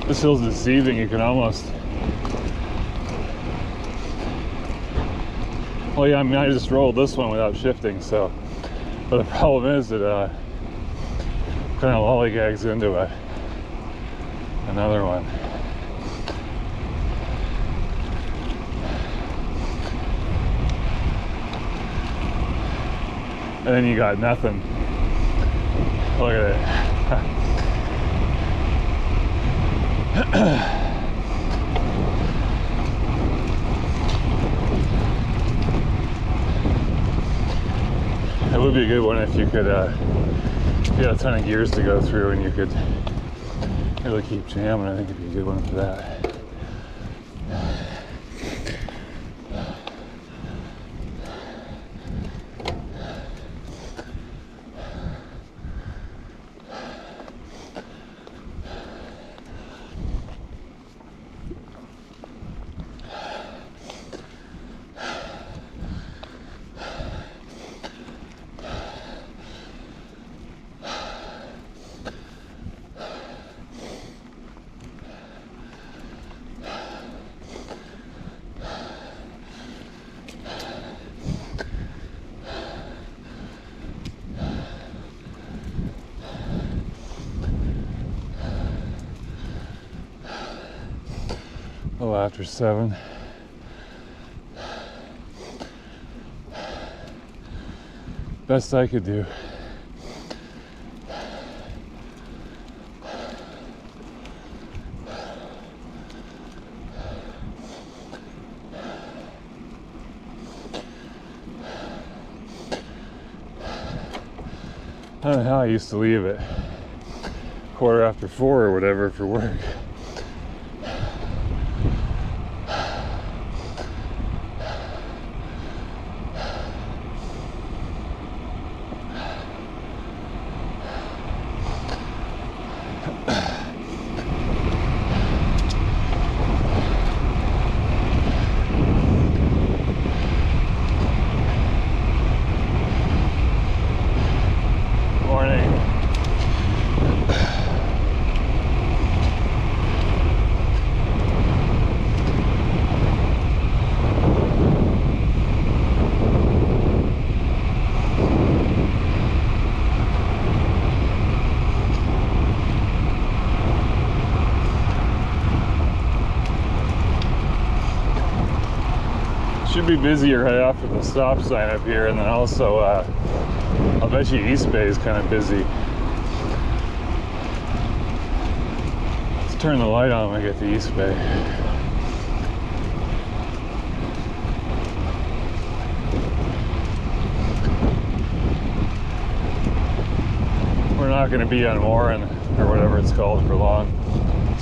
This hill's deceiving. You can almost... Well, yeah, I mean, I just rolled this one without shifting, so... But the problem is that kind of lollygags into another one. And then you got nothing. Look at it. It would be a good one if you could, if you had a ton of gears to go through and you could really keep jamming. I think it'd be a good one for that. Oh, after 7. Best I could do. I don't know how I used to leave it 4:15 or whatever for work. Should be busier right after the stop sign up here, and then also I'll bet you East Bay is kind of busy. Let's turn the light on when we get to East Bay. We're not going to be on Warren or whatever it's called for long,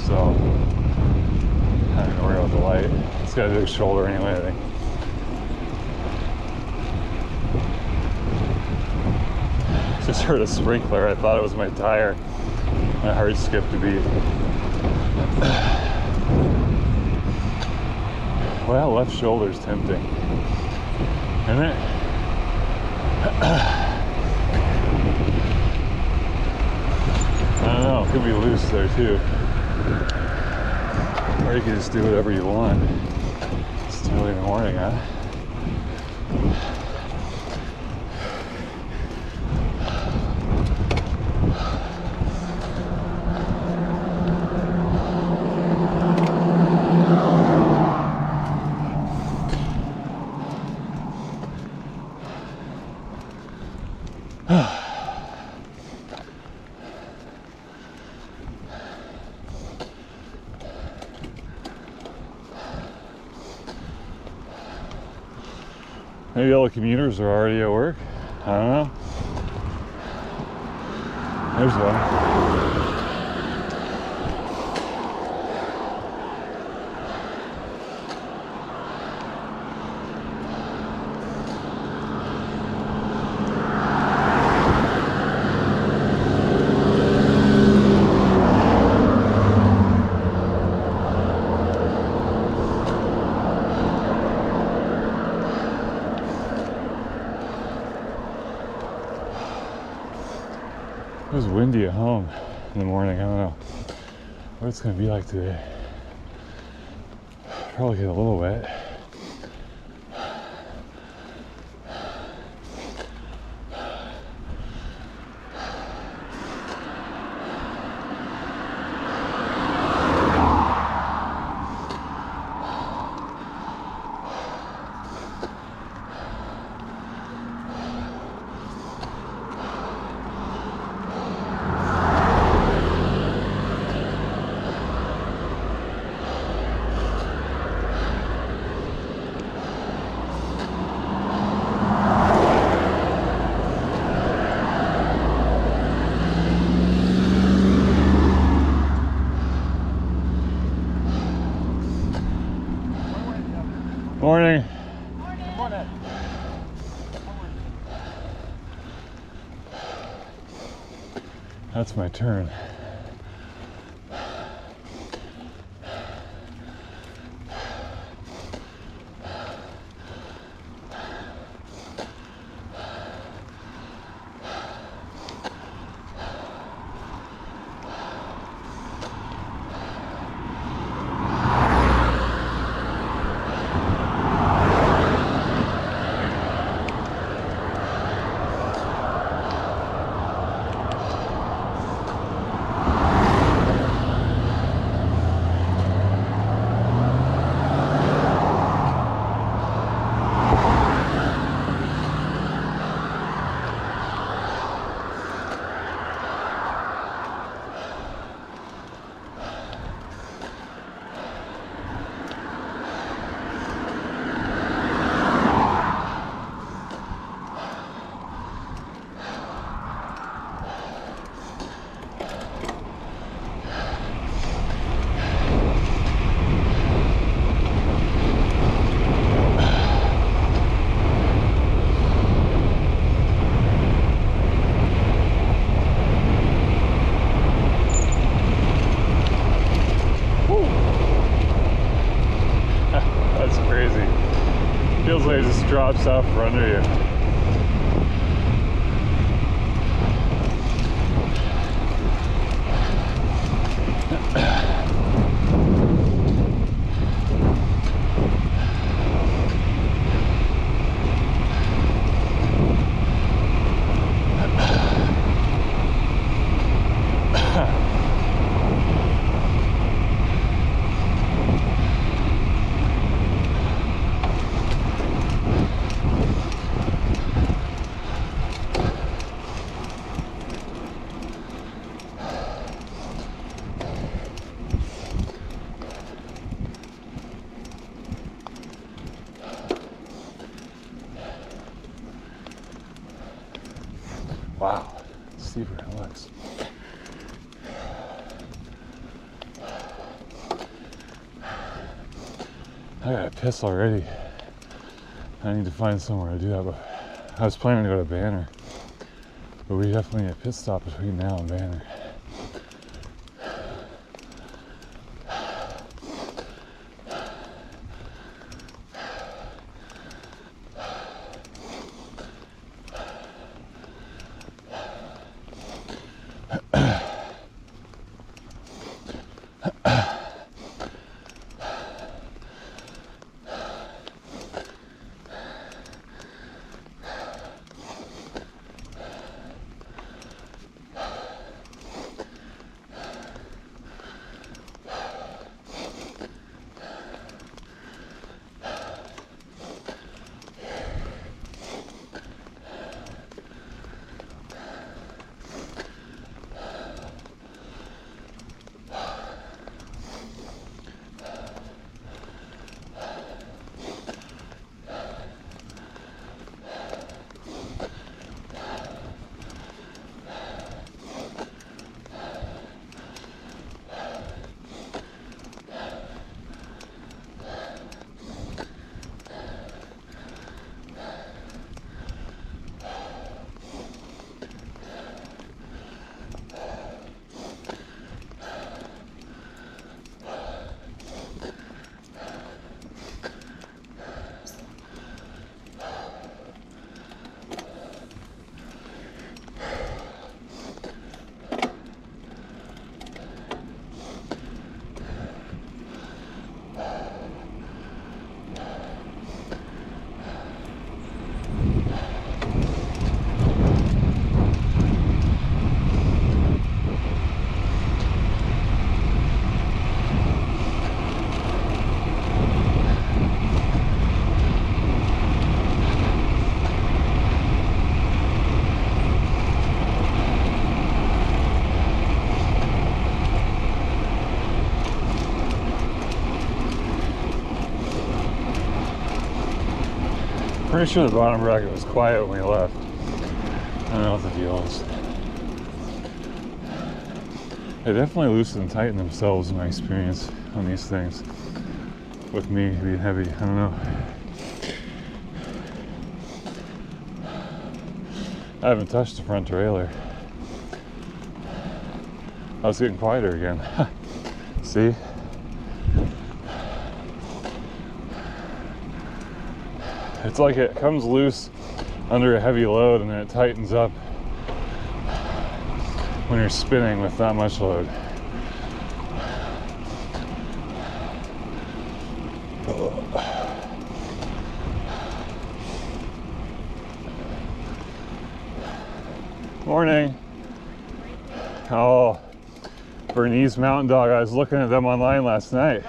so I'm not going to worry about the light. It's got a big shoulder anyway, I think. Just heard a sprinkler. I thought it was my tire. My heart skipped a beat. Well, left shoulder's tempting, isn't it? I don't know. It could be loose there too, or you can just do whatever you want. It's too early in the morning, huh? Maybe all the commuters are already at work. I don't know. There's one. It was windy at home in the morning. I don't know what it's going to be like today. Probably get a little wet. Morning. Morning. Morning. That's my turn. Feels like it just drops off for under you. Wow, steeper than it looks. I gotta piss already. I need to find somewhere to do that, but I was planning to go to Banner. But we definitely need a pit stop between now and Banner. pretty sure the bottom bracket was quiet when we left. I don't know what the deal is. They definitely loosen and tighten themselves in my experience on these things. With me being heavy, I don't know. I haven't touched the front derailleur. I was getting quieter again. See? It's like it comes loose under a heavy load and then it tightens up when you're spinning with that much load. Morning. Oh, Bernese Mountain Dog. I was looking at them online last night.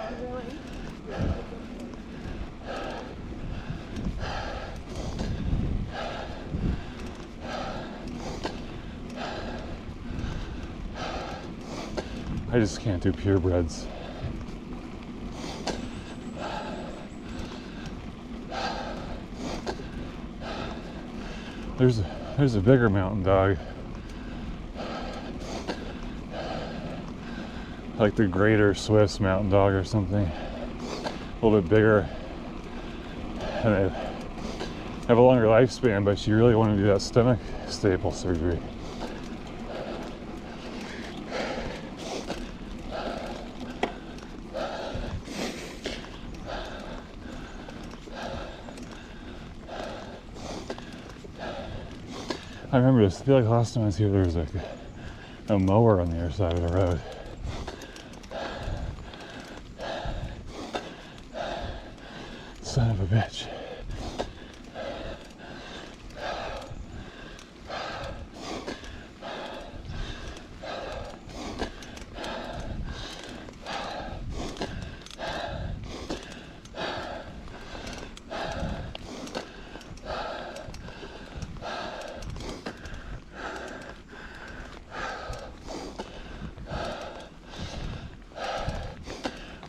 I just can't do purebreds. There's a bigger Mountain Dog. Like the Greater Swiss Mountain Dog or something. A little bit bigger. And they have a longer lifespan, but you really want to do that stomach staple surgery. I remember this. I feel like last time I was here, there was like a mower on the other side of the road. Son of a bitch.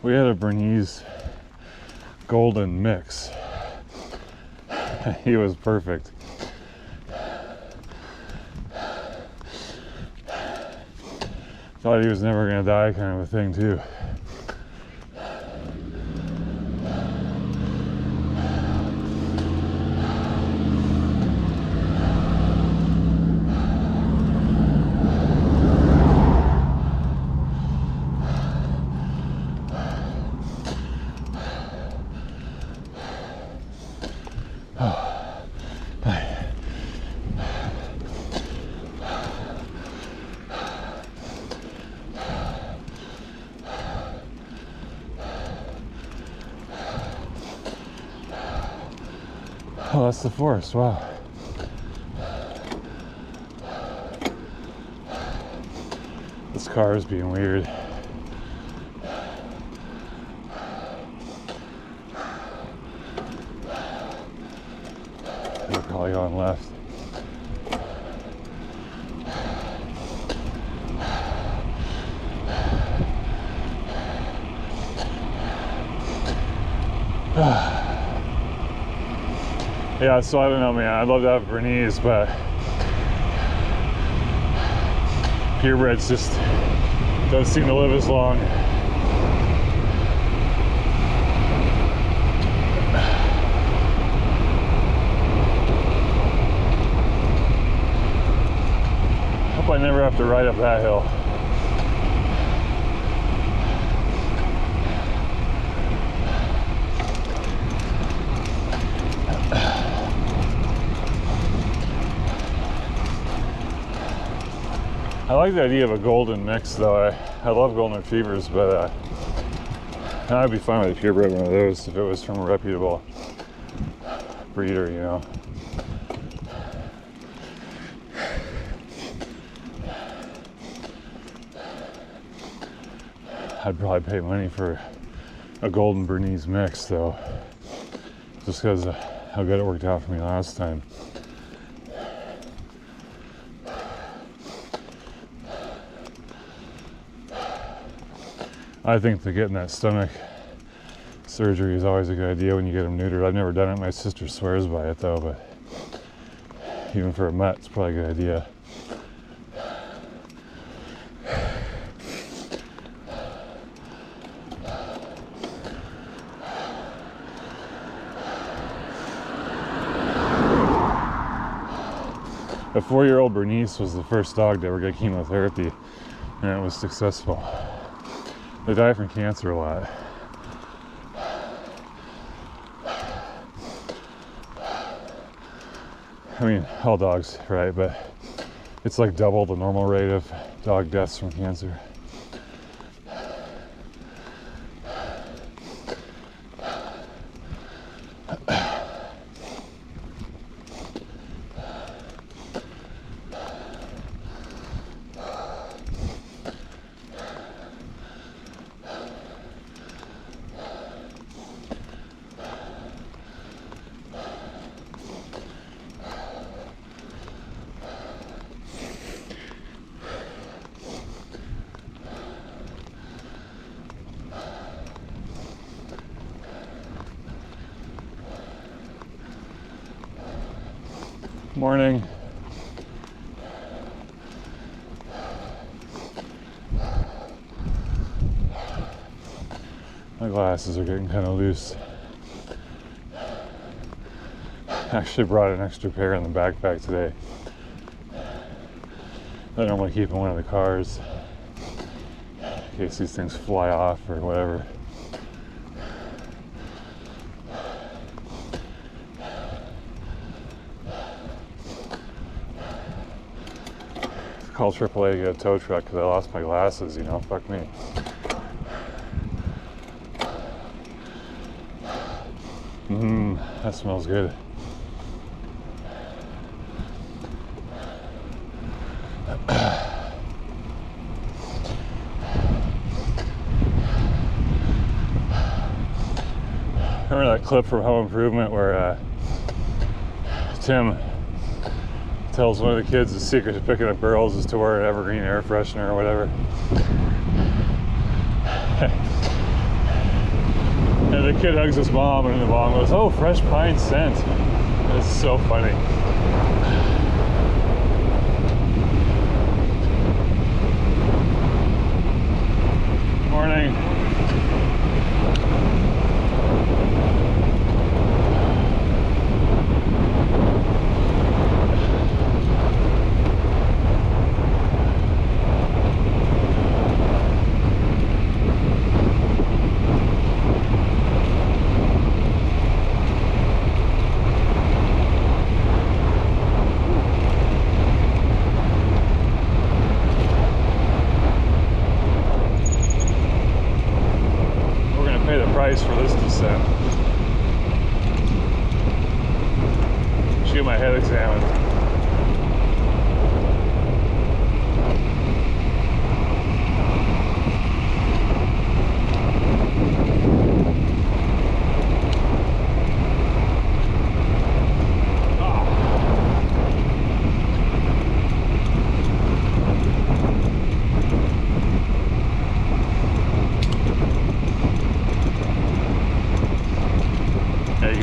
We had a Bernese golden mix. He was perfect. Thought he was never gonna die, kind of a thing too. Oh, that's the forest, wow. This car is being weird. We're probably going left. Yeah, so I don't know, man. I'd love to have Bernese, but purebreds just don't seem to live as long. Hope I never have to ride up that hill. I like the idea of a golden mix, though. I love golden retrievers, but I'd be fine with a purebred one of those if it was from a reputable breeder, you know. I'd probably pay money for a golden Bernese mix, though, just because of how good it worked out for me last time. I think that getting that stomach surgery is always a good idea when you get them neutered. I've never done it. My sister swears by it though, but even for a mutt, it's probably a good idea. A 4-year-old Bernice was the first dog to ever get chemotherapy, and it was successful. They die from cancer a lot. I mean, all dogs, right? But it's like double the normal rate of dog deaths from cancer. Morning. My glasses are getting kind of loose. I actually brought an extra pair in the backpack today. I normally keep in one of the cars in case these things fly off or whatever. Call AAA to get a tow truck because I lost my glasses, you know, fuck me. That smells good. Remember that clip from Home Improvement where Tim tells one of the kids the secret to picking up girls is to wear an evergreen air freshener or whatever. And the kid hugs his mom and the mom goes, "Oh, fresh pine scent." It's so funny. Morning. For this descent. Should get my head examined.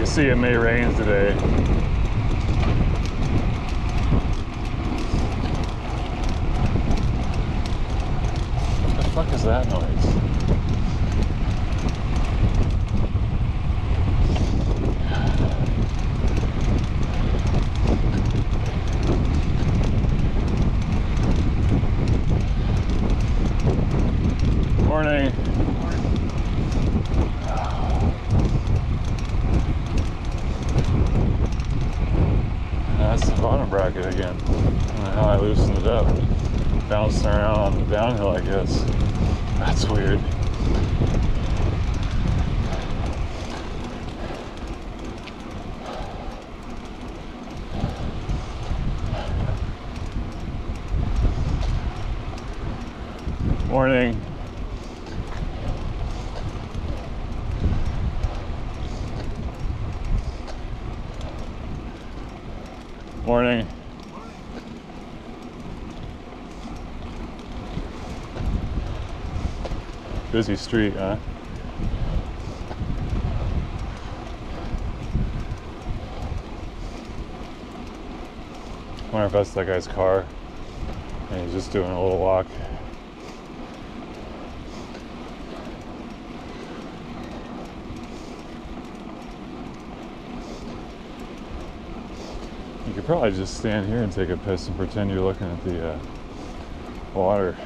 See, it may rain today. What the fuck is that noise? Morning. That's the bottom bracket again. I don't know how I loosened it up. Bouncing around on the downhill, I guess. That's weird. Morning. Morning. Busy street, huh? wonder if that's that guy's car and he's just doing a little walk. You could probably just stand here and take a piss and pretend you're looking at the water.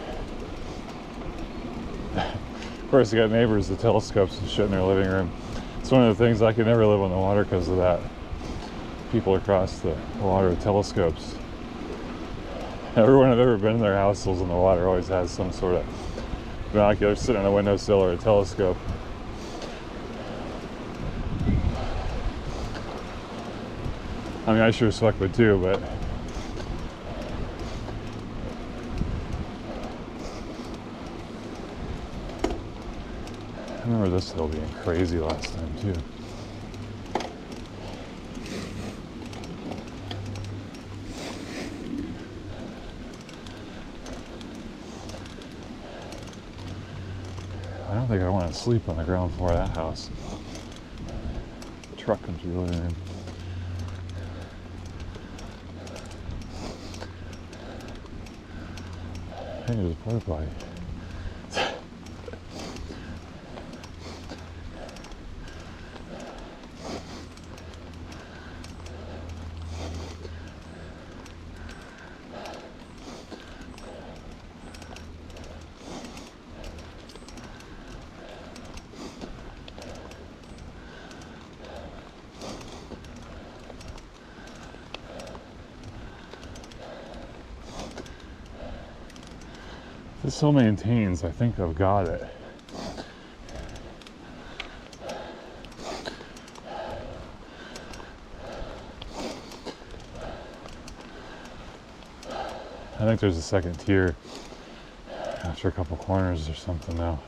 Of course, you got neighbors with telescopes and shit in their living room. It's one of the things I could never live on the water because of that. People across the water with telescopes. Everyone I've ever been in their households in the water always has some sort of binocular sitting on a windowsill or a telescope. I mean, I sure as fuck would too, but I remember this hill being crazy last time too. I don't think I want to sleep on the ground floor of that house. The truck comes through the living room. Hey, there's a porta potty. This so maintains, I think I've got it. I think there's a second tier after a couple corners or something now.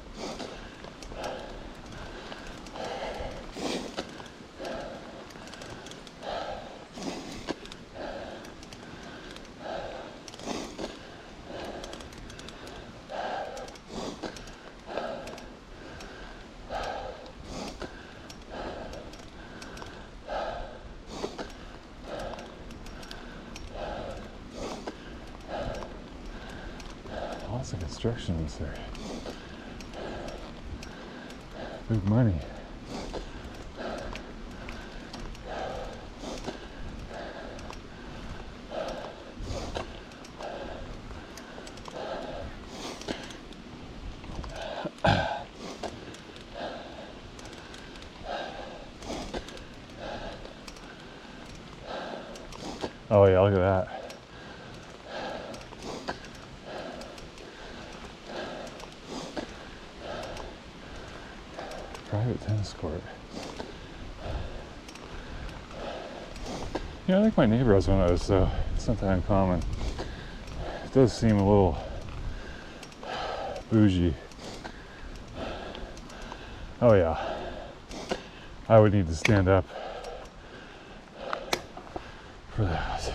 Lots of construction in this area. Big money. Oh yeah, look at that. Private tennis court. Yeah, I think my neighbor has one of those, so it's not that uncommon. It does seem a little bougie. Oh yeah, I would need to stand up for that.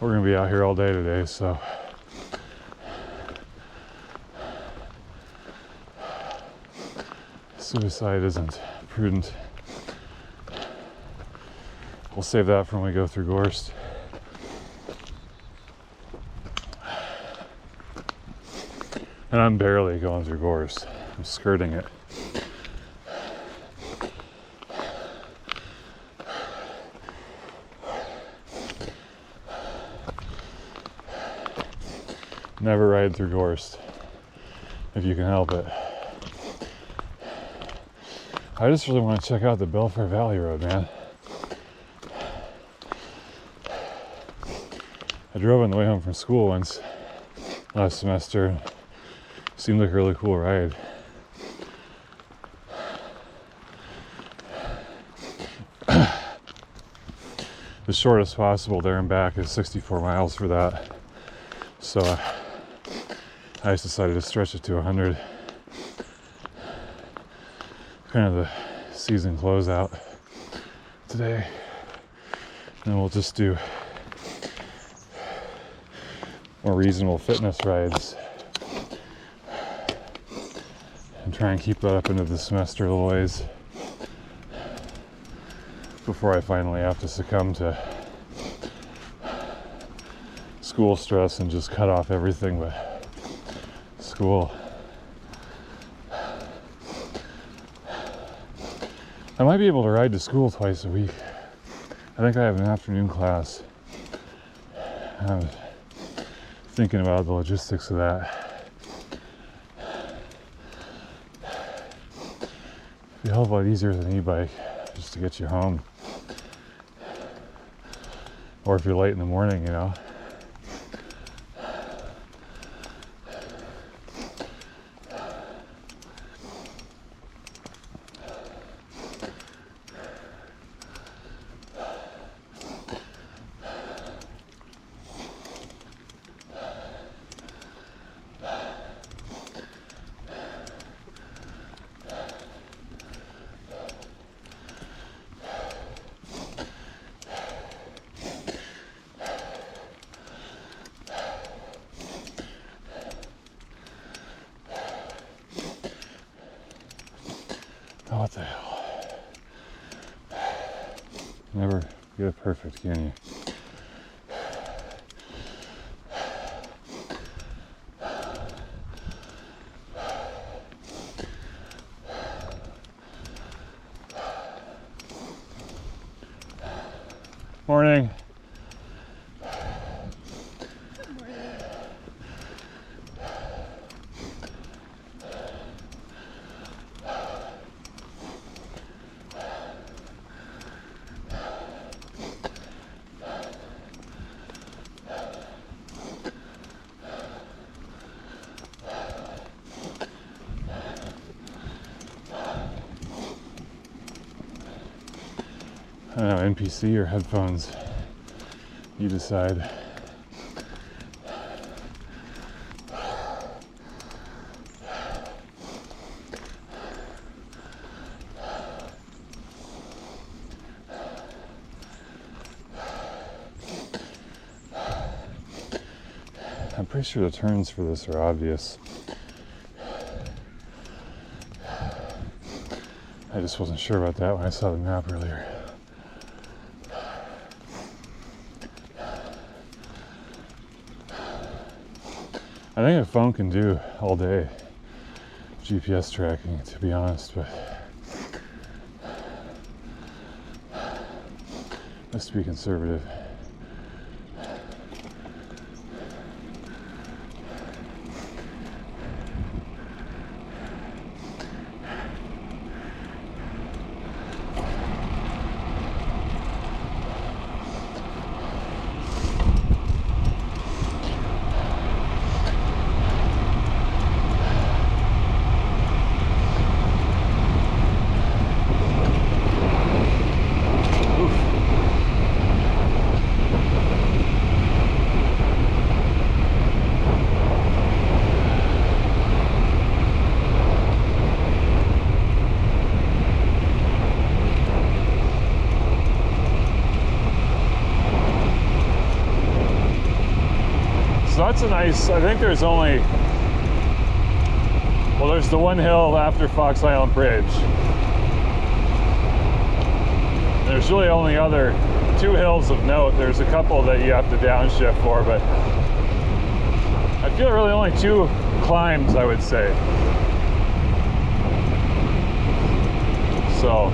We're gonna be out here all day today, so suicide isn't prudent. We'll save that for when we go through Gorst. And I'm barely going through Gorst. I'm skirting it. Never ride through Gorst if you can help it. I just really want to check out the Belfair Valley Road, man. I drove on the way home from school once last semester. Seemed like a really cool ride. The shortest possible there and back is 64 miles for that. So I just decided to stretch it to 100. Kind of the season closeout today. And we'll just do more reasonable fitness rides and try and keep that up into the semester a little ways before I finally have to succumb to school stress and just cut off everything but school. I might be able to ride to school twice a week. I think I have an afternoon class. I was thinking about the logistics of that. It'd be a hell of a lot easier than an e-bike just to get you home. Or if you're late in the morning, you know. Oh, what the hell? Never get it perfect, can you? Morning. I don't know, NPC or headphones, you decide. I'm pretty sure the turns for this are obvious. I just wasn't sure about that when I saw the map earlier. I think a phone can do all day GPS tracking, to be honest, but let's be conservative. So that's a nice, I think there's only, well, there's the one hill after Fox Island Bridge. There's really only other two hills of note. There's a couple that you have to downshift for, but I feel really only two climbs, I would say. So,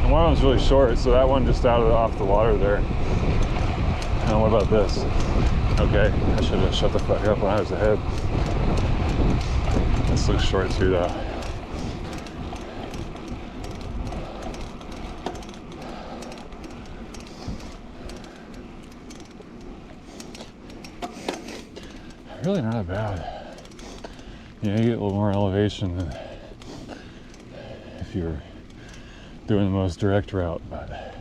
and one of them's really short, so that one just off the water there. And what about this? Okay, I should have shut the fuck up when I was ahead. This looks short too, though. Really not bad. You know, you get a little more elevation than if you were doing the most direct route, but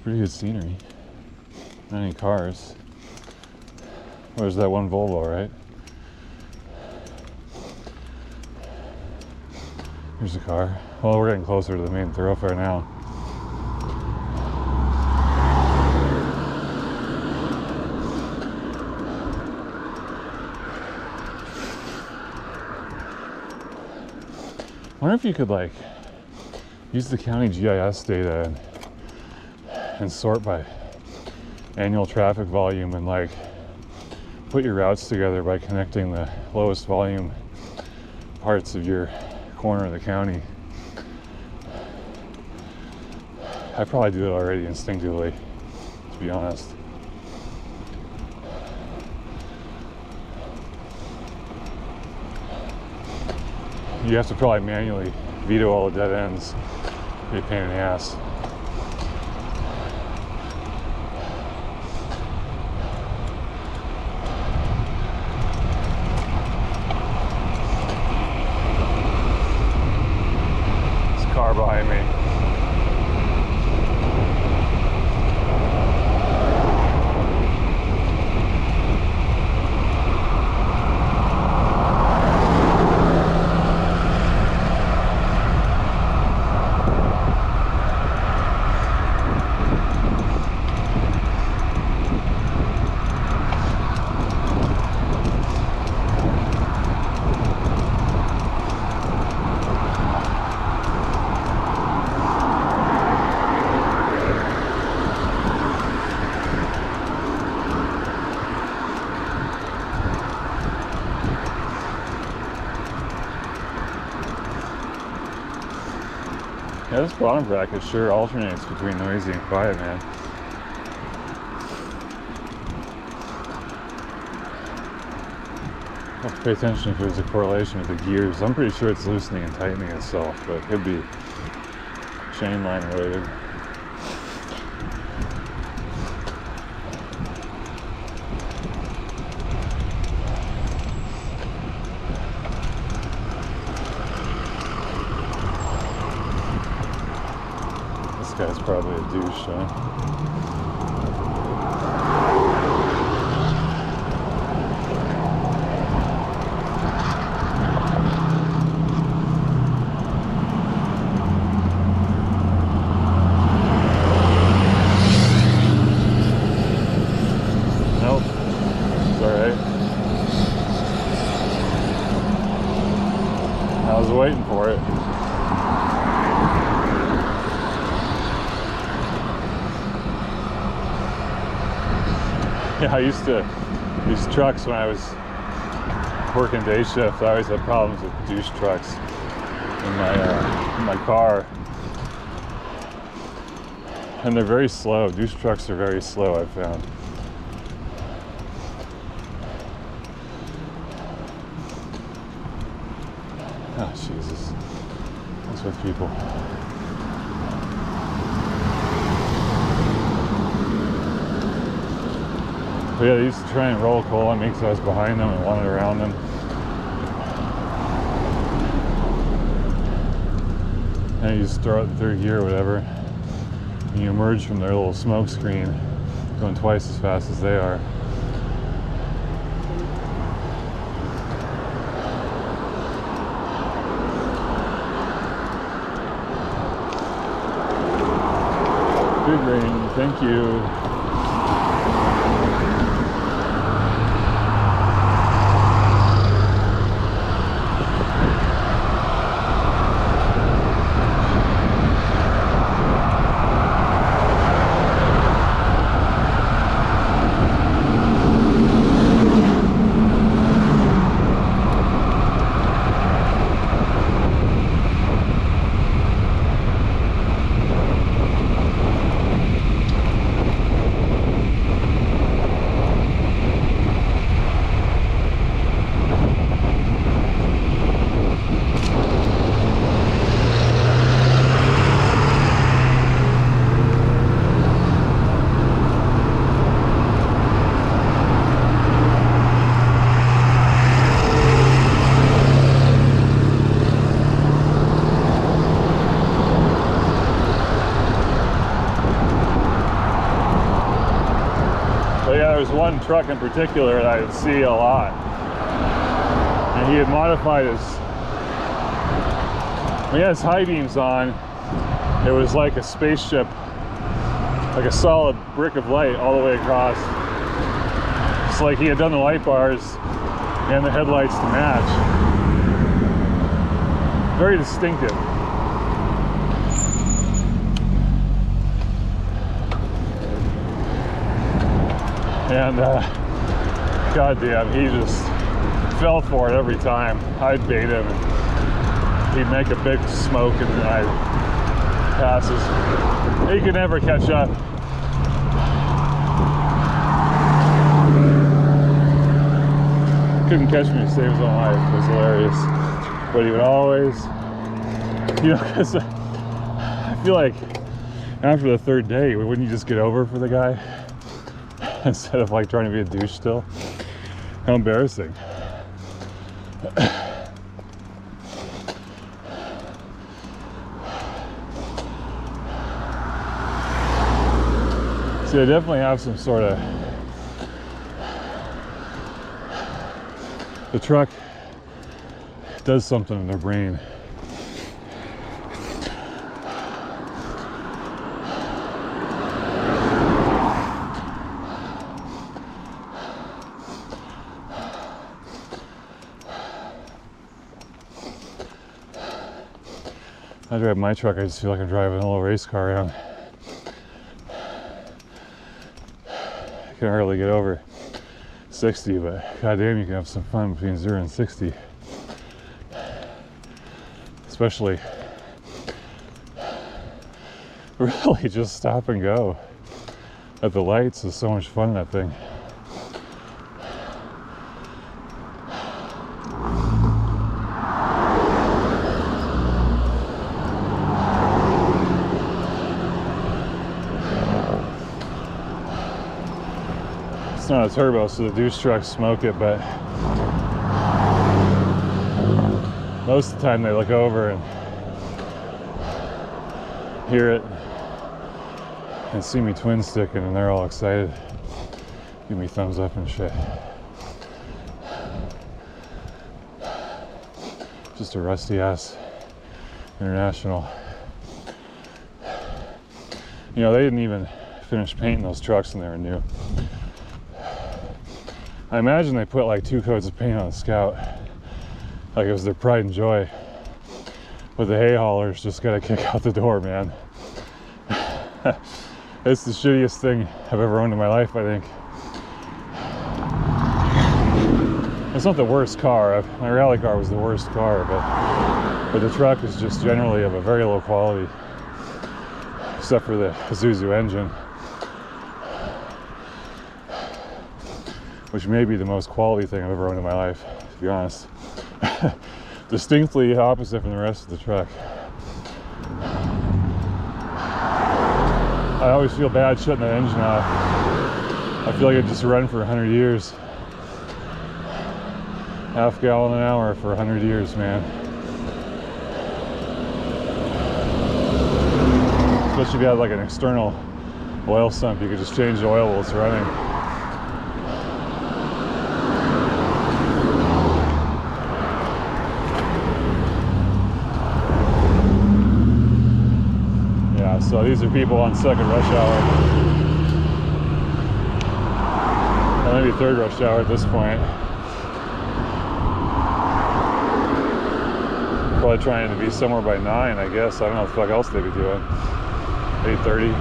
pretty good scenery. Not any cars. There's that one Volvo, right? Here's a car. Well, we're getting closer to the main thoroughfare now. wonder if you could like use the county GIS data and sort by annual traffic volume and like put your routes together by connecting the lowest volume parts of your corner of the county. I probably do it already instinctively, to be honest. You have to probably manually veto all the dead ends. Be a pain in the ass. This car behind me. Yeah, this bottom bracket sure alternates between noisy and quiet, man. I have to pay attention if there's a correlation with the gears. I'm pretty sure it's loosening and tightening itself, but it could be chain line related. This guy's probably a douche, huh? Nope, it's alright. I was waiting for it. Yeah, I used to, these trucks when I was working day shift, I always had problems with douche trucks in my car. And they're very slow. Douche trucks are very slow, I've found. Oh, Jesus. What's with people? But yeah, they used to try and roll coal on me because I was behind them and wanted around them. And you just throw it in third gear or whatever. And you emerge from their little smoke screen going twice as fast as they are. Good rain, thank you. There's one truck in particular that I would see a lot, and he had modified his, when he had his high beams on, it was like a spaceship, like a solid brick of light all the way across. It's like he had done the light bars and the headlights to match. very distinctive. And goddamn, he just fell for it every time. I'd bait him, and he'd make a big smoke, and then I'd passes. He could never catch up. Couldn't catch me to save his own life. It was hilarious. But he would always, you know, because I feel like after the third day, wouldn't you just get over for the guy instead of like trying to be a douche still? How embarrassing. See, I definitely have some sort of, the truck does something in their brain. I drive my truck, I just feel like I'm driving a little race car around. I can hardly get over 60, but goddamn, you can have some fun between 0 and 60. Especially, really just stop and go at the lights is so much fun, that thing. It's not a turbo, so the douche trucks smoke it, but most of the time they look over and hear it and see me twin sticking, and they're all excited. Give me thumbs up and shit. Just a rusty ass International. You know, they didn't even finish painting those trucks when they were new. I imagine they put like 2 coats of paint on the Scout, like it was their pride and joy. But the hay haulers just gotta kick out the door, man. It's the shittiest thing I've ever owned in my life, I think. It's not the worst car. My rally car was the worst car, but the truck is just generally of a very low quality, except for the Isuzu engine, which may be the most quality thing I've ever owned in my life, to be honest. Distinctly opposite from the rest of the truck. I always feel bad shutting that engine off. I feel like it just run for 100 years. Half gallon an hour for 100 years, man. Especially if you had like an external oil sump, you could just change the oil while it's running. Yeah, so these are people on second rush hour. Or maybe third rush hour at this point. Probably trying to be somewhere by 9, I guess. I don't know what the fuck else they'd be doing. 8:30.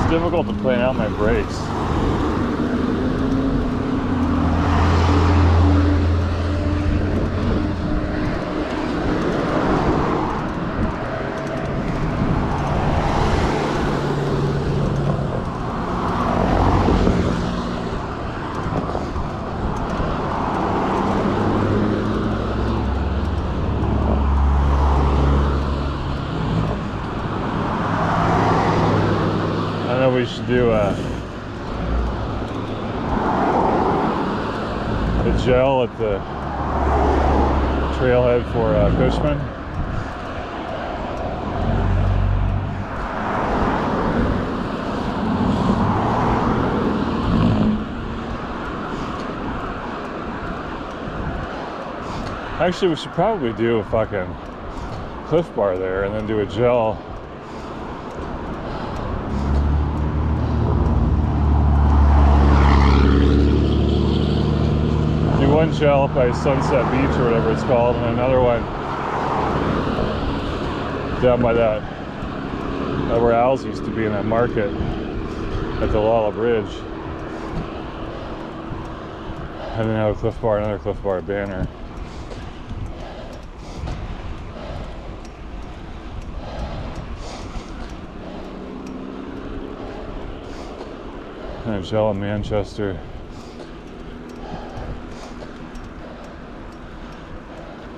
Difficult to plan out my brakes. the gel at the trailhead for Cushman. Actually, we should probably do a fucking Cliff Bar there and then do a gel. Do one gel by Sunset Beach or whatever it's called, and another one down by that where Al's used to be in that market at the Olalla Bridge. And then have a Cliff Bar, another Cliff Bar banner. And a gel in Manchester.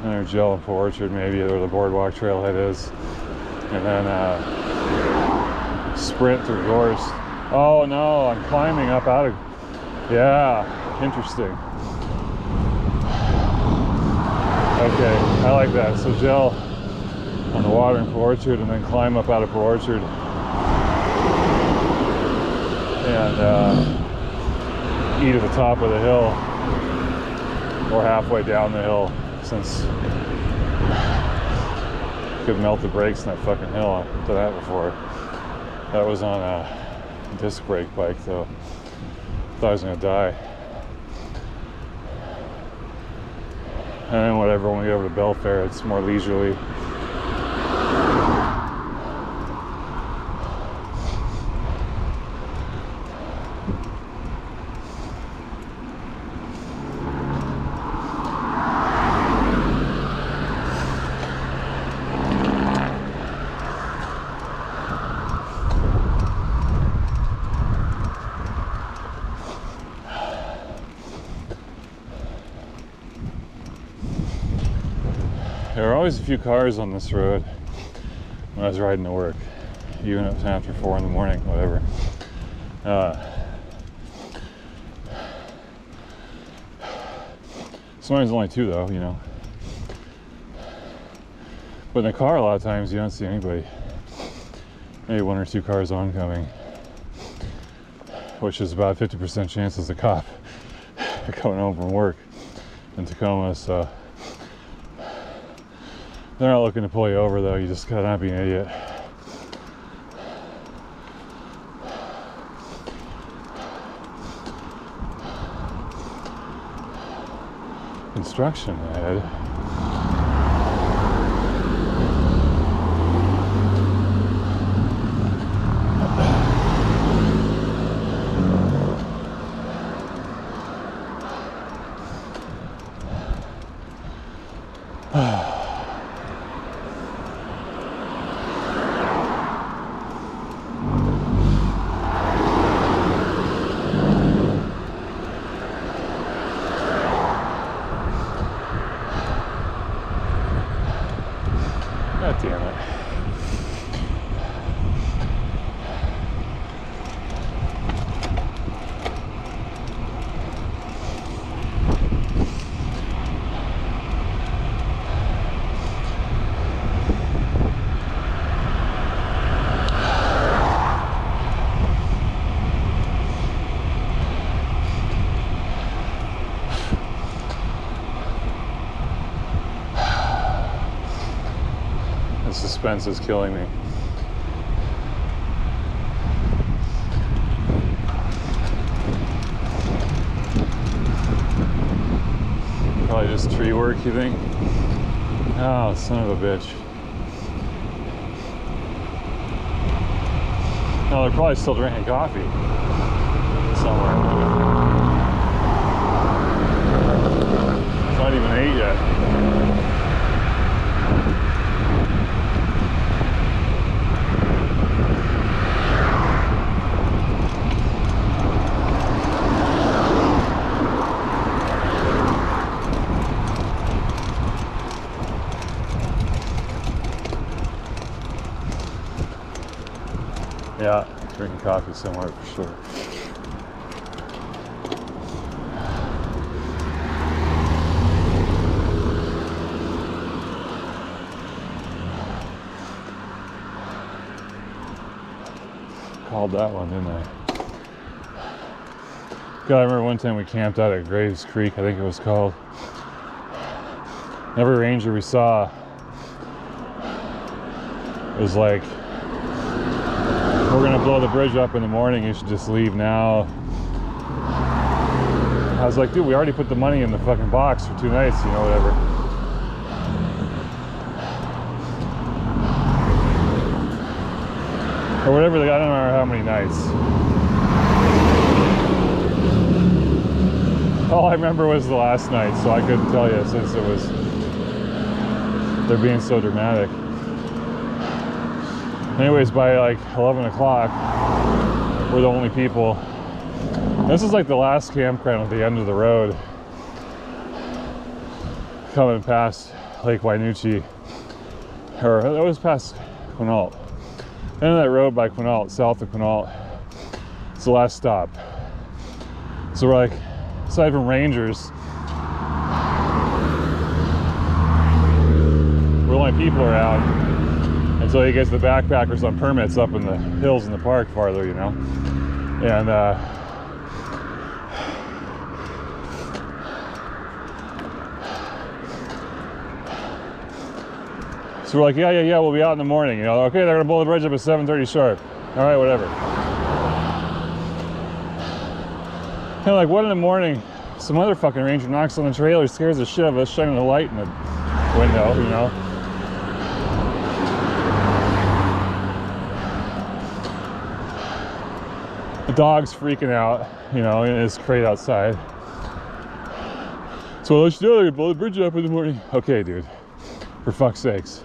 Another gel in Port Orchard, maybe, where the boardwalk trailhead is. And then sprint through Gorst. Oh no, I'm climbing up out of... Yeah, interesting. Okay, I like that. So gel on the water in Port Orchard and then climb up out of Port Orchard. And eat at the top of the hill or halfway down the hill, since you could melt the brakes in that fucking hill. I've done that before. That was on a disc brake bike though. Thought I was gonna die. And then whatever, when we get over to Belfair, it's more leisurely. There were always a few cars on this road when I was riding to work, even if it's after 4 in the morning, whatever. Sometimes only 2 though, you know. But in the car, a lot of times you don't see anybody. Maybe 1 or 2 cars oncoming, which is about 50% chance as a cop coming home from work in Tacoma, so. They're not looking to pull you over though, you just gotta not be an idiot. Construction ahead. God damn it. Suspense is killing me. Probably just tree work, you think? Oh, son of a bitch. No, they're probably still drinking coffee somewhere. It's not even 8 yet. Yeah, drinking coffee somewhere for sure. called that one, didn't I? God, I remember one time we camped out at Graves Creek, I think it was called. Every ranger we saw was like, we're gonna blow the bridge up in the morning, you should just leave now. I was like, dude, we already put the money in the fucking box for 2 nights, you know, whatever. Or whatever, I don't know how many nights. All I remember was the last night, so I couldn't tell you since it was, they're being so dramatic. Anyways, by like 11 o'clock, we're the only people. This is like the last campground at the end of the road, coming past Lake Wainuchi, or that was past Quinault. End of that road by Quinault, south of Quinault. It's the last stop. So we're like, aside from rangers, we're the only people around until you get to the backpackers on permits up in the hills in the park farther, you know. And so we're like, yeah, we'll be out in the morning, you know. Okay, they're gonna blow the bridge up at 7:30 sharp. All right, whatever. And like 1 in the morning, some other fucking ranger knocks on the trailer, scares the shit out of us, shining a light in the window, you know. The dog's freaking out, you know, in his crate outside. So let's do it, they're gonna blow the bridge up in the morning. Okay, dude, for fuck's sakes.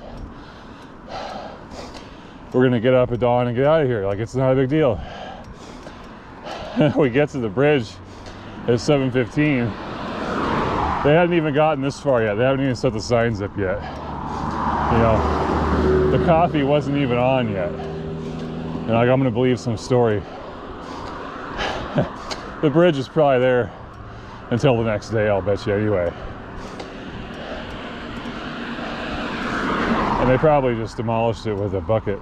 We're gonna get up at dawn and get out of here. Like, it's not a big deal. We get to the bridge at 7:15. They hadn't even gotten this far yet. They haven't even set the signs up yet. You know, the coffee wasn't even on yet. And like, I'm gonna believe some story. The bridge is probably there until the next day, I'll bet you anyway. And they probably just demolished it with a bucket.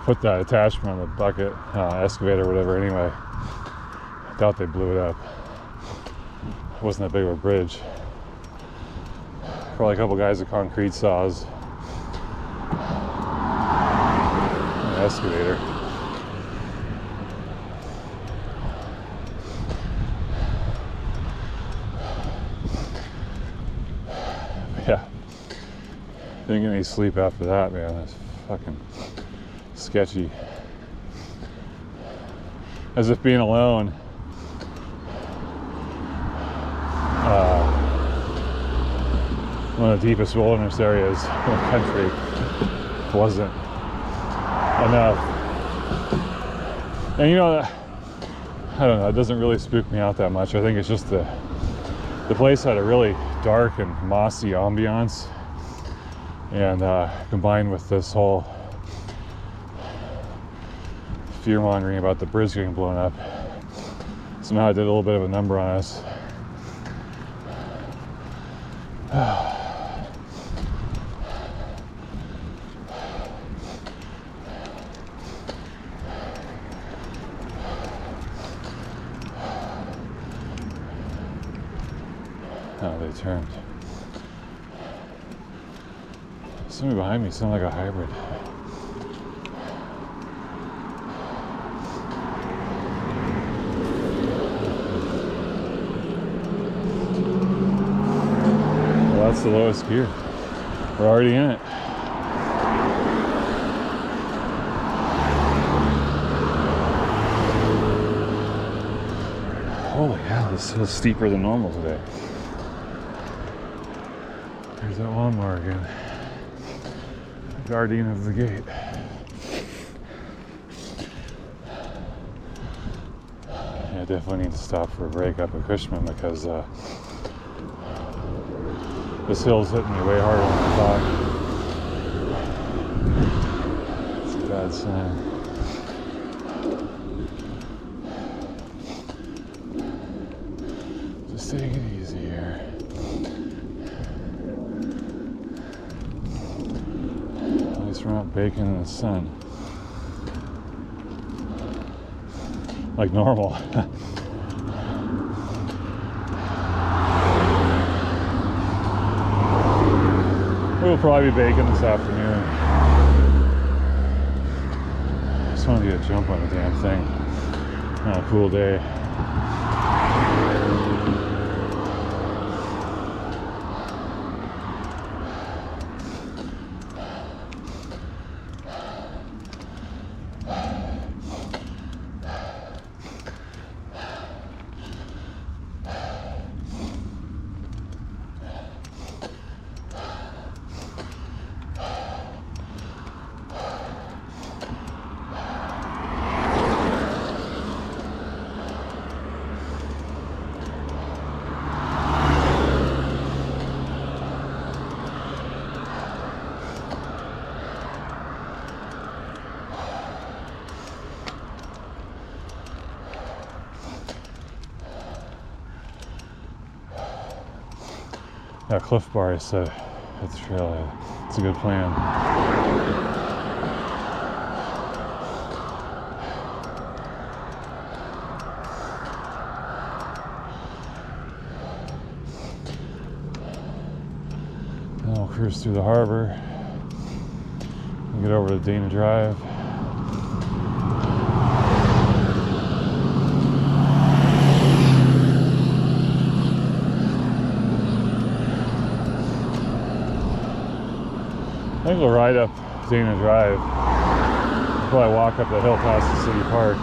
Put that attachment on the bucket, excavator, whatever, anyway. I doubt they blew it up. It wasn't that big of a bridge. Probably a couple guys with concrete saws. An excavator. Yeah. Didn't get any sleep after that, man. That's fucking sketchy. As if being alone one of the deepest wilderness areas in the country wasn't enough. And you know, I don't know, it doesn't really spook me out that much. I think it's just the place had a really dark and mossy ambiance, and combined with this whole fear-mongering about the bridge getting blown up, somehow it did a little bit of a number on us. Oh, they turned. Somebody behind me sounded like a hybrid. Well, that's the lowest gear. We're already in it. Holy hell, this feels steeper than normal today. There's that lawnmower again. The guardian of the gate. Yeah, I definitely need to stop for a break up at Cushman because this hill's hitting me way harder than I thought. It's a bad sign. Just take it easy here. We're not baking in the sun. like normal. We'll probably be baking this afternoon. Just wanted to get a jump on the damn thing on a cool day. That Cliff Bar, I said, at the trailhead. It's a good plan. Then we'll cruise through the harbor and get over to Dana Drive. I think we'll ride up Dana Drive. Probably walk up the hill past the city park.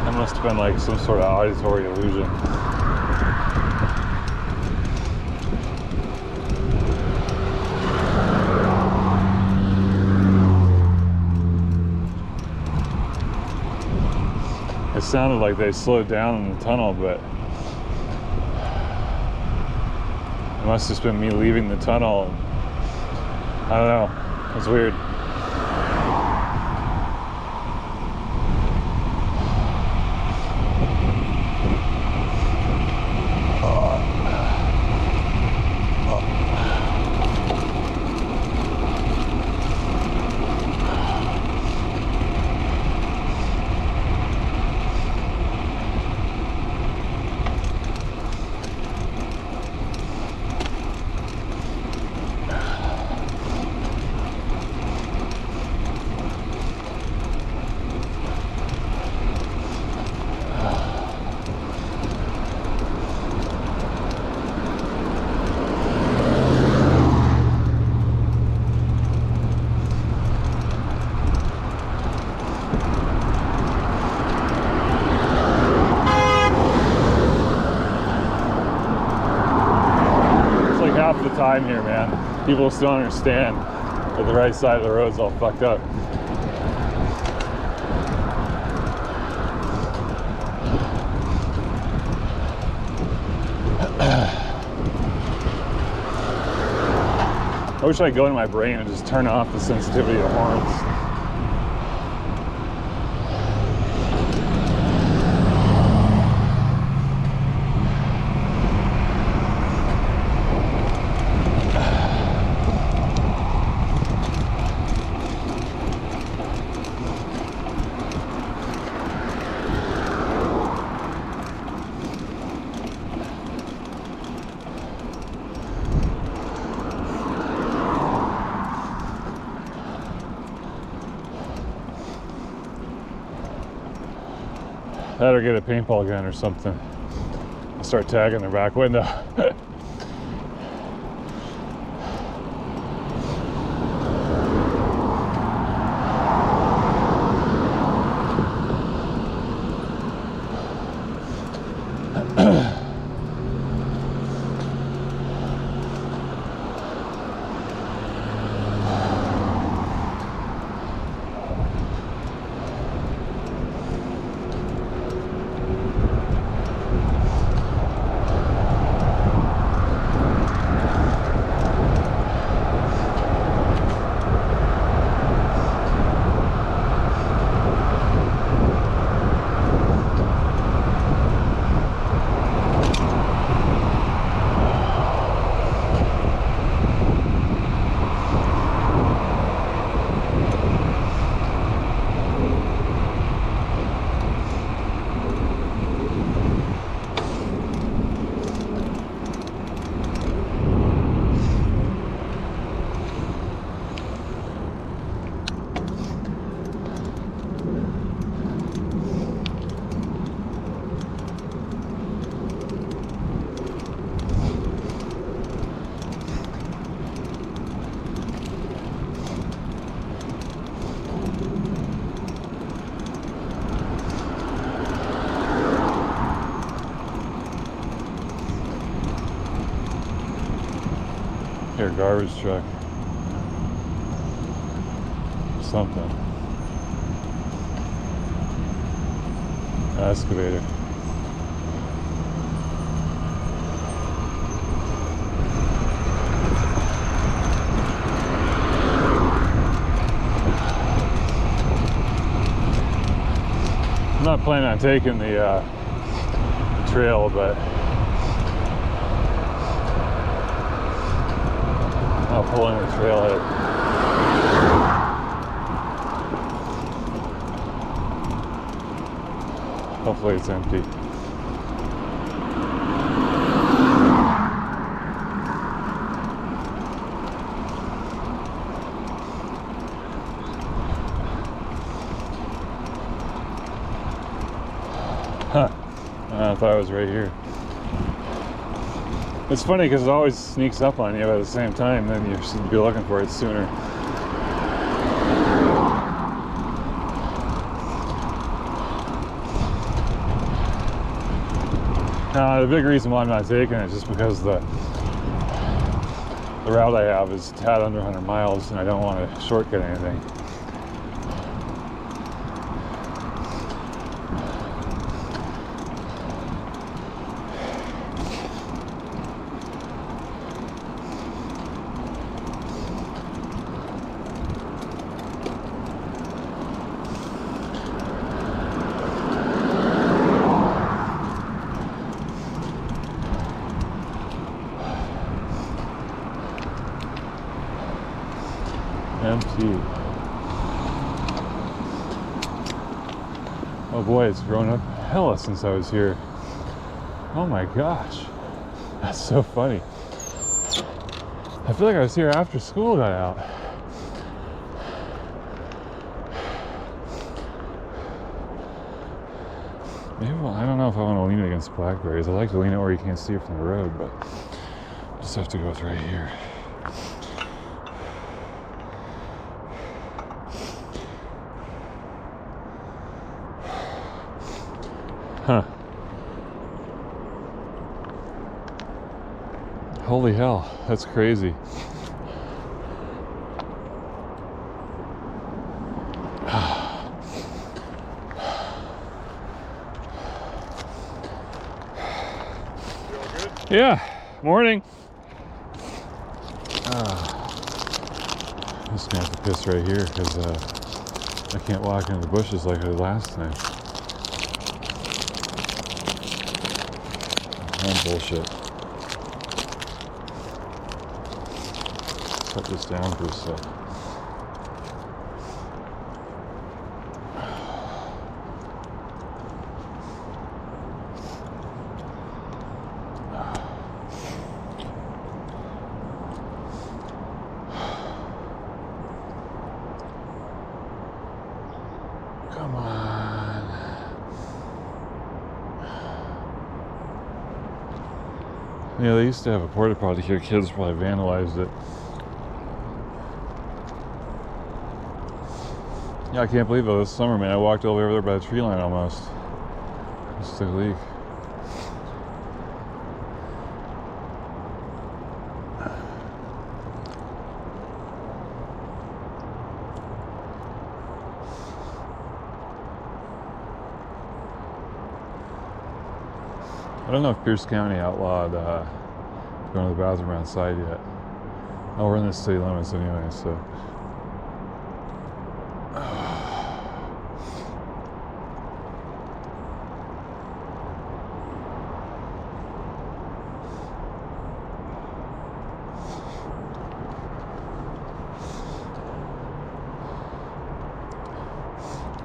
That must have been like some sort of auditory illusion. It sounded like they slowed down in the tunnel, but it must have just been me leaving the tunnel. I don't know. It's weird. Time here, man. People still don't understand that the right side of the road's all fucked up. I wish I could go into my brain and just turn off the sensitivity to horns. That or get a paintball gun or something. I'll start tagging their back window. Here, garbage truck. Something. Excavator. I'm not planning on taking the trail, but I'll pull in the trailhead. Hopefully it's empty. Huh. I thought it was right here. It's funny because it always sneaks up on you, but at the same time, then you should be looking for it sooner. The big reason why I'm not taking it is just because the route I have is a tad under 100 miles and I don't want to shortcut anything. Empty. Oh boy, it's grown up hella since I was here. Oh my gosh, that's so funny. I feel like I was here after school got out. Maybe, well, I don't know if I want to lean it against blackberries. I like to lean it where you can't see it from the road, but I just have to go with right here. Huh. Holy hell, that's crazy. Yeah, morning. just gonna have to piss right here because I can't walk into the bushes like I did last time. That's bullshit. Cut this down for a sec. Come on. Yeah, they used to have a porta potty here. Kids probably vandalized it. Yeah, I can't believe it. This summer, man, I walked over there by the tree line almost. Just took a leak. I don't know if Pierce County outlawed going to the bathroom outside yet. Oh, we're in the city limits anyway, so.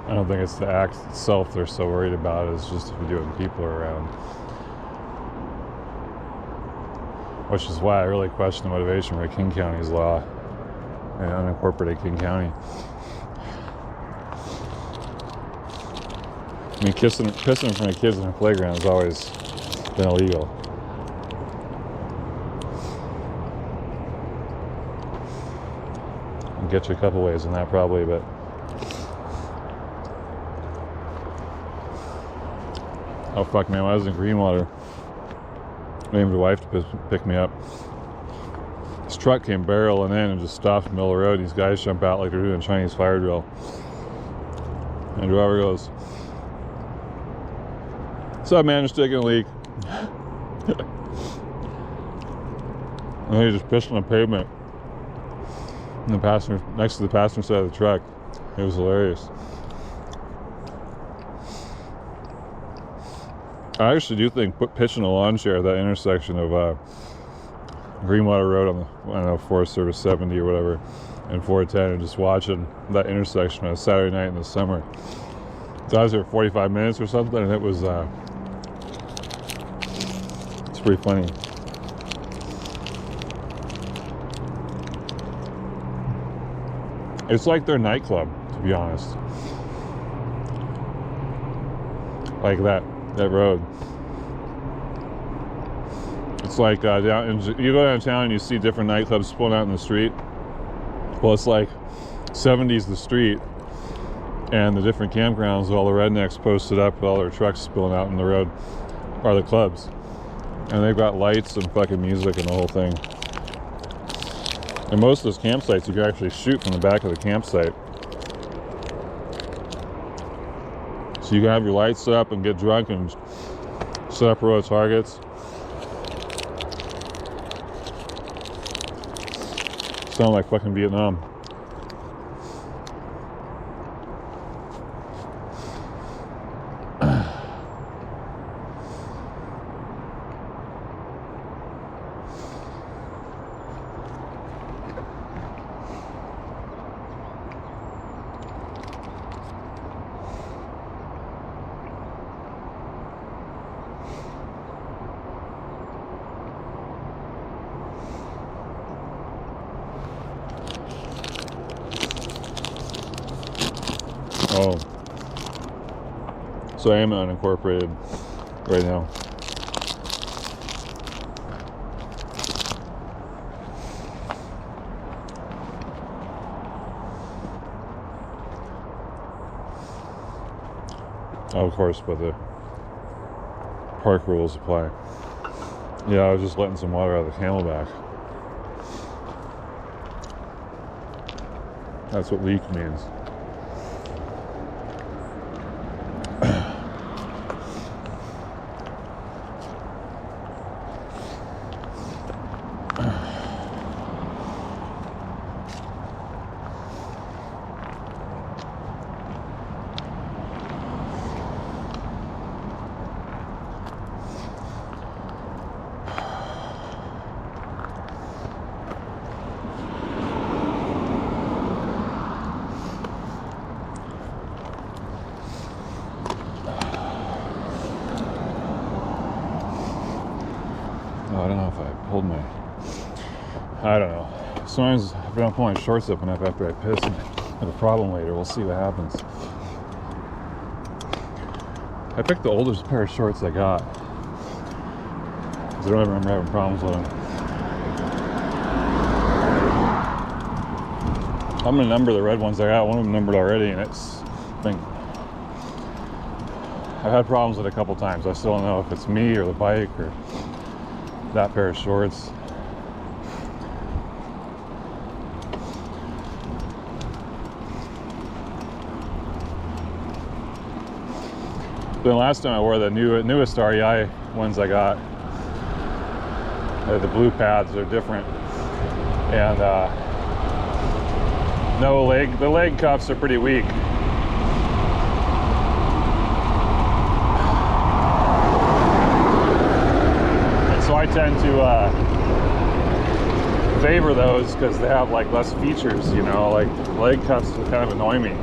I don't think it's the act itself they're so worried about. It's just if you do it when people are around. Which is why I really question the motivation for King County's law and unincorporated King County. I mean, pissing in front of kids in a playground has always been illegal. I'll get you a couple ways on that probably, but oh fuck, man, when I was in Greenwater, I named my wife to pick me up. This truck came barreling in and just stopped in the middle of the road. These guys jump out like they're doing a Chinese fire drill. And the driver goes, "What's up, man? Just taking a leak." And he just pissed on the pavement in the passenger, next to the passenger side of the truck. It was hilarious. I actually do think pitching a lawn chair at that intersection of Greenwater Road on the, I don't know, Forest Service 70 or whatever, and 410, and just watching that intersection on a Saturday night in the summer. So I was there 45 minutes or something, and it was, it's pretty funny. It's like their nightclub, to be honest. Like that road. It's like you go downtown and you see different nightclubs spilling out in the street. Well, it's like 70s the street, and the different campgrounds, all the rednecks posted up with all their trucks spilling out in the road are the clubs. And they've got lights and fucking music and the whole thing. And most of those campsites you can actually shoot from the back of the campsite. So you can have your lights up and get drunk and set up row of targets. Sound like fucking Vietnam. Oh, so I am unincorporated right now. Oh, of course, but the park rules apply. Yeah, I was just letting some water out of the Camelback. That's what leak means. I don't know. Sometimes if I don't pull my shorts up enough after I piss and I have a problem later, we'll see what happens. I picked the oldest pair of shorts I got, because I don't ever remember having problems with them. I'm gonna number the red ones I got. One of them numbered already, and it's, I think, I've had problems with it a couple times. I still don't know if it's me or the bike or that pair of shorts. Then last time I wore the newest REI ones I got, the blue pads, they're different, and the leg cuffs are pretty weak. And so I tend to favor those because they have like less features, you know, like leg cuffs kind of annoy me.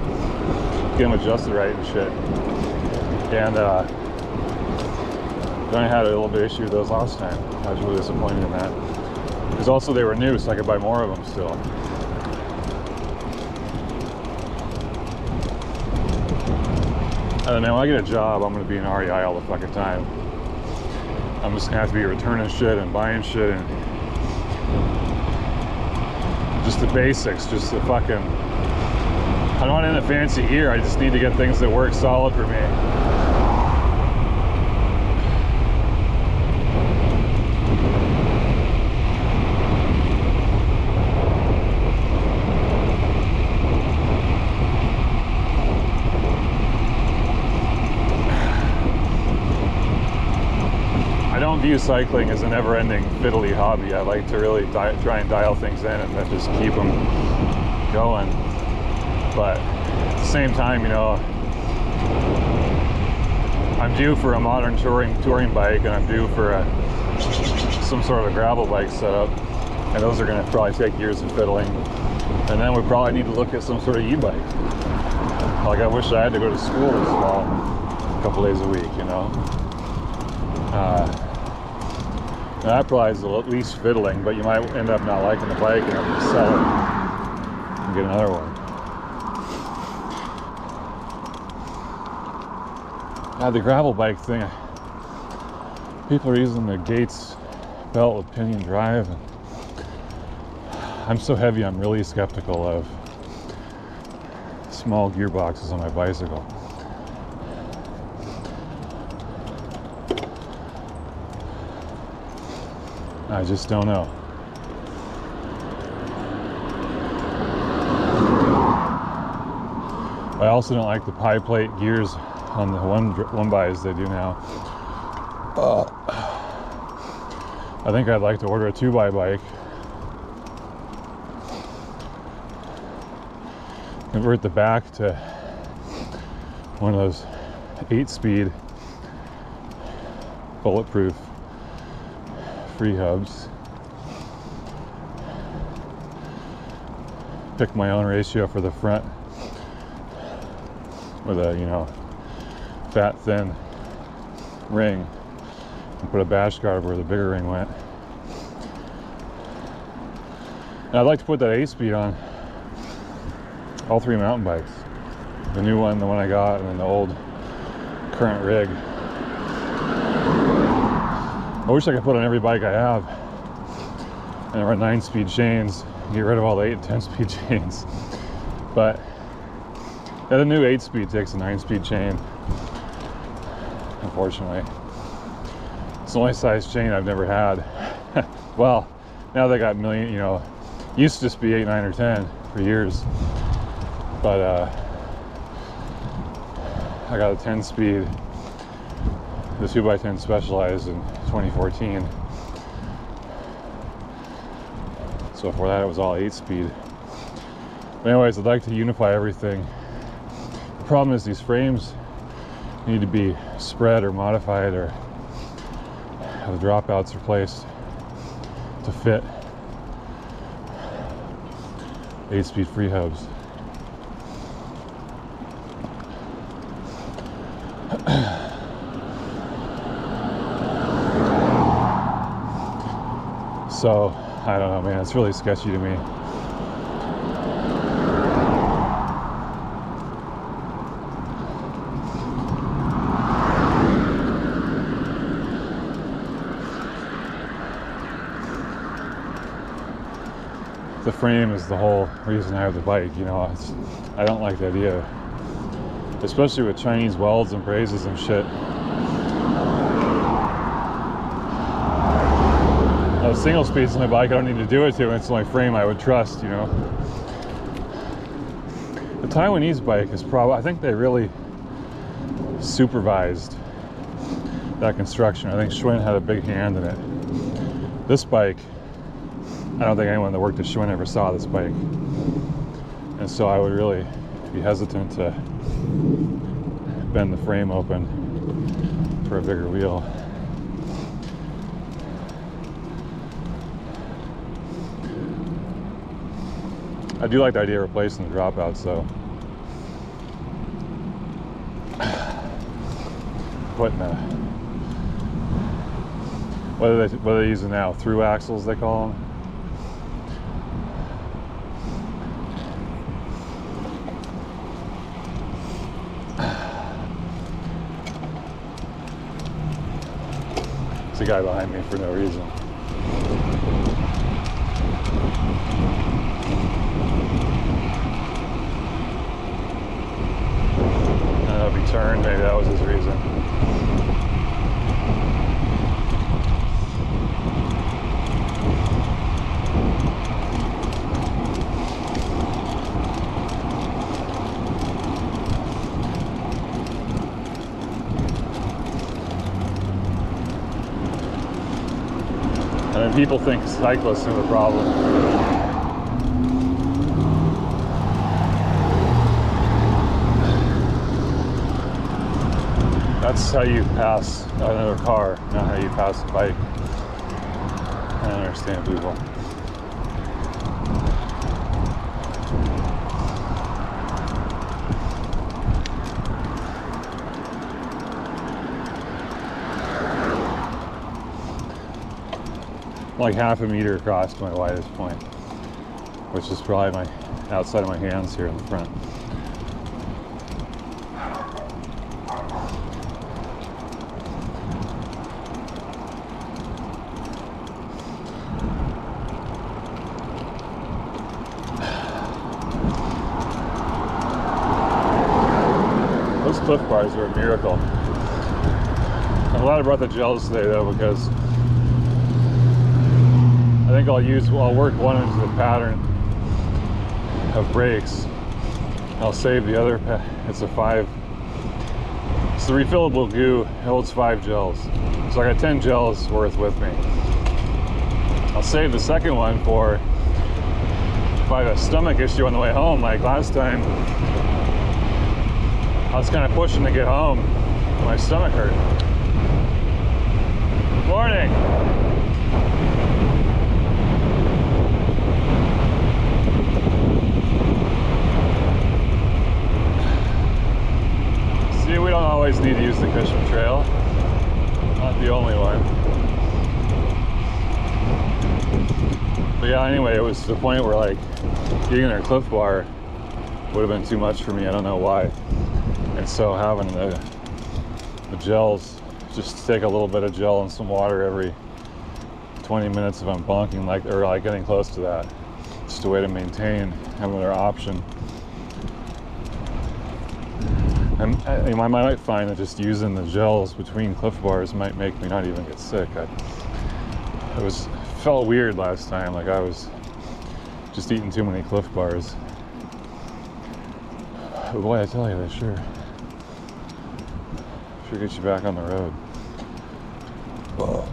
Get them adjusted right and shit. And then I had a little bit of issue with those last time. I was really disappointed in that. Because also they were new, so I could buy more of them still. And then when I get a job, I'm gonna be in REI all the fucking time. I'm just gonna have to be returning shit and buying shit and just the basics, just the fucking, I don't want any fancy gear, I just need to get things that work solid for me. I don't view cycling as a never-ending fiddly hobby. I like to really try and dial things in and then just keep them going. But at the same time, you know, I'm due for a modern touring bike, and I'm due for some sort of a gravel bike setup, and those are going to probably take years of fiddling. And then we probably need to look at some sort of e-bike. Like, I wish I had to go to school this fall, a couple days a week, you know. That probably is the least fiddling, but you might end up not liking the bike and have to sell it and get another one. The gravel bike thing, people are using the Gates belt with pinion drive, and I'm so heavy I'm really skeptical of small gearboxes on my bicycle. I just don't know. I also don't like the pie plate gears on the one buys they do now. I think I'd like to order a 2x bike. Convert the back to one of those 8-speed bulletproof free hubs. Pick my own ratio for the front with a, you know, fat thin ring, and put a bash guard where the bigger ring went. And I'd like to put that 8-speed on all 3 mountain bikes. The new one, the one I got, and then the old current rig. I wish I could put on every bike I have and run 9-speed chains and get rid of all the 8 and 10-speed chains. But yeah, the new 8-speed takes a 9-speed chain, unfortunately. It's the only size chain I've never had. Well, now they got million, you know, used to just be 8, 9, or 10 for years. But I got a 10-speed, the 2x10 Specialized in 2014. So before that it was all 8-speed. But anyways, I'd like to unify everything. The problem is these frames need to be spread or modified or have the dropouts replaced to fit 8-speed free hubs. So I don't know, man. It's really sketchy to me. The frame is the whole reason I have the bike, you know. I don't like the idea, especially with Chinese welds and braces and shit. Single speeds on my bike, I don't need to do it to. It's my frame I would trust, you know. The Taiwanese bike is probably, I think they really supervised that construction. I think Schwinn had a big hand in it. This bike, I don't think anyone that worked at Schwinn ever saw this bike. And so I would really be hesitant to bend the frame open for a bigger wheel. I do like the idea of replacing the dropouts though. Putting what are they using now? Through axles they call them. There's a guy behind me for no reason. He turned, maybe that was his reason. And then people think cyclists are the problem. That's how you pass another car, not how you pass a bike. I don't understand people. Like half a meter across to my widest point, which is probably my outside of my hands here in the front. Cliff bars are a miracle. I'm glad I brought the gels today though, because I think I'll work one into the pattern of brakes. I'll save the other. It's the refillable goo. It holds 5 gels, so I got 10 gels worth with me. I'll save the second one for if I have a stomach issue on the way home, like last time. I was kind of pushing to get home. My stomach hurt. Morning. See, we don't always need to use the Cushman Trail. Not the only one. But yeah, anyway, it was to the point where like getting in a Cliff Bar would have been too much for me. I don't know why. And so having the gels, just take a little bit of gel and some water every 20 minutes if I'm bonking, or getting close to that. Just a way to maintain, have another option. And I might find that just using the gels between Cliff Bars might make me not even get sick. It felt weird last time, like I was just eating too many Cliff Bars. But boy, I tell you, they sure get you back on the road. Whoa.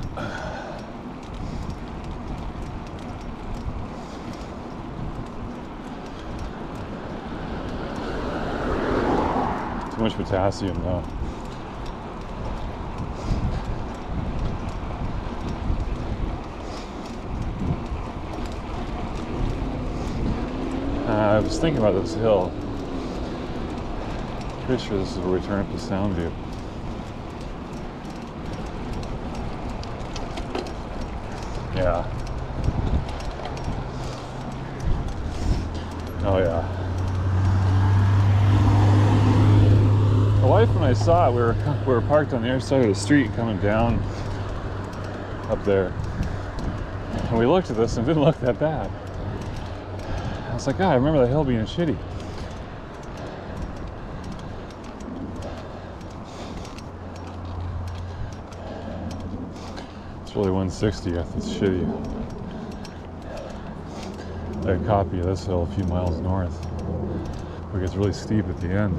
Too much potassium though. I was thinking about this hill. Pretty sure this is where we turn up to Soundview. Yeah. Oh yeah. The wife, when I saw it, we were parked on the other side of the street coming down up there. And we looked at this and it didn't look that bad. I was like, God, I remember the hill being shitty. It's really 160, it's shitty. I had a copy of this hill a few miles north. It gets really steep at the end.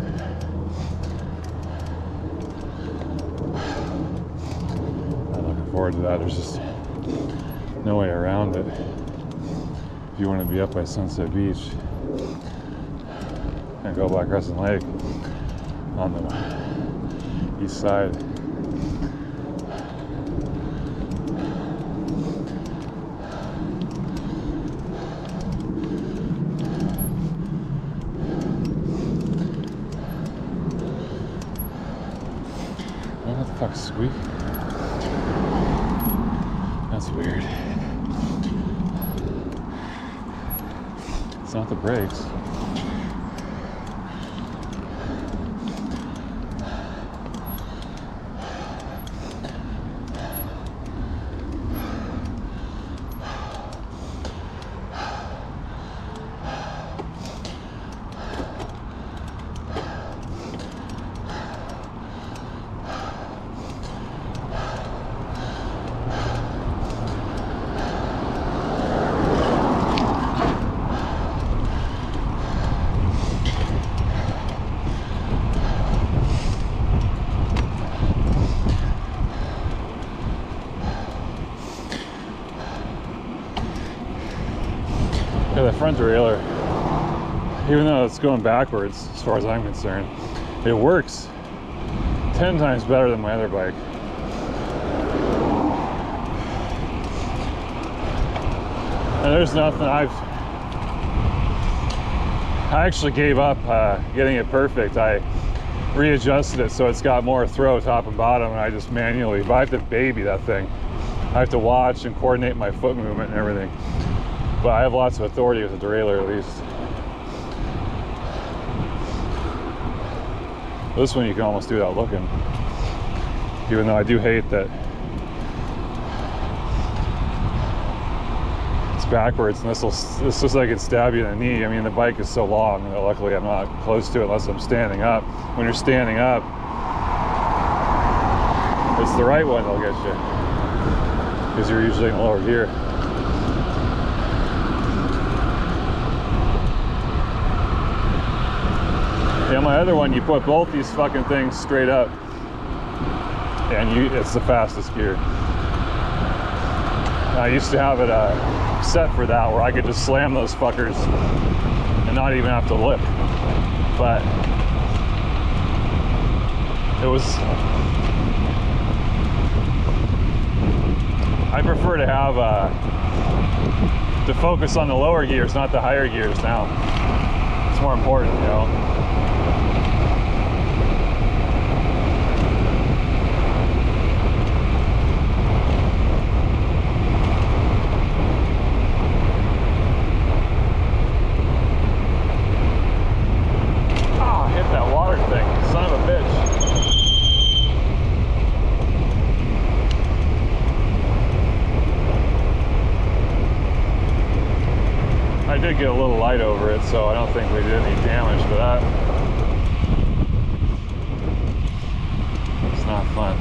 I'm looking forward to that. There's just no way around it. If you want to be up by Sunset Beach and go by Crescent Lake on the east side. What the fuck, squeak? That's weird. It's not the brakes. Yeah, the front derailleur, even though it's going backwards as far as I'm concerned, it works 10 times better than my other bike. And there's nothing I actually gave up getting it perfect. I readjusted it so it's got more throw top and bottom, and I just manually, but I have to baby that thing. I have to watch and coordinate my foot movement and everything. But I have lots of authority with the derailleur, at least. This one you can almost do without looking. Even though I do hate that it's backwards, and this looks like it stab you in the knee. I mean, the bike is so long that luckily I'm not close to it unless I'm standing up. When you're standing up, it's the right one that'll get you, because you're usually in lower gear. Yeah, my other one, you put both these fucking things straight up, and it's the fastest gear. I used to have it set for that, where I could just slam those fuckers and not even have to lift. But it was, I prefer to have to focus on the lower gears, not the higher gears now. It's more important, you know. Get a little light over it, so I don't think we did any damage for that. It's not fun.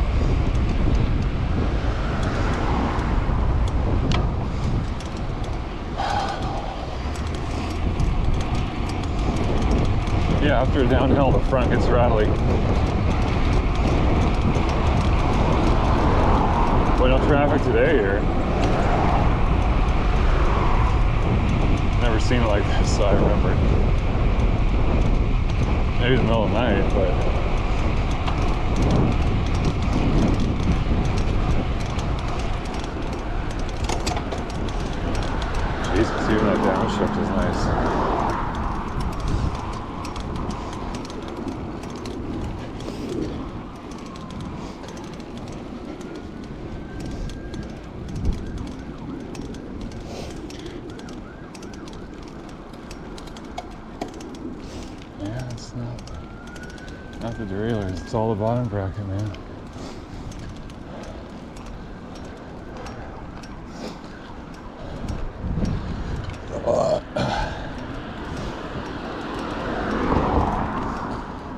Yeah, after a downhill, the front gets rattly. Boy, no traffic today here. Never seen it like this, so I remember. Maybe the middle of the night, but Jesus, even that downshift is nice. It's not the derailleurs, it's all the bottom bracket, man.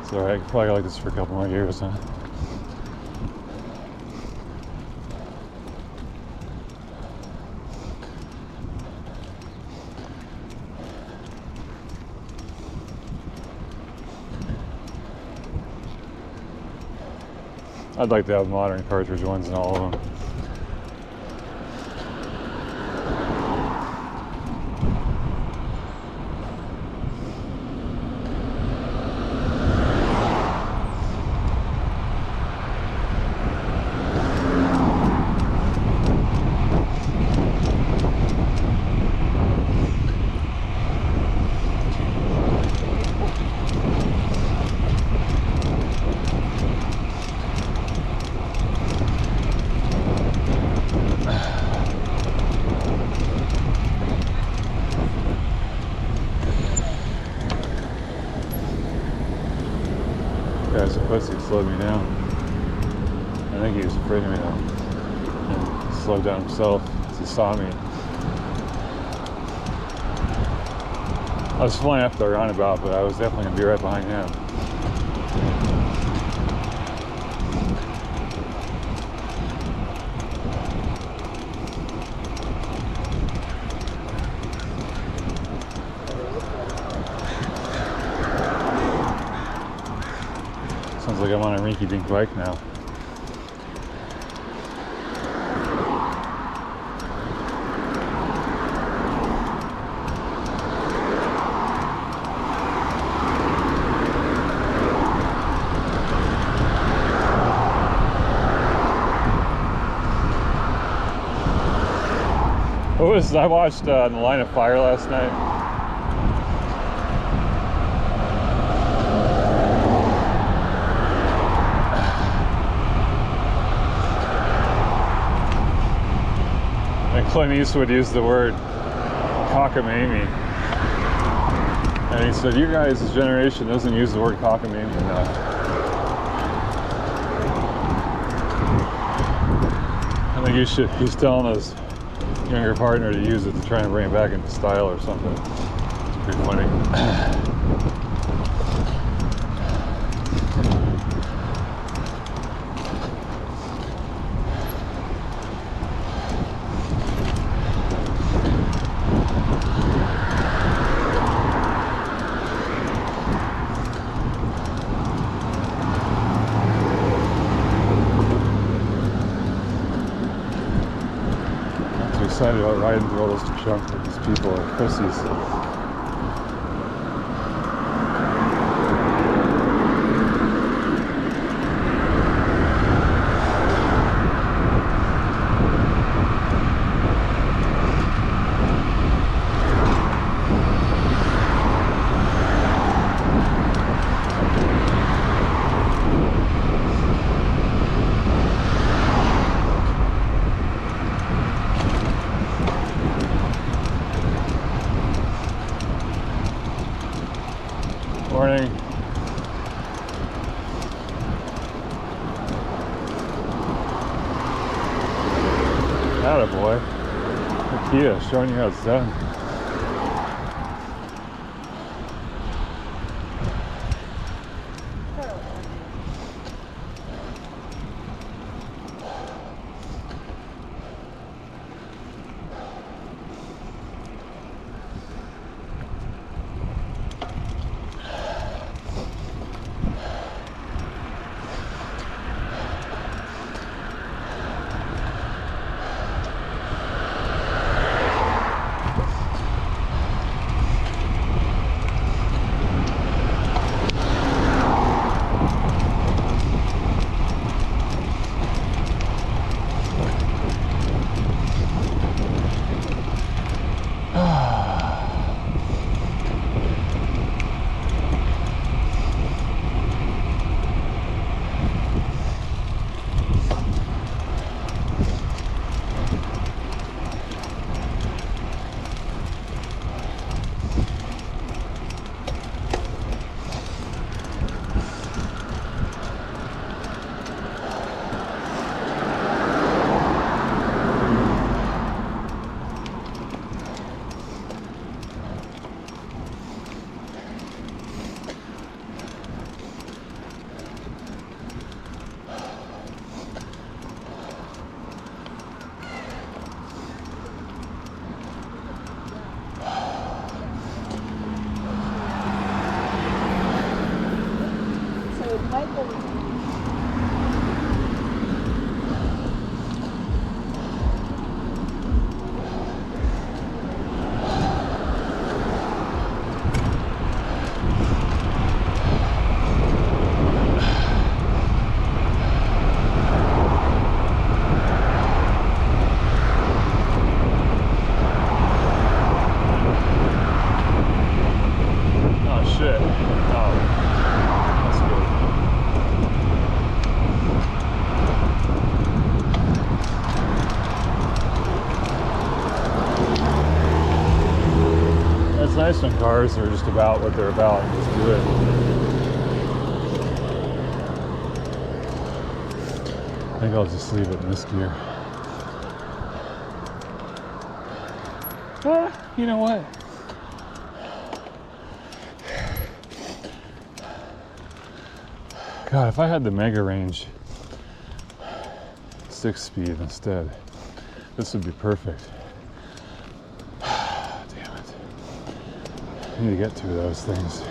It's alright, I could probably go like this for a couple more years, huh? I'd like to have modern cartridge ones in all of them. Guy's a pussy, slowed me down. I think he was afraid of me though. And slowed down himself as he saw me. I was flying after the roundabout, but I was definitely gonna be right behind him. Sounds like I'm on a rinky-dink bike now. I watched The Line of Fire last night. Clint Eastwood used the word cockamamie, and he said, "You guys, this generation doesn't use the word cockamamie enough." I think he's telling his younger partner to use it to try and bring it back into style or something. It's pretty funny. Excited about riding through all this junk, but these people are pussies. Morning. Attaboy. Kia showing you how it's done. It's nice when cars are just about what they're about and just do it. I think I'll just leave it in this gear. You know what? God, if I had the Mega Range 6-speed instead, this would be perfect. Damn it. I need to get two of those things.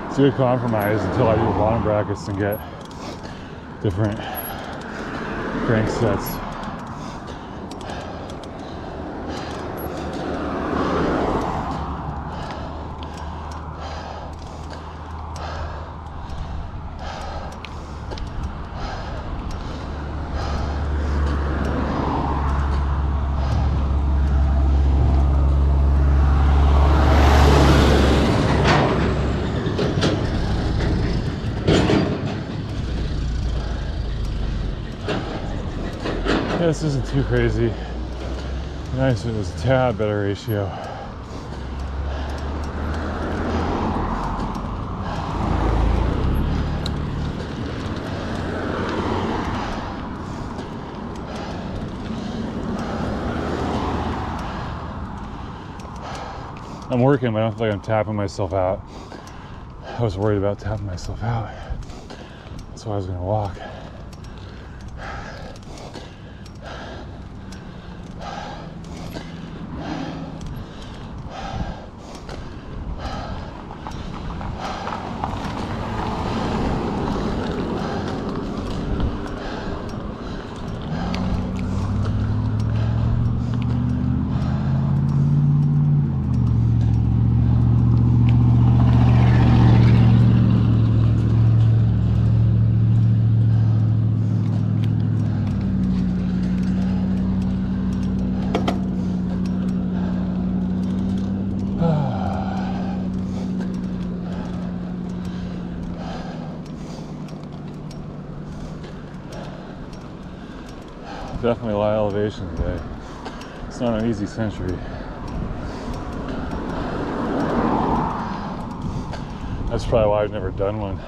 It's a good compromise until I do bottom brackets and get different crank sets. Yeah, this isn't too crazy. Nice if it was a tad better ratio. I'm working, but I don't feel like I'm tapping myself out. I was worried about tapping myself out. That's why I was gonna walk. Definitely a lot of elevation today. It's not an easy century. That's probably why I've never done one.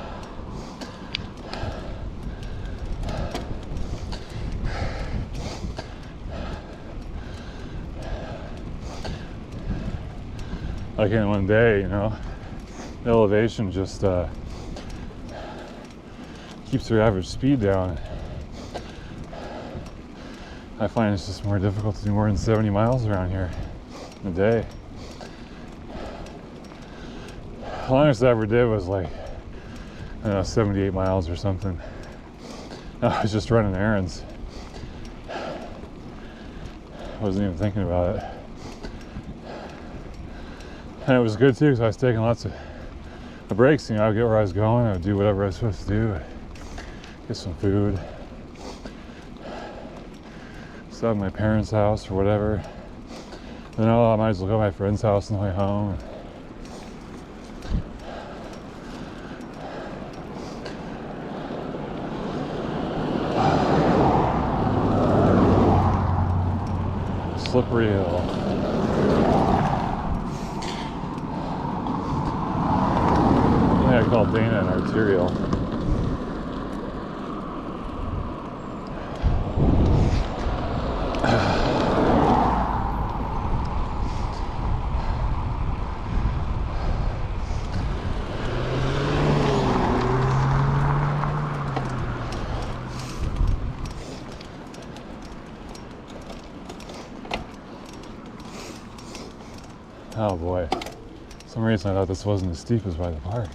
Like in one day, you know, the elevation just keeps your average speed down. I find it's just more difficult to do more than 70 miles around here in a day. The longest I ever did was like, I don't know, 78 miles or something. I was just running errands. I wasn't even thinking about it. And it was good too, because I was taking lots of breaks. You know, I would get where I was going, I would do whatever I was supposed to do, get some food. Stop at my parents' house or whatever. Then I might as well go to my friend's house on the way home. Slippery hill. I think I call Dana an arterial. Oh boy, for some reason I thought this wasn't as steep as by the park.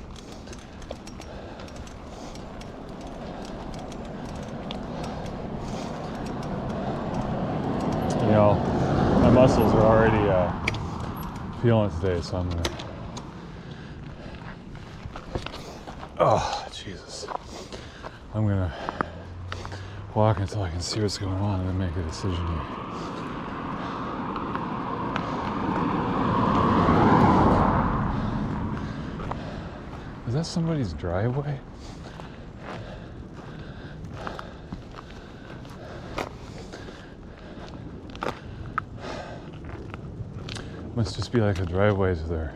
You know, my muscles are already feeling it today, so I'm gonna... Oh, Jesus. I'm gonna walk until I can see what's going on and then make a decision here. Is that somebody's driveway? Must just be like a driveway to their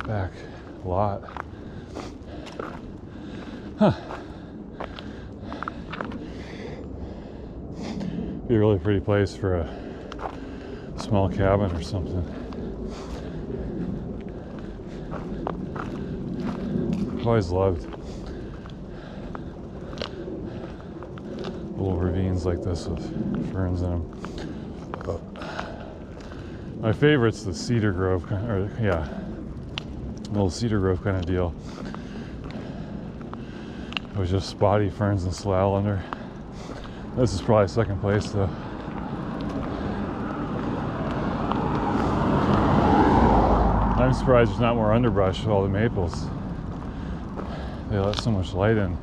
back lot. Huh. Be a really pretty place for a small cabin or something. I've always loved little ravines like this with ferns in them. But my favorite's the cedar grove, little cedar grove kind of deal. It was just spotty ferns and slough under. This is probably second place though. I'm surprised there's not more underbrush with all the maples. They let so much light in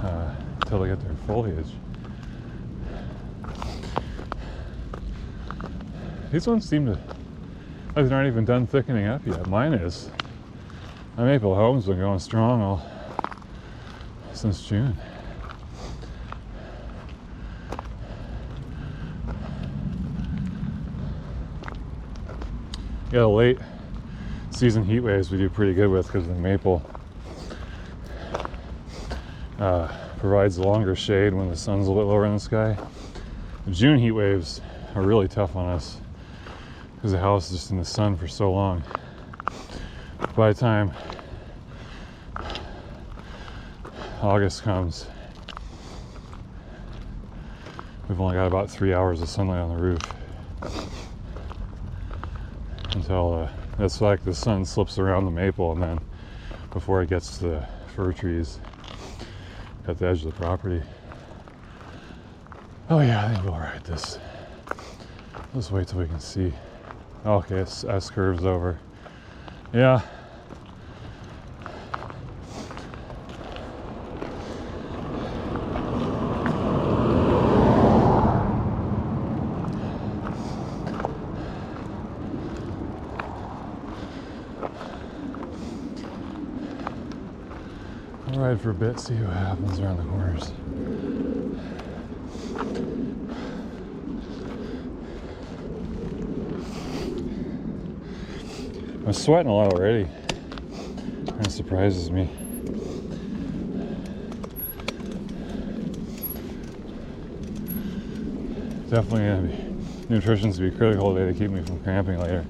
until they get their foliage. These ones seem to, like they're not even done thickening up yet. Mine is. My maple home's been going strong since June. Yeah, the late season heat waves we do pretty good with because the maple provides longer shade when the sun's a little bit lower in the sky. The June heat waves are really tough on us because the house is just in the sun for so long. By the time August comes, we've only got about 3 hours of sunlight on the roof. Until it's like the sun slips around the maple, and then before it gets to the fir trees at the edge of the property. Oh yeah, I think we'll ride this. Let's wait till we can see. Okay, it's S curves over. Yeah. I'll ride for a bit, see what happens around the corners. I'm sweating a lot already. Kind of surprises me. Definitely gonna be nutrition's gonna be critical today to keep me from cramping later.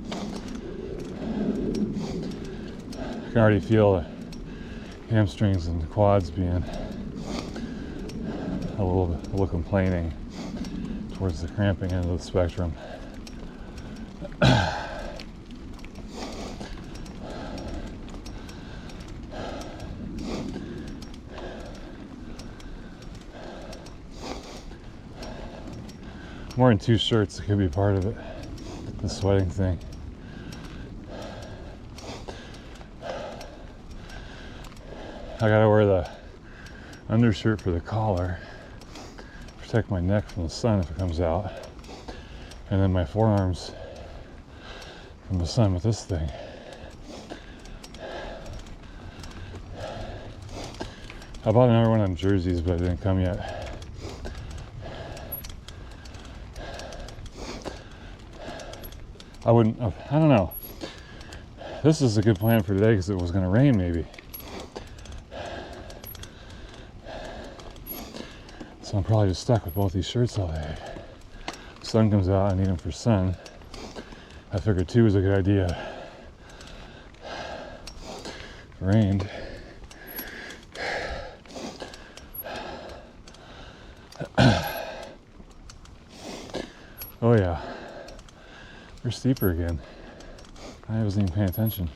I can already feel the hamstrings and quads being a little complaining towards the cramping end of the spectrum. I'm wearing 2 shirts, it could be part of it, the sweating thing. I gotta wear the undershirt for the collar, protect my neck from the sun if it comes out, and then my forearms from the sun with this thing. I bought another one of them jerseys, but it didn't come yet. I don't know. This is a good plan for today because it was going to rain maybe. So I'm probably just stuck with both these shirts all day. Sun comes out, I need them for sun. I figured 2 was a good idea. It rained. Oh yeah. We're steeper again. I wasn't even paying attention.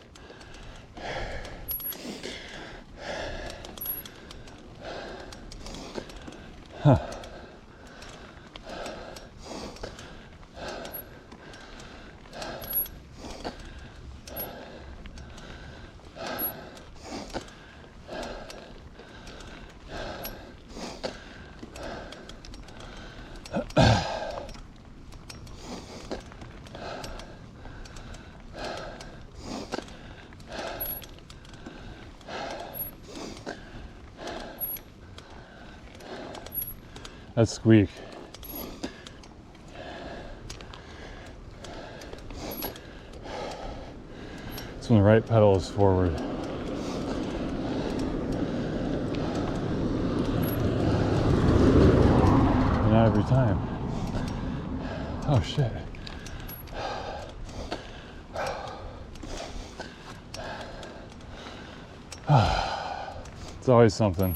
Huh. That squeak. It's when the right pedal is forward. But not every time. Oh shit. It's always something.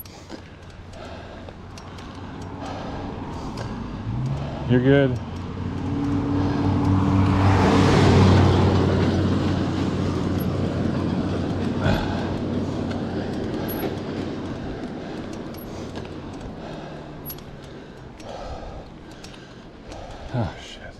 You're good. Oh shit.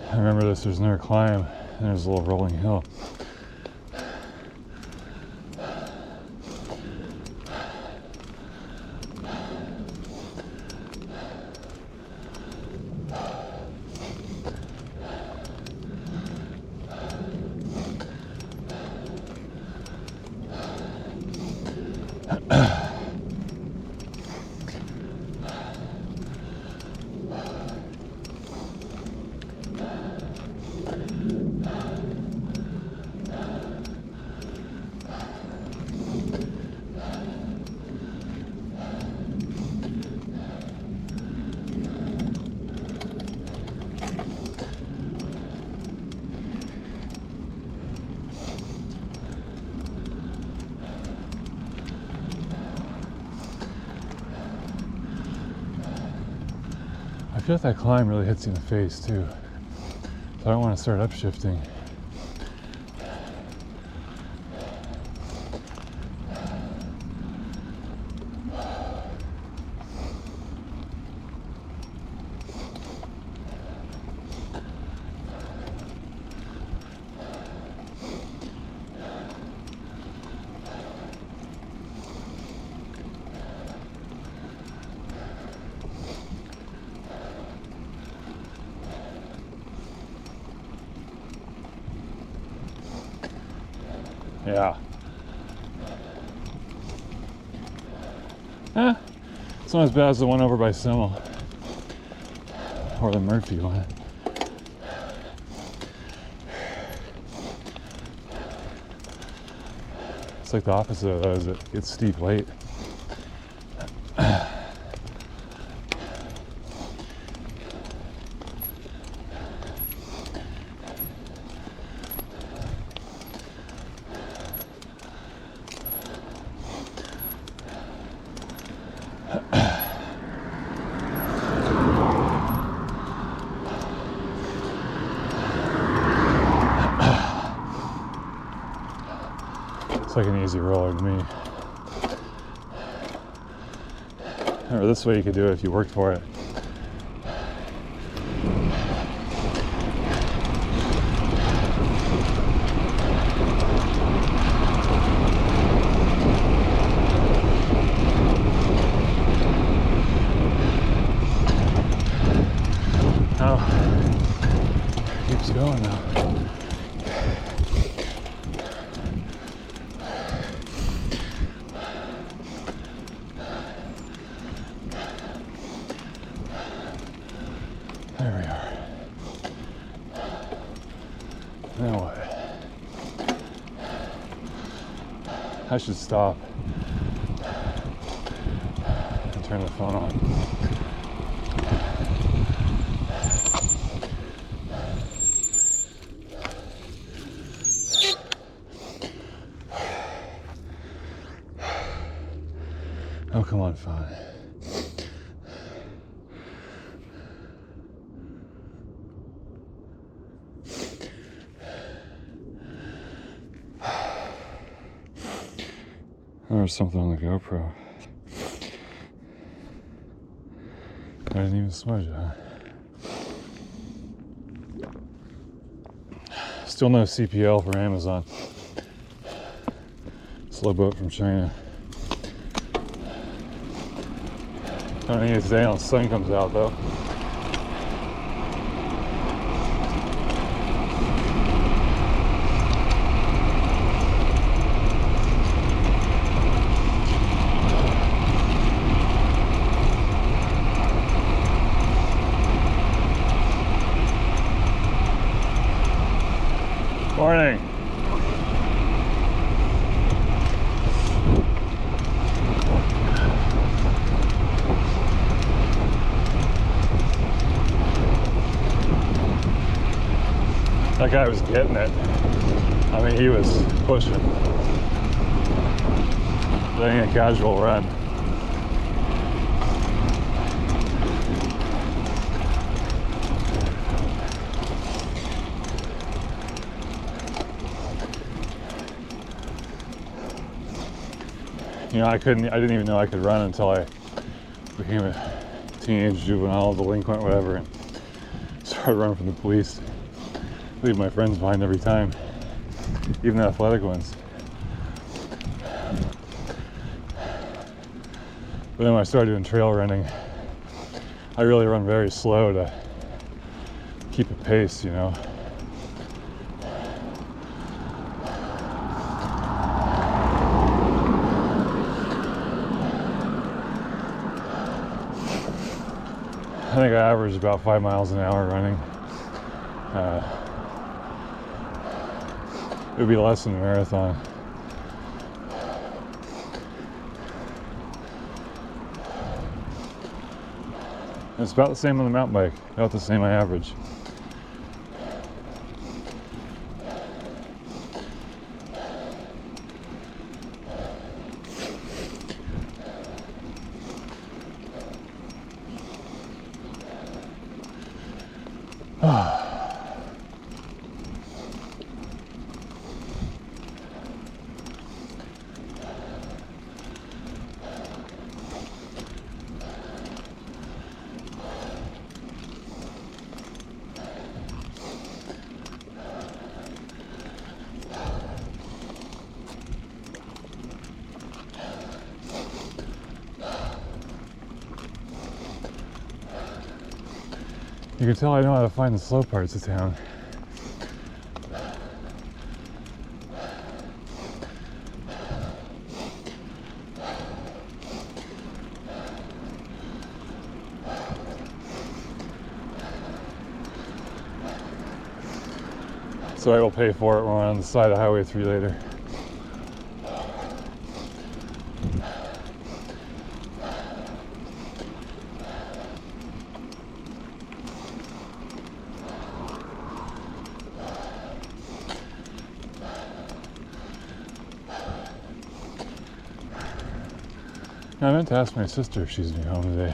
I remember this, there's another climb and there's a little rolling hill. I feel like that climb really hits you in the face too. So I don't want to start upshifting. Yeah. It's not as bad as the one over by Simmel. Or the Murphy one. It's like the opposite of those. It gets steep late. Like an easy roller to me. Or this way you could do it if you worked for it. Oh, keeps going now. Now what? I should stop and turn the phone on. Oh, come on, phone. There's something on the GoPro. I didn't even smudge it, huh? Still no CPL for Amazon. Slow boat from China. Don't need it today until the sun comes out though. Morning. That guy was getting it. I mean, he was pushing. That ain't a casual run. You know, I didn't even know I could run until I became a teenage juvenile, delinquent, whatever, and started running from the police. Leave my friends behind every time, even the athletic ones. But then when I started doing trail running, I really run very slow to keep a pace, you know. I think I average about 5 miles an hour running. It would be less than a marathon. It's about the same on the mountain bike, about the same I average. You can tell I know how to find the slow parts of town. So I will pay for it when we're on the side of Highway 3 later. I meant to ask my sister if she's home today.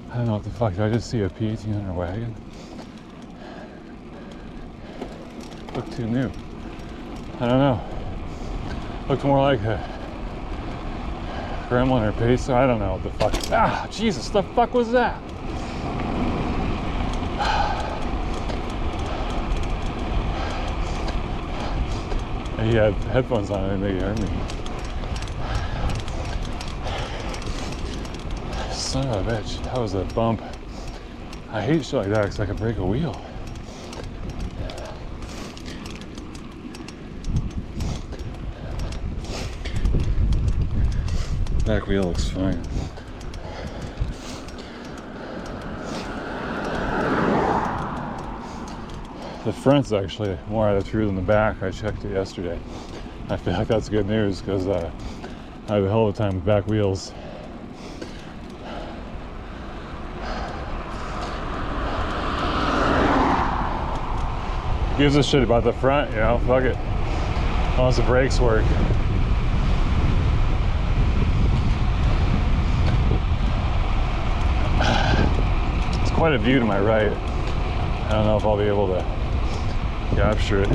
I don't know what the fuck, did I just see a P1800 wagon? Looked too new. I don't know. Looked more like a Gremlin or Pacer, I don't know what the fuck. Ah, Jesus, the fuck was that? He had headphones on, I didn't think he heard me. Son of a bitch, that was a bump. I hate shit like that because I could break a wheel. Back wheel looks fine. The front's actually more out of true than the back. I checked it yesterday. I feel like that's good news because I have a hell of a time with back wheels. gives a shit about the front, you know, fuck it. As long as the brakes work. It's quite a view to my right. I don't know if I'll be able to capture it.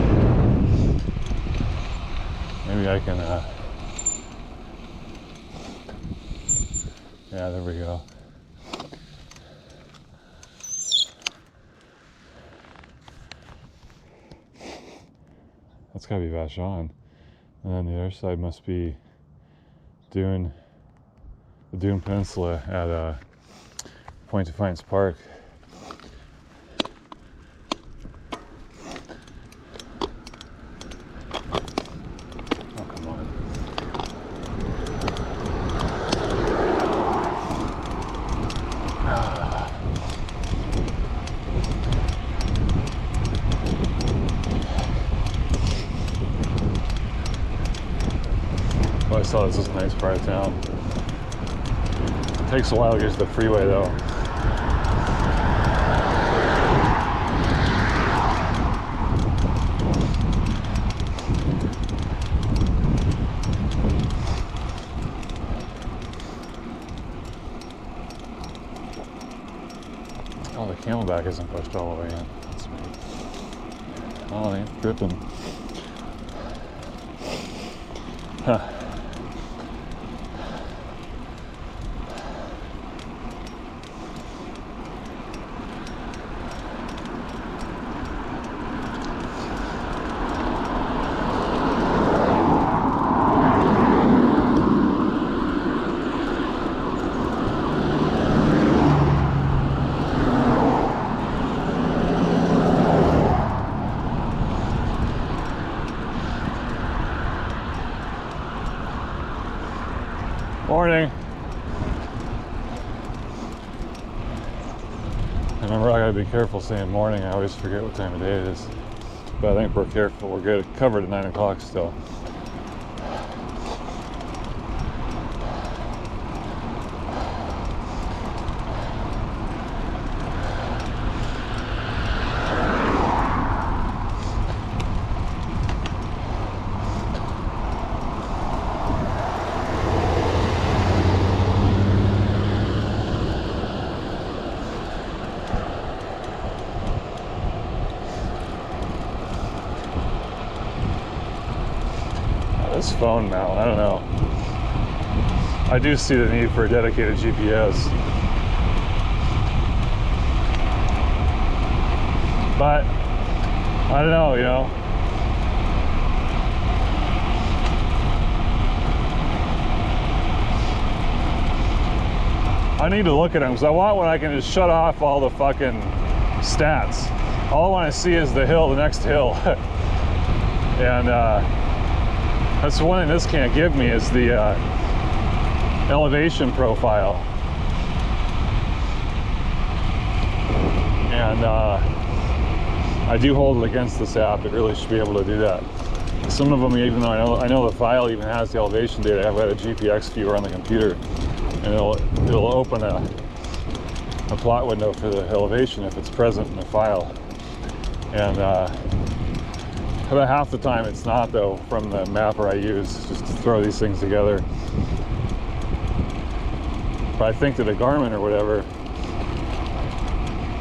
Maybe I can, yeah, there we go. That's gotta be Vashon. And then the other side must be the Dune Peninsula at Point Defiance Park. Oh, come on. Well, I saw this is a nice part of town. It takes a while to get to the freeway though. Oh, the Camelback isn't pushed all the way in. That's me. Oh, they ain't dripping. Huh. Morning. Remember, I gotta be careful saying morning. I always forget what time of day it is. But I think we're careful. We're good. Covered at 9 o'clock still. This phone mount, I don't know. I do see the need for a dedicated GPS. But, I don't know, you know. I need to look at them because I want one I can just shut off all the fucking stats. All I want to see is the hill, the next hill. And, that's the one thing this can't give me is the elevation profile. And I do hold it against this app. It really should be able to do that. Some of them, even though I know the file even has the elevation data, I've got a GPX viewer on the computer, and it'll open a plot window for the elevation if it's present in the file. And about half the time it's not, though, from the mapper I use just to throw these things together. But I think that a Garmin or whatever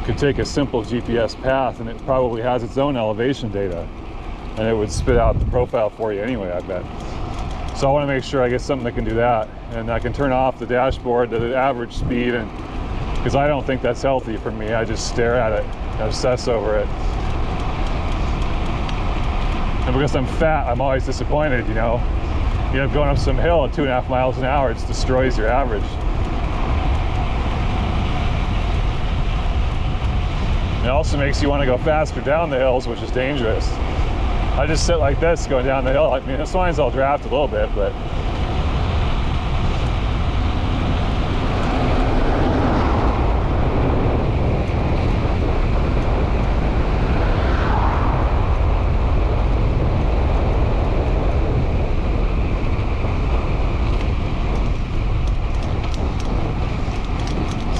could take a simple GPS path and it probably has its own elevation data, and it would spit out the profile for you anyway, I bet. So I want to make sure I get something that can do that, and I can turn off the dashboard to the average speed, and because I don't think that's healthy for me. I just stare at it and obsess over it. And because I'm fat, I'm always disappointed, you know. You know, going up some hill at 2.5 miles an hour, it just destroys your average. It also makes you want to go faster down the hills, which is dangerous. I just sit like this going down the hill. I mean, sometimes I'll draft a little bit, but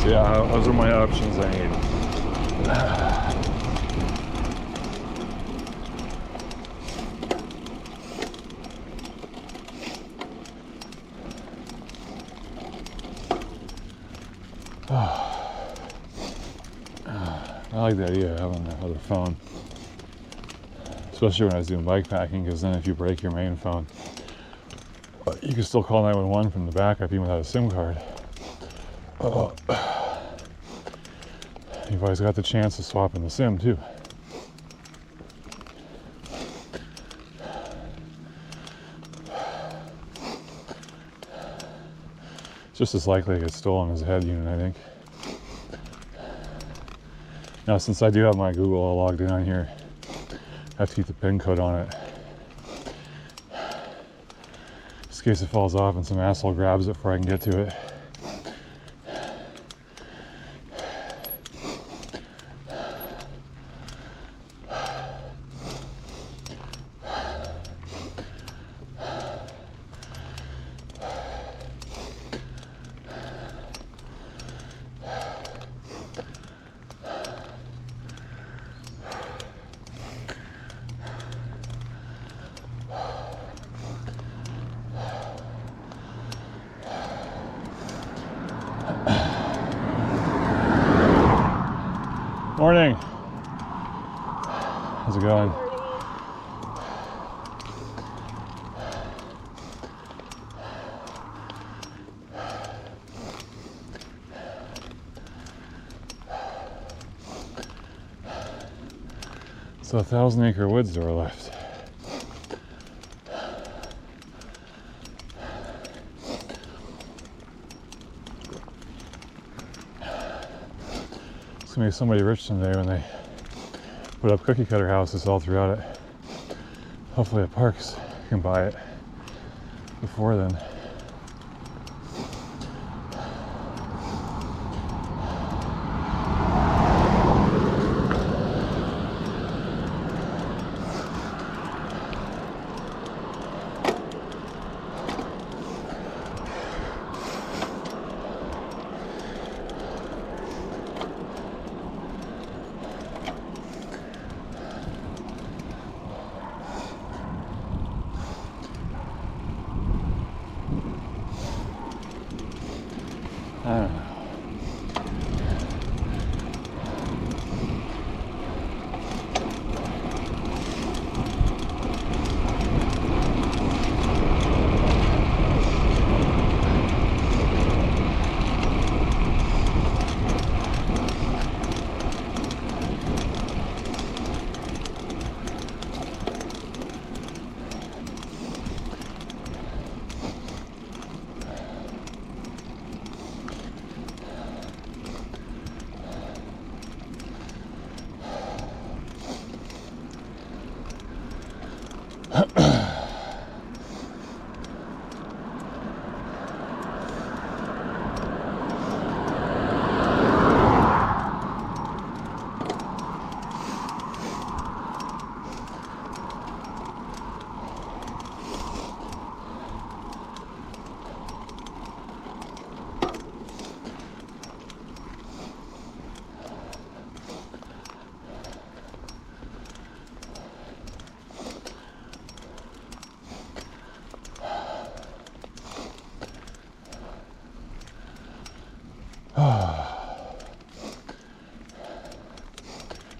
yeah, those are my options I need. I like the idea of having that other phone, especially when I was doing bike packing, because then if you break your main phone, you can still call 911 from the backup even without a SIM card. You've always got the chance of swapping the SIM too. It's just as likely to get stolen as a head unit, I think. Now, since I do have my Google all logged in on here, I have to keep the PIN code on it, just in case it falls off and some asshole grabs it before I can get to it. Morning. How's it going? So 1,000 acre woods door left. It's gonna be somebody rich someday when they put up cookie cutter houses all throughout it. Hopefully at parks you can buy it before then. I don't know.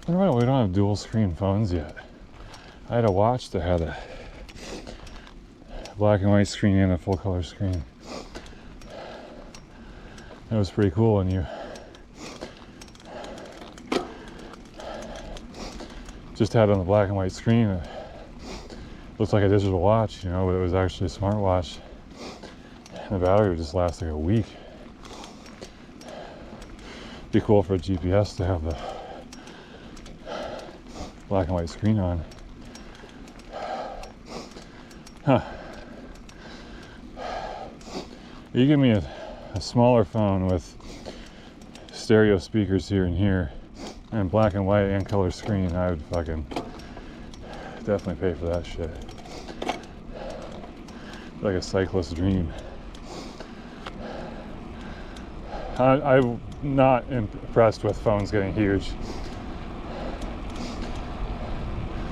I wonder why we don't have dual screen phones yet. I had a watch that had a black and white screen and a full color screen. It was pretty cool when you just had it on the black and white screen. It looked like a digital watch, you know, but it was actually a smartwatch. And the battery would just last like a week. Be cool for a GPS to have the black and white screen on. Huh. You give me a smaller phone with stereo speakers here and here, and black and white and color screen, I would fucking definitely pay for that shit. Like a cyclist's dream. I'm not impressed with phones getting huge.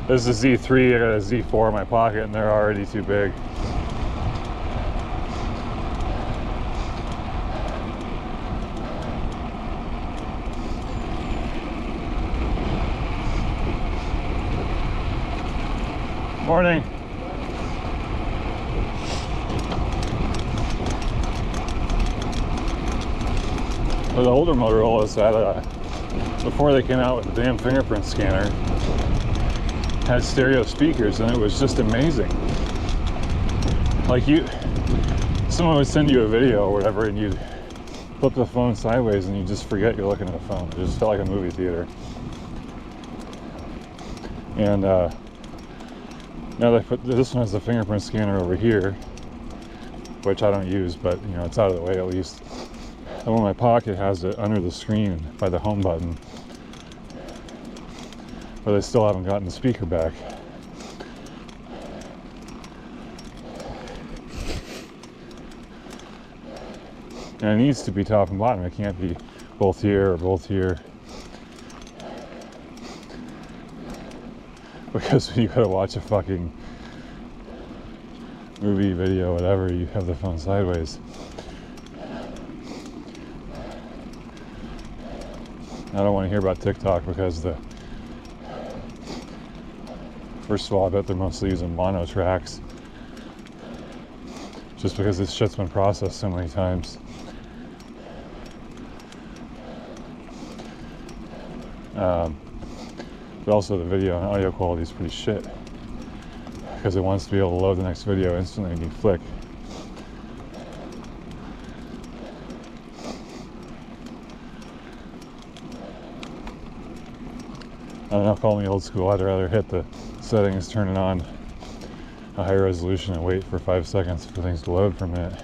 This is a Z3, I got a Z4 in my pocket and they're already too big. Morning. Well, the older Motorola's had, before they came out with the damn fingerprint scanner, had stereo speakers, and it was just amazing. Like someone would send you a video or whatever, and you'd flip the phone sideways, and you just forget you're looking at a phone. It just felt like a movie theater. And now they put this one has the fingerprint scanner over here, which I don't use, but you know, it's out of the way at least. The one in my pocket has it under the screen by the home button, but they still haven't gotten the speaker back. And it needs to be top and bottom. It can't be both here or both here, because when you gotta watch a fucking movie, video, whatever, you have the phone sideways. I don't want to hear about TikTok because first of all, I bet they're mostly using mono tracks, just because this shit's been processed so many times. But also the video and audio quality is pretty shit, because it wants to be able to load the next video instantly when you flick. I don't know, call me old school. I'd rather hit the settings, turn it on a higher resolution, and wait for 5 seconds for things to load for a minute.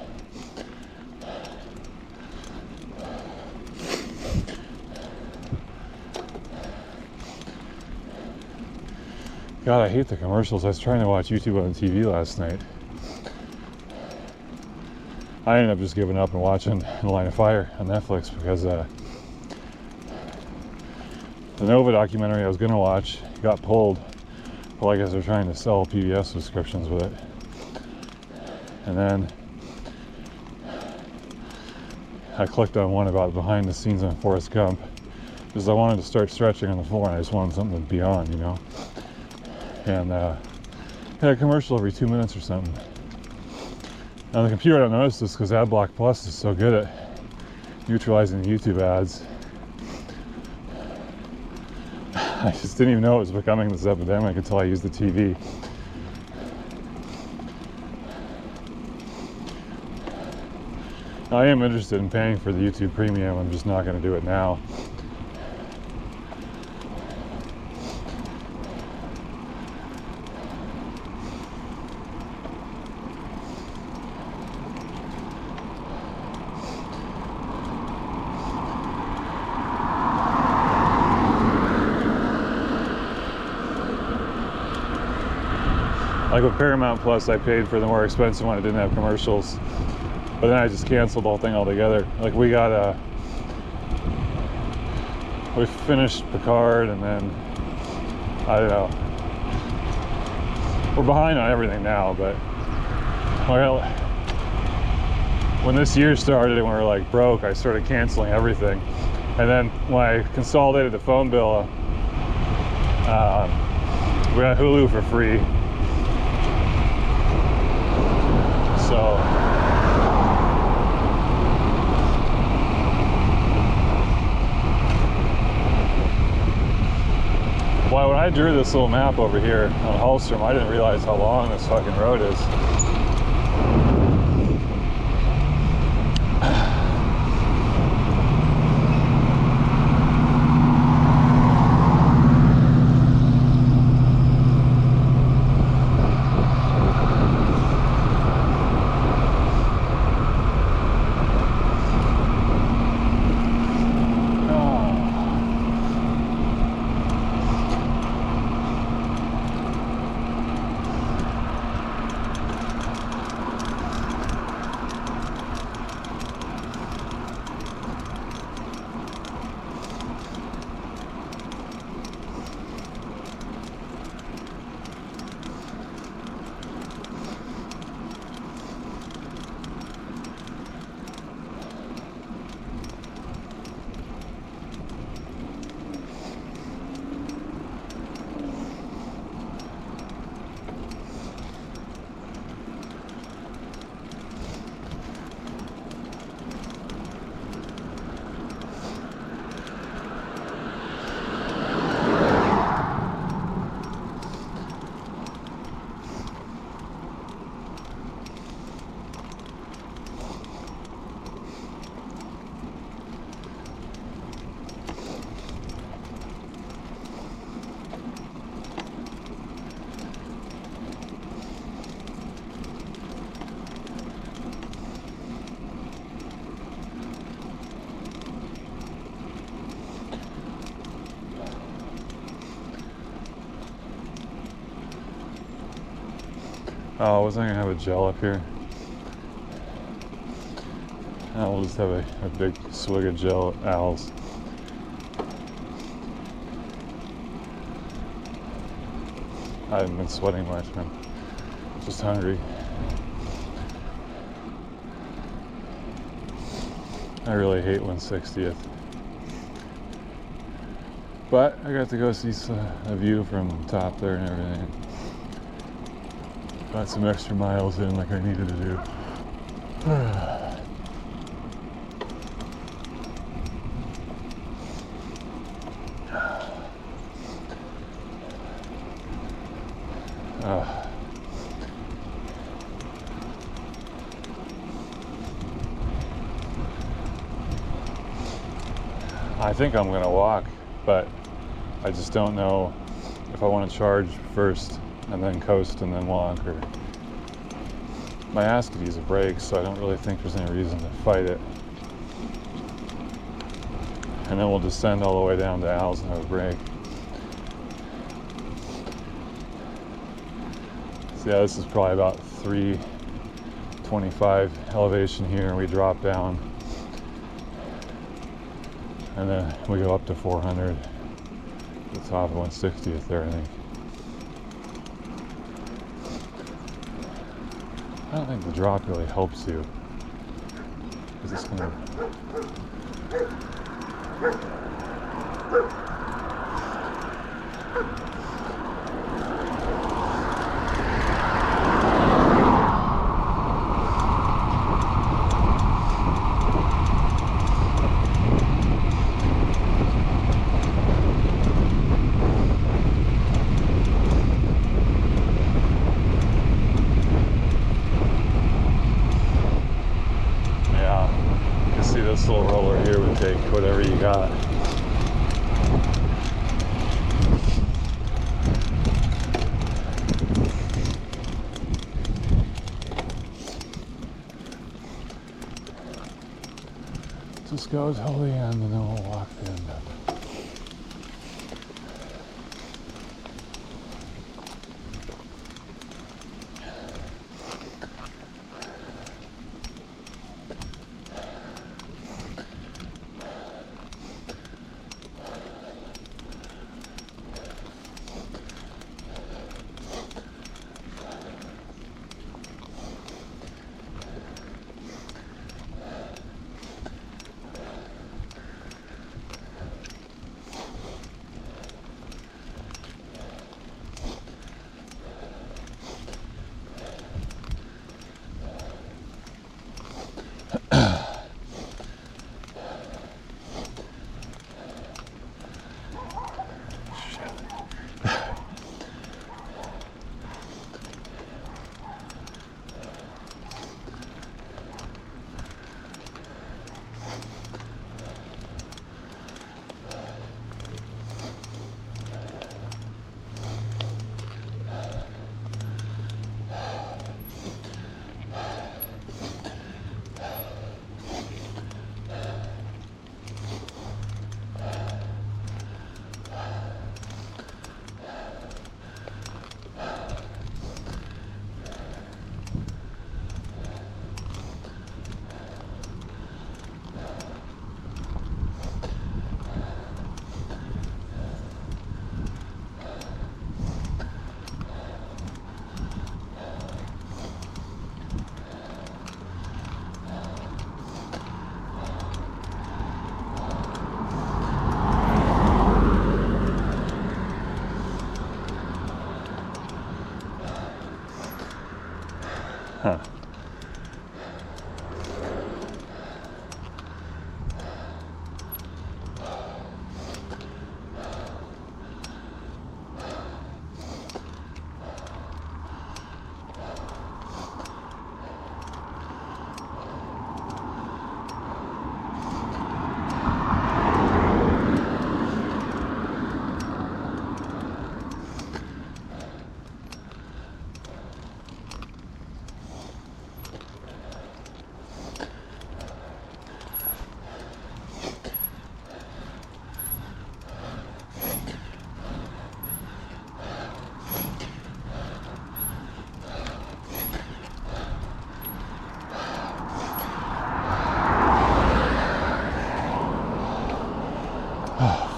God, I hate the commercials. I was trying to watch YouTube on TV last night. I ended up just giving up and watching The Line of Fire on Netflix, because the Nova documentary I was going to watch got pulled. Well, I guess they're trying to sell PBS subscriptions with it. And then I clicked on one about behind the scenes on Forrest Gump, because I wanted to start stretching on the floor, and I just wanted something to be on, you know. And had a commercial every 2 minutes or something. On the computer I don't notice this because AdBlock Plus is so good at neutralizing the YouTube ads. I just didn't even know it was becoming this epidemic until I used the TV. I am interested in paying for the YouTube Premium. I'm just not going to do it now. Like with Paramount Plus, I paid for the more expensive one. It didn't have commercials, but then I just canceled the whole thing altogether. Like we finished Picard, and then I don't know. We're behind on everything now, but when this year started and we were like broke, I started canceling everything. And then when I consolidated the phone bill, we got Hulu for free. So well, when I drew this little map over here on Hallstrom, I didn't realize how long this fucking road is. Oh, wasn't I gonna have a gel up here? We'll just have a big swig of gel at Al's. I haven't been sweating much, man. Just hungry. I really hate 160th. But I got to go see a view from top there and everything. Got some extra miles in like I needed to do. I think I'm gonna walk, but I just don't know if I want to charge first and then coast and then walk, or my ass could use a break, so I don't really think there's any reason to fight it. And then we'll descend all the way down to Al's and have a break. So yeah, this is probably about 325 elevation here, and we drop down. And then we go up to 400, the top of 160th there, I think. I don't think the drop really helps you, because it's going to... This little roller here would take whatever you got. Just go till the end and then we'll walk the end up.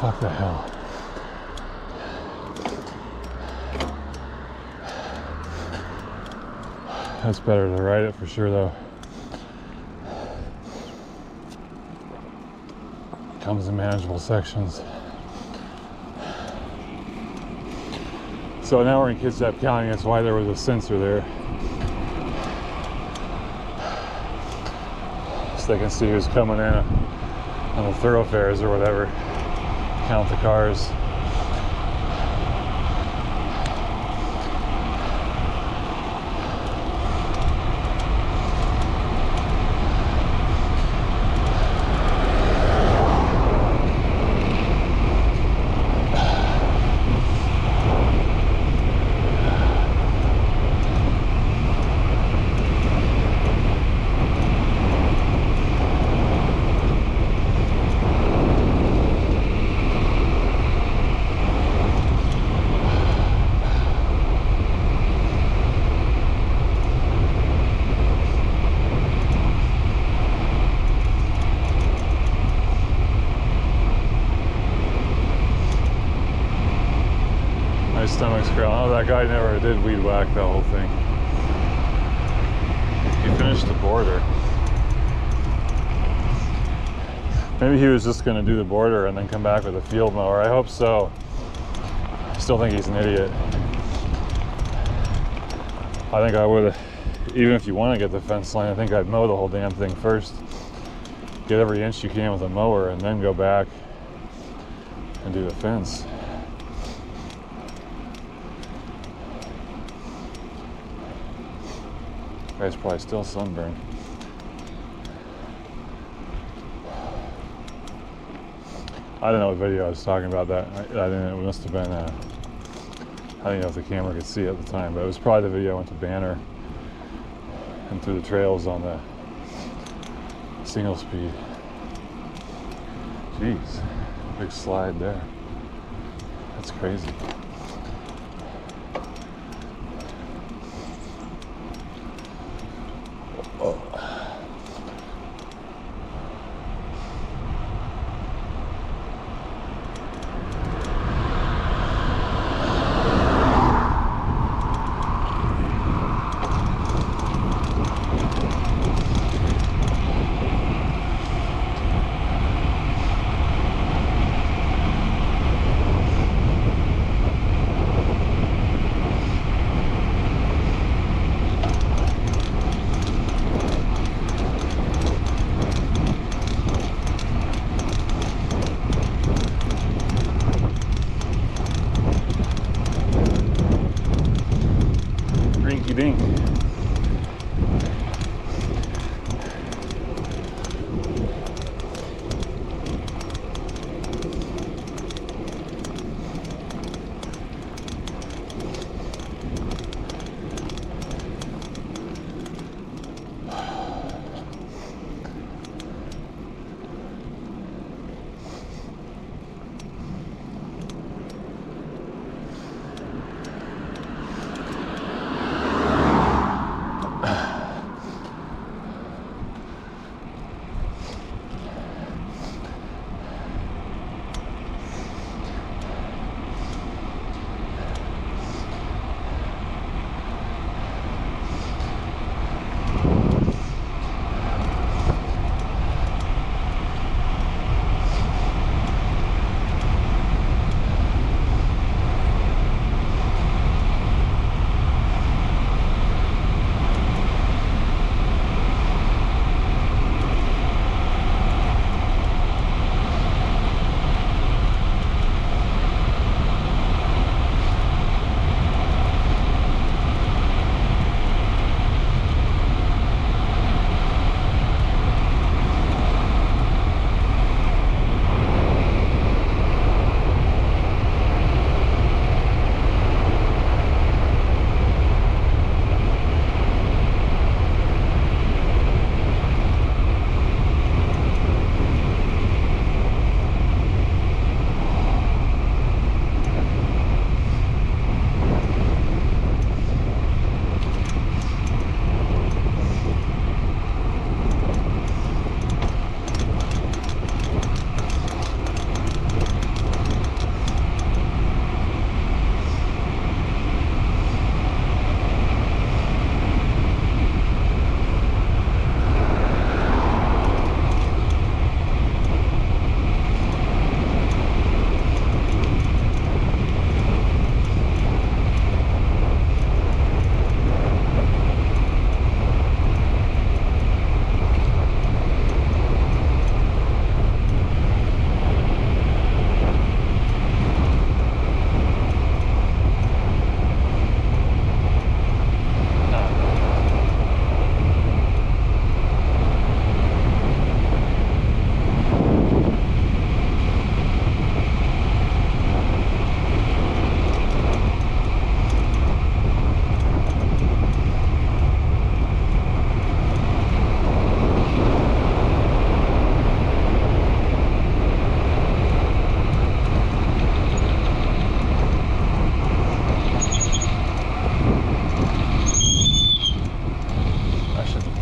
Fuck the hell. That's better to ride it for sure though. Comes in manageable sections. So now we're in Kitsap County. That's why there was a sensor there. So they can see who's coming in on the thoroughfares or whatever. Count the cars. Stomach's growling. Oh, that guy never did weed whack the whole thing. He finished the border. Maybe he was just going to do the border and then come back with a field mower. I hope so. I still think he's an idiot. I think I would have, even if you want to get the fence line, I think I'd mow the whole damn thing first. Get every inch you can with a mower and then go back and do the fence. Guy's probably still sunburned. I don't know what video I was talking about that. I didn't, it must have been, I don't know if the camera could see at the time, but it was probably the video I went to Banner and through the trails on the single speed. Jeez, big slide there. That's crazy.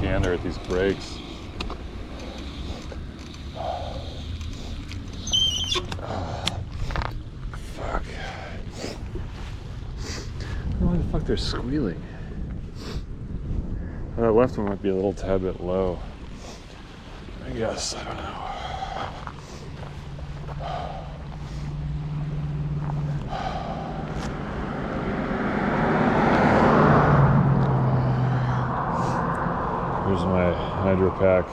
gander at these brakes. Fuck. I don't know why the fuck they're squealing. That left one might be a little tad bit low. I guess, I don't know. Here's my hydro pack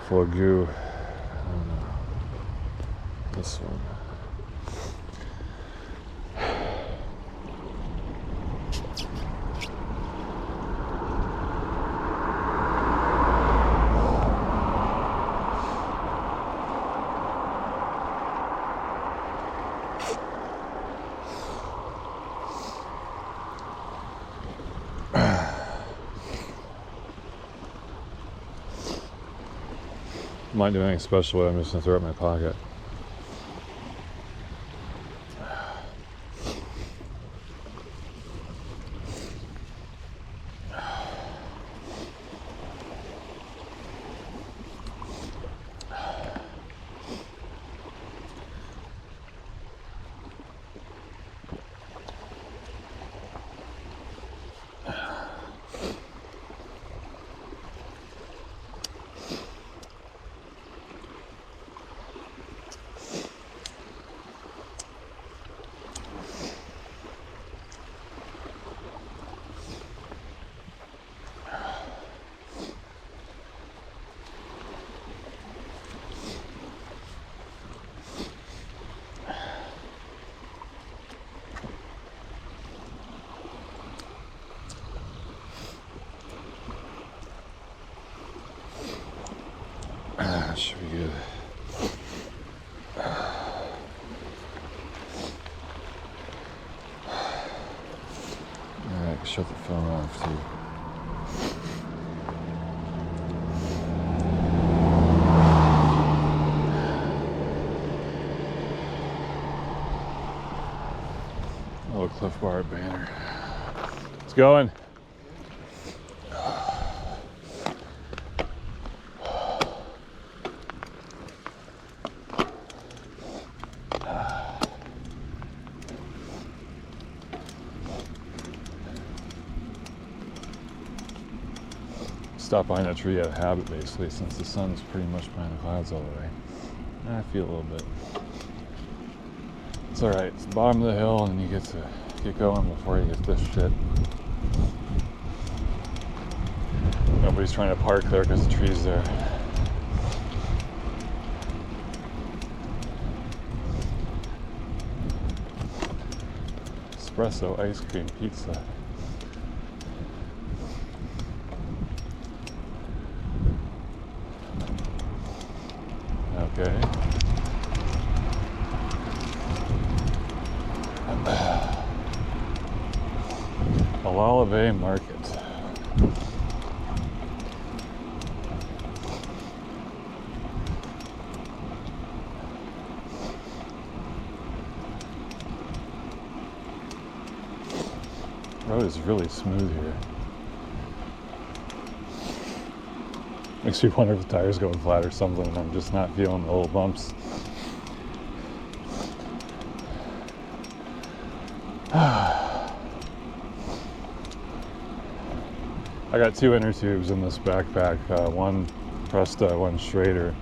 full of goo. I don't know. This one. I'm not doing anything special with it, I'm just gonna throw it in my pocket. Should be good. Alright, shut the phone off too. Oh, Cliff Bar banner. It's going. Stop behind that tree out of habit, basically, since the sun's pretty much behind the clouds all the way. I feel a little bit. It's alright, it's the bottom of the hill, and you get to get going before you get this shit. Nobody's trying to park there because the tree's there. Espresso ice cream pizza. Okay. Olalla Bay Market. Road is really smooth here. Makes me wonder if the tire's going flat or something, and I'm just not feeling the little bumps. I got two inner tubes in this backpack, one Presta, one Schrader.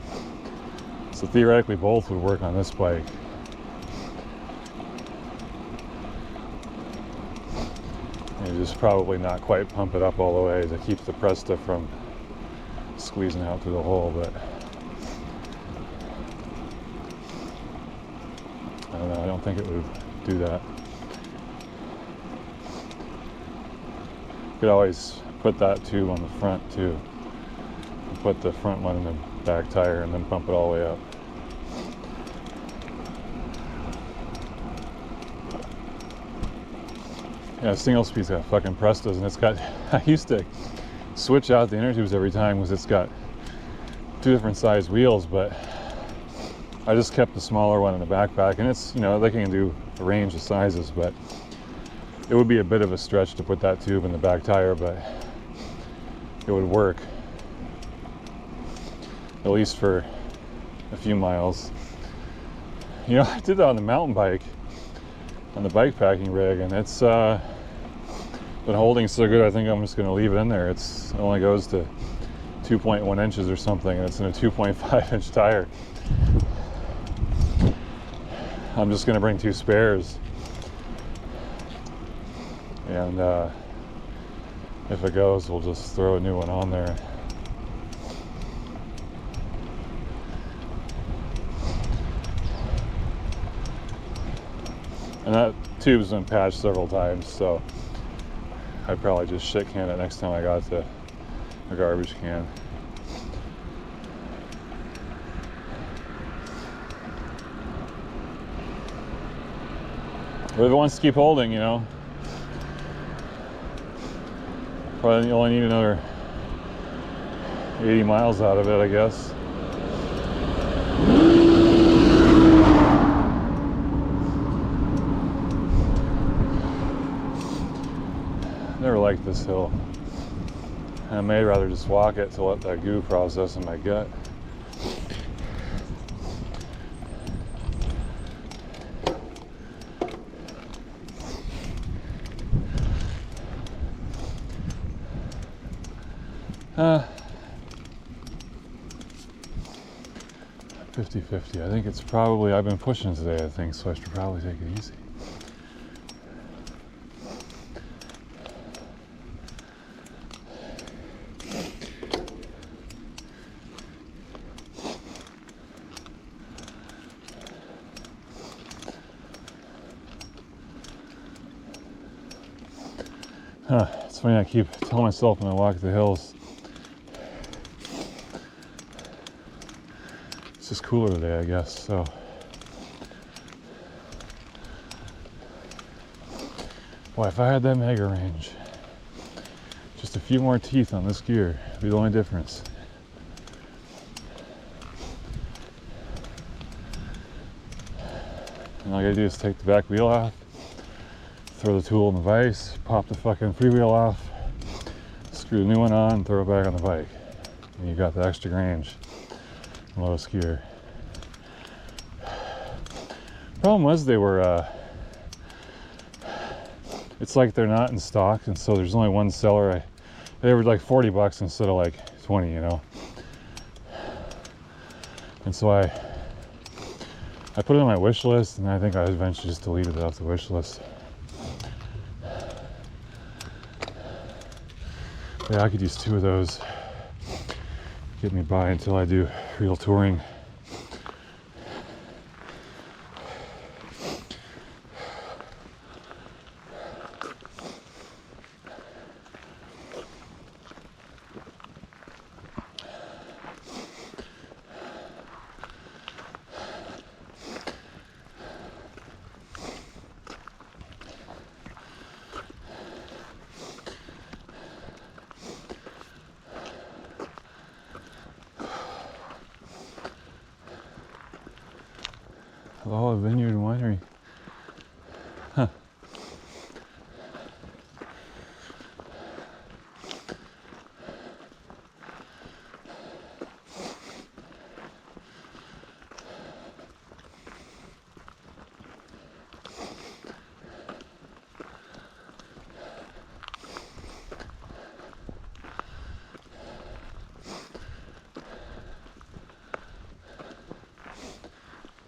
So theoretically both would work on this bike. You just probably not quite pump it up all the way to keep the Presta from squeezing out through the hole, but I don't know, I don't think it would do that. You could always put that tube on the front too. Put the front one in the back tire and then pump it all the way up. Yeah, single speed's got fucking Prestas, and it's got, I used to switch out the inner tubes every time because it's got two different size wheels, but I just kept the smaller one in the backpack, and it's, you know, they can do a range of sizes, but It would be a bit of a stretch to put that tube in the back tire, but it would work, at least for a few miles. You know, I did that on the mountain bike, on the bike packing rig, and it's been holding so good. I think I'm just going to leave it in there. It only goes to 2.1 inches or something, and it's in a 2.5 inch tire. I'm just going to bring 2 spares, and if it goes, we'll just throw a new one on there. And that tube's been patched several times, so I'd probably just shit can it next time I got to a garbage can. But if it wants to keep holding, you know, probably only need another 80 miles out of it, I guess. Never liked this hill. I may rather just walk it to let that goo process in my gut. Uh, 50-50. I think it's probably, I've been pushing today, I think, so I should probably take it easy. It's funny, I keep telling myself when I walk the hills, it's just cooler today, I guess, so. Boy, if I had that mega range, just a few more teeth on this gear would be the only difference. And all I gotta do is take the back wheel off, throw the tool in the vise, pop the fucking freewheel off, screw the new one on, throw it back on the bike. And you got the extra range, lowest gear. Problem was they were, it's like they're not in stock, and so there's only one seller. They were like $40 instead of like 20, you know. And so I put it on my wish list, and I think I eventually just deleted it off the wish list. Yeah, I could use 2 of those. Get me by until I do real touring. Olalla Vineyard and Winery. Huh.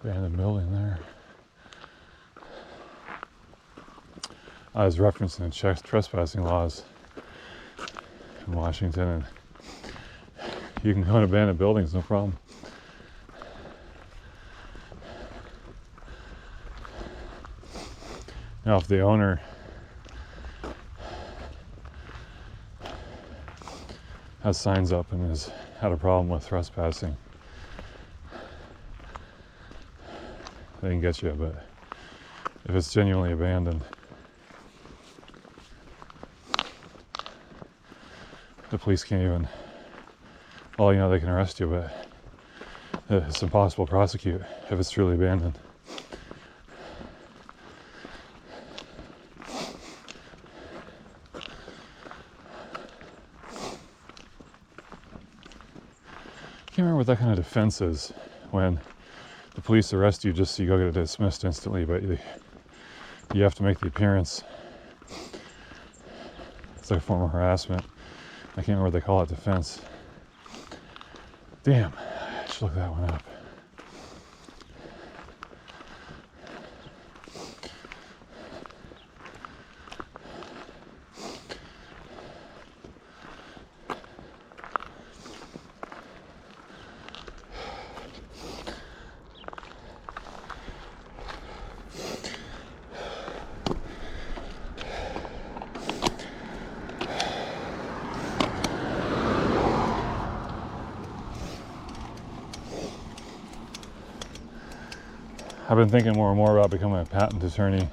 Abandoned building there. I was referencing the trespassing laws in Washington, and you can go in abandoned buildings, no problem. Now, if the owner has signs up and has had a problem with trespassing, they can get you, but if it's genuinely abandoned, the police can't even, well, you know, they can arrest you, but it's impossible to prosecute if it's truly abandoned. can't remember what that kind of defense is when the police arrest you just so you go get dismissed instantly, but you have to make the appearance. It's like a form of harassment. I can't remember what they call it, defense. Damn, I should look that one up. I've been thinking more and more about becoming a patent attorney.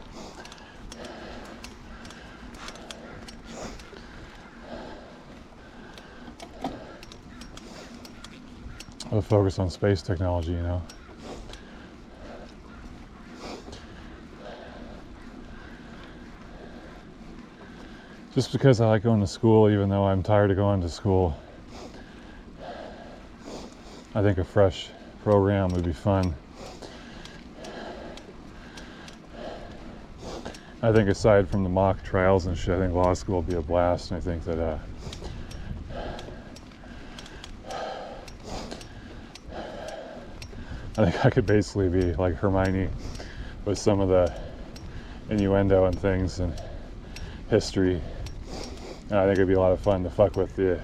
With a focus on space technology, you know. Just because I like going to school, even though I'm tired of going to school, I think a fresh program would be fun. I think aside from the mock trials and shit, I think law school would be a blast, and I think that I think I could basically be like Hermione with some of the innuendo and things and history. And I think it'd be a lot of fun to fuck with the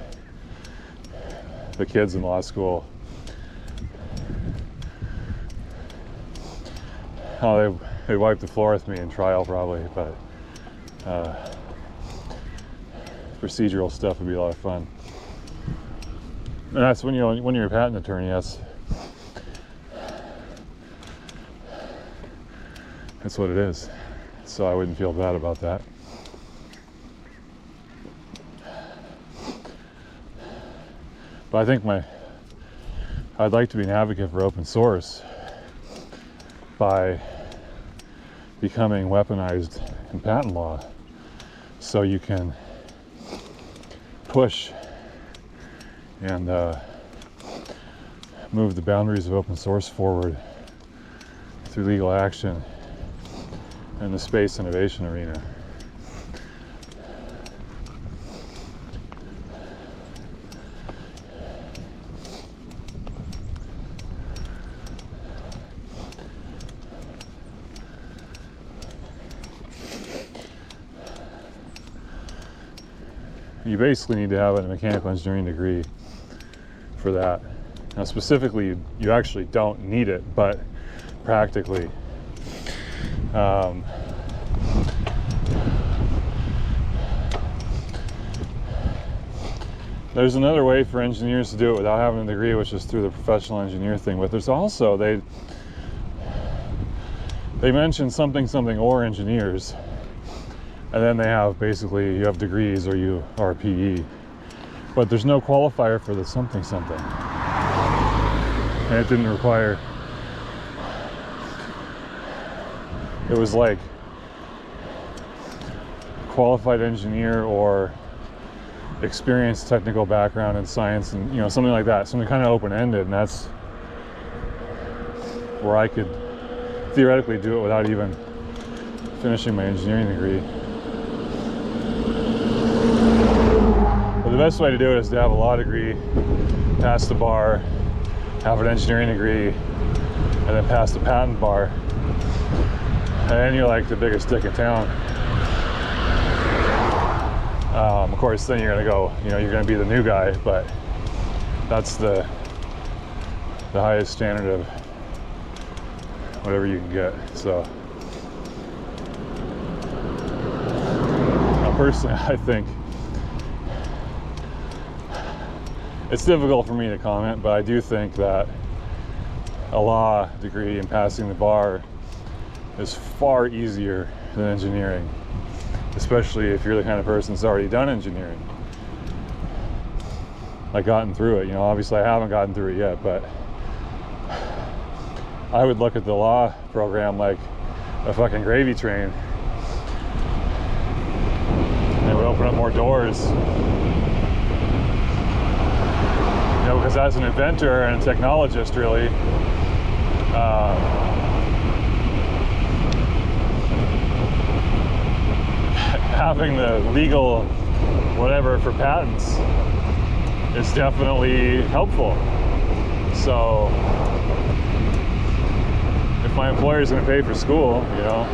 kids in law school. Oh, they wiped the floor with me in trial probably, but procedural stuff would be a lot of fun. And that's when you're a patent attorney. That's what it is. So I wouldn't feel bad about that. But I think I'd like to be an advocate for open source by becoming weaponized in patent law, so you can push and move the boundaries of open source forward through legal action in the space innovation arena. You basically need to have a mechanical engineering degree for that. Now specifically, you actually don't need it, but practically, there's another way for engineers to do it without having a degree, which is through the professional engineer thing. But there's also, they mention something or engineers. And then they have basically, you have degrees or you are a PE. But there's no qualifier for the something. And it didn't require, it was like qualified engineer or experienced technical background in science and, something like that. Something kind of open-ended, and that's where I could theoretically do it without even finishing my engineering degree. The best way to do it is to have a law degree, pass the bar, have an engineering degree, and then pass the patent bar. And then you're like the biggest dick in town. Of course, then you're gonna go, you're gonna be the new guy, but that's the highest standard of whatever you can get. So, personally, I think it's difficult for me to comment, but I do think that a law degree and passing the bar is far easier than engineering, especially if you're the kind of person that's already done engineering. Like gotten through it, obviously I haven't gotten through it yet, but I would look at the law program like a fucking gravy train. It would open up more doors. Because because as an inventor and a technologist, really, having the legal whatever for patents is definitely helpful. So if my employer is going to pay for school, you know,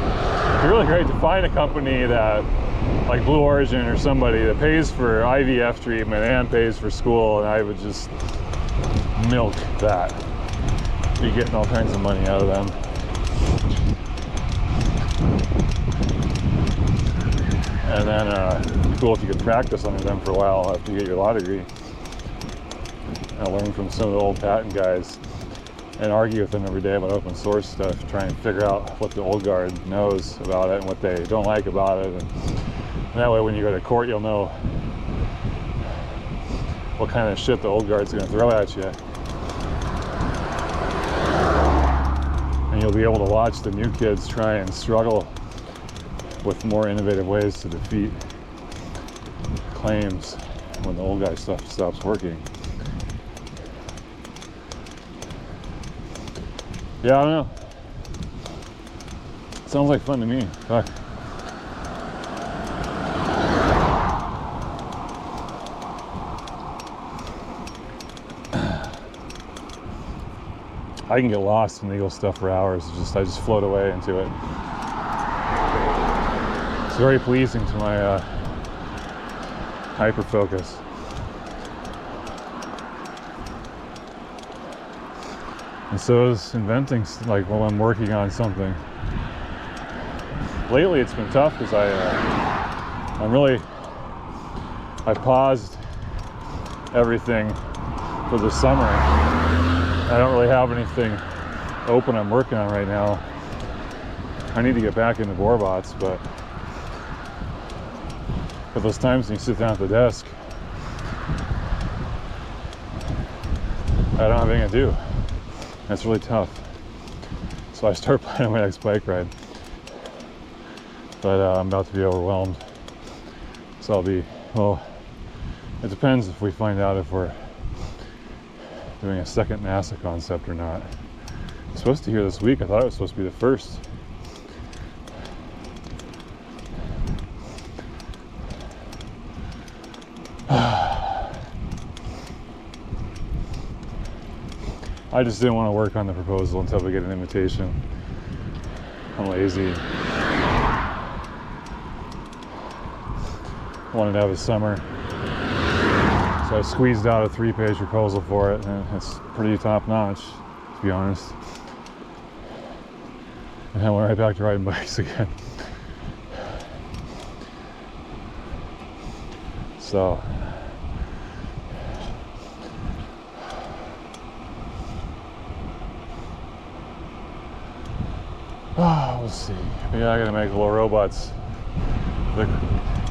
it'd be really great to find a company that, like Blue Origin or somebody, that pays for IVF treatment and pays for school, and I would just milk that. Be getting all kinds of money out of them. And then it'd be cool if you could practice under them for a while after you get your law degree. And learn from some of the old patent guys and argue with them every day about open source stuff, try and figure out what the old guard knows about it and what they don't like about it. And that way when you go to court, you'll know what kind of shit the old guard's going to throw at you. And you'll be able to watch the new kids try and struggle with more innovative ways to defeat claims when the old guy stuff stops working. Yeah, I don't know. Sounds like fun to me. Fuck. I can get lost in legal stuff for hours. I just float away into it. It's very pleasing to my hyper focus. And so is inventing, like while I'm working on something. Lately it's been tough because I paused everything for the summer. I don't really have anything open I'm working on right now. I need to get back into Borbots, but for those times when you sit down at the desk, I don't have anything to do. That's really tough. So I start planning my next bike ride. But I'm about to be overwhelmed. So I'll be, well, it depends if we find out if we're doing a second NASA concept or not. I'm supposed to hear this week. I thought it was supposed to be the first. I just didn't want to work on the proposal until we get an invitation. I'm lazy. I wanted to have a summer. So I squeezed out a 3-page proposal for it, and it's pretty top-notch, to be honest. And I went right back to riding bikes again. So we'll see. Yeah, I gotta make little robots that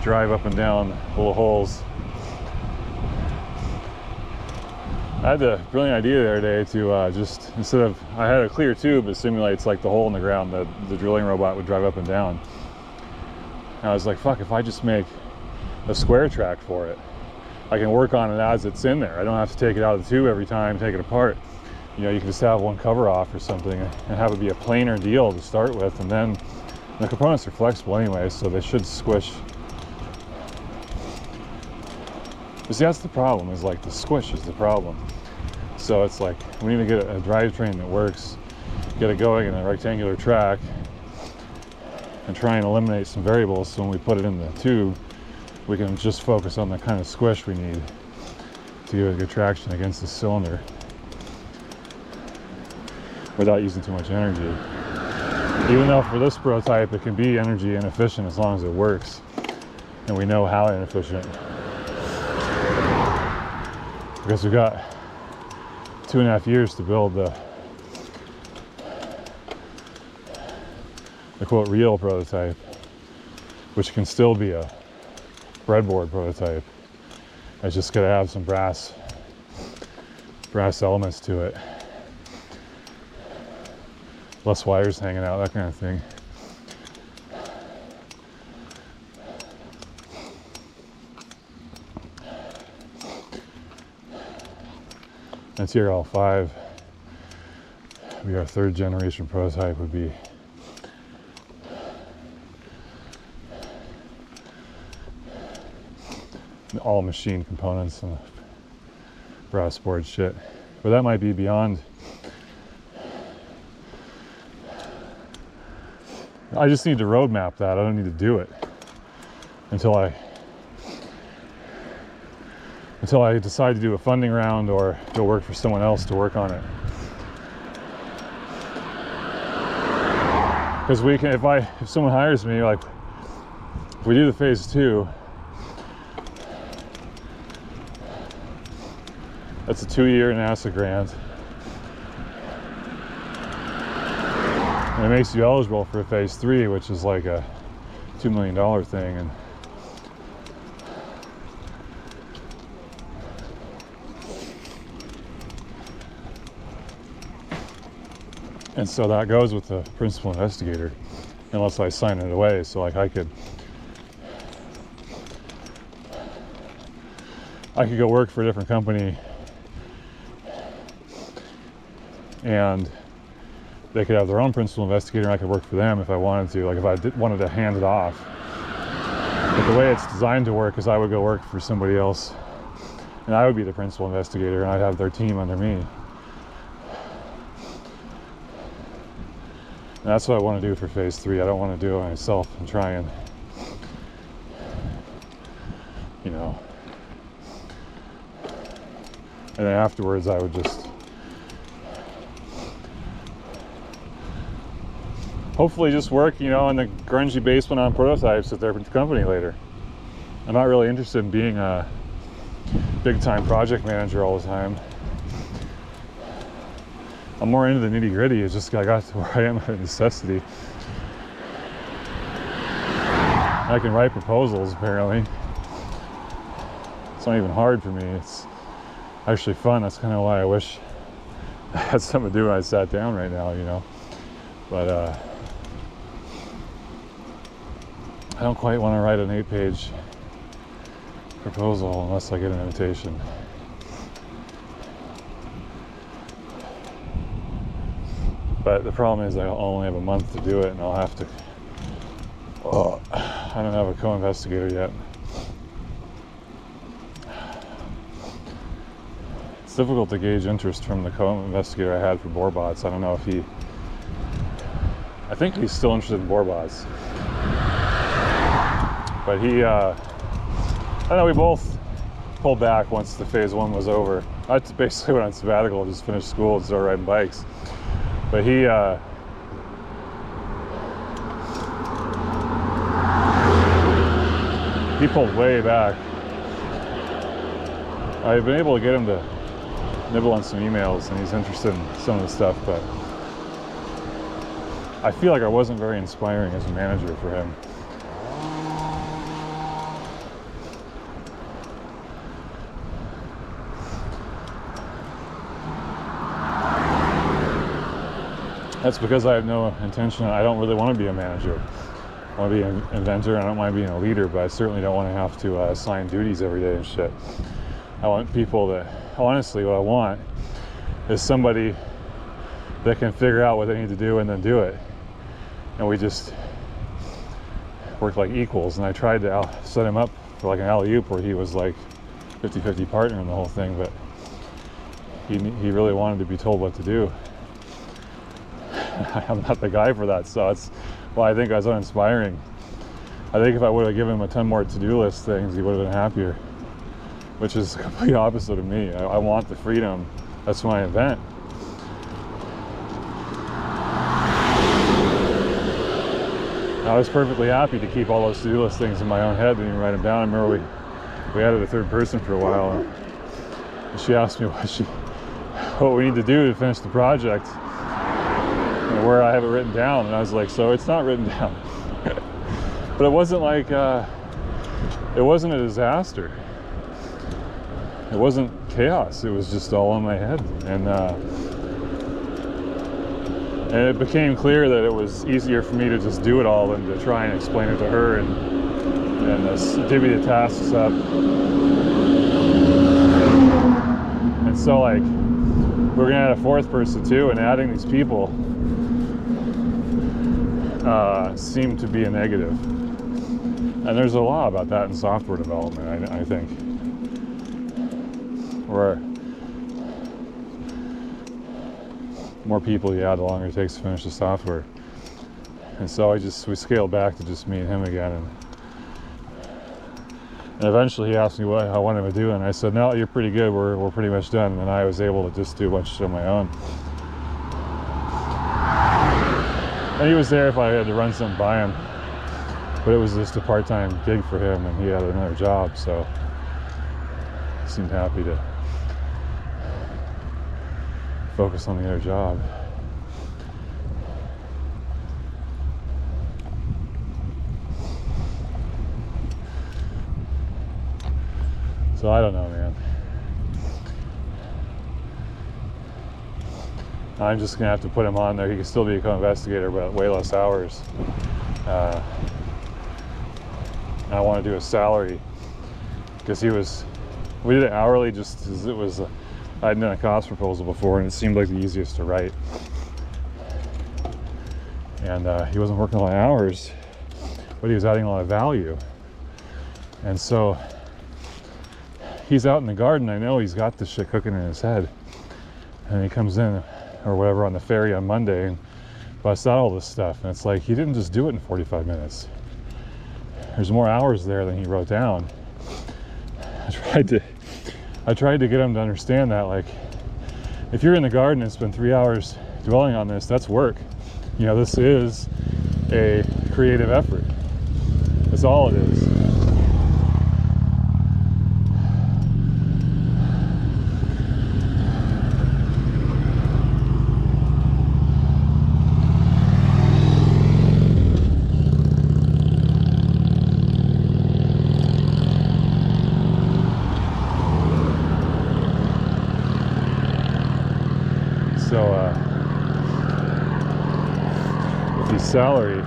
drive up and down little holes. I had the brilliant idea the other day to just, instead of, I had a clear tube that simulates like the hole in the ground that the drilling robot would drive up and down. And I was like, fuck, if I just make a square track for it, I can work on it as it's in there. I don't have to take it out of the tube every time, take it apart. You know, you can just have one cover off or something and have it be a planar deal to start with, and then the components are flexible anyway, so they should squish. But see, that's the problem, is like the squish is the problem. So it's like, we need to get a drivetrain that works, get it going in a rectangular track, and try and eliminate some variables so when we put it in the tube, we can just focus on the kind of squish we need to give it good traction against the cylinder without using too much energy. Even though for this prototype it can be energy inefficient as long as it works, and we know how inefficient. Because we've got 2.5 years to build the quote real prototype, which can still be a breadboard prototype. It's just gotta have some brass elements to it. Less wires hanging out, that kind of thing. And TRL5 would be our 3rd generation prototype, would be all machine components and brass board shit. But that might be beyond. I just need to roadmap that. I don't need to do it until I decide to do a funding round or go work for someone else to work on it. Because we can, if someone hires me, like if we do the phase 2, that's a 2-year NASA grant. And it makes you eligible for a phase 3, which is like a $2 million thing. And so that goes with the principal investigator, unless I sign it away. So like I could go work for a different company, and they could have their own principal investigator, and I could work for them if I wanted to, like if I wanted to hand it off. But the way it's designed to work is I would go work for somebody else, and I would be the principal investigator, and I'd have their team under me. And that's what I want to do for phase 3. I don't want to do it myself and try and, you know, and then afterwards I would just hopefully just work, you know, in the grungy basement on prototypes at their company later. I'm not really interested in being a big-time project manager all the time. I'm more into the nitty-gritty. It's just I got to where I am out of necessity. I can write proposals, apparently. It's not even hard for me. It's actually fun. That's kind of why I wish I had something to do when I sat down right now, you know. But I don't quite want to write an 8-page proposal unless I get an invitation. But the problem is I only have a month to do it, and I'll have to, I don't have a co-investigator yet. It's difficult to gauge interest from the co-investigator I had for boarbots. I don't know if I think he's still interested in boarbots. But I don't know, we both pulled back once the phase 1 was over. I basically went on sabbatical, just finished school and started riding bikes. But he pulled way back. I've been able to get him to nibble on some emails, and he's interested in some of the stuff, but I feel like I wasn't very inspiring as a manager for him. That's because I have no intention. I don't really want to be a manager. I want to be an inventor. I don't mind being a leader, but I certainly don't want to have to assign duties every day and shit. I want people that, honestly, what I want is somebody that can figure out what they need to do and then do it. And we just work like equals. And I tried to set him up for like an alley-oop where he was like 50-50 partner in the whole thing, but he really wanted to be told what to do. I'm not the guy for that, so that's why I think I was uninspiring. I think if I would have given him a ton more to-do list things, he would have been happier, which is the complete opposite of me. I want the freedom. That's my event. I was perfectly happy to keep all those to-do list things in my own head and even write them down. I remember we added a third person for a while, and she asked me what we need to do to finish the project. Where I have it written down, and I was like, so it's not written down. But it wasn't like it wasn't a disaster, it wasn't chaos, it was just all in my head, and it became clear that it was easier for me to just do it all than to try and explain it to her and divvy the tasks up. And so like we're gonna add a fourth person too, and adding these people seemed to be a negative. And there's a law about that in software development, I think, where more people you add, the longer it takes to finish the software. And so we scaled back to just me and him again, and eventually he asked me what I wanted to do, and I said, no, you're pretty good, we're pretty much done. And I was able to just do a bunch of shit on my own. And he was there if I had to run something by him, but it was just a part-time gig for him, and he had another job, so he seemed happy to focus on the other job. So I don't know, man. I'm just gonna have to put him on there. He can still be a co-investigator, but way less hours. I want to do a salary because we did it hourly just as it was. I'd done a cost proposal before, and it seemed like the easiest to write. And he wasn't working a lot of hours, but he was adding a lot of value. And so he's out in the garden. I know he's got this shit cooking in his head, and he comes in or whatever on the ferry on Monday and busts out all this stuff. And it's like, he didn't just do it in 45 minutes. There's more hours there than he wrote down. I tried to get him to understand that, like, if you're in the garden and spend 3 hours dwelling on this, that's work. You know, this is a creative effort. That's all it is. With his salary,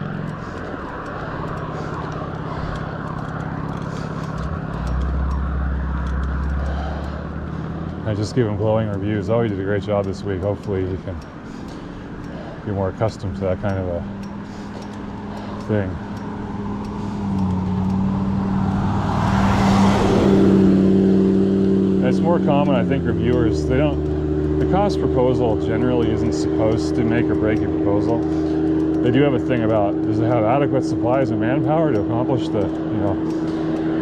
I just give him glowing reviews. Oh, he did a great job this week. Hopefully he can be more accustomed to that kind of a thing. And it's more common, I think, reviewers, the cost proposal generally isn't supposed to make or break your proposal. They do have a thing about, does it have adequate supplies and manpower to accomplish the,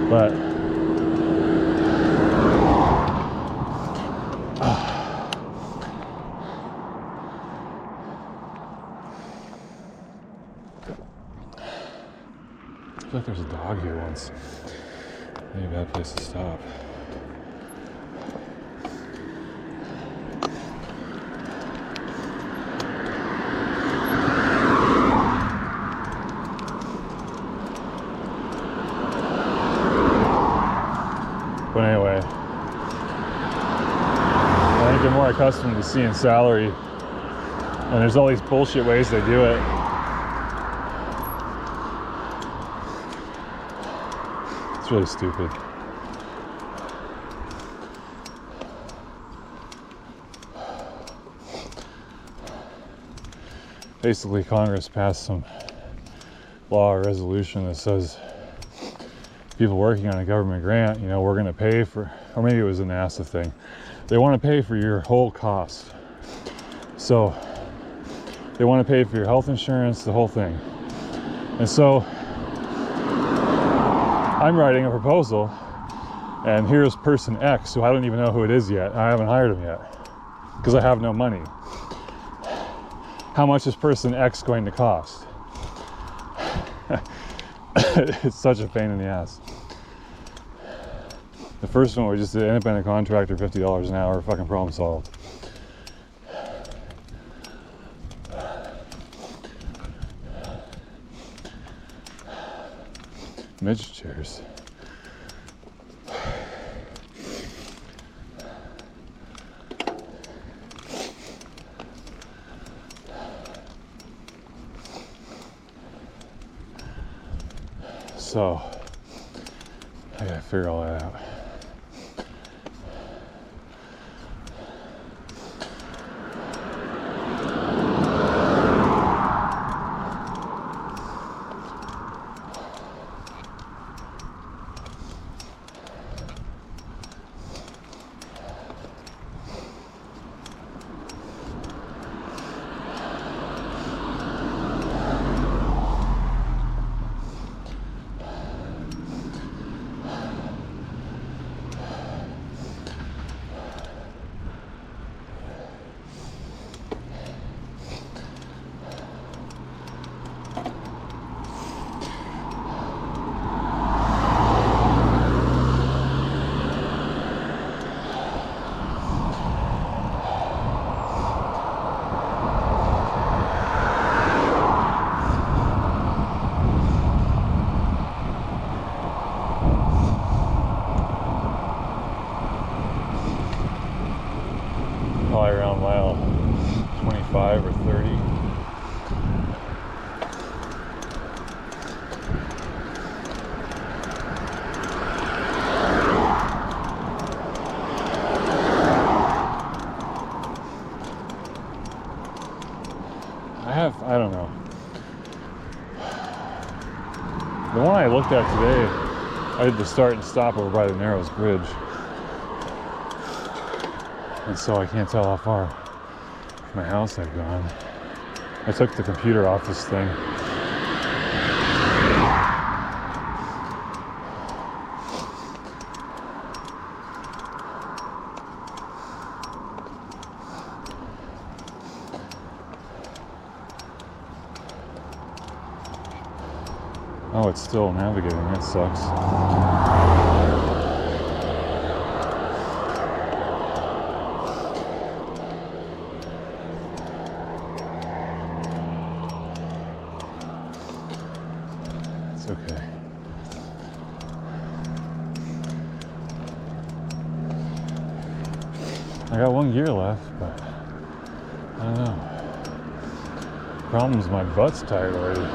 but I feel like there's a dog here once. Maybe a bad place to stop. But anyway, I think they're more accustomed to seeing salary, and there's all these bullshit ways they do it. It's really stupid. Basically, Congress passed some law or resolution that says people working on a government grant, we're going to pay for, or maybe it was a NASA thing, they want to pay for your whole cost. So they want to pay for your health insurance, the whole thing. And so I'm writing a proposal, and here's person X, who I don't even know who it is yet. I haven't hired him yet because I have no money. How much is person X going to cost? It's such a pain in the ass. The first one, we just did independent contractor, $50 an hour, fucking problem solved. Midget chairs. So I gotta figure all that out. probably around mile 25 or 30. I don't know. The one I looked at today, I did the start and stop over by the Narrows Bridge. And so I can't tell how far from my house I've gone. I took the computer off this thing. Oh, it's still navigating. That sucks. It's okay. I got one gear left, but I don't know. Problem is my butt's tired already.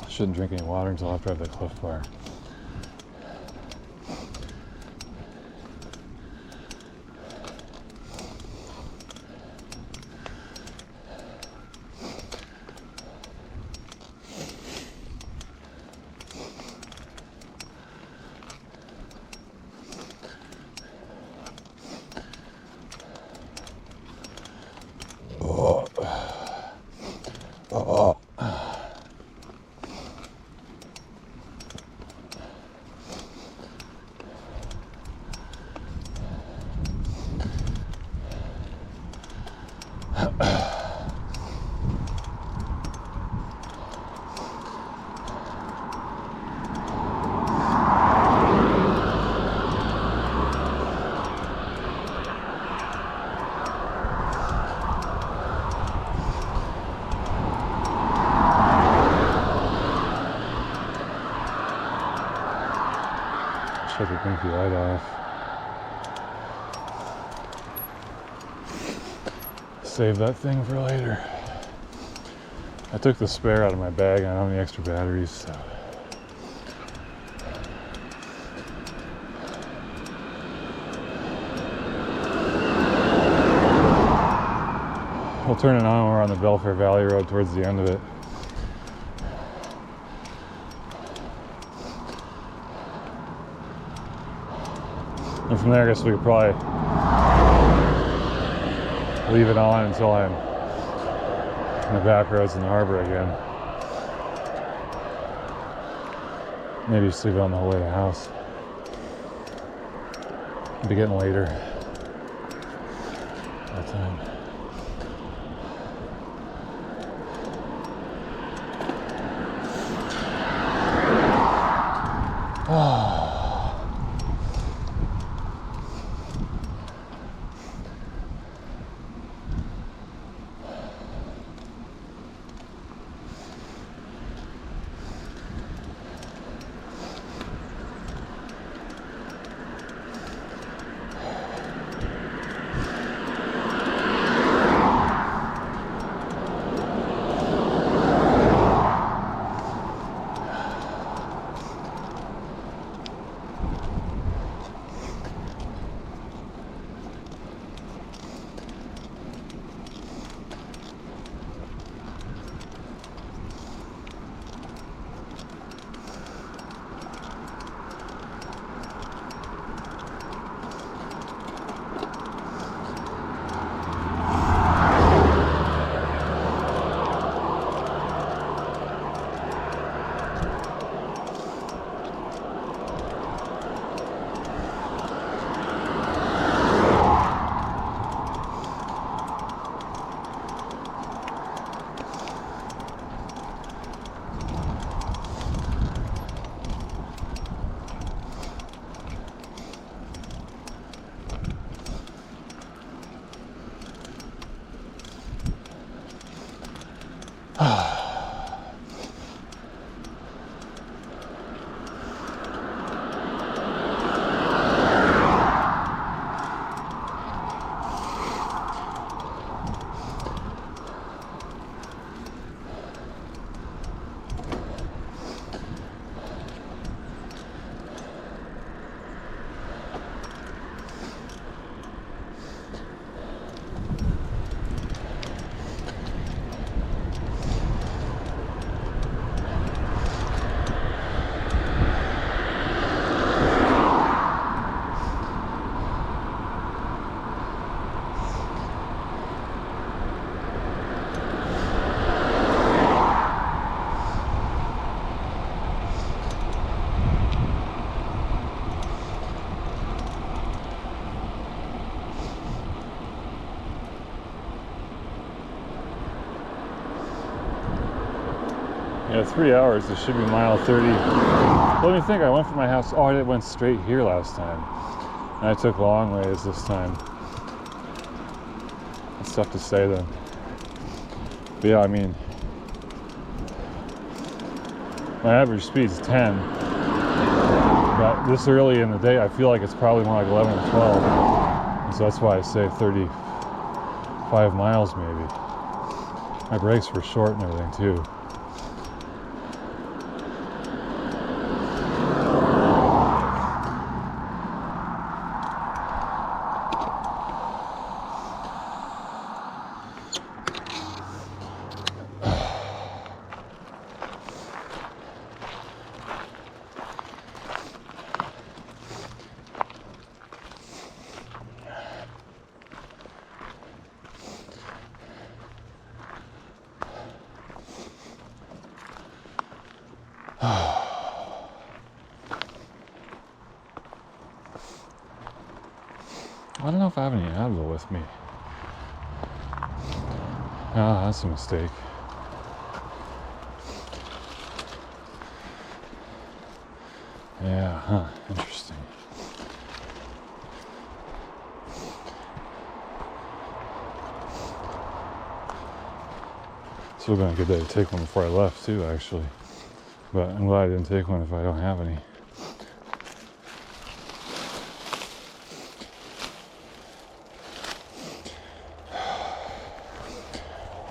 Shouldn't drink any water until after I have that Cliff Bar. Shut the blinky light off. Save that thing for later. I took the spare out of my bag. I don't have any extra batteries, so. We'll turn it on when we're on the Belfair Valley Road towards the end of it. And from there, I guess we could probably leave it on until I'm in the back roads in the harbor again. Maybe just leave it on the whole way to the house. It'll be getting later that time. Yeah, 3 hours. It should be mile 30. Let me think. I went from my house. Oh, I went straight here last time. And I took long ways this time. That's tough to say then. But yeah, I mean, my average speed is 10. But this early in the day, I feel like it's probably more like 11 or 12. And so that's why I say 35 miles maybe. My brakes were short and everything too. I don't know if I have any Advil with me. Ah, that's a mistake. Yeah, huh, interesting. This would have been a good day to take one before I left too, actually. But I'm glad I didn't take one if I don't have any.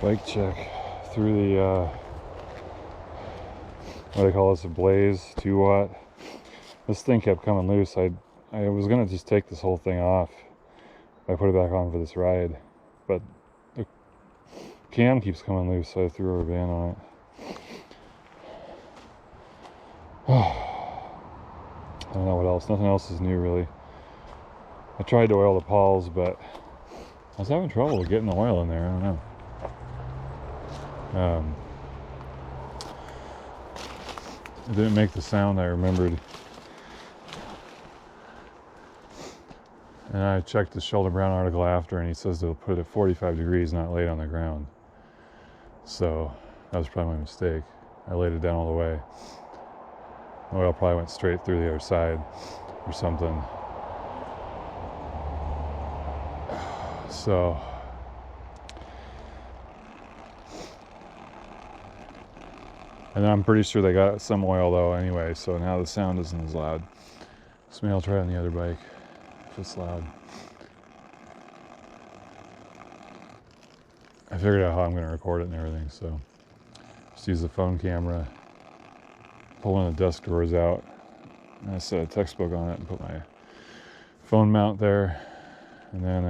Bike check through the, what do they call this, a Blaze 2 watt. This thing kept coming loose. I was gonna just take this whole thing off. I put it back on for this ride, but the cam keeps coming loose, so I threw a rubber band on it. I don't know what else. Nothing else is new really. I tried to oil the pawls, but I was having trouble getting the oil in there. I don't know. It didn't make the sound I remembered. And I checked the Sheldon Brown article after, and he says they'll put it at 45 degrees, not lay it on the ground. So that was probably my mistake. I laid it down all the way. The oil probably went straight through the other side or something. So and I'm pretty sure they got some oil though anyway, so now the sound isn't as loud. So maybe I'll try it on the other bike if it's loud. I figured out how I'm going to record it and everything, so just use the phone camera, pull one of the desk drawers out, and I set a textbook on it and put my phone mount there, and then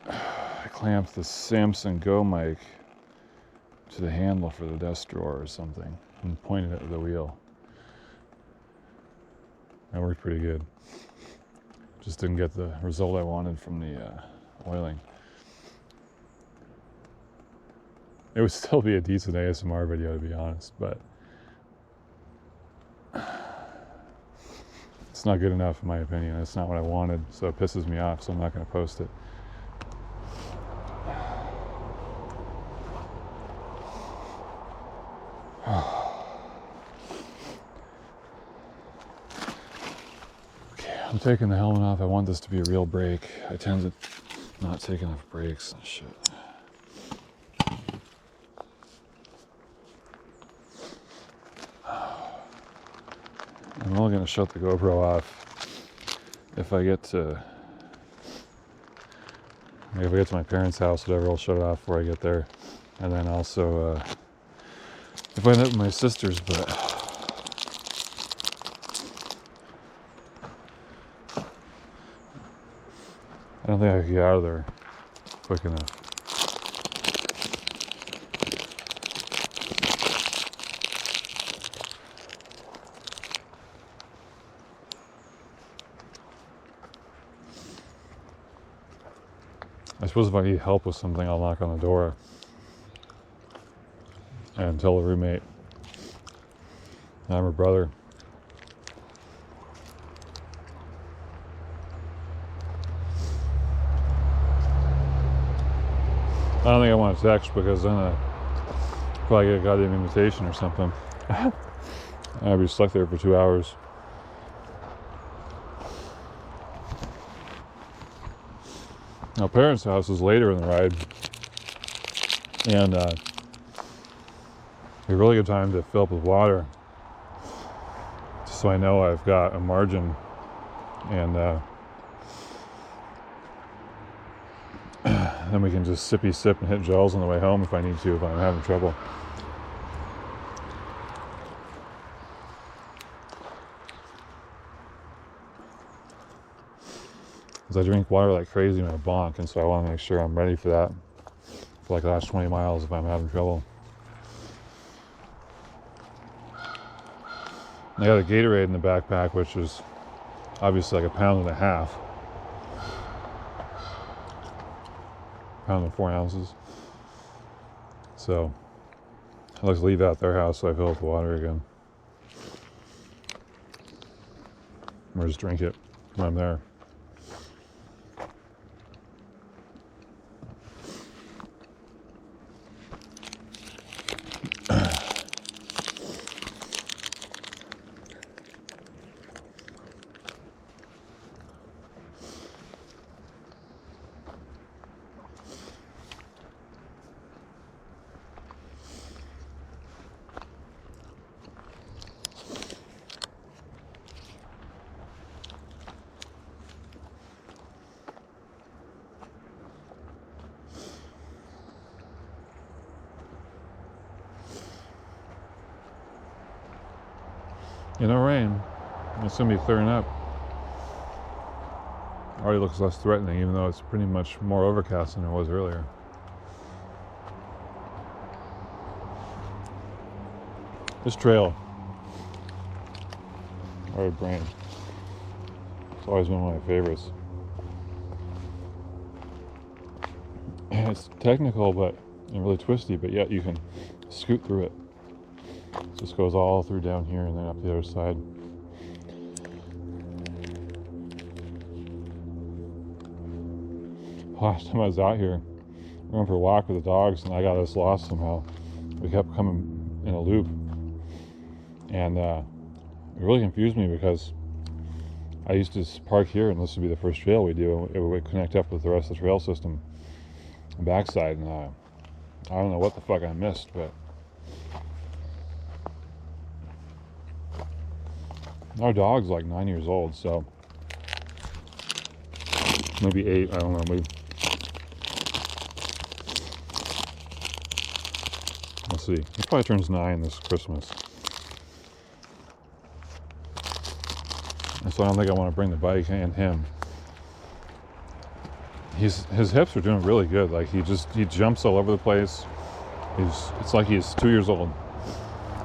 I clamped the Samsung Go mic to the handle for the desk drawer or something and pointed it at the wheel. That worked pretty good. Just didn't get the result I wanted from the oiling. It would still be a decent ASMR video, to be honest, but it's not good enough in my opinion. It's not what I wanted, so it pisses me off, so I'm not going to post it. I'm taking the helmet off. I want this to be a real brake. I tend to not take enough brakes and shit. I'm only going to shut the GoPro off if I get to my parents' house, whatever. I'll shut it off before I get there. And then also if I end up with my sister's, but I don't think I could get out of there quick enough. I suppose if I need help with something, I'll knock on the door and tell the roommate I'm her brother. I don't think I want to text because then Probably get a goddamn invitation or something. I'd be stuck there for 2 hours. Our parents' house is later in the ride, and a really good time to fill up with water, so I know I've got a margin, and then we can just sippy sip and hit gels on the way home if I need to, if I'm having trouble. Because I drink water like crazy when I bonk, and so I want to make sure I'm ready for that for like the last 20 miles if I'm having trouble. I got a Gatorade in the backpack, which is obviously like 1.5 pounds. 1.4 ounces. So I like to leave that at their house so I fill up the water again. Or just drink it when I'm there. No rain. It's going to be clearing up. Already looks less threatening, even though it's pretty much more overcast than it was earlier. This trail, our brain, it's always been one of my favorites. And it's technical, and really twisty, but yet you can scoot through it. It just goes all through down here and then up the other side. Last time I was out here, we went for a walk with the dogs, and I got us lost somehow. We kept coming in a loop, and it really confused me because I used to park here, and this would be the first trail we do, and it would connect up with the rest of the trail system, the backside, and I don't know what the fuck I missed, but our dog's like 9 years old, so maybe 8, I don't know, maybe. Let's see, he probably turns 9 this Christmas. And so I don't think I want to bring the bike and him. His hips are doing really good. Like he jumps all over the place. It's like he's 2 years old.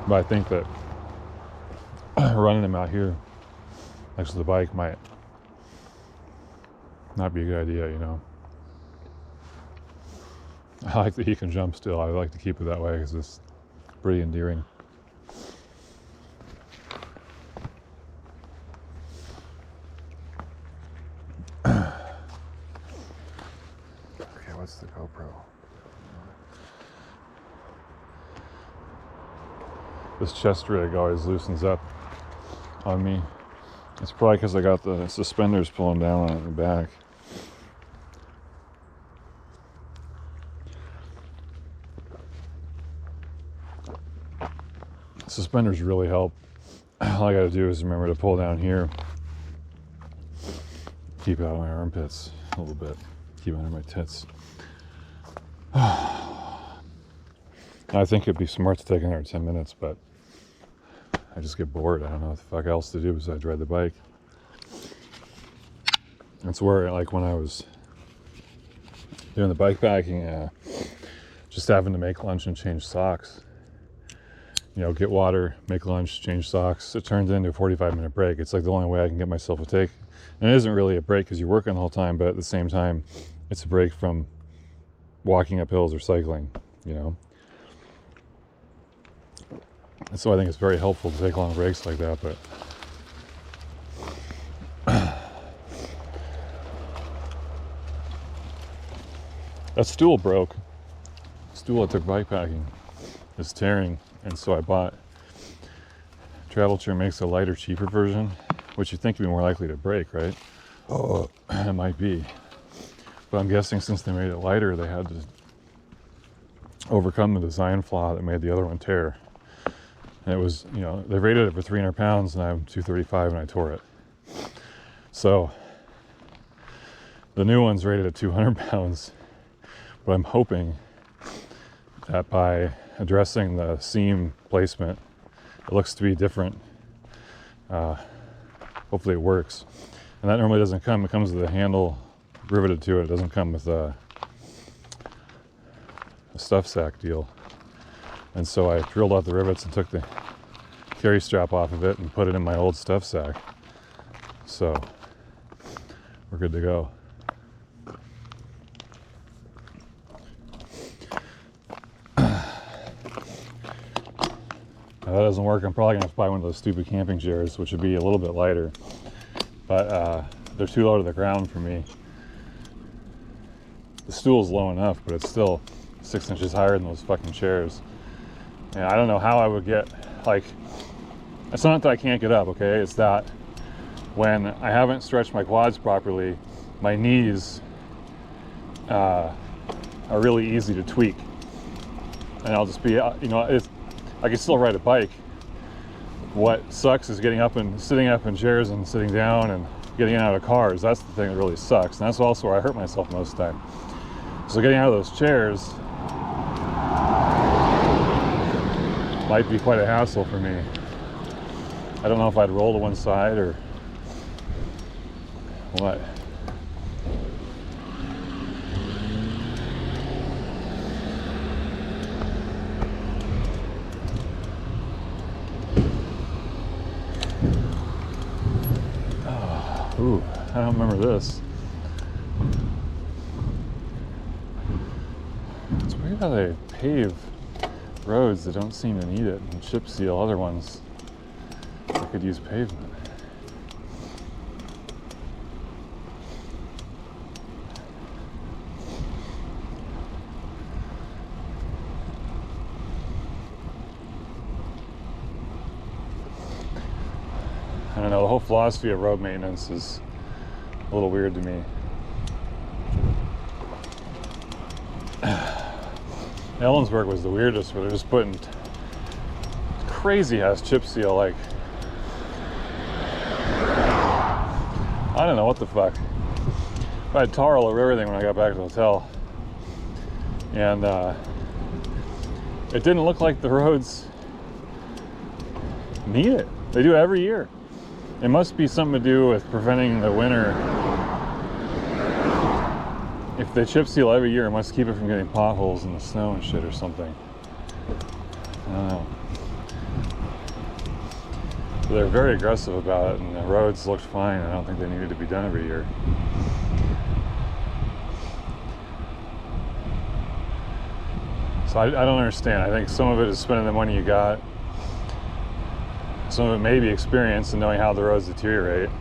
But I think that running him out here next to the bike might not be a good idea, you know. I like that he can jump still. I like to keep it that way because it's pretty endearing. Okay, what's the GoPro? This chest rig always loosens up on me. It's probably because I got the suspenders pulling down on the back. Suspenders really help. All I gotta do is remember to pull down here. Keep out of my armpits a little bit. Keep under my tits. I think it'd be smart to take another 10 minutes, but I just get bored. I don't know what the fuck else to do besides ride the bike. That's where, like, when I was doing the bike packing, just having to make lunch and change socks. You know, get water, make lunch, change socks. It turns into a 45-minute break. It's like the only way I can get myself to take. And it isn't really a break because you're working the whole time, but at the same time, it's a break from walking up hills or cycling, you know. And so I think it's very helpful to take long breaks like that, but that stool broke. Stool I took bike packing. is tearing, and so I bought. Travel Chair makes a lighter, cheaper version, which you think would be more likely to break, right? Oh, it might be. But I'm guessing since they made it lighter, they had to overcome the design flaw that made the other one tear. And it was, you know, they rated it for 300 pounds, and I'm 235, and I tore it. So the new one's rated at 200 pounds, but I'm hoping that by addressing the seam placement, it looks to be different. Hopefully it works. And that normally doesn't come, it comes with a handle riveted to it. It doesn't come with a stuff sack deal. And so I drilled out the rivets and took the carry strap off of it and put it in my old stuff sack. So we're good to go. If that doesn't work, I'm probably going to have to buy one of those stupid camping chairs, which would be a little bit lighter. But they're too low to the ground for me. The stool's low enough, but it's still 6 inches higher than those fucking chairs. And I don't know how I would get, like, it's not that I can't get up, okay? It's that when I haven't stretched my quads properly, my knees are really easy to tweak. And I'll just be, you know, I can still ride a bike. What sucks is getting up and sitting up in chairs and sitting down and getting out of cars. That's the thing that really sucks. And that's also where I hurt myself most of the time. So getting out of those chairs might be quite a hassle for me. I don't know if I'd roll to one side or what. Ooh, I don't remember this. It's weird how they pave roads that don't seem to need it and chip seal other ones that could use pavement. I don't know, the whole philosophy of road maintenance is a little weird to me. Ellensburg was the weirdest, where they're just putting crazy ass chip seal, like, I don't know what the fuck. I had tar all over everything when I got back to the hotel. And it didn't look like the roads need it. They do it every year. It must be something to do with preventing the winter. If they chip seal every year, it must keep it from getting potholes in the snow and shit or something. I don't know. But they're very aggressive about it, and the roads looked fine. I don't think they needed to be done every year. So I don't understand. I think some of it is spending the money you got. Some of it may be experience and knowing how the roads deteriorate.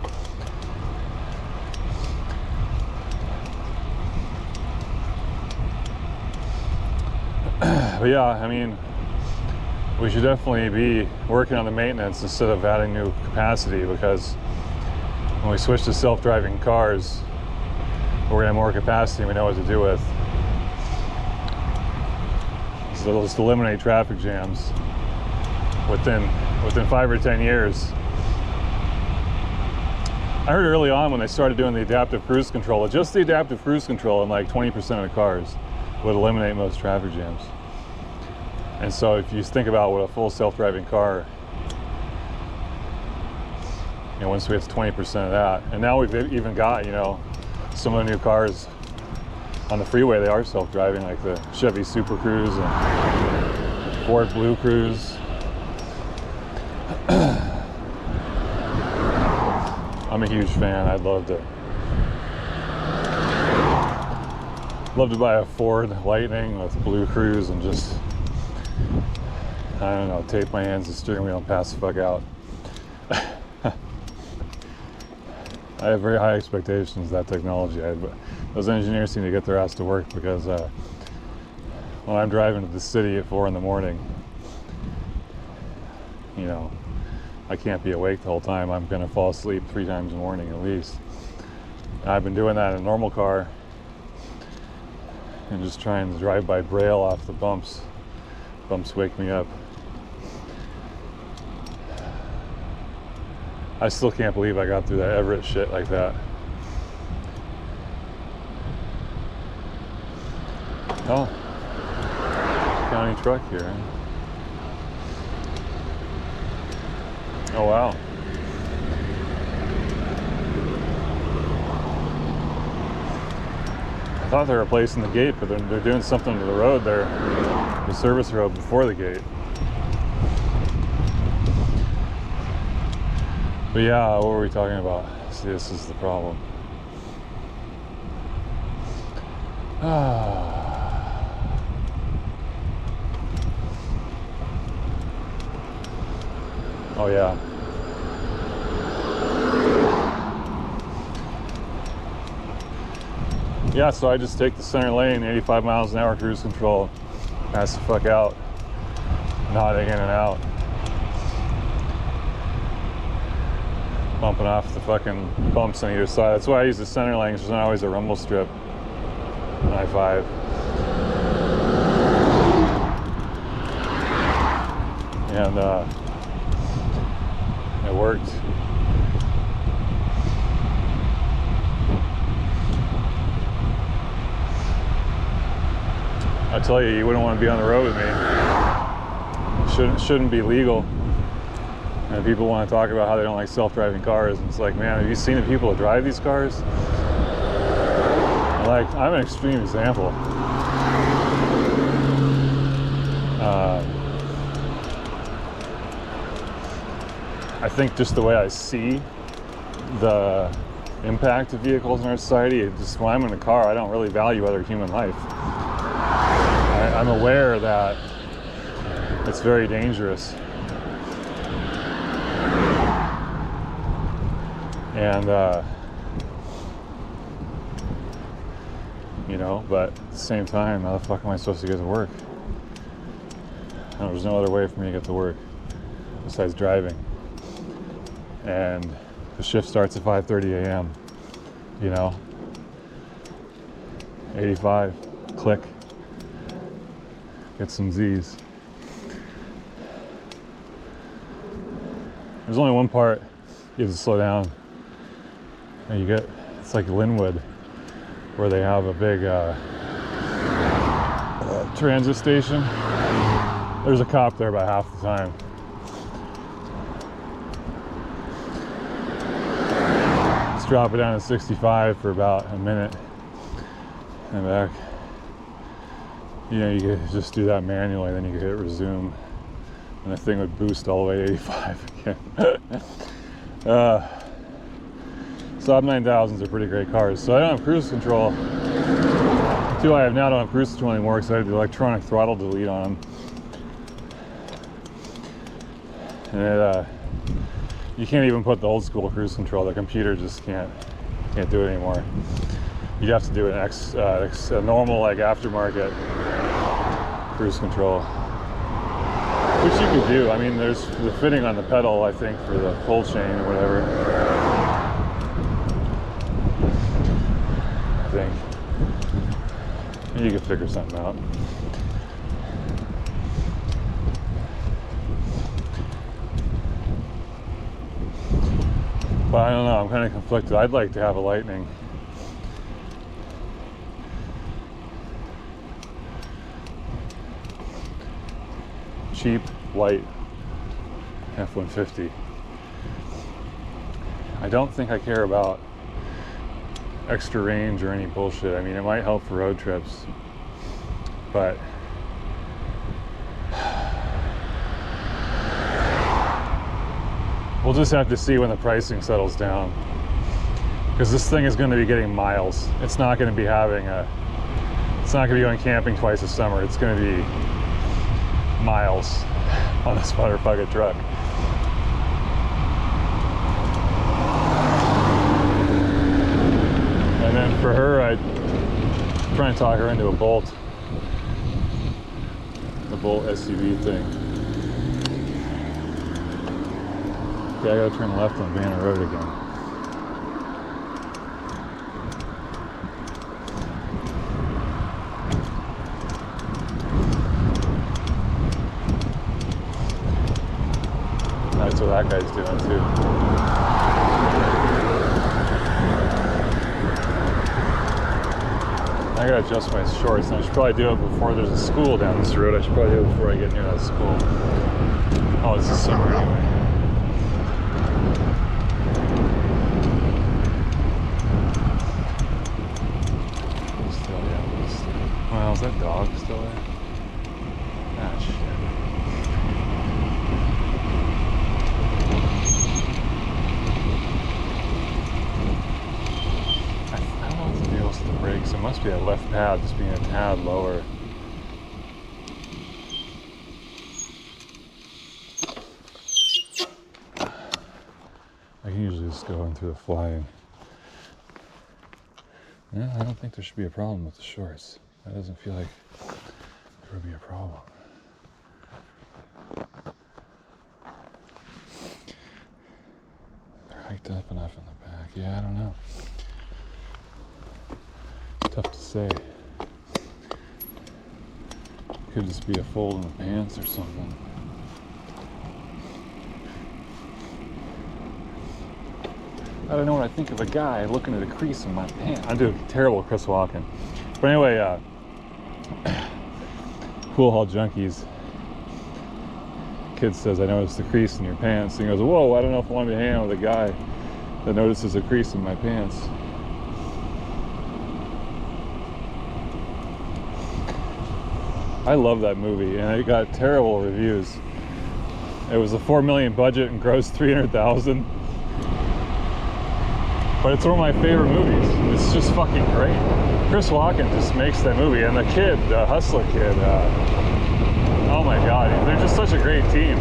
But yeah, I mean, we should definitely be working on the maintenance instead of adding new capacity, because when we switch to self-driving cars, we're gonna have more capacity and we know what to do with. So it'll just eliminate traffic jams within 5 or 10 years. I heard early on when they started doing the adaptive cruise control, just the adaptive cruise control in like 20% of the cars would eliminate most traffic jams. And so if you think about what a full self-driving car, you know, once we get to 20% of that, and now we've even got, you know, some of the new cars on the freeway, they are self-driving, like the Chevy Super Cruise and Ford Blue Cruise. I'm a huge fan. I'd love to buy a Ford Lightning with Blue Cruise and just, I don't know, tape my hands to the steering wheel and pass the fuck out. I have very high expectations of that technology. Those engineers seem to get their ass to work, because when I'm driving to the city at 4 in the morning, you know, I can't be awake the whole time. I'm gonna fall asleep 3 times a morning at least. And I've been doing that in a normal car and just trying to drive by braille off the bumps. Bumps wake me up. I still can't believe I got through that Everett shit like that. Oh, county truck here. Oh wow. I thought they were replacing the gate, but they're doing something to the road there, the service road before the gate. But yeah, what were we talking about? See, this is the problem. Oh yeah. Yeah, so I just take the center lane, 85 miles an hour cruise control, pass the fuck out, nodding in and out, bumping off the fucking bumps on either side. That's why I use the center lane, 'cause there's not always a rumble strip on I-5. And it worked. I tell you wouldn't want to be on the road with me. Shouldn't be legal. And people want to talk about how they don't like self-driving cars, and it's like, man, have you seen the people that drive these cars? Like, I'm an extreme example. I think just the way I see the impact of vehicles in our society, just when I'm in a car, I don't really value other human life. I'm aware that it's very dangerous. And, you know, but at the same time, how the fuck am I supposed to get to work? There's no other way for me to get to work besides driving. And the shift starts at 5:30 a.m. You know, 85, click, get some Z's. There's only one part you have to slow down, and you get, it's like Linwood, where they have a big transit station. There's a cop there about half the time. Let's drop it down to 65 for about a minute and back. You know, you could just do that manually, then you could hit resume, and the thing would boost all the way to 85 again. Saab 9000s are pretty great cars. So I don't have cruise control. The two I have now don't have cruise control anymore because I have the electronic throttle delete on them. And you can't even put the old school cruise control. The computer just can't do it anymore. You'd have to do an a normal, like, aftermarket cruise control, which you could do. I mean, there's the fitting on the pedal, I think, for the pull chain or whatever. I think you could figure something out. But I don't know, I'm kind of conflicted. I'd like to have a Lightning. Cheap, white F-150. I don't think I care about extra range or any bullshit. I mean, it might help for road trips, but we'll just have to see when the pricing settles down, because this thing is going to be getting miles. It's not going to be having it's not going to be going camping twice a summer. It's going to be miles on this motherfucking truck. And then for her, I'd try and talk her into a Bolt. The Bolt SUV thing. Okay, I gotta turn left on Banner Road again. That's what that guy's doing too. I gotta adjust my shorts, and I should probably do it before there's a school down this road. I should probably do it before I get near that school. Oh, it's the summer anyway. Still, yeah. Well, is that dog still there? Ah, shit. I don't know what the deal is with the brakes. It must be that left pad just being a tad lower. I can usually just go in through the flying. Yeah, I don't think there should be a problem with the shorts. That doesn't feel like there would be a problem. They're hiked up enough in the back. Yeah, I don't know. Tough to say. Could just be a fold in the pants or something. I don't know what I think of a guy looking at a crease in my pants. I'm doing terrible Chris Walken. But anyway, Pool Hall Junkies. Kid says, I noticed the crease in your pants. And he goes, whoa, I don't know if I want to be hanging out with a guy that notices a crease in my pants. I love that movie, and it got terrible reviews. It was a $4 million budget and grossed $300,000. But it's one of my favorite movies. It's just fucking great. Chris Walken just makes that movie, and the kid, the hustler kid, oh my god, they're just such a great team.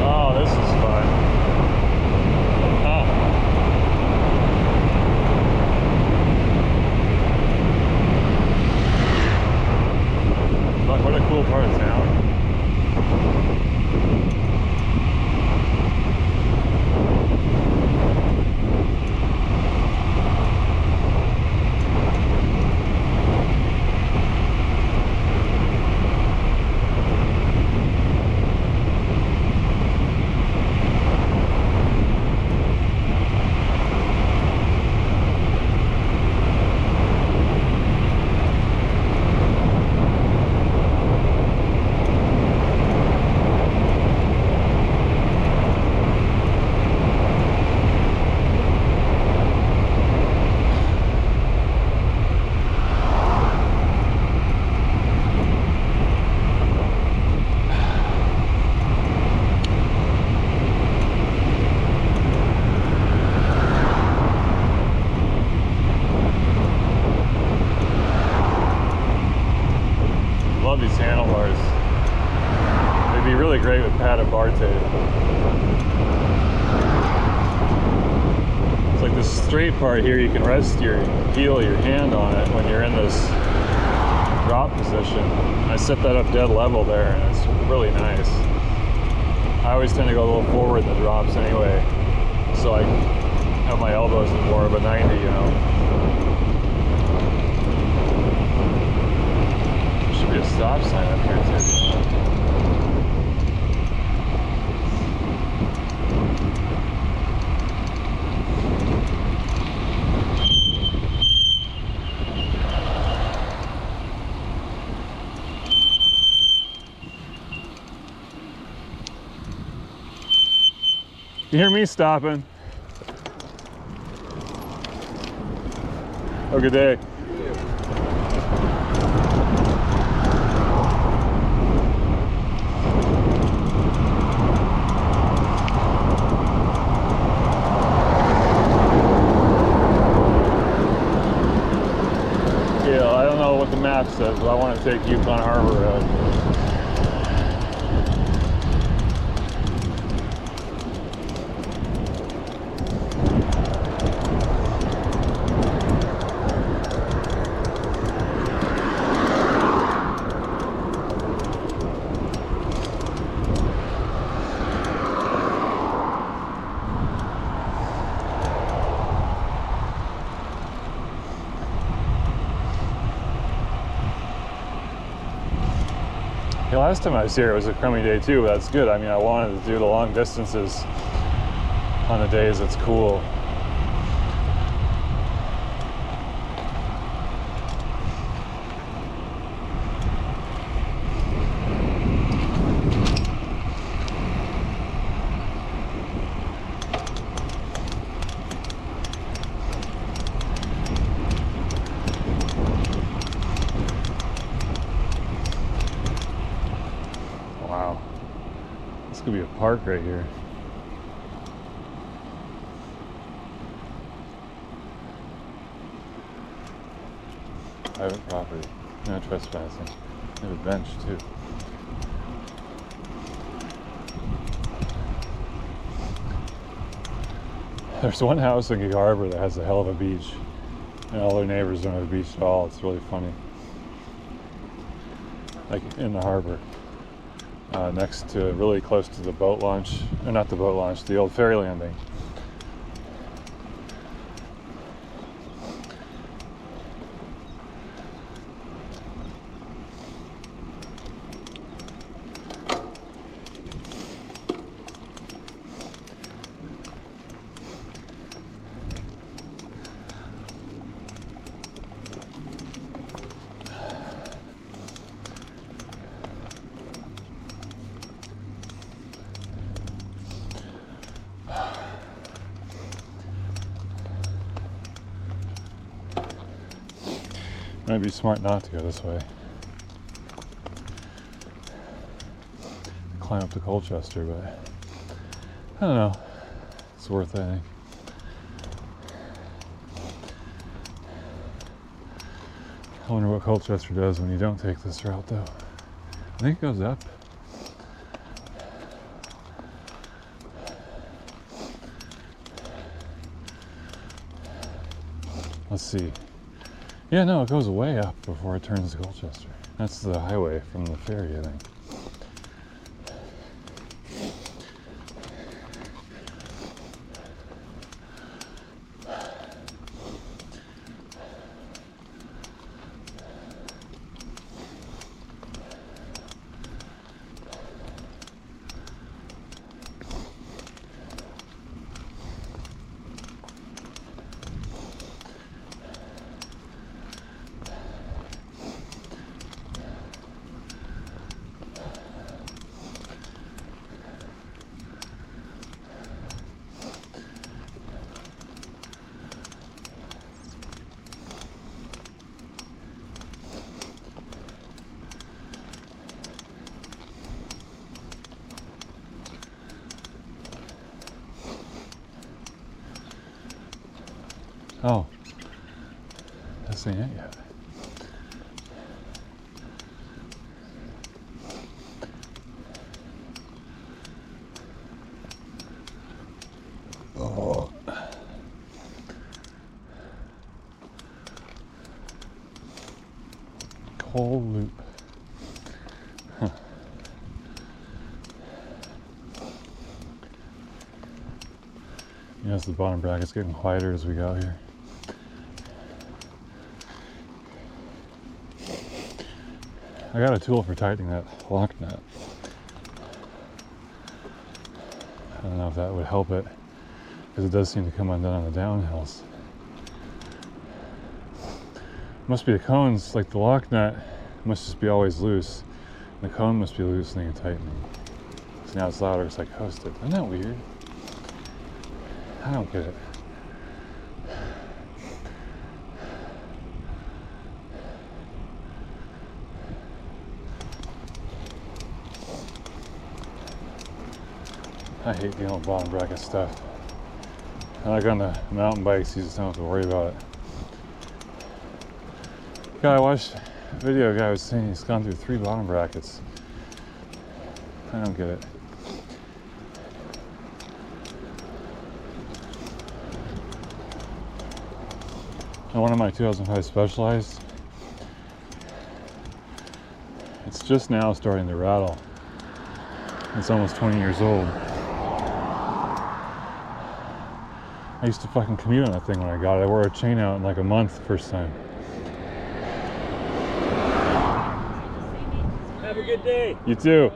Oh, this is fun. Oh. What a cool part of town. Straight part here, you can rest your heel, your hand on it when you're in this drop position. I set that up dead level there, and it's really nice. I always tend to go a little forward in the drops anyway, so I have my elbows at more of a 90, you know. There should be a stop sign up here too. You hear me stopping? Have a good day. Yeah, I don't know what the map says, but I want to take Yukon Harbor Road. Yeah, last time I was here, it was a crummy day too, but that's good. I mean, I wanted to do the long distances on the days it's cool. Wow, this could be a park right here. Private property, no trespassing. They have a bench too. There's one house in Gig Harbor that has a hell of a beach, and all their neighbors don't have a beach at all. It's really funny. Like in the harbor, next to, really close to the boat launch, or not the boat launch, the old ferry landing. Might be smart not to go this way. Climb up to Colchester, but I don't know. It's worth it, I think. I wonder what Colchester does when you don't take this route, though. I think it goes up. Let's see. Yeah, no, it goes way up before it turns to Colchester. That's the highway from the ferry, I think. Oh, this ain't it yet. Oh. Coal loop. Huh. Yes, the bottom bracket's getting quieter as we go here. I got a tool for tightening that lock nut. I don't know if that would help it, because it does seem to come undone on the downhills. Must be the cones, like the lock nut must just be always loose. The cone must be loosening and tightening. So now it's louder, it's like hosted. Isn't that weird? I don't get it. I hate dealing with bottom bracket stuff. I like on the mountain bikes, you just don't have to worry about it. Guy I watched a video, guy was saying he's gone through 3 bottom brackets. I don't get it. And one of my 2005 Specialized, it's just now starting to rattle. It's almost 20 years old. I used to fucking commute on that thing when I got it. I wore a chain out in like a month the first time. Have a a good day. You too.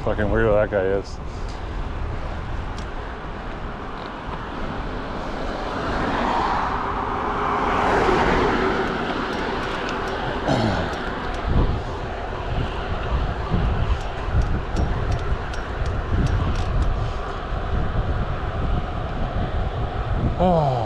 Fucking weirdo that guy is. Oh.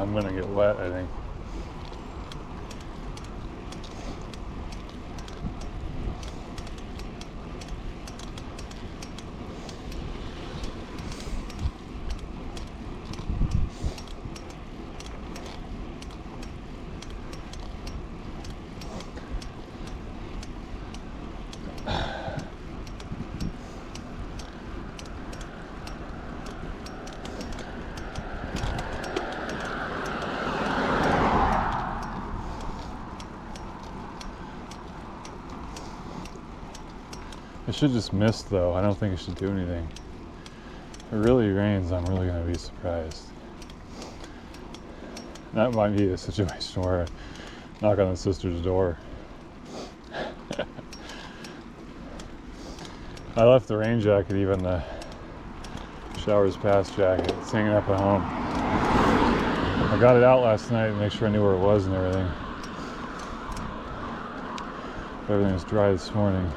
I'm gonna get wet, I think. It should just mist though. I don't think it should do anything. If it really rains, I'm really going to be surprised. That might be a situation where I knock on the sister's door. I left the rain jacket, even the showers past jacket. It's hanging up at home. I got it out last night to make sure I knew where it was and everything. Everything was dry this morning.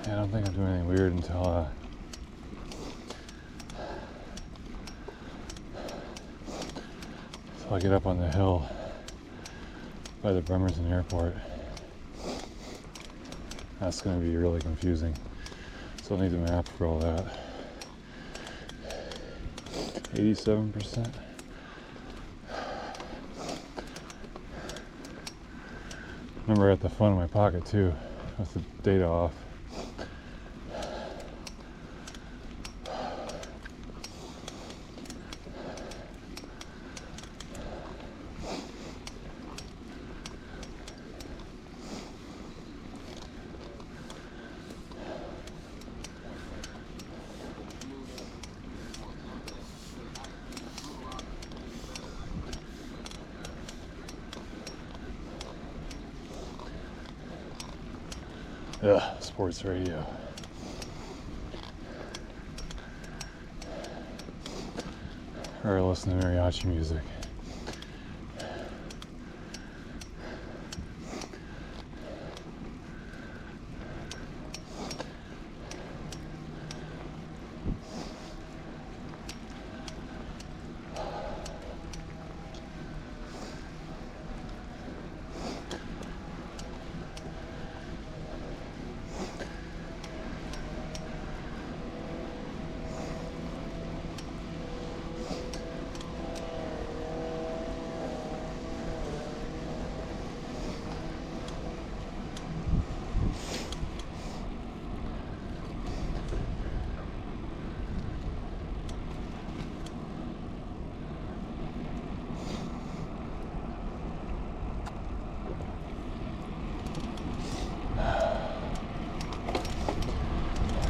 I don't think I'm doing anything weird until I get up on the hill by the Bremerton Airport. That's going to be really confusing. So I'll need a map for all that. 87%. Remember, I got the phone in my pocket too, with the data off. Ugh, sports radio. Or listen to mariachi music.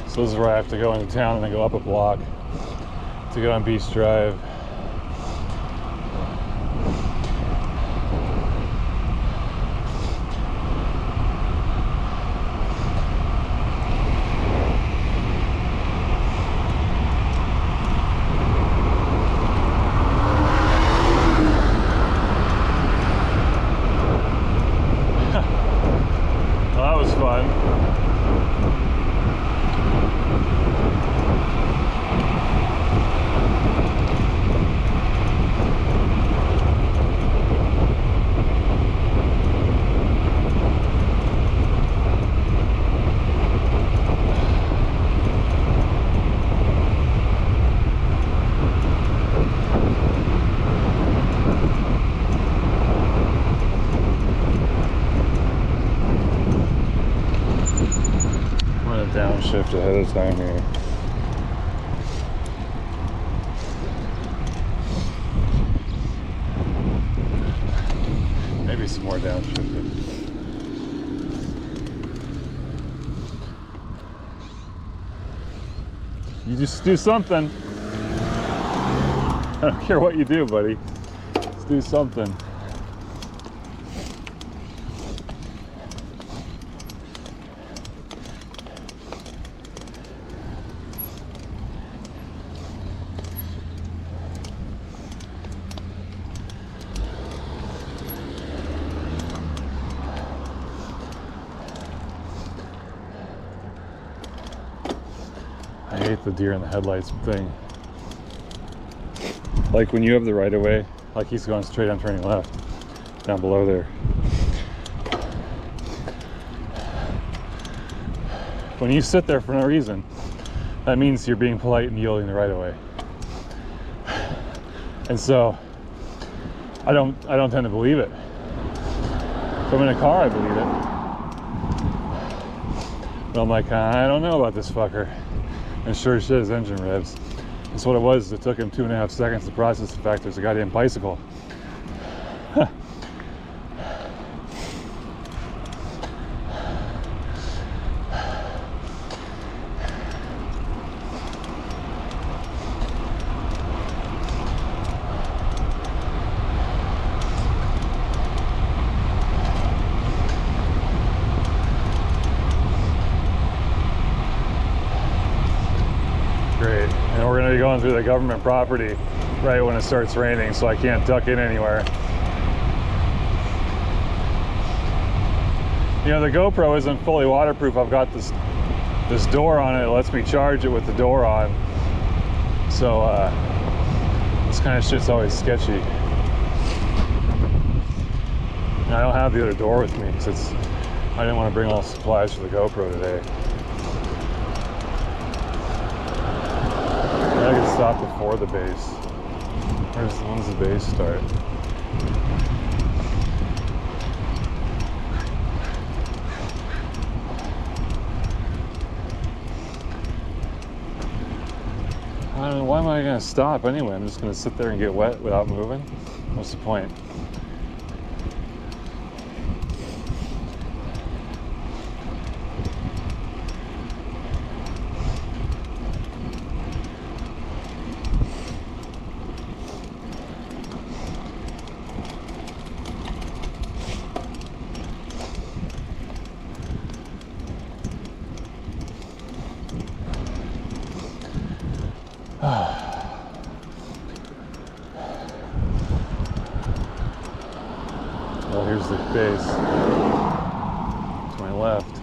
So this is where I have to go into town and then go up a block to get on Beach Drive. Well, that was fun. Downshift ahead of time here. Maybe some more downshift. You just do something. I don't care what you do, buddy. Just do something. I hate the deer in the headlights thing. Like when you have the right of way, like he's going straight, I'm turning left, down below there. When you sit there for no reason, that means you're being polite and yielding the right of way. And so, I don't tend to believe it. If I'm in a car, I believe it. But I'm like, I don't know about this fucker. And sure as shit, his engine revs. That's what it was. It took him 2.5 seconds to process the fact there's a goddamn bicycle. Great. And we're going to be going through the government property right when it starts raining, so I can't duck in anywhere. You know, the GoPro isn't fully waterproof. I've got this door on it. It lets me charge it with the door on. So this kind of shit's always sketchy. And I don't have the other door with me because I didn't want to bring all the supplies for the GoPro today. I can stop before the base. When's the base start? I don't know, why am I gonna stop anyway? I'm just gonna sit there and get wet without moving? What's the point? Well, here's the base to my left.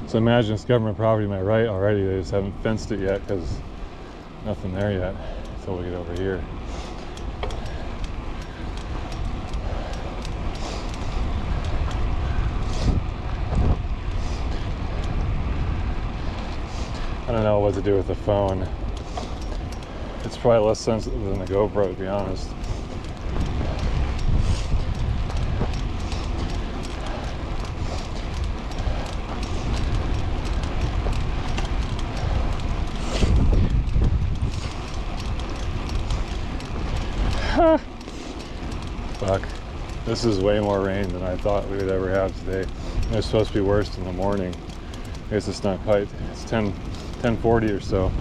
So imagine it's government property to my right already. They just haven't fenced it yet because nothing there yet until we get over here. I don't know what to do with the phone. It's probably less sensitive than the GoPro, to be honest. Fuck. This is way more rain than I thought we would ever have today. It was supposed to be worse in the morning. I guess it's not quite, it's 10:40 or so.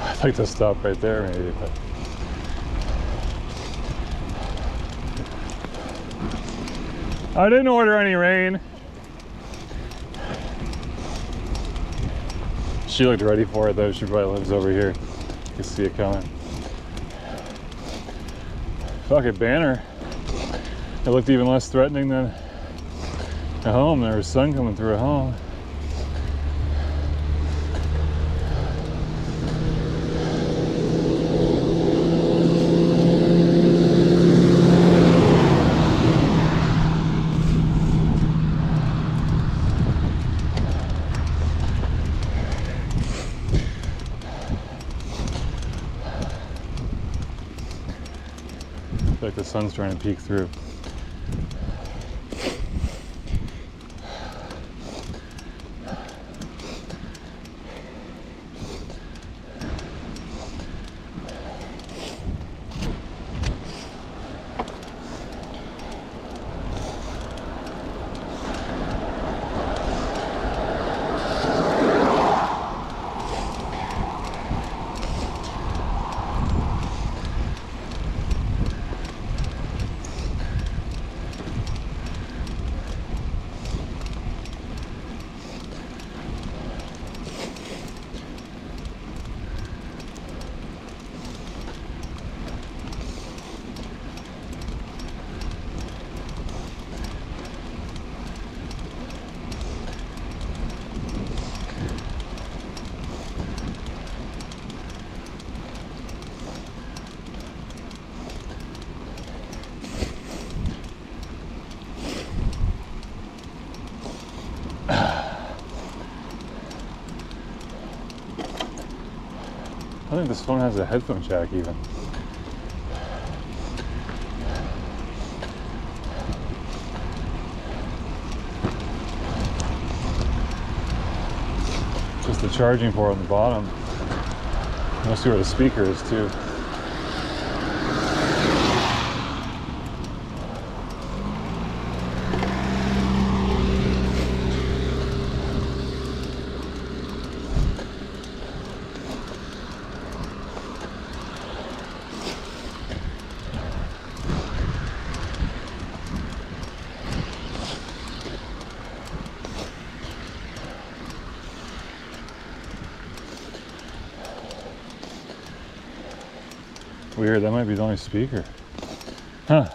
I'd like to stop right there maybe, but I didn't order any rain. She looked ready for it though. She probably lives over here. You can see it coming. Fuck it, banner. It looked even less threatening than a home. There was sun coming through a home. Like the sun's trying to peek through. I think this phone has a headphone jack even. Just the charging port on the bottom. Must see where the speaker is too. Weird, that might be the only speaker. Huh.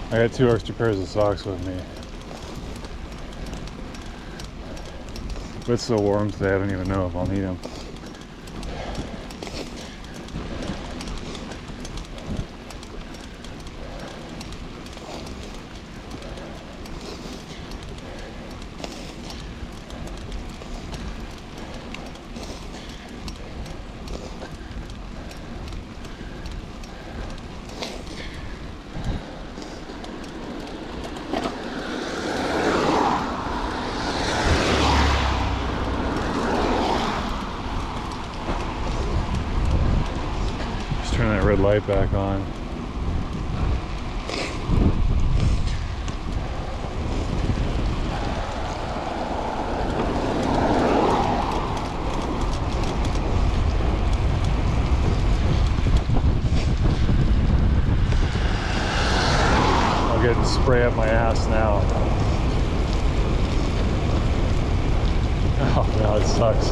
I got 2 extra pairs of socks with me. But it's so warm today, I don't even know if I'll need them. Turn that red light back on. I'll get spray up my ass now. Oh, no, it sucks.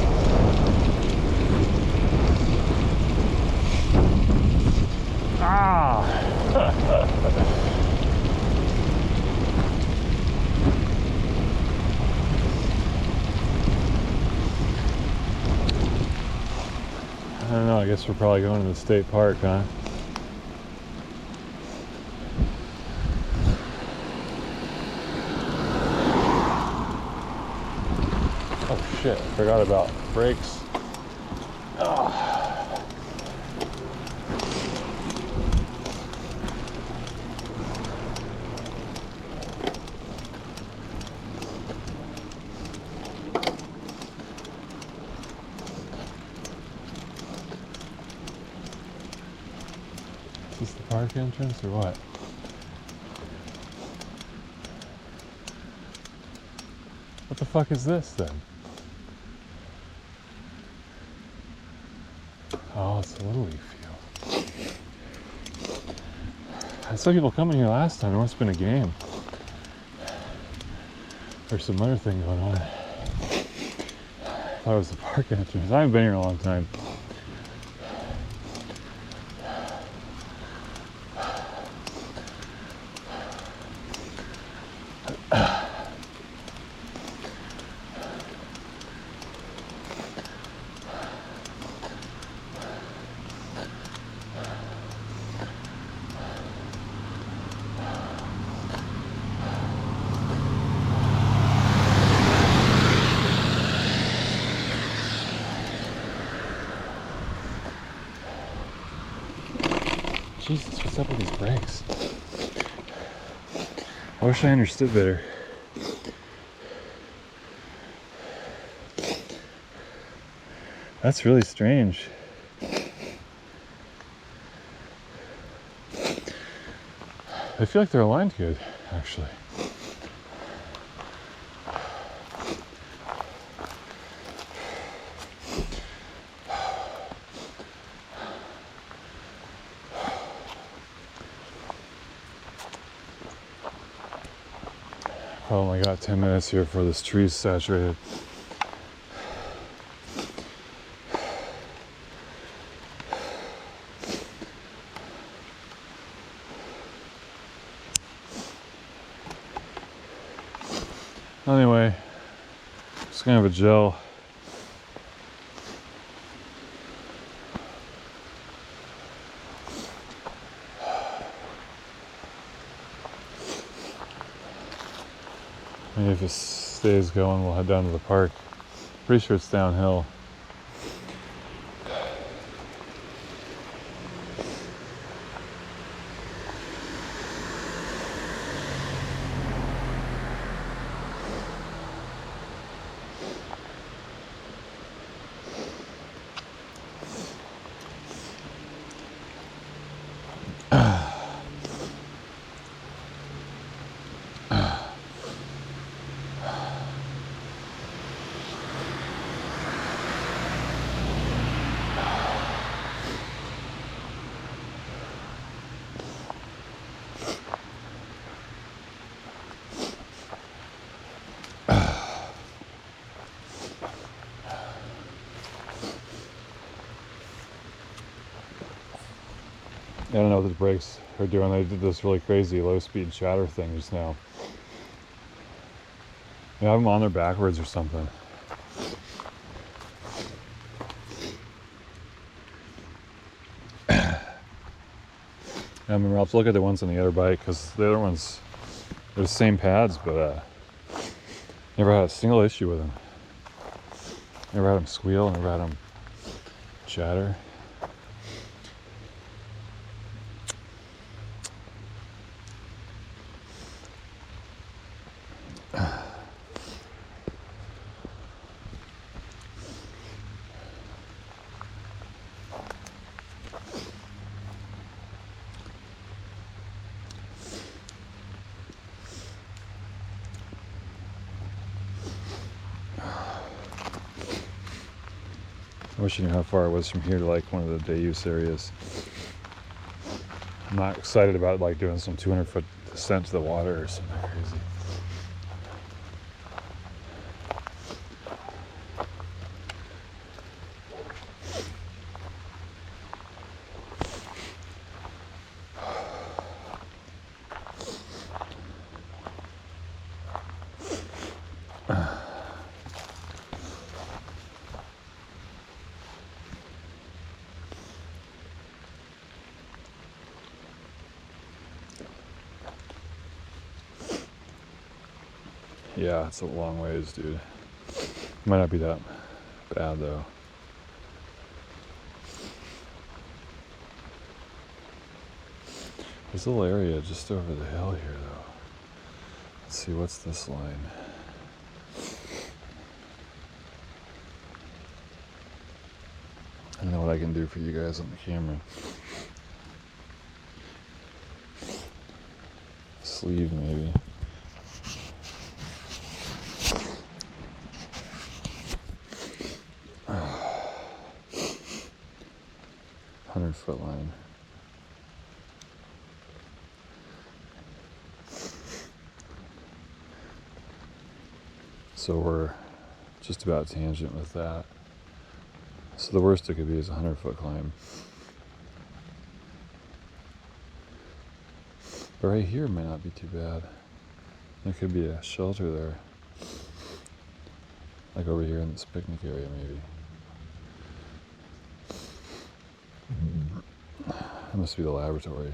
Ah! I don't know, I guess we're probably going to the state park, huh? Oh shit, I forgot about brakes. Oh. Is this the park entrance or what? What the fuck is this then? Oh, it's a Little League field. I saw people coming here last time. There must have been a game. There's some other thing going on. I thought it was the park entrance. I haven't been here in a long time. Jesus, what's up with these brakes? I wish I understood better. That's really strange. I feel like they're aligned good, actually. Oh my god, 10 minutes here before this tree's saturated. Anyway, just gonna have a gel. Maybe if it stays going, we'll head down to the park. Pretty sure it's downhill. I don't know what the brakes are doing. They did this really crazy low speed chatter thing just now. They have them on there backwards or something. I remember I'll have to look at the ones on the other bike because the other ones, they're the same pads, but never had a single issue with them. Never had them squeal, never had them chatter. I wish I knew how far it was from here to like one of the day use areas. I'm not excited about like doing some 200-foot descent to the water or something crazy. Yeah, it's a long ways, dude. Might not be that bad, though. There's a little area just over the hill here, though. Let's see, what's this line? I don't know what I can do for you guys on the camera. Sleeve, maybe. $100-foot line. So we're just about tangent with that. So the worst it could be is a 100-foot climb. But right here might not be too bad. There could be a shelter there. Like over here in this picnic area, maybe. That must be the laboratory.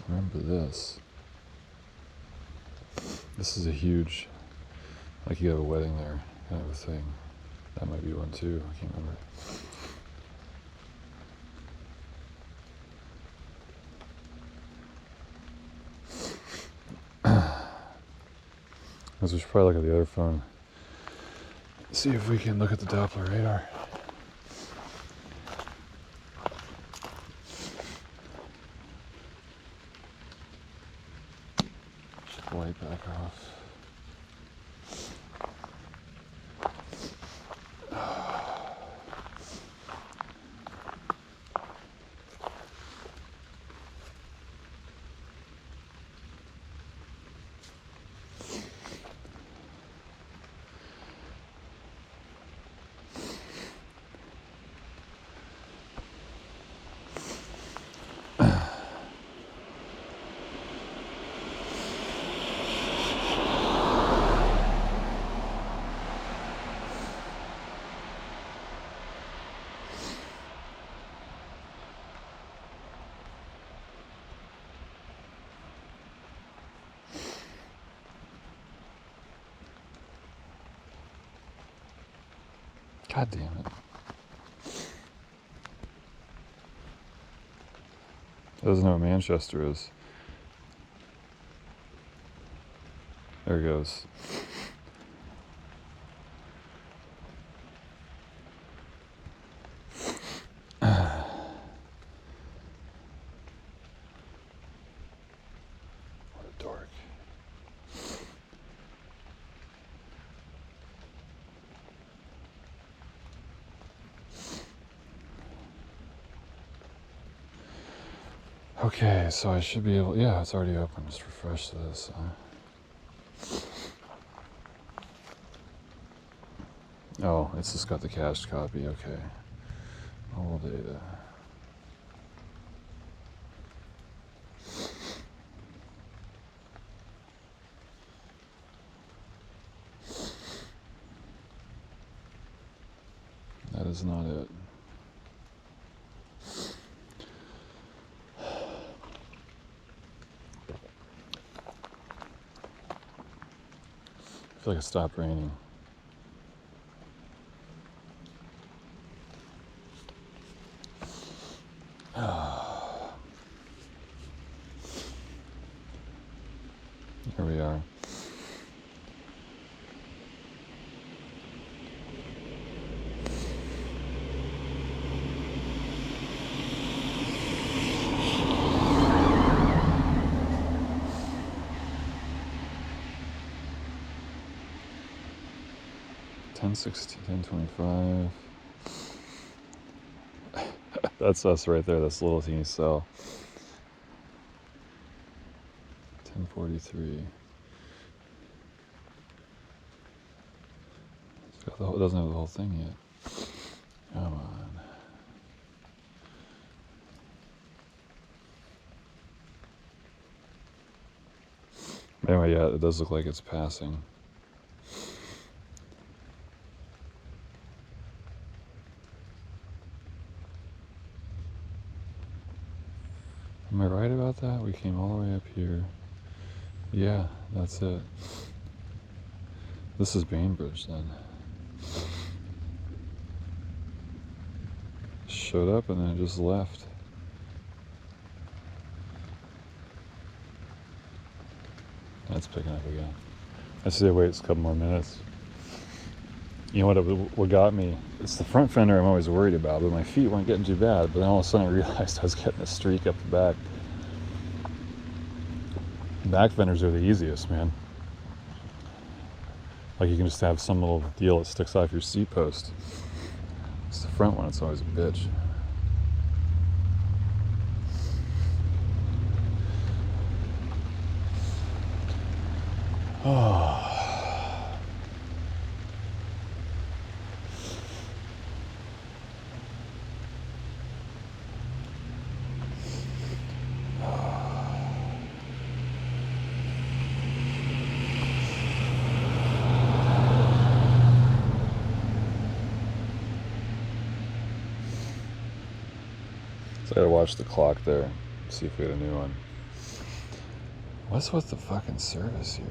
Remember this. This is a huge, like you have a wedding there, kind of a thing. That might be one too, I can't remember. We should probably look at the other phone. See if we can look at the Doppler radar. Should wipe back off. God damn it. Doesn't know what Manchester is. There it goes. What a dork. Okay, so I should be able, yeah, it's already open. Just refresh this. Oh, it's just got the cached copy, okay. All data. That is not it. I feel like it stopped raining. Here we are. $10.16, $10.25. That's us right there. That's a little teeny cell. $10.43. It doesn't have the whole thing yet. Come on. Anyway, yeah, it does look like it's passing. Am I right about that? We came all the way up here. Yeah, that's it. This is Bainbridge then. Showed up and then just left. That's picking up again. I say wait a couple more minutes. You know what got me? It's the front fender I'm always worried about, but my feet weren't getting too bad. But then all of a sudden I realized I was getting a streak up the back. Back fenders are the easiest, man. Like you can just have some little deal that sticks off your seat post. It's the front one, it's always a bitch. Oh. So I gotta watch the clock there, see if we get a new one. What's with the fucking service here?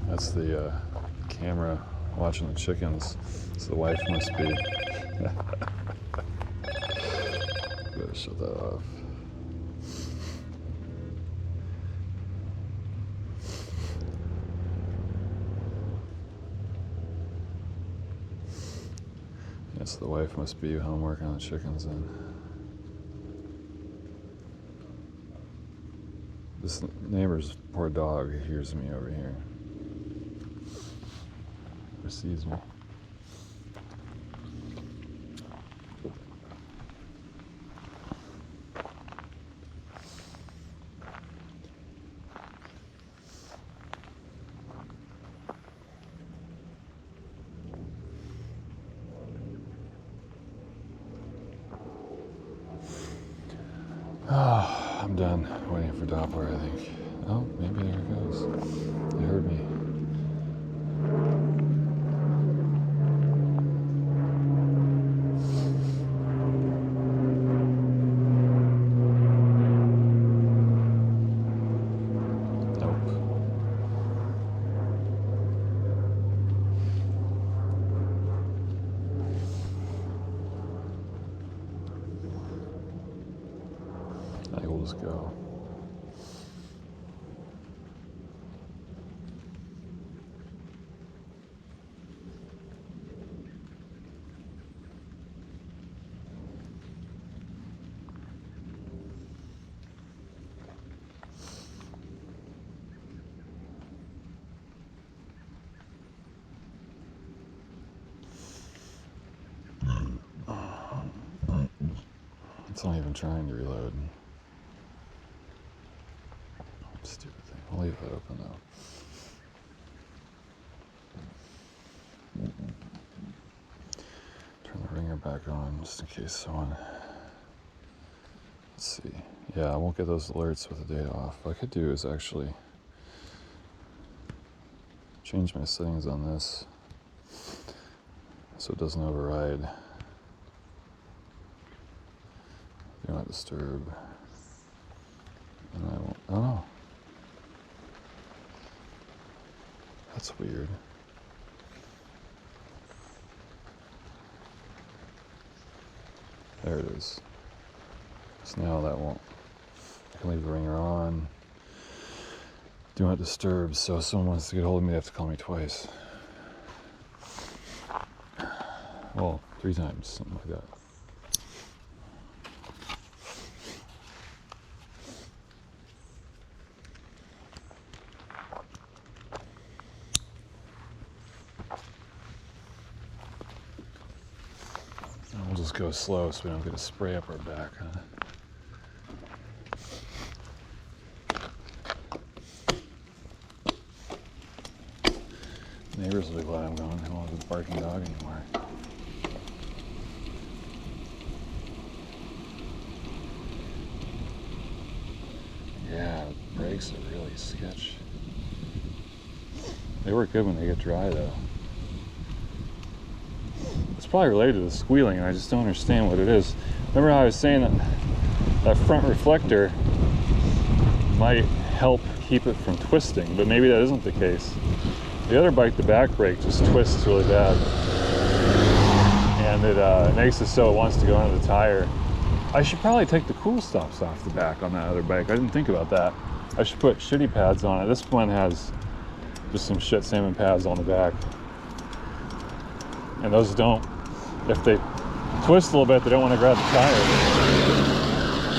That's the camera watching the chickens. So the wife must be. Better shut that off. Yes, the wife must be home working on the chickens then. This neighbor's poor dog hears me over here. Or sees me. Oh, I'm done waiting for Doppler, I think. Oh, maybe there it goes. They heard me. I think we'll just go. It's not even trying to reload. Stupid thing. I'll leave that open though. Turn the ringer back on just in case someone. Let's see. Yeah, I won't get those alerts with the data off. What I could do is actually change my settings on this so it doesn't override. Do not disturb. And I won't. Oh no. That's weird. There it is. So now that won't. I can leave the ringer on. Do not disturb. So if someone wants to get hold of me, they have to call me twice. Well, 3 times, something like that. We'll just go slow so we don't get a spray up our back, huh? neighbors will be glad I'm gone. They won't have a barking dog anymore. Yeah, the brakes are really sketch. They work good when they get dry though. It's probably related to the squealing, and I just don't understand what it is. Remember how I was saying that that front reflector might help keep it from twisting, but maybe that isn't the case. The other bike, the back brake, just twists really bad. And it makes it so it wants to go under the tire. I should probably take the cool stops off the back on that other bike. I didn't think about that. I should put shitty pads on it. This one has just some shit salmon pads on the back. And those don't, if they twist a little bit, they don't want to grab the tire.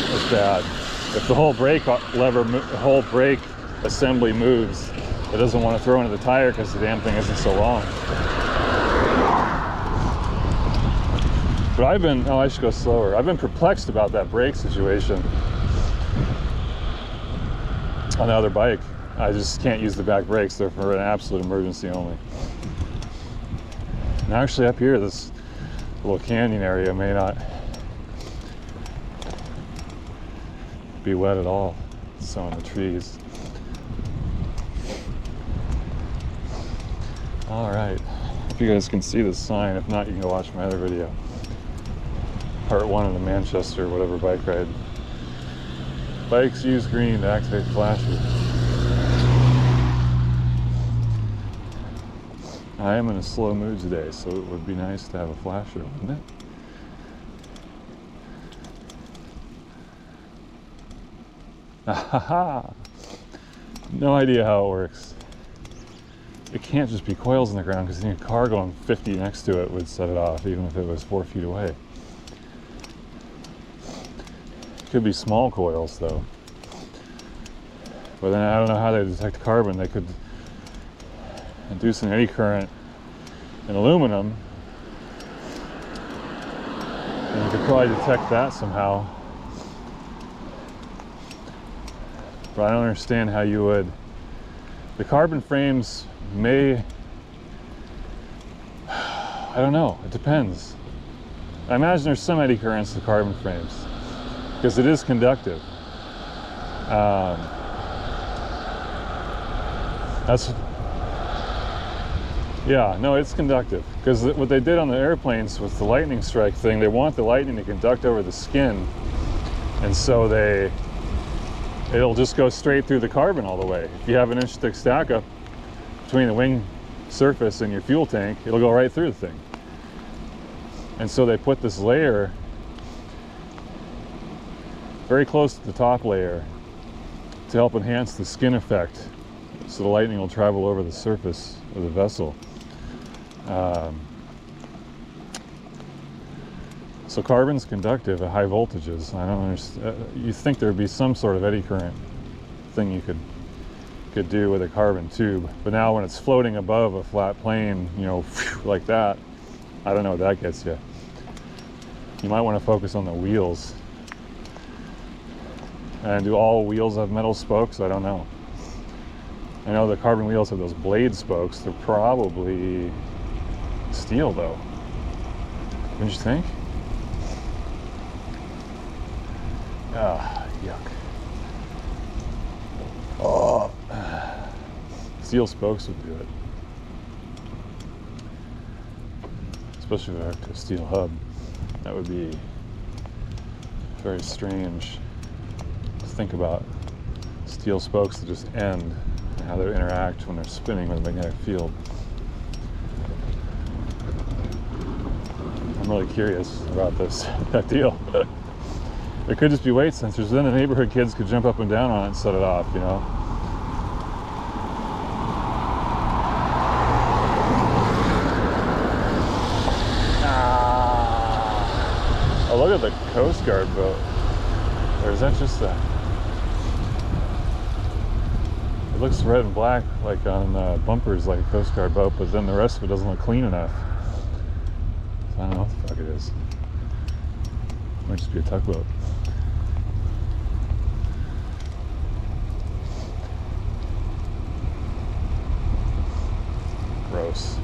That's bad. If the whole brake lever, the whole brake assembly moves, it doesn't want to throw into the tire because the damn thing isn't so long. But I've been, oh, I should go slower. I've been perplexed about that brake situation on the other bike. I just can't use the back brakes. They're for an absolute emergency only. And actually up here, this little canyon area may not be wet at all. So in the trees. All right, if you guys can see this sign. If not, you can go watch my other video. Part 1 of the Manchester whatever bike ride. Bikes use green to activate flashes. I am in a slow mood today, so it would be nice to have a flasher, wouldn't it? Ahaha! No idea how it works. It can't just be coils in the ground, because a car going 50 next to it would set it off, even if it was 4 feet away. Could be small coils though. But then I don't know how they detect carbon. They could induce an eddy current in aluminum. And you could probably detect that somehow. But I don't understand how you would. The carbon frames may, I don't know, it depends. I imagine there's some eddy currents to carbon frames, because it is conductive. Yeah, no, it's conductive. Because what they did on the airplanes with the lightning strike thing, they want the lightning to conduct over the skin. And so it'll just go straight through the carbon all the way. If you have an inch thick stack up between the wing surface and your fuel tank, it'll go right through the thing. And so they put this layer very close to the top layer to help enhance the skin effect, so the lightning will travel over the surface of the vessel. So carbon's conductive at high voltages. I don't understand. You think there'd be some sort of eddy current thing you could do with a carbon tube, but now when it's floating above a flat plane, you know, like that, I don't know what that gets you. You might want to focus on the wheels. And do all wheels have metal spokes? I don't know. I know the carbon wheels have those blade spokes. They're probably steel though. Don't you think? Ah, yuck. Oh. Steel spokes would do it. Especially if I have a steel hub. That would be very strange. Think about steel spokes that just end and how they interact when they're spinning with a magnetic field. I'm really curious about that deal. It could just be weight sensors. Then the neighborhood kids could jump up and down on it and set it off, you know. Oh, look at the Coast Guard boat. Or is that just a... It looks red and black, like on bumpers, like a Coast Guard boat, but then the rest of it doesn't look clean enough. So I don't know what the fuck it is. It might just be a tugboat. Gross. gross.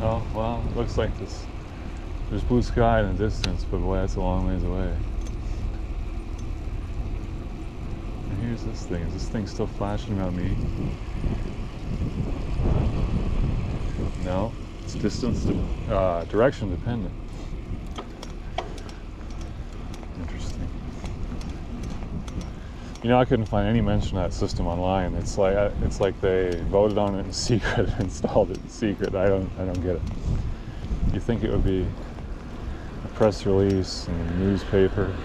Oh, well, it looks like there's blue sky in the distance, but boy, that's a long ways away. And here's this thing. Is this thing still flashing about me? No, it's direction dependent. Interesting. You know, I couldn't find any mention of that system online. It's like they voted on it in secret, installed it in secret. I don't get it. You think it would be a press release in the newspaper?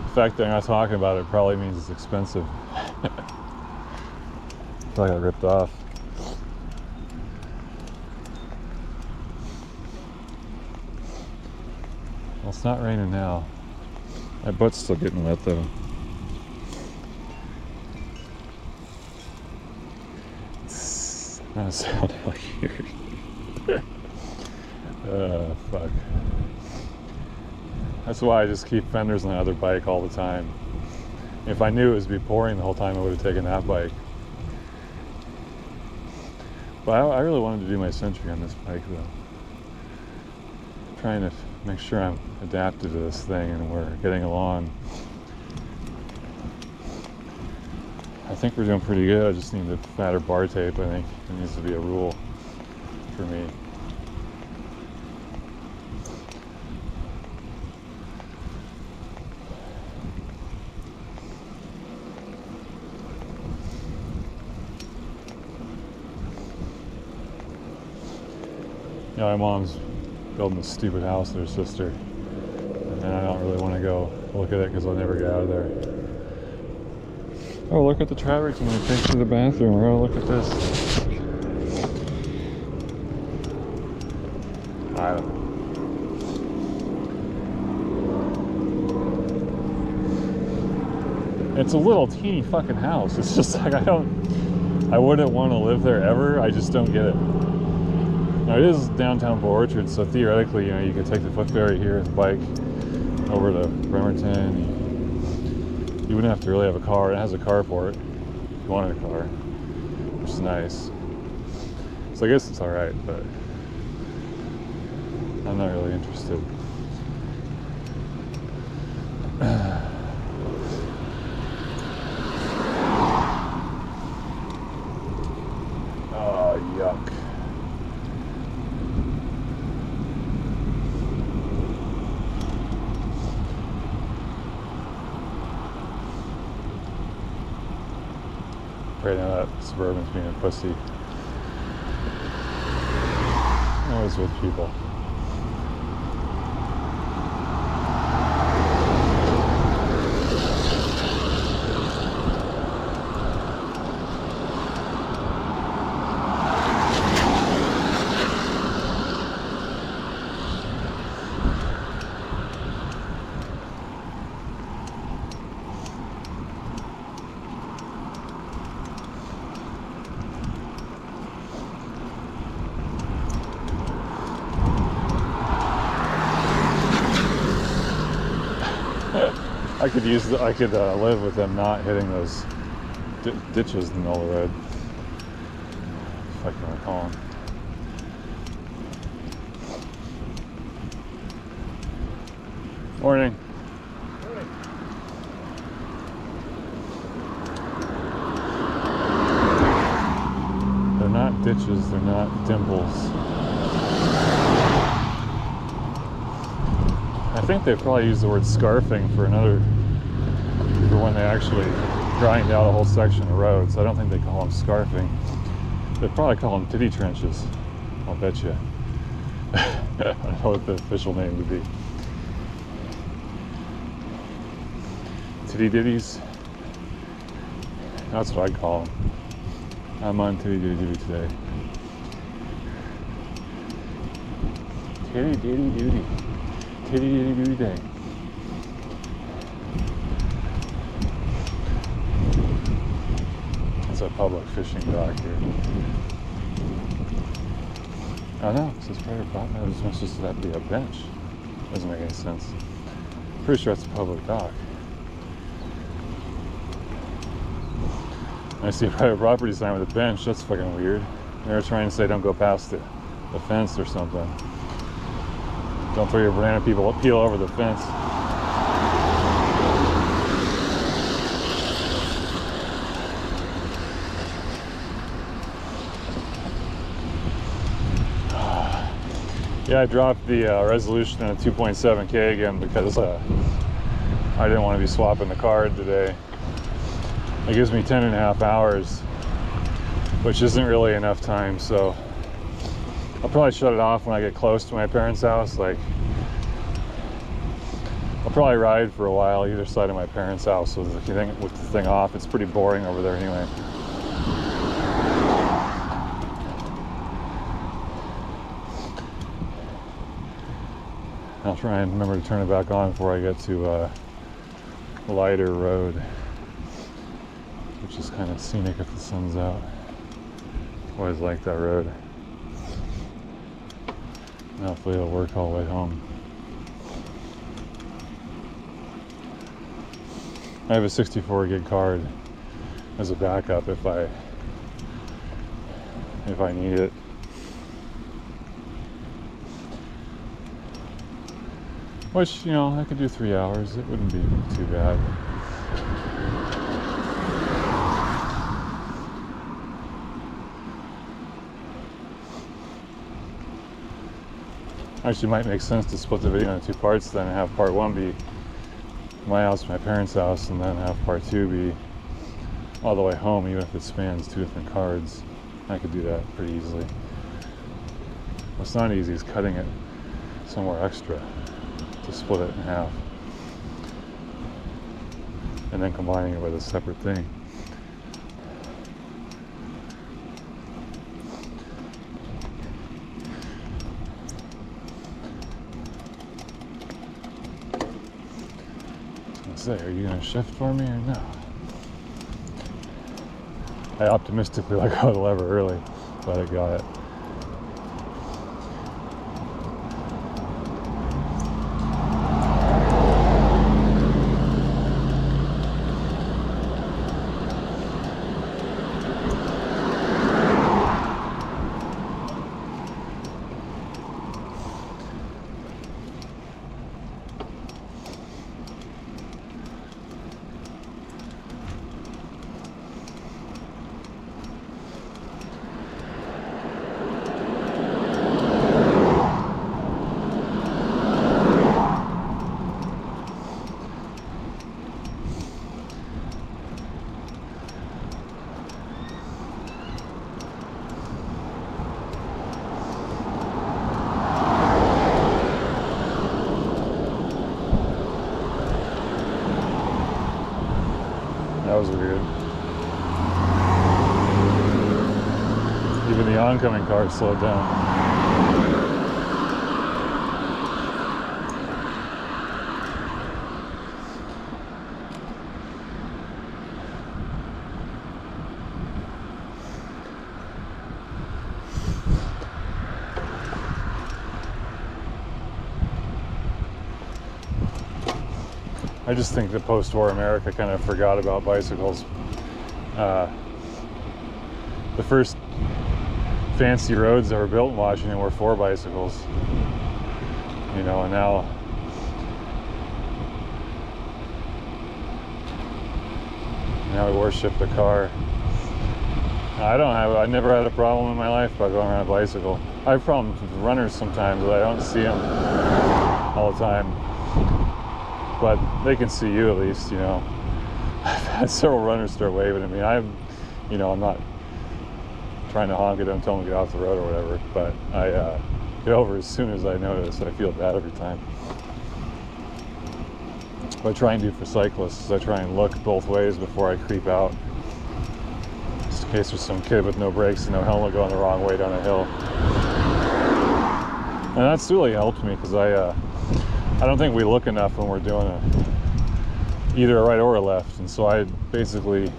The fact that they're not talking about it probably means it's expensive. Probably got ripped off. Well, it's not raining now. My butt's still getting wet though. It's not a sound out here. Fuck. That's why I just keep fenders on the other bike all the time. If I knew it was be pouring the whole time, I would have taken that bike. But I really wanted to do my Century on this bike though. I'm trying to make sure I'm adapted to this thing and we're getting along. I think we're doing pretty good. I just need the fatter bar tape. I think it needs to be a rule for me. You know, my mom's building this stupid house with her sister, and I don't really want to go look at it because I'll never get out of there. Oh, look at the traffic when it takes to the bathroom. We're gonna look at this. I don't know. It's a little teeny fucking house. It's just like I wouldn't want to live there ever. I just don't get it. Now, it is downtown Port Orchard, so theoretically, you know, you could take the foot ferry here with the bike over to Bremerton. You wouldn't have to really have a car. It has a carport if you wanted a car, which is nice. So I guess it's all right, but I'm not really interested. Oh, yuck. Right now that Suburban's being a pussy. Always with people. I could live with them not hitting those ditches in the middle of the road. If I can recall them. Morning. They're not ditches, they're not dimples. I think they probably use the word scarfing for when they actually grind out a whole section of road, so I don't think they call them scarfing. They probably call them titty trenches, I'll bet you. I don't know what the official name would be. Titty ditties? That's what I'd call them. I'm on titty ditty duty today. Titty ditty duty. Titty ditty duty day. that's a public fishing dock here. Oh no, it says private property. This must just have to be a bench. Doesn't make any sense. Pretty sure it's a public dock. I see a private property sign with a bench. That's fucking weird. They're trying to say don't go past the fence or something. Don't throw your banana peel over the fence. Yeah, I dropped the resolution in a 2.7K again because I didn't want to be swapping the card today. It gives me 10.5 hours, which isn't really enough time, so I'll probably shut it off when I get close to my parents' house. Like, I'll probably ride for a while either side of my parents' house with the thing off. It's pretty boring over there anyway. I'll try and remember to turn it back on before I get to Lighter Road, which is kind of scenic if the sun's out. Always like that road. Hopefully it'll work all the way home. I have a 64 gig card as a backup if I need it. Which, you know, I could do 3 hours. It wouldn't be too bad. Actually, it might make sense to split the video into 2 parts then and have part 1 be my house, my parents' house, and then have part 2 be all the way home, even if it spans 2 different cards. I could do that pretty easily. What's not easy is cutting it somewhere extra to split it in half and then combining it with a separate thing. Say, are you gonna shift for me or no? I optimistically let go of the lever early, but I got it. That was weird. Even the oncoming car slowed down. I just think the post-war America kind of forgot about bicycles. The first fancy roads that were built in Washington were for bicycles. You know, and now we worship the car. I never had a problem in my life by going on a bicycle. I have problems with runners sometimes, but I don't see them all the time. But they can see you at least, you know. I've had several runners start waving at me. I'm not trying to honk at them, tell them to get off the road or whatever, but I get over as soon as I notice. I feel bad every time. What I try and do for cyclists is I try and look both ways before I creep out, just in case there's some kid with no brakes and no helmet going the wrong way down a hill. And that's really helped me because I don't think we look enough when we're doing either a right or a left, and so I basically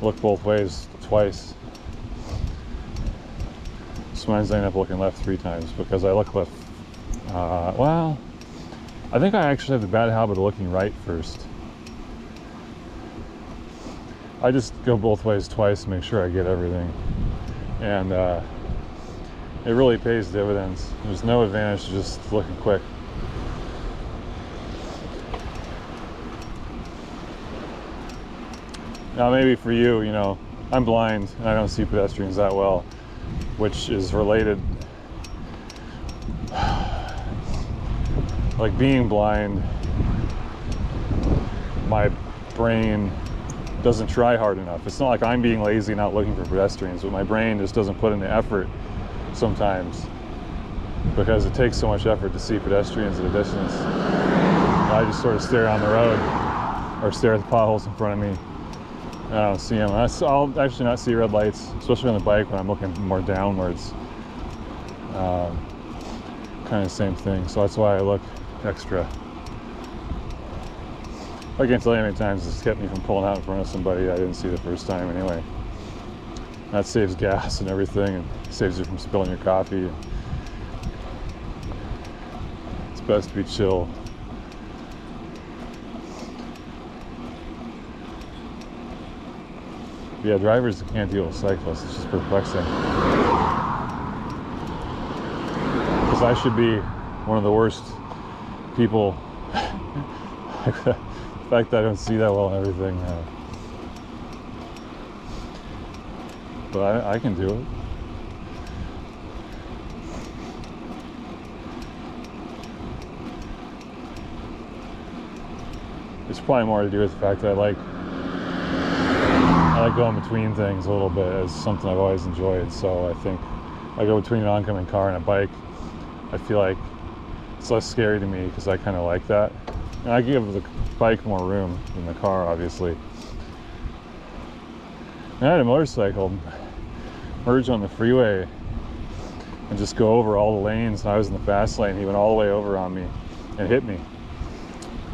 look both ways twice. Sometimes I end up looking left 3 times because I look left. Well, I think I actually have the bad habit of looking right first. I just go both ways twice to make sure I get everything. And it really pays dividends. There's no advantage to just looking quick. Now maybe for you, you know, I'm blind and I don't see pedestrians that well, which is related. Like being blind, my brain doesn't try hard enough. It's not like I'm being lazy not looking for pedestrians, but my brain just doesn't put in the effort sometimes because it takes so much effort to see pedestrians at a distance. I just sort of stare down the road or stare at the potholes in front of me. I don't see them. I'll actually not see red lights, especially on the bike when I'm looking more downwards. Kind of the same thing. So that's why I look extra. I can't tell you how many times it's kept me from pulling out in front of somebody I didn't see the first time anyway. That saves gas and everything, and saves you from spilling your coffee. It's best to be chill. Yeah, drivers that can't deal with cyclists, it's just perplexing. Because I should be one of the worst people. The fact that I don't see that well and everything. But I can do it. It's probably more to do with the fact that I like going between things a little bit. It's something I've always enjoyed. So I think I go between an oncoming car and a bike. I feel like it's less scary to me because I kind of like that. And I give the bike more room than the car, obviously. And I had a motorcycle merge on the freeway and just go over all the lanes. And I was in the fast lane. He went all the way over on me and hit me.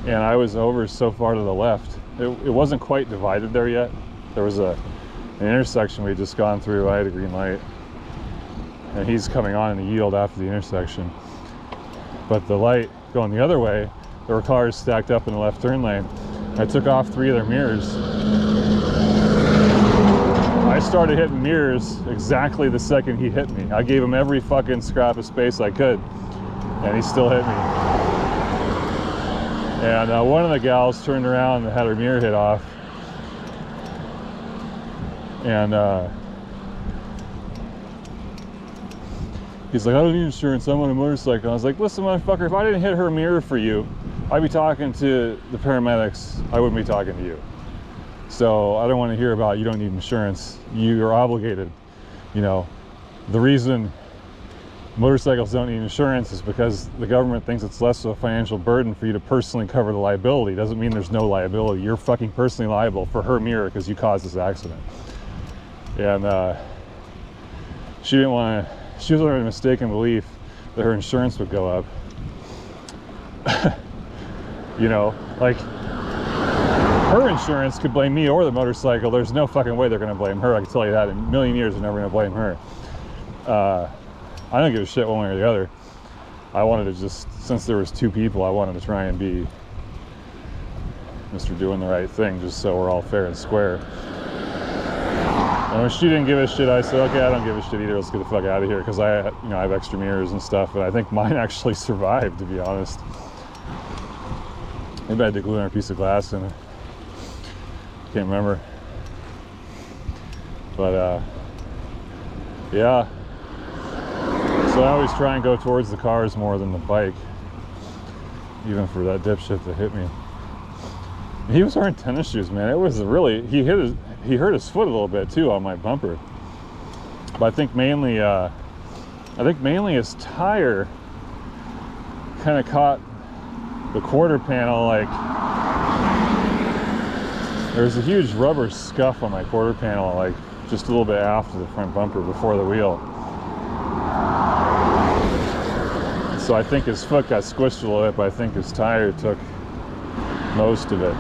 And I was over so far to the left. It wasn't quite divided there yet. There was an intersection we had just gone through. I had a green light. And he's coming on in the yield after the intersection. But the light going the other way, there were cars stacked up in the left turn lane. I took off 3 of their mirrors. I started hitting mirrors exactly the second he hit me. I gave him every fucking scrap of space I could, and he still hit me. And one of the gals turned around and had her mirror hit off. And he's like, I don't need insurance, I'm on a motorcycle. I was like, listen, motherfucker, if I didn't hit her mirror for you, I'd be talking to the paramedics. I wouldn't be talking to you. So I don't want to hear about you don't need insurance. You're obligated. You know, the reason motorcycles don't need insurance is because the government thinks it's less of a financial burden for you to personally cover the liability. Doesn't mean there's no liability. You're fucking personally liable for her mirror because you caused this accident. And she didn't want to. She was under a mistaken belief that her insurance would go up. You know, like her insurance could blame me or the motorcycle. There's no fucking way they're going to blame her. I can tell you that. In a million years, they're never going to blame her. I don't give a shit one way or the other. I wanted to just, since there was 2 people, I wanted to try and be Mr. Doing the Right Thing, just so we're all fair and square. And when she didn't give a shit, I said, okay, I don't give a shit either. Let's get the fuck out of here. Because I have extra mirrors and stuff, and I think mine actually survived, to be honest. Maybe I had to glue in a piece of glass in it. Can't remember. But yeah. So I always try and go towards the cars more than the bike, even for that dipshit that hit me. He was wearing tennis shoes, man. It was really, he hurt his foot a little bit too on my bumper. But I think mainly his tire kind of caught the quarter panel. Like, there's a huge rubber scuff on my quarter panel, like just a little bit after the front bumper before the wheel. So I think his foot got squished a little bit, but I think his tire took most of it.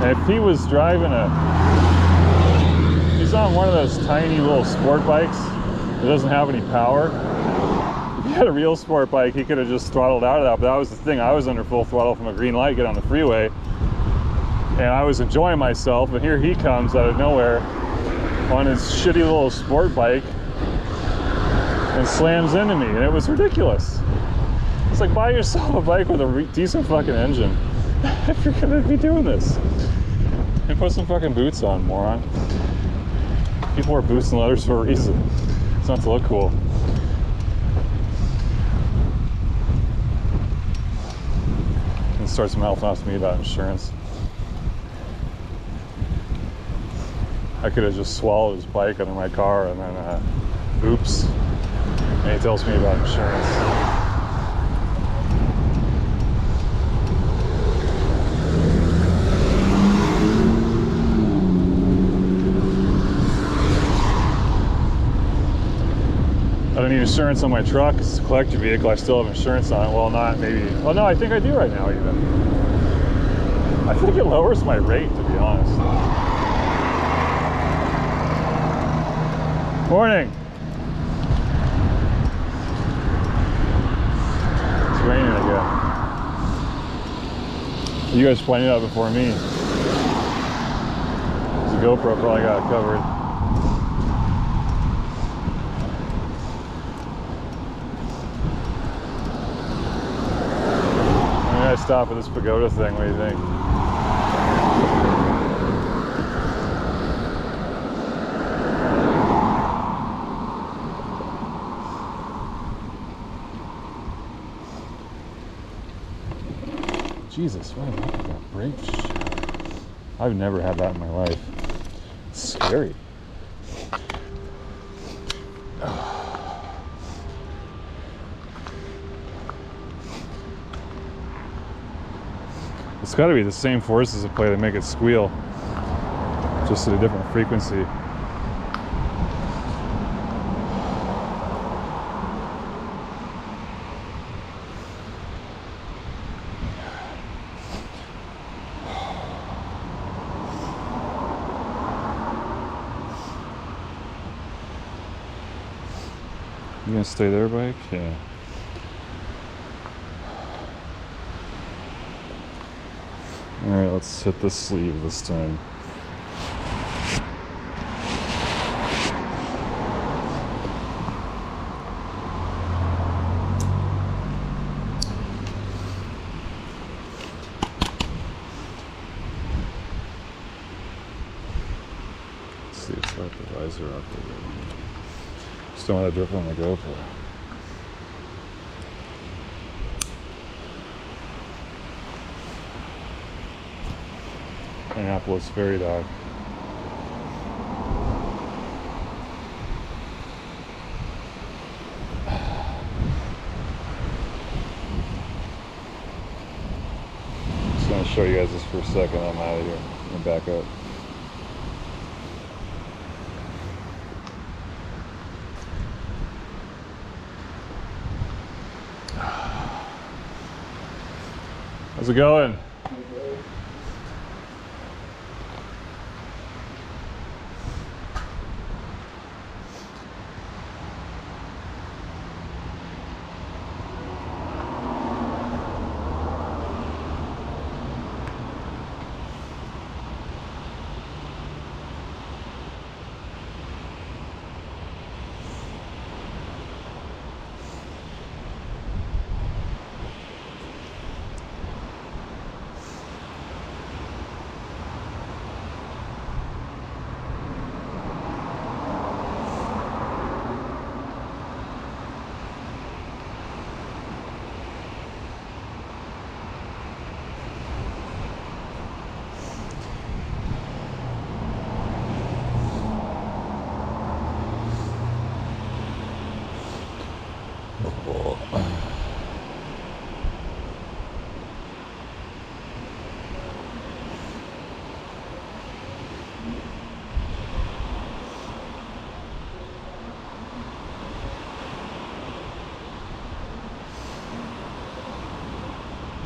And if he was driving a he's on one of those tiny little sport bikes that doesn't have any power. If he had a real sport bike, he could have just throttled out of that, but that was the thing. I was under full throttle from a green light, get on the freeway, and I was enjoying myself, and here he comes out of nowhere on his shitty little sport bike and slams into me, and it was ridiculous. It's like, buy yourself a bike with a decent fucking engine if you're gonna be doing this. And put some fucking boots on, moron. People wear boots and leathers for a reason. It's not to look cool. And starts mouthing off to me about insurance. I could have just swallowed his bike under my car and then, oops. And he tells me about insurance. I don't need insurance on my truck. It's a collector vehicle. I still have insurance on it. Well, not maybe. Well, no, I think I do right now even. I think it lowers my rate, to be honest. Morning. It's raining again. You guys pointed out before me. The GoPro probably got it covered. I stop at this pagoda thing. What do you think? Jesus, what the heck is that brake shower? I've never had that in my life. It's scary. It's got to be the same forces at play that make it squeal, just at a different frequency. You gonna stay there, bike? Yeah. Alright, let's hit the sleeve this time. Let's see, it's like the visor up there. Just don't want to drip on the GoPro. Annapolis Ferry Dock. Just gonna show you guys this for a second. I'm out of here. I'm gonna back up. How's it going?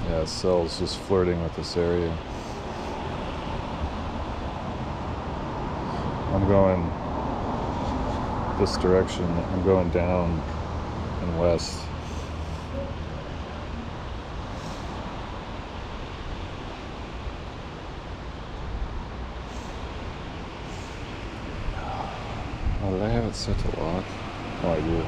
Yeah, Cell's just flirting with this area. I'm going this direction. I'm going down and west. Oh, did I have it set to lock? Oh, I do.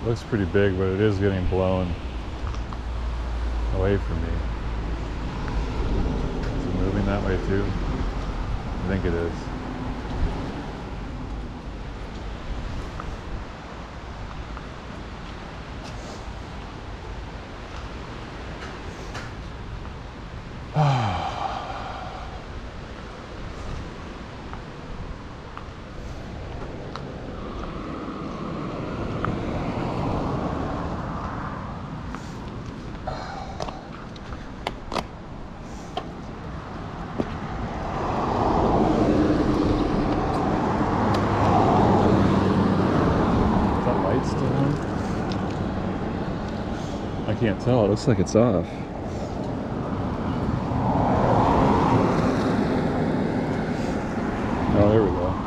Looks pretty big, but it is getting blown away from me. Is it moving that way too? I think it is. I can't tell. It looks like it's off. Oh, there we go.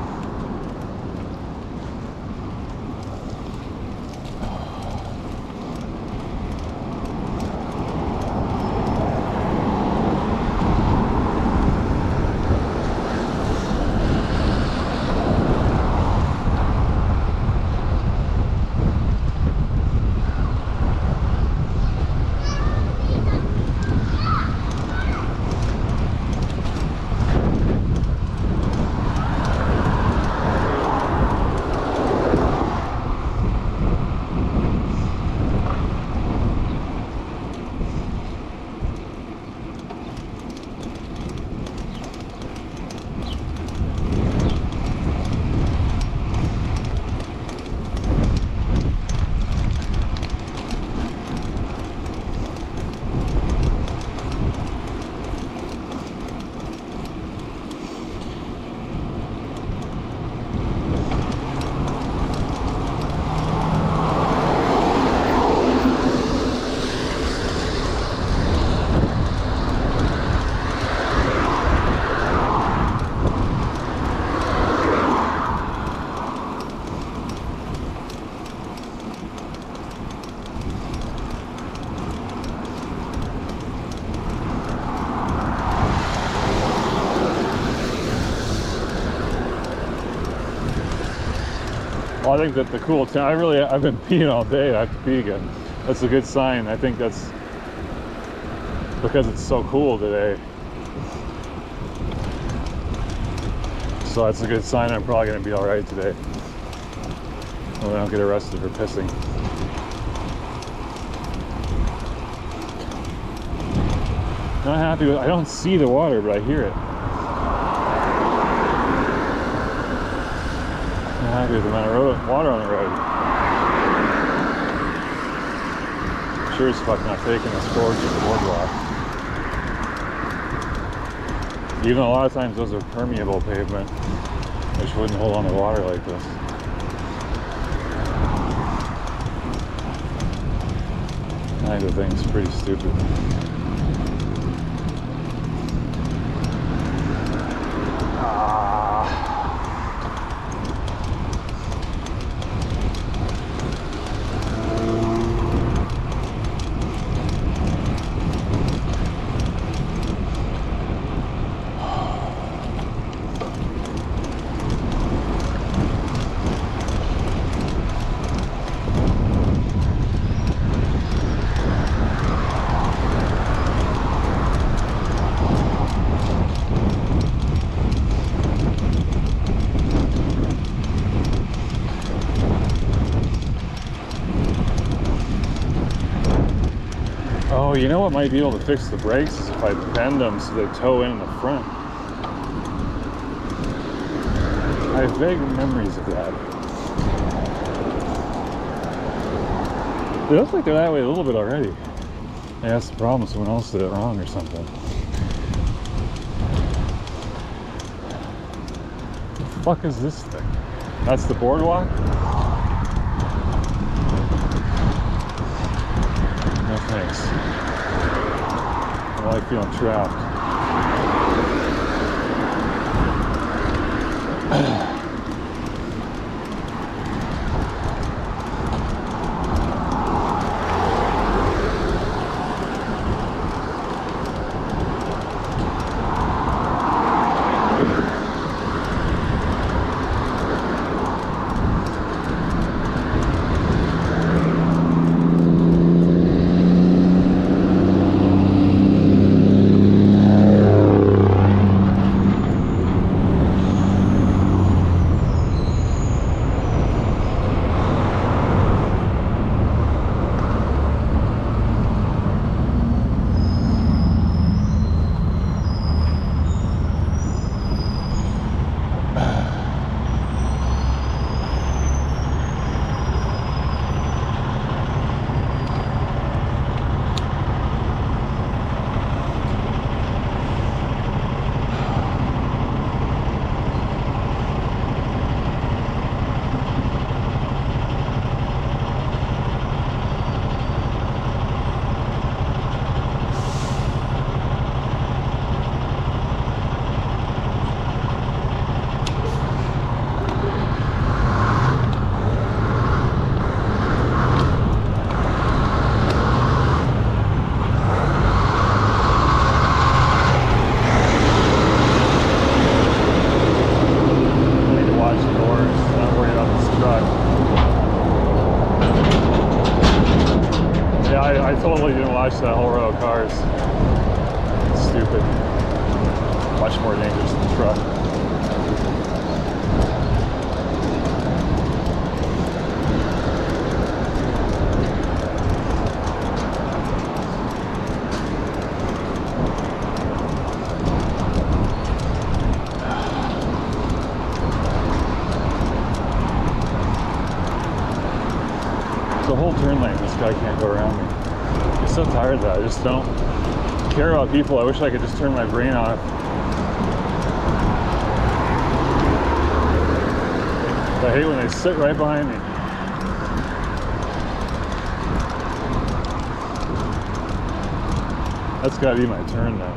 Well, I think that the cool town, I've been peeing all day. I have to pee again. That's a good sign. I think that's because it's so cool today. So that's a good sign. I'm probably going to be all right today. Well, I don't get arrested for pissing. Not happy with, I don't see the water, but I hear it. Not happy with the amount of water on the road. Sure as fuck not taking this forward to the boardwalk. Even a lot of times those are permeable pavement, which wouldn't hold on to water like this. I think the thing's pretty stupid. Oh, you know what might be able to fix the brakes is if I bend them so they toe in the front. I have vague memories of that. It looks like they're that way a little bit already. Yeah, that's the problem. Someone else did it wrong or something. What the fuck is this thing? That's the boardwalk? No thanks. I don't like feeling trapped. That whole row of cars. It's stupid. Much more dangerous than the truck. It's a whole turn lane. This guy can't go around me. I'm so tired of that. I just don't care about people. I wish I could just turn my brain off. I hate when they sit right behind me. That's gotta be my turn now.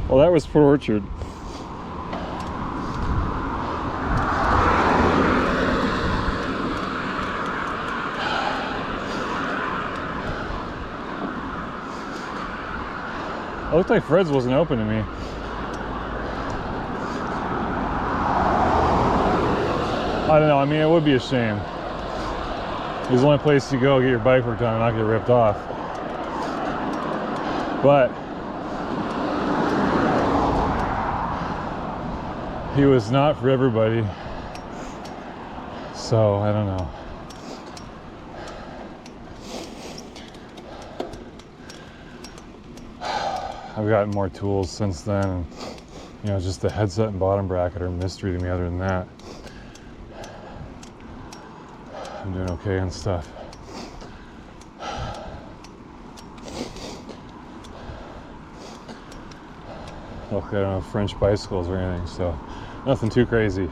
Well, that was Port Orchard. It looked like Fred's wasn't open to me. I don't know, I mean, it would be a shame. It's the only place you go get your bike worked on and not get ripped off. But he was not for everybody, so I don't know. I've gotten more tools since then, and you know, just the headset and bottom bracket are a mystery to me. Other than that, I'm doing okay on stuff. Luckily, I don't have French bicycles or anything, so nothing too crazy.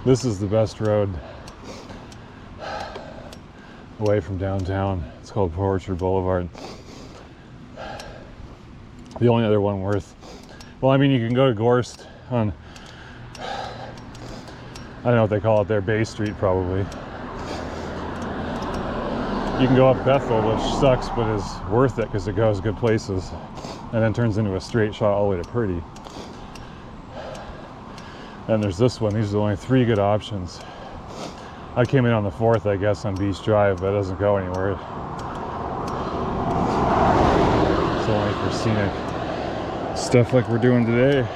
This is the best road away from downtown. It's called Orchard Boulevard. The only other one worth, well, I mean, you can go to Gorst on, I don't know what they call it there, Bay Street probably. You can go up Bethel, which sucks, but is worth it because it goes good places, and then turns into a straight shot all the way to Purdy. And there's this one. These are the only 3 good options. I came in on the 4th, I guess, on Beach Drive, but it doesn't go anywhere. It's only for scenic stuff like we're doing today.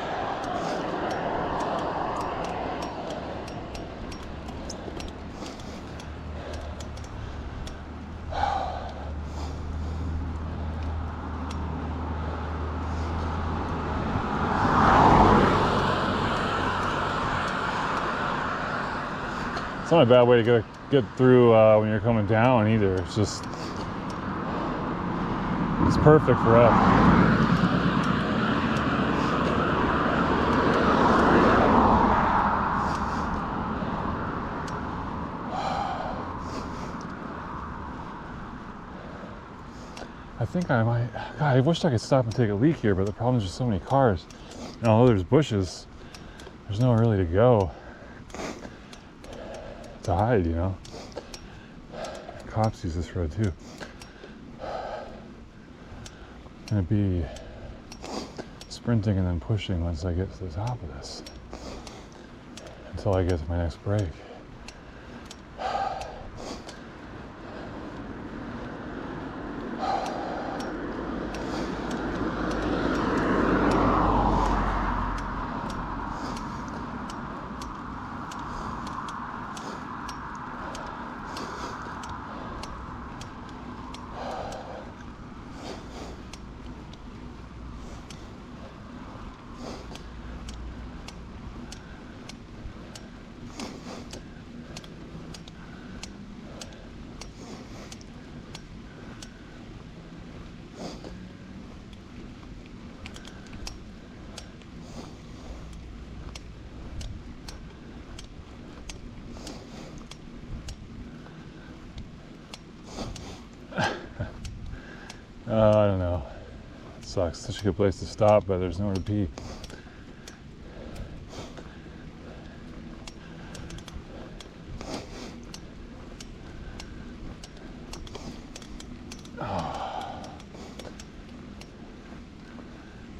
It's not a bad way to get through when you're coming down either. It's just, it's perfect for up. I think I might, God, I wish I could stop and take a leak here, but the problem is there's so many cars. And although there's bushes, there's nowhere really to go to hide, you know. Cops use this road too. Gonna be sprinting and then pushing once I get to the top of this, until I get to my next break. I don't know. It sucks. Such a good place to stop, but there's nowhere to pee.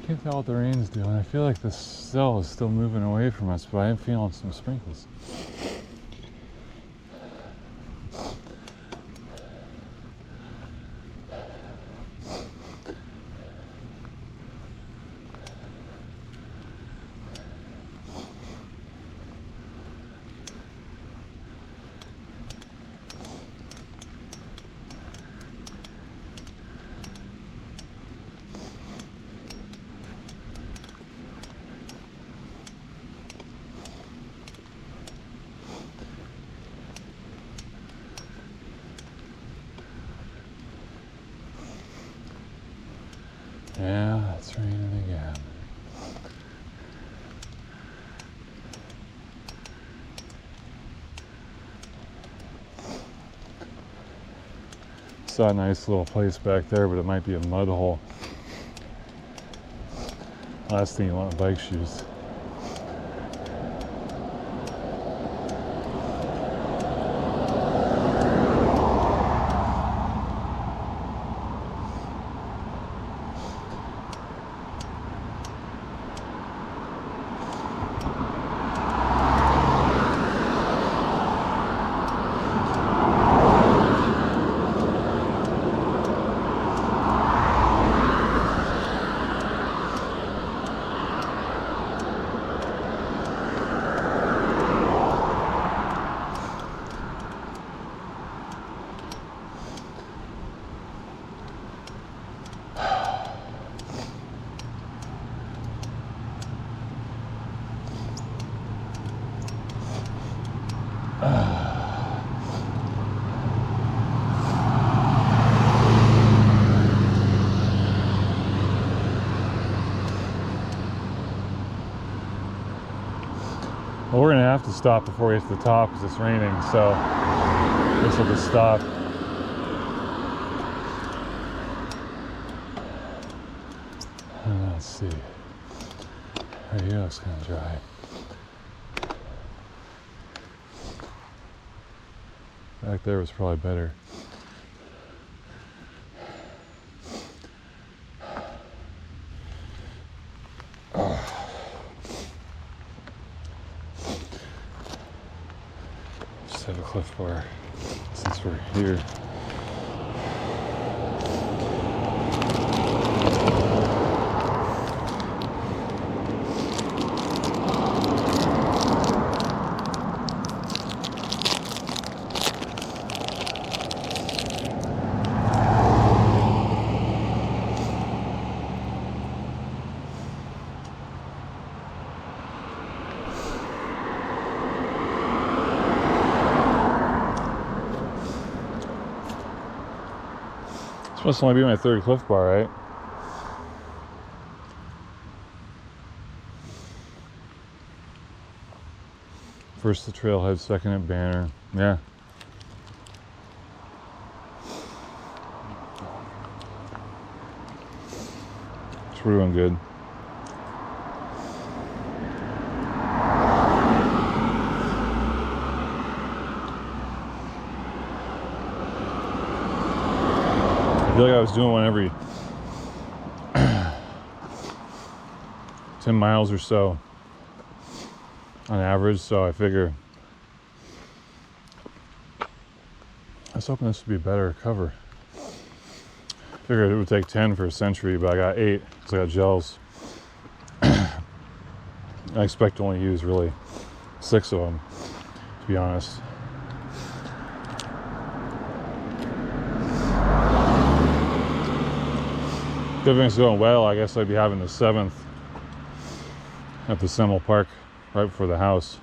Can't tell what the rain's doing. I feel like the cell is still moving away from us, but I am feeling some sprinkles. Yeah, it's raining again. Saw a nice little place back there, but it might be a mud hole. Last thing you want with bike shoes. Well, we're gonna have to stop before we get to the top because it's raining, so I guess we'll just stop. Let's see. Right here looks kind of dry. Back there was probably better. Just have a cliff bar since we're here. Must only be my third cliff bar, right? First the trailhead, second at Banner. Yeah. It's doing good. I feel like I was doing one every 10 miles or so on average, so I figure I was hoping this would be better cover. Figured it would take 10 for a century, but I got 8 because I got gels. I expect to only use really 6 of them, to be honest. If everything's going well, I guess I'd be having the 7th at the Semel Park right before the house.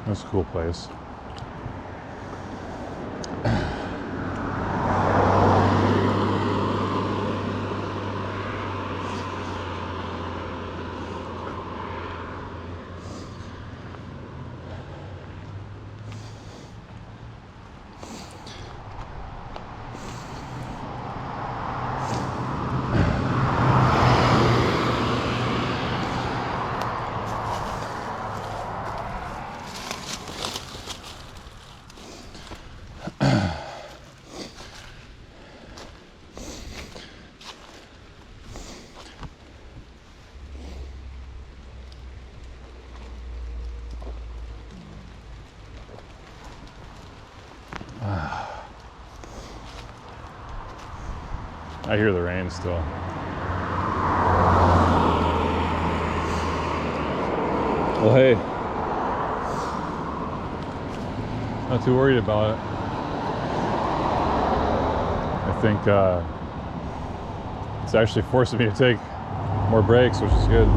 That's a cool place. I hear the rain still. Well, hey, not too worried about it. I think it's actually forcing me to take more breaks, which is good.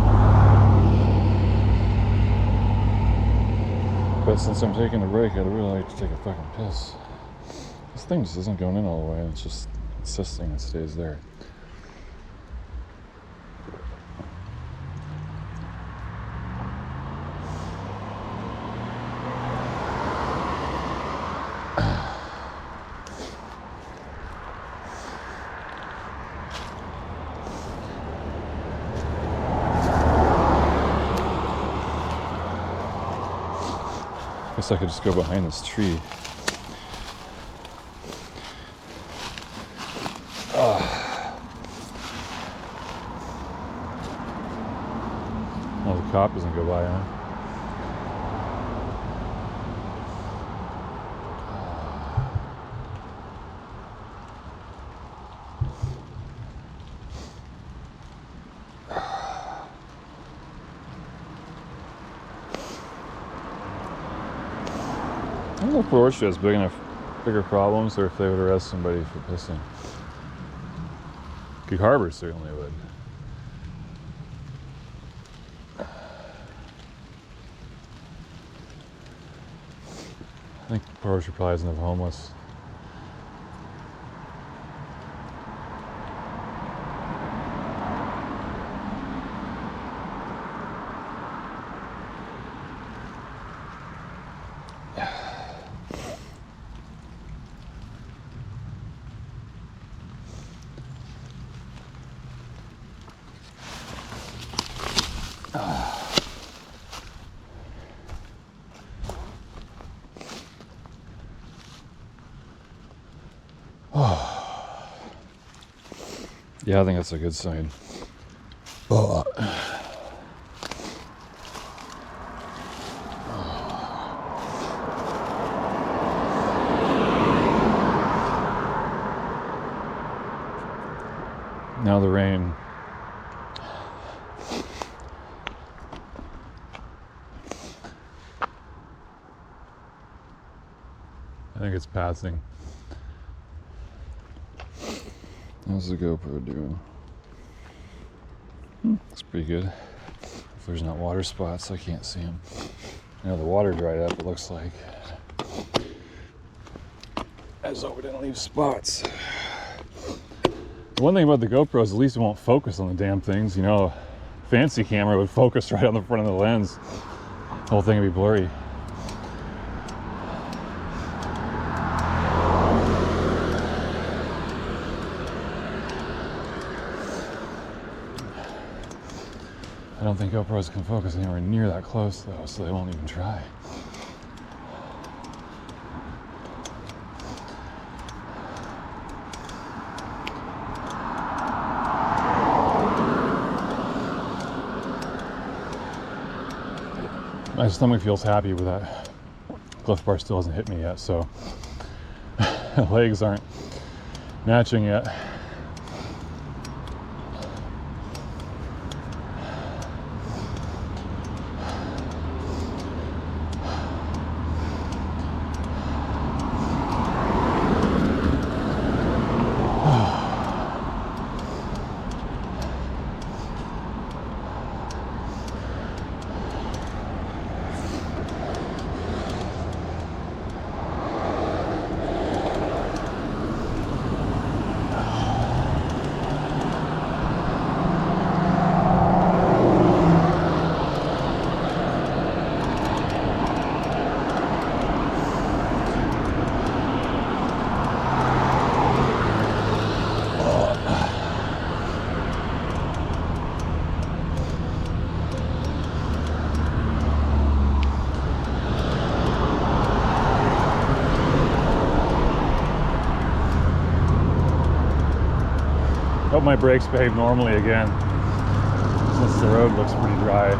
But since I'm taking a break, I'd really like to take a fucking piss. This thing just isn't going in all the way, it's just insisting it stays there. Guess I could just go behind this tree. Oh, the cop doesn't go by, huh? I don't know if Gorst has bigger problems, or if they would arrest somebody for pissing. Gig Harbor certainly would. I think Gorst probably has enough homeless. Yeah, I think that's a good sign. Now the rain. I think it's passing. How's the GoPro doing? Looks pretty good. If there's not water spots, I can't see them. You know, the water dried up, it looks like. As though we didn't leave spots. The one thing about the GoPro is at least it won't focus on the damn things. You know, a fancy camera would focus right on the front of the lens. The whole thing would be blurry. I don't think GoPros can focus anywhere near that close though, so they won't even try. My stomach feels happy with that. Cliff bar still hasn't hit me yet, so legs aren't matching yet. Hope my brakes behave normally again, since the road looks pretty dry.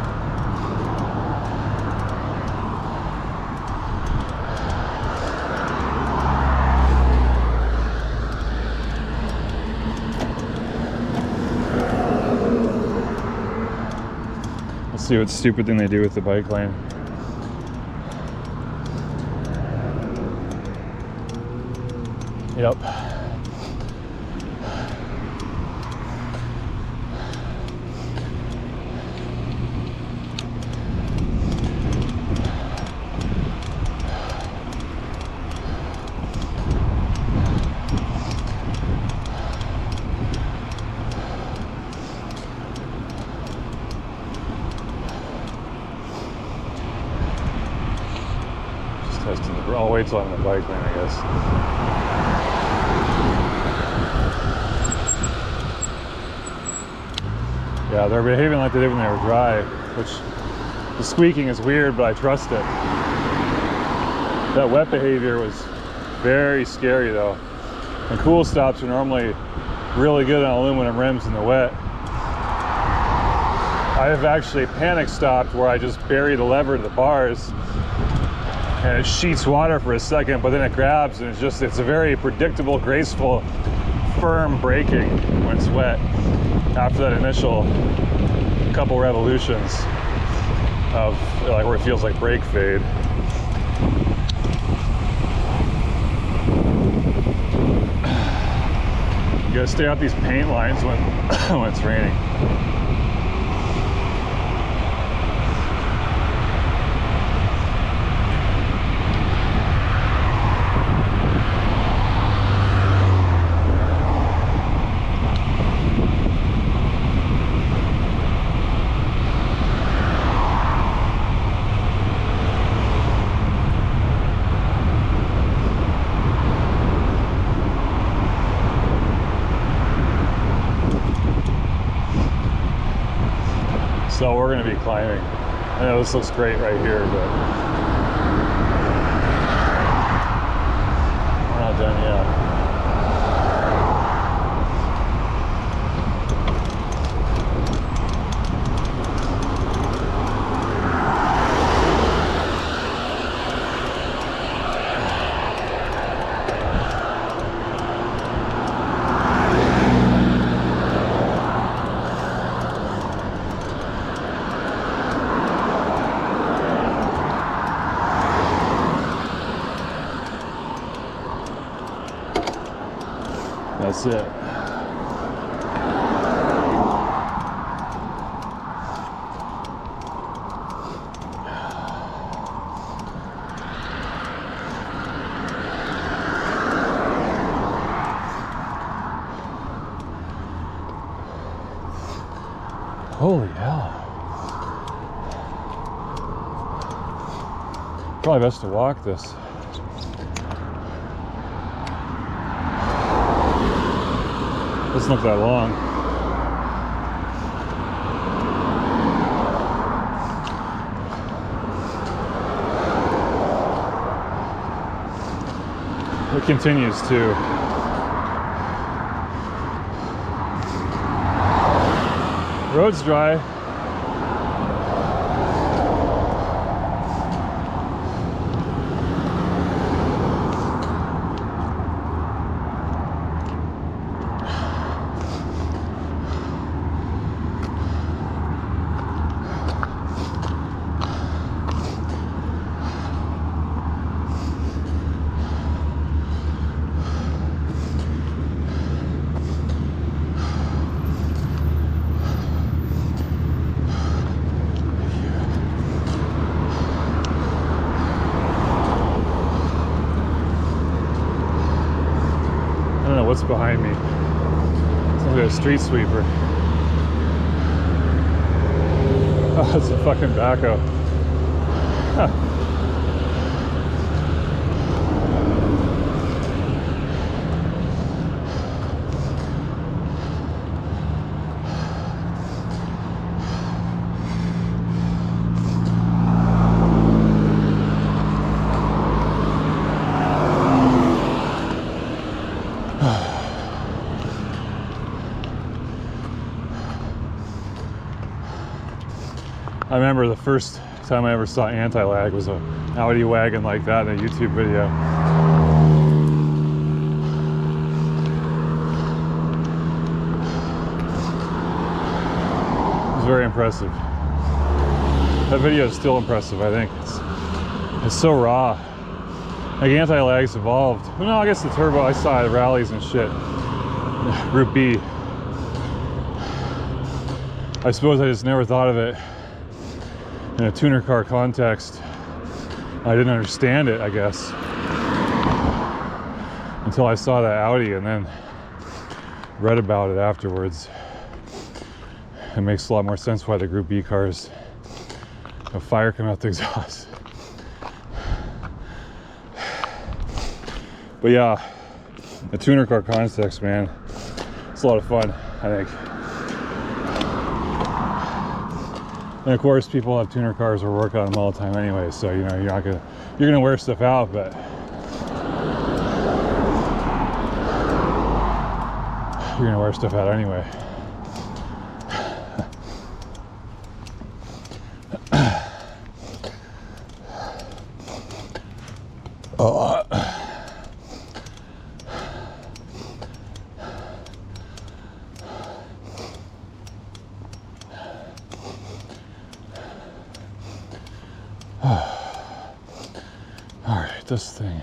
Let's see what stupid thing they do with the bike lane. Yep. I'll wait till I'm in the bike lane, I guess. Yeah, they're behaving like they did when they were dry, which the squeaking is weird, but I trust it. That wet behavior was very scary though. And cool stops are normally really good on aluminum rims in the wet. I have actually panic stopped where I just bury the lever to the bars and it sheets water for a second, but then it grabs, and it's a very predictable, graceful, firm braking when it's wet after that initial couple revolutions of like where it feels like brake fade. You gotta stay off these paint lines when when it's raining. So we're going to be climbing. I know this looks great right here, but we're not done yet. That's it. Holy hell. Probably best to walk this. Doesn't look that long. It continues too. Road's dry. What's behind me? It's like a street sweeper. Oh, it's a fucking backhoe. Huh. I remember the first time I ever saw anti-lag was an Audi wagon like that in a YouTube video. It was very impressive. That video is still impressive, I think. It's so raw. Like, anti-lag's evolved. Well, no, I guess the turbo, I saw it, rallies and shit. Group B. I suppose I just never thought of it in a tuner car context. I didn't understand it, I guess, until I saw that Audi and then read about it afterwards. It makes a lot more sense why the Group B cars have fire coming out the exhaust. But yeah, the tuner car context, man, it's a lot of fun, I think. And of course, people have tuner cars or work on them all the time anyway, so you know you're gonna wear stuff out, but you're gonna wear stuff out anyway. This thing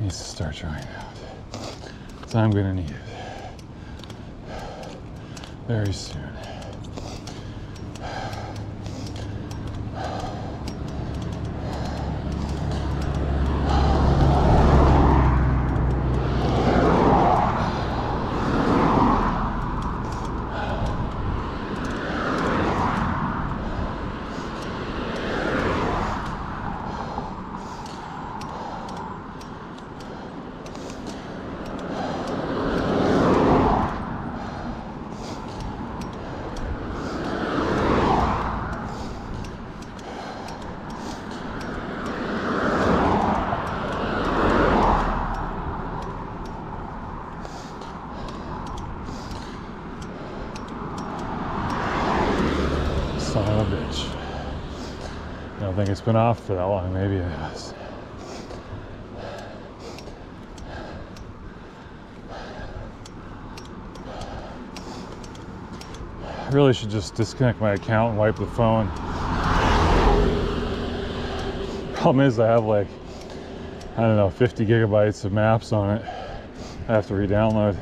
needs to start drying out, so I'm gonna need it very soon. Son of a bitch. I don't think it's been off for that long. Maybe it has. I really should just disconnect my account and wipe the phone. Problem is I have like, I don't know, 50 gigabytes of maps on it. I have to re-download.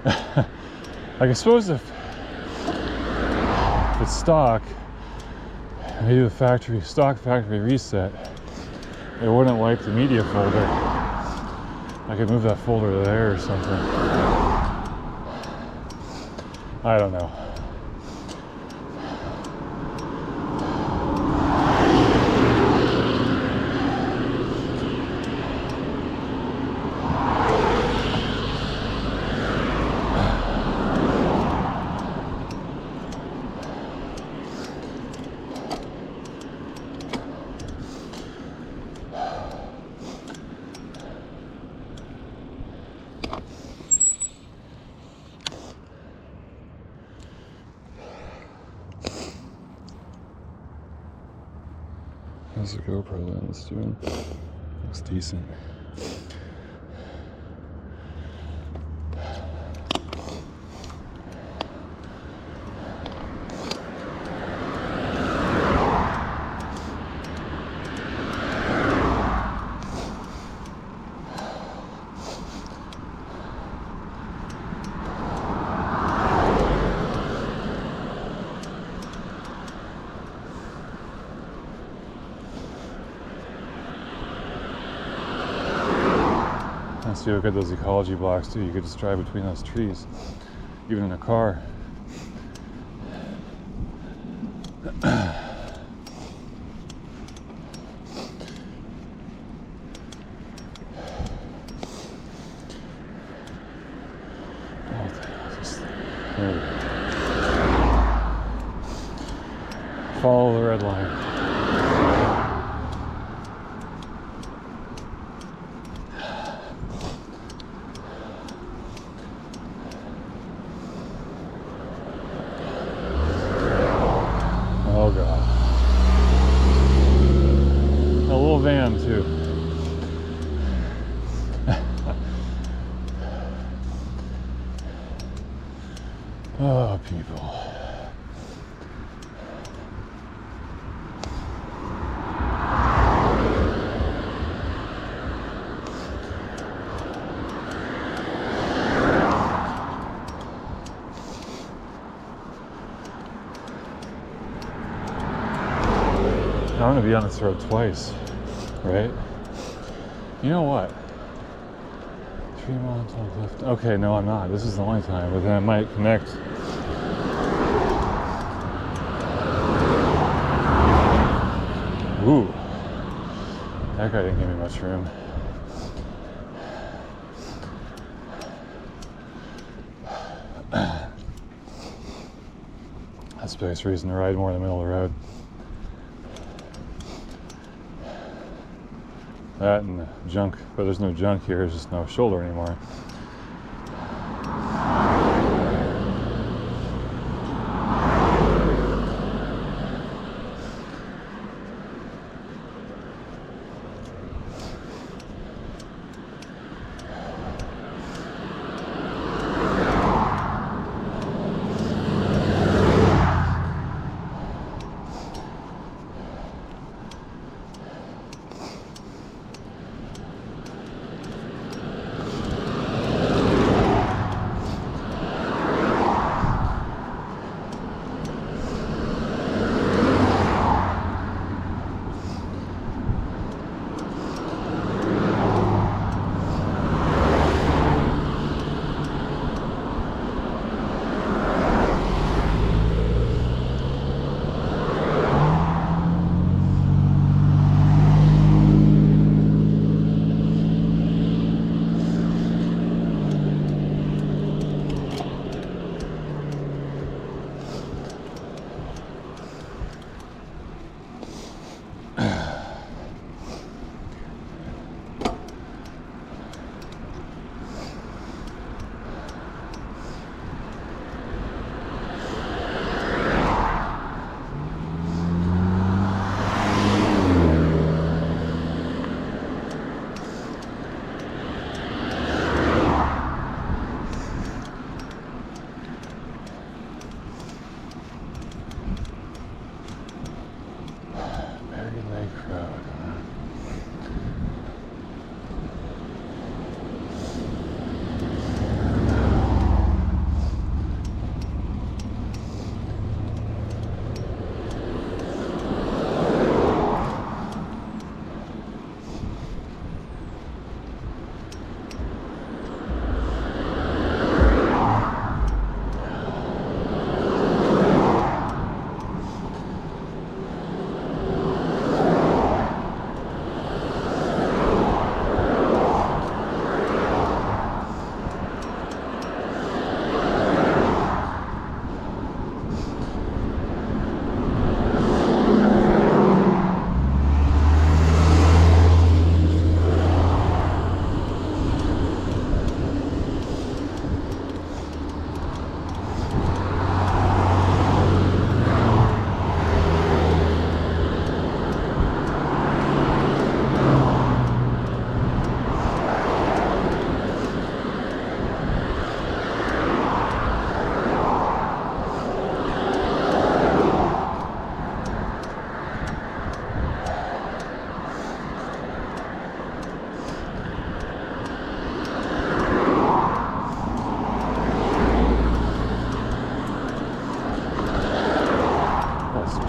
Like, I suppose if it's stock, maybe the stock factory reset, it wouldn't wipe the media folder. I could move that folder to there or something. I don't know. How's the GoPro lens doing? Looks decent. See how good those ecology blocks do. You could just drive between those trees, even in a car. There we go. Follow the red line. Oh God. A little van too. Oh, people. I'm gonna be on this road twice, right? You know what? 3 miles on left. Okay, no, I'm not. This is the only time, but then I might connect. Ooh, that guy didn't give me much room. That's the biggest reason to ride more in the middle of the road. That and the junk, but there's no junk here, there's just no shoulder anymore.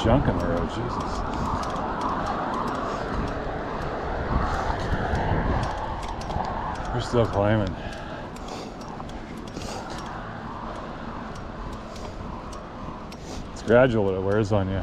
Junk in the road, Jesus. We're still climbing. It's gradual, but it wears on you.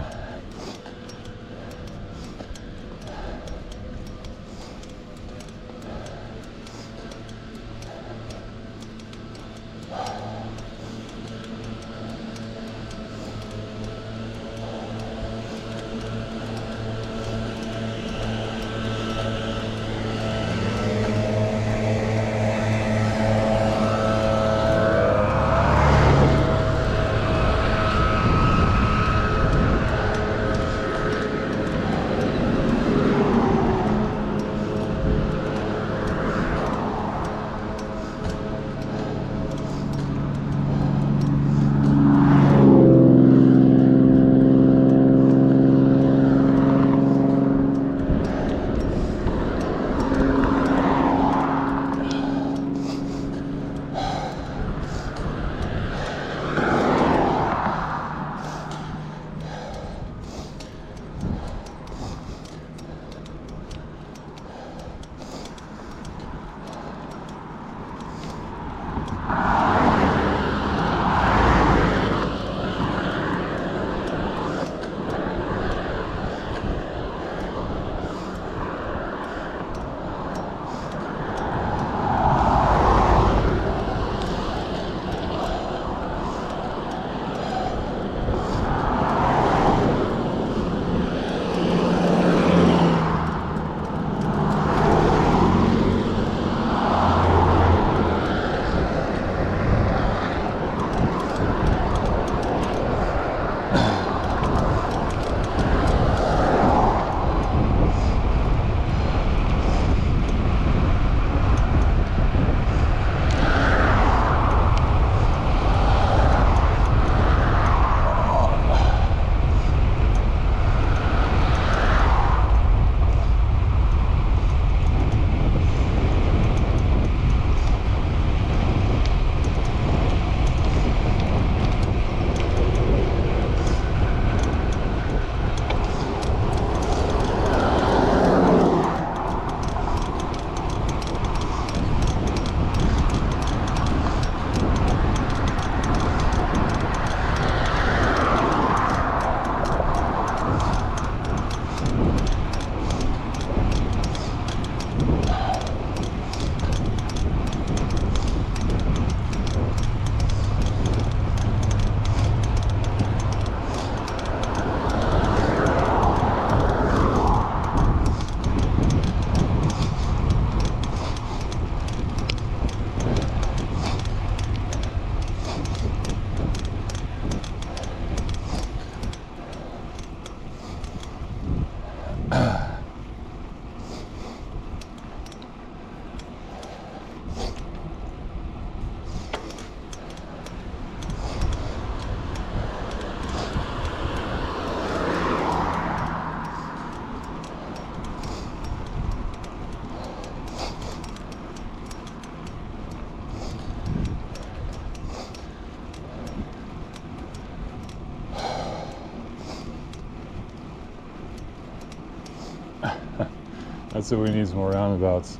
That's what we need, some more roundabouts.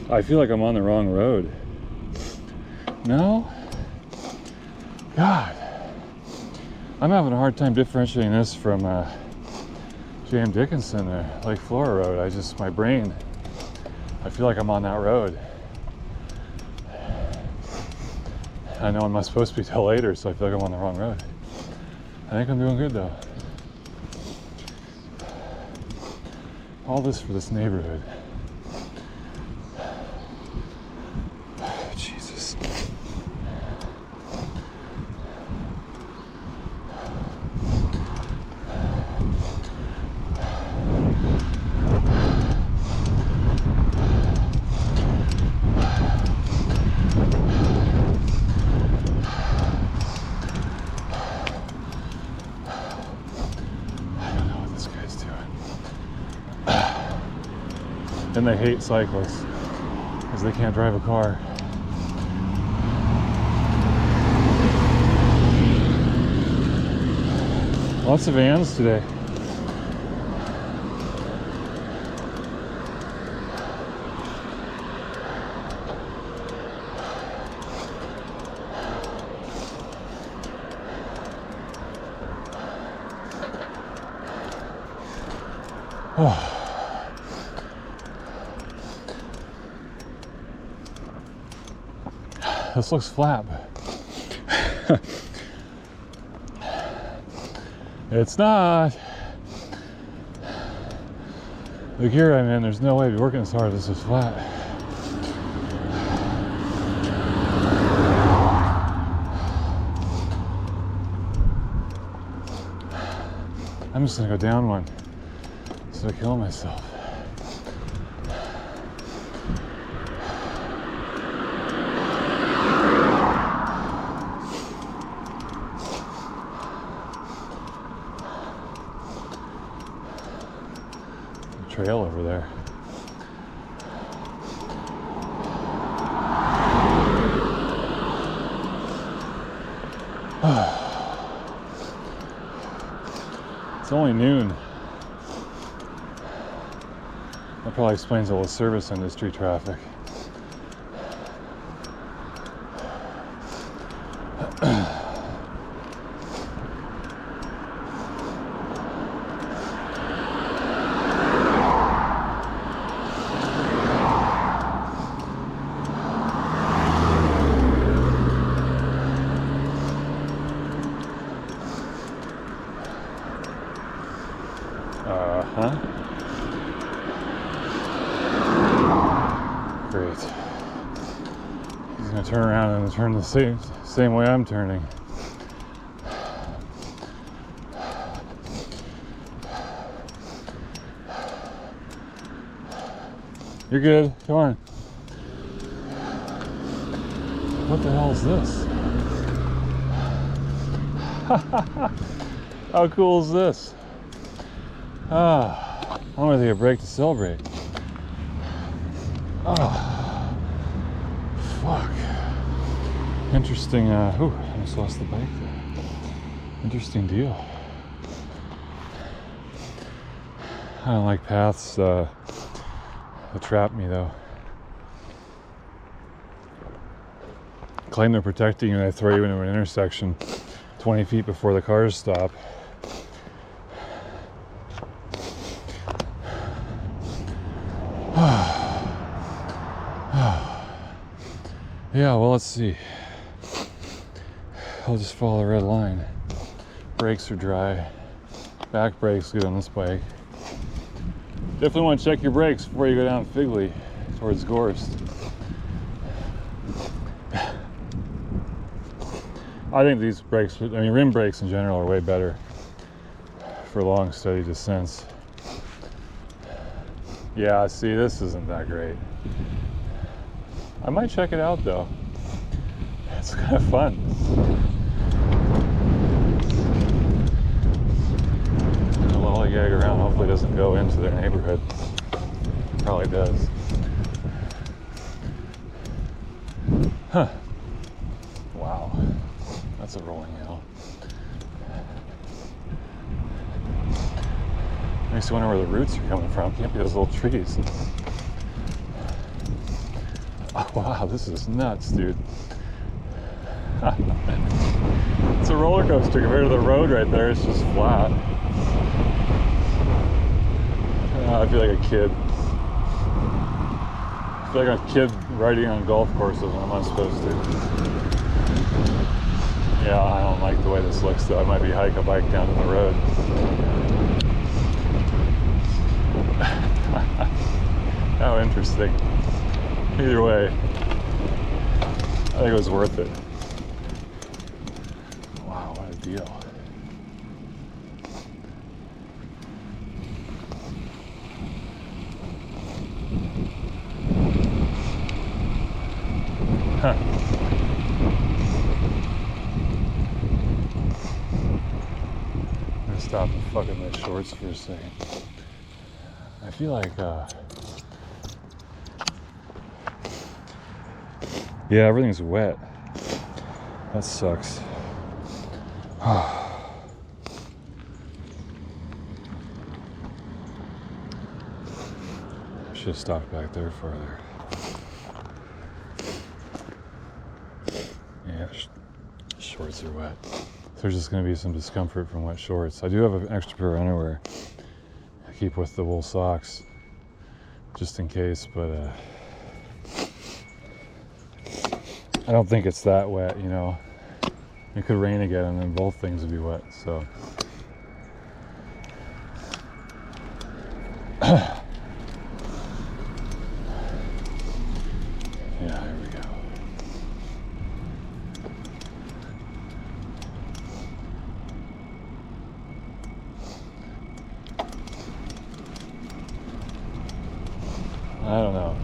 I feel like I'm on the wrong road. No? God. I'm having a hard time differentiating this from J.M. Dickinson or Lake Flora Road. My brain, I feel like I'm on that road. I know I'm not supposed to be till later, so I feel like I'm on the wrong road. I think I'm doing good though. All this for this neighborhood. Jesus. And they hate cyclists because they can't drive a car. Lots of vans today. Oh. This looks flat. It's not. The gear I'm in, there's no way to be working as hard as this is flat. I'm just gonna go down one instead of killing myself. Trail over there. It's only noon. That probably explains all the service industry traffic. Great. He's gonna turn around and turn the same way I'm turning. You're good. Come on. What the hell is this? How cool is this? I want to take a break to celebrate. Oh, fuck. Interesting. I almost lost the bike there. Interesting deal. I don't like paths that trap me though. Claim they're protecting you and they throw you into an intersection 20 feet before the cars stop. Yeah, well, let's see. I'll just follow the red line. Brakes are dry. Back brakes good on this bike. Definitely want to check your brakes before you go down Figley towards Gorst. I think these brakes, rim brakes in general are way better for long, steady descents. Yeah, see, this isn't that great. I might check it out though. It's kind of fun. I'll lollygag around. Hopefully it doesn't go into their neighborhood. Probably does. Huh. Wow. That's a rolling hill. Makes you wonder where the roots are coming from. Can't be those little trees. Oh, wow, this is nuts, dude. It's a roller coaster compared to the road right there. It's just flat. I feel like a kid. I feel like a kid riding on golf courses when I'm not supposed to. Yeah, I don't like the way this looks though. I might be hiking a bike down to the road. How interesting. Either way, I think it was worth it. Wow, what a deal. Huh. I'm gonna stop and fuck in my shorts for a second. I feel like, yeah, everything's wet. That sucks. I should have stopped back there farther. Yeah, shorts are wet. So there's just going to be some discomfort from wet shorts. I do have an extra pair of underwear. I keep with the wool socks, just in case, but I don't think it's that wet, you know. It could rain again and then both things would be wet, so. Yeah, here we go. I don't know.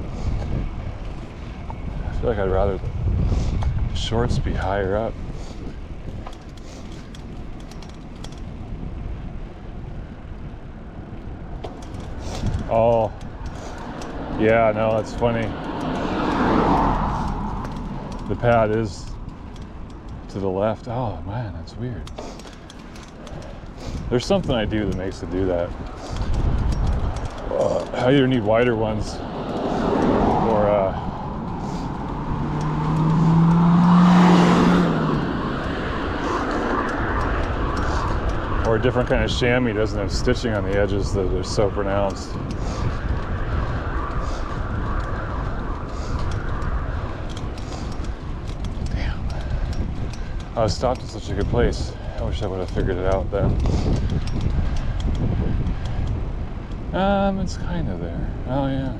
I feel like I'd rather the shorts be higher up. Oh, yeah, no, that's funny. The pad is to the left. Oh man, that's weird. There's something I do that makes it do that. I either need wider ones or a different kind of chamois doesn't have stitching on the edges that are so pronounced. Damn. I was stopped at such a good place. I wish I would have figured it out then. It's kind of there. Oh yeah.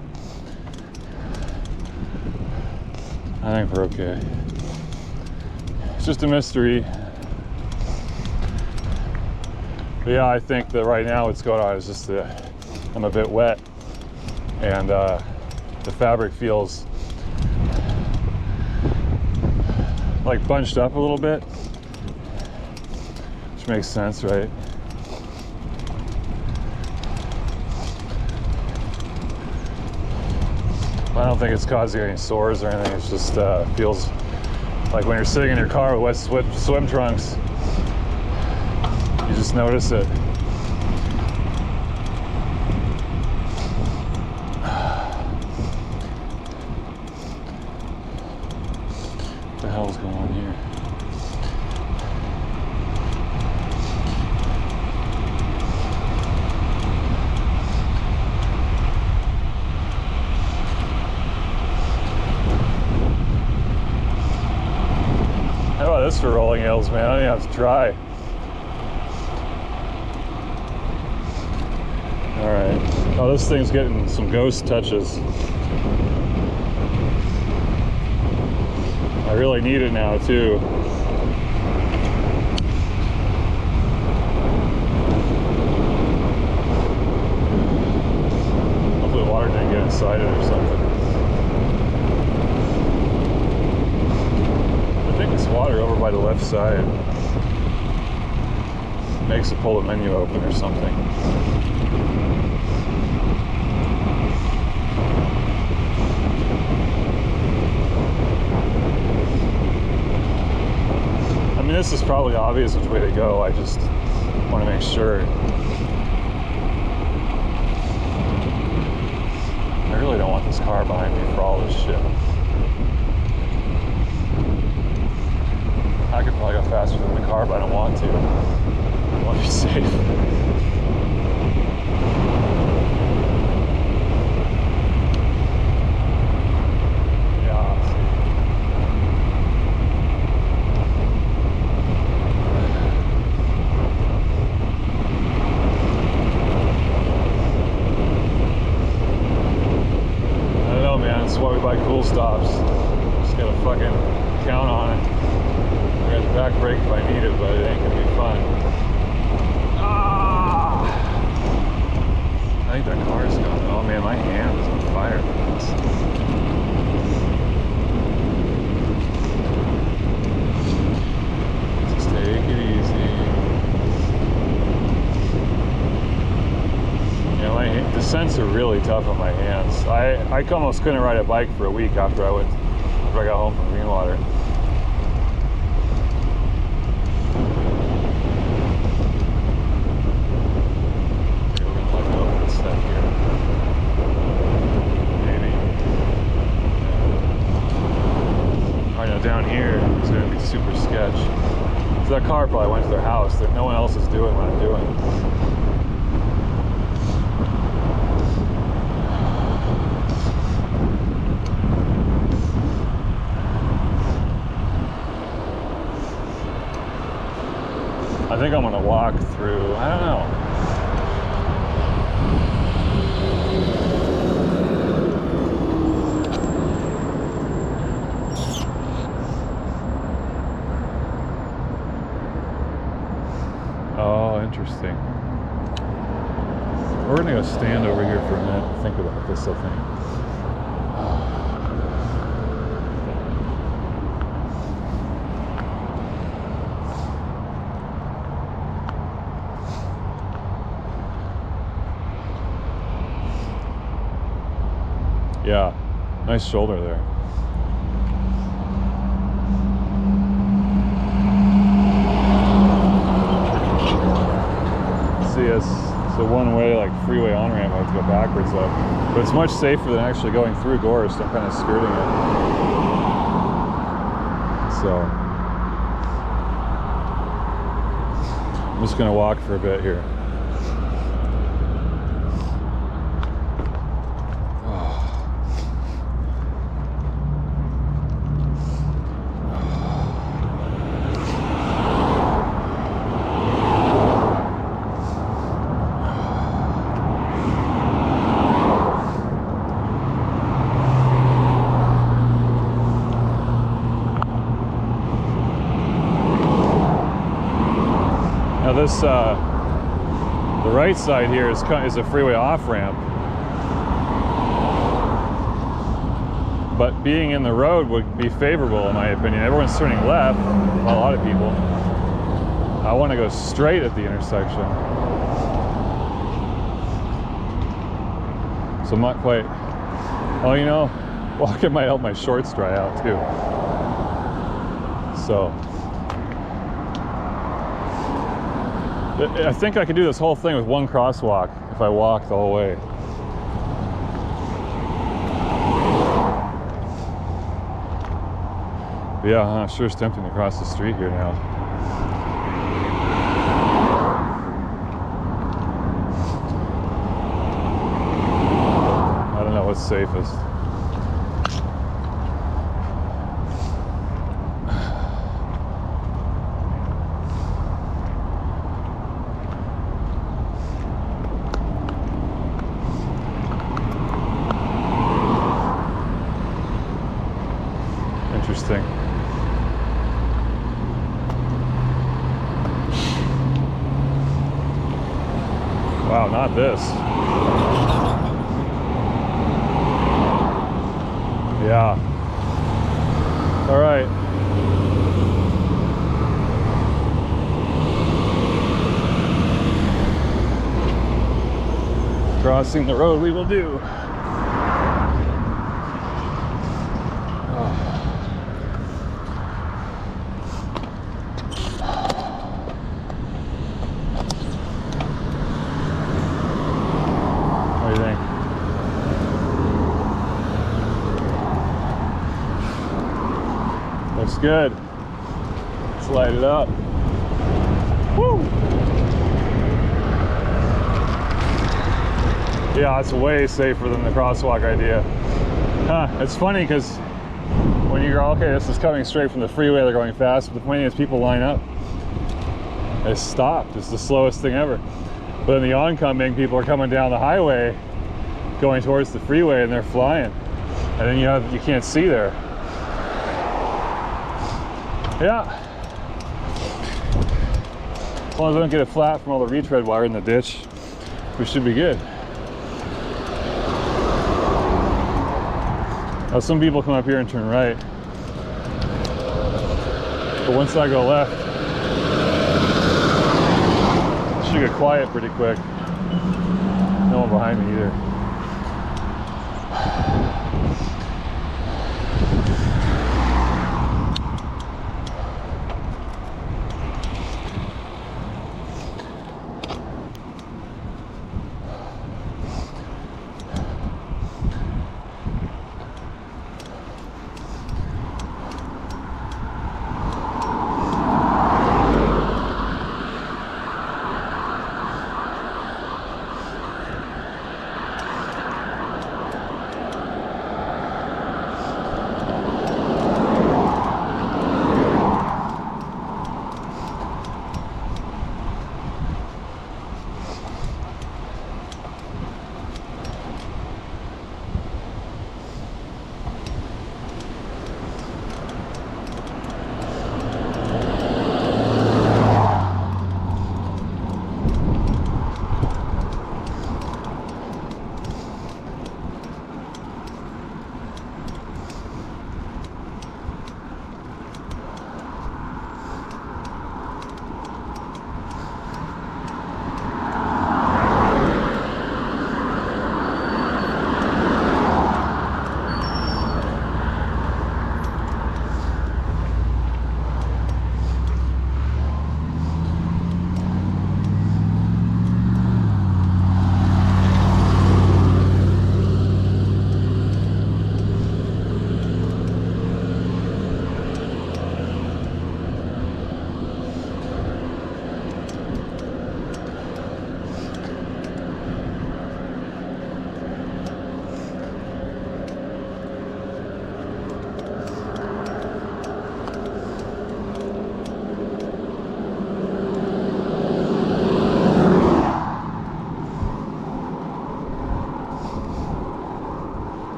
I think we're okay. It's just a mystery. But yeah, I think that right now what's going on is just that I'm a bit wet, and the fabric feels like bunched up a little bit, which makes sense, right? I don't think it's causing any sores or anything. It just feels like when you're sitting in your car with wet swim trunks, you just notice it. What the hell's going on here? How about this for rolling hills, man? I don't even have to try. All right. Oh, this thing's getting some ghost touches. I really need it now, too. Hopefully the water didn't get inside it or something. I think it's water over by the left side. Makes it pull the menu open or something. I mean, this is probably obvious which way to go. I just want to make sure. I really don't want this car behind me for all this shit. I could probably go faster than the car, but I don't want to. I want to be safe. Cool stops. Just gotta fucking count on it. I got the back brake if I need it, but it ain't gonna be fun. Ah! I think that car's going. Oh man, my hand is on fire. Just take it easy. Yeah, my descents are really tough on my hands. I almost couldn't ride a bike for a week after I got home from Greenwater. Okay, we're gonna let go for a sec here. Maybe. Alright, now down here it's gonna be super sketch. So that car probably went to their house that no one else is doing what I'm doing. I think I'm gonna walk through, I don't know. Oh, interesting. We're gonna go stand over here for a minute and think about this, I think. Yeah, nice shoulder there. See, it's a one-way, like freeway on-ramp. I have to go backwards up, but it's much safer than actually going through Gorst. I'm kind of skirting it. So I'm just gonna walk for a bit here. This, the right side here is a freeway off-ramp, but being in the road would be favorable in my opinion. Everyone's turning left, well, a lot of people. I want to go straight at the intersection. So I'm not quite, oh, you know, walking might help my shorts dry out too. So I think I could do this whole thing with one crosswalk if I walk the whole way. But yeah, sure is tempting to cross the street here now. I don't know what's safest. Interesting. Wow, not this. Yeah. All right. Crossing the road we will do. Looks good. Let's light it up. Woo! Yeah, it's way safer than the crosswalk idea. Huh, it's funny because when you go, okay, this is coming straight from the freeway, they're going fast, but the point is people line up. They stopped. It's the slowest thing ever. But in the oncoming, people are coming down the highway, going towards the freeway, and they're flying. And then you can't see there. Yeah. As long as I don't get it flat from all the retread wire in the ditch, we should be good. Now some people come up here and turn right, but once I go left, it should get quiet pretty quick. No one behind me either.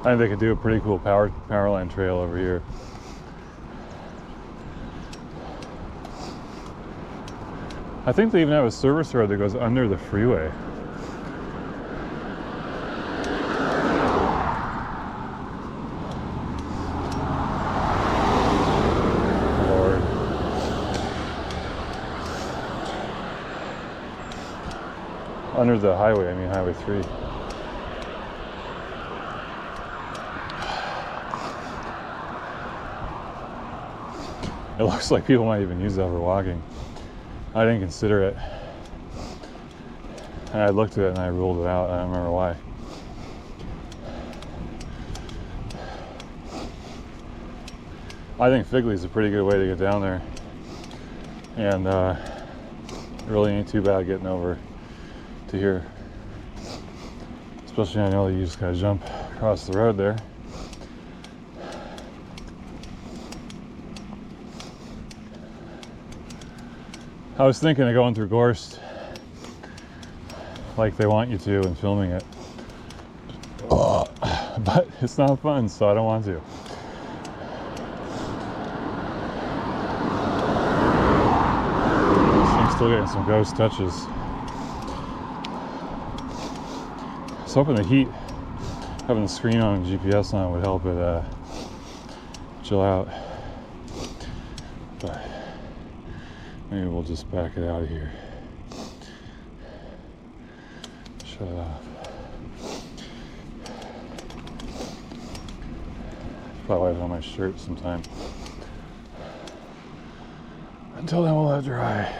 I think they could do a pretty cool power line trail over here. I think they even have a service road that goes under the freeway. Lord. Under the highway, I mean Highway 3. It looks like people might even use that for walking. I didn't consider it. And I looked at it and I ruled it out. I don't remember why. I think Figley's a pretty good way to get down there. And it really ain't too bad getting over to here. Especially I know that you just gotta jump across the road there. I was thinking of going through Gorst like they want you to and filming it. But it's not fun, so I don't want to. This thing's still getting some ghost touches. I was hoping the heat, having the screen on and GPS on would help it chill out. But maybe we'll just back it out of here. Shut it off. Probably wipe it on my shirt sometime. Until then, we'll let it dry.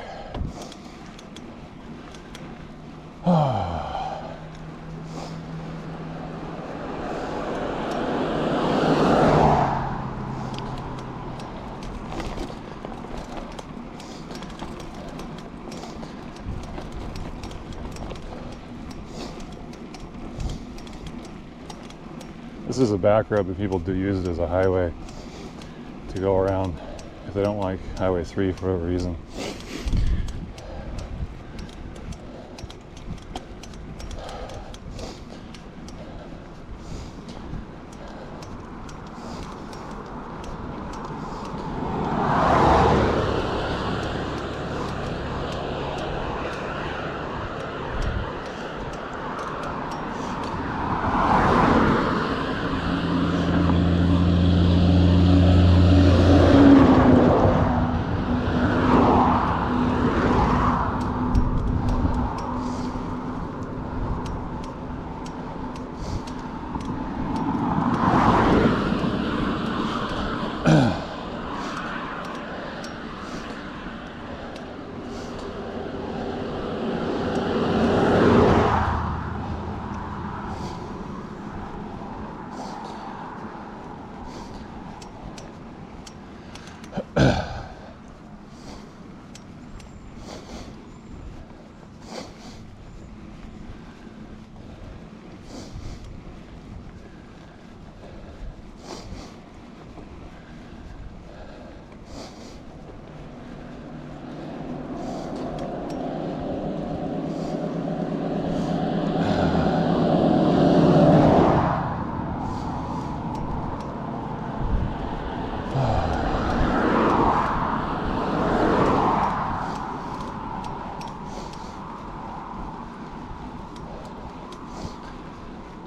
is a back road, but people do use it as a highway to go around if they don't like Highway 3 for whatever reason.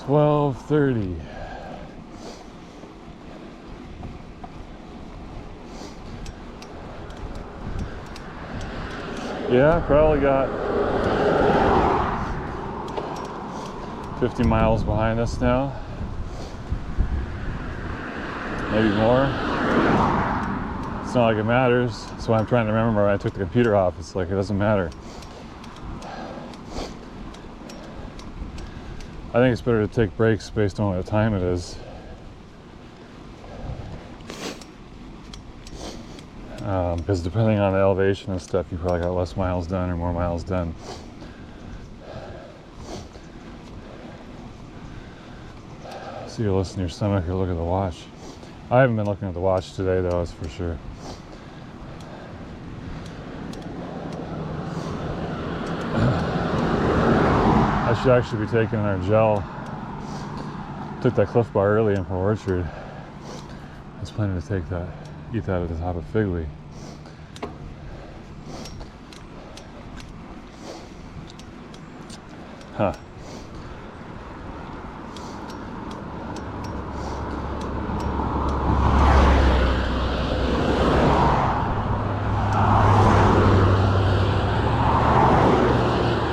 $12.30. Yeah, probably got 50 miles behind us now. Maybe more. It's not like it matters. That's why I'm trying to remember when I took the computer off. It's like it doesn't matter. I think it's better to take breaks based on what time it is. Because depending on the elevation and stuff, you probably got less miles done or more miles done. So you listen to your stomach or look at the watch. I haven't been looking at the watch today though, that's for sure. I should actually be taking our gel. Took that Cliff Bar early in for Orchard. I was planning to take that, eat that at the top of Figley. Huh.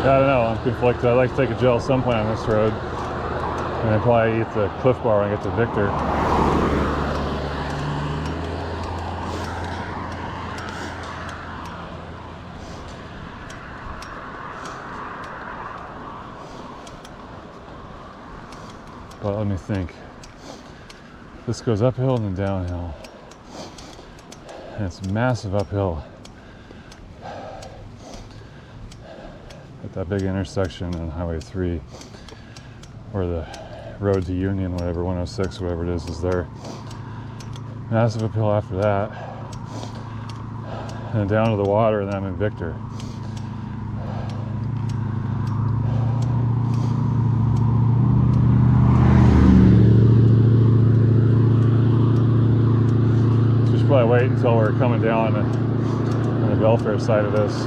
Yeah, I don't know, I'm conflicted. I'd like to take a gel at some point on this road. And then probably eat the Cliff Bar when I get to Victor. But let me think. This goes uphill and then downhill. And it's massive uphill. At that big intersection on Highway 3, or the road to Union, whatever, 106, whatever it is there. Massive uphill after that. And then down to the water, and then I'm in Victor. So we should probably wait until we're coming down on the Belfair side of this.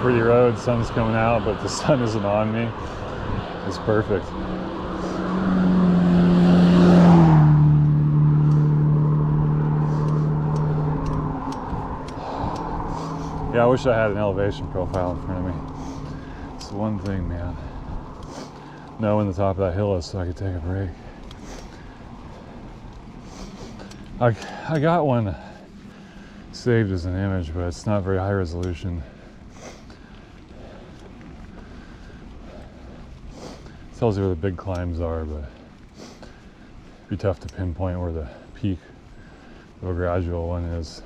pretty road, sun's coming out, but the sun isn't on me. It's perfect. Yeah, I wish I had an elevation profile in front of me. It's the one thing, man. Know when the top of that hill is so I could take a break. I got one saved as an image, but it's not very high resolution. It tells you where the big climbs are, but it'd be tough to pinpoint where the peak of a gradual one is.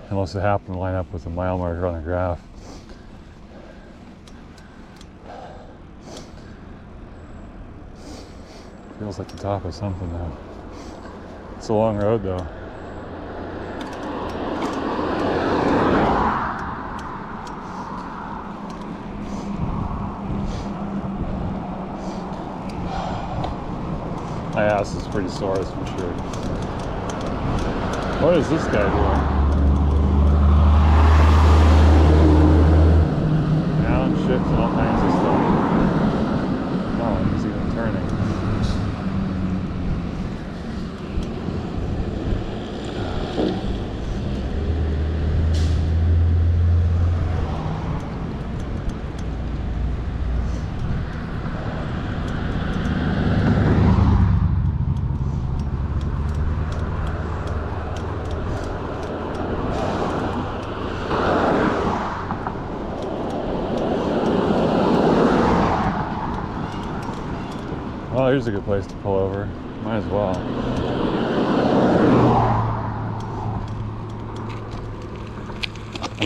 Unless it happened to line up with a mile marker on the graph. Feels like the top of something though. It's a long road though. My ass is pretty sore, that's for sure. What is this guy doing? Shift and all kinds of stuff. Oh, he's even turning. Well, here's a good place to pull over. Might as well.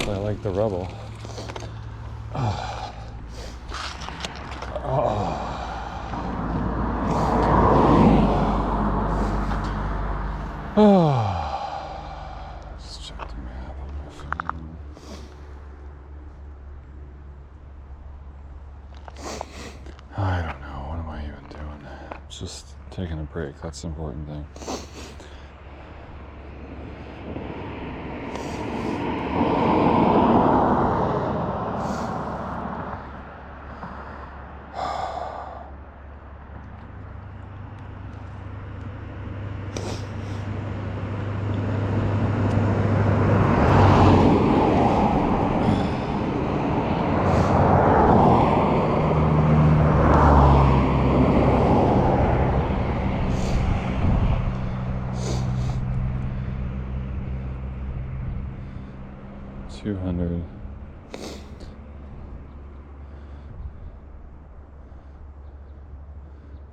I like the rubble. Oh. Oh. Oh. Let's check the map on my phone. I don't know. What am I even doing? Just taking a break. That's the important thing.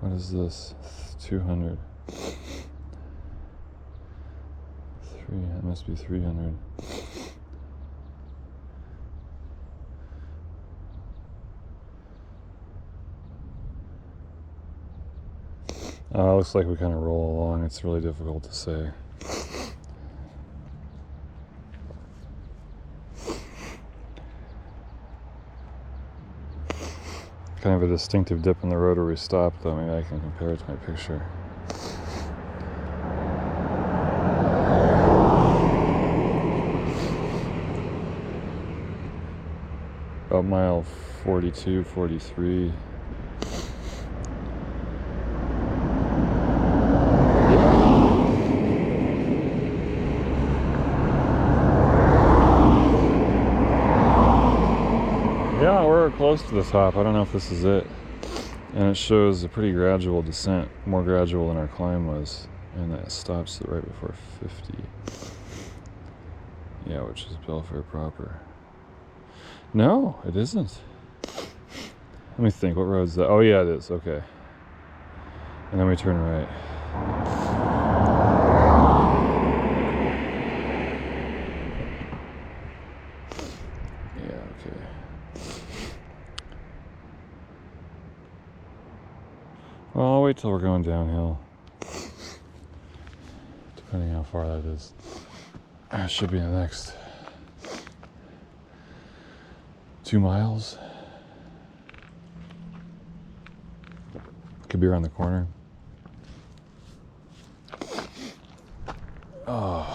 What is this? 200. It must be 300. Looks like we kind of roll along. It's really difficult to say. Kind of a distinctive dip in the road where we stopped, though. Maybe I can compare it to my picture. About mile 42, 43. Yeah, we're close to the top. I don't know if this is it. And it shows a pretty gradual descent, more gradual than our climb was. And that stops right before 50. Yeah, which is Belfair proper. No, it isn't. Let me think, what road's that? Oh yeah, it is, okay. And then we turn right. Yeah, okay. Well, I'll wait till we're going downhill. Depending how far that is. That should be the next 2 miles. Could be around the corner. Oh.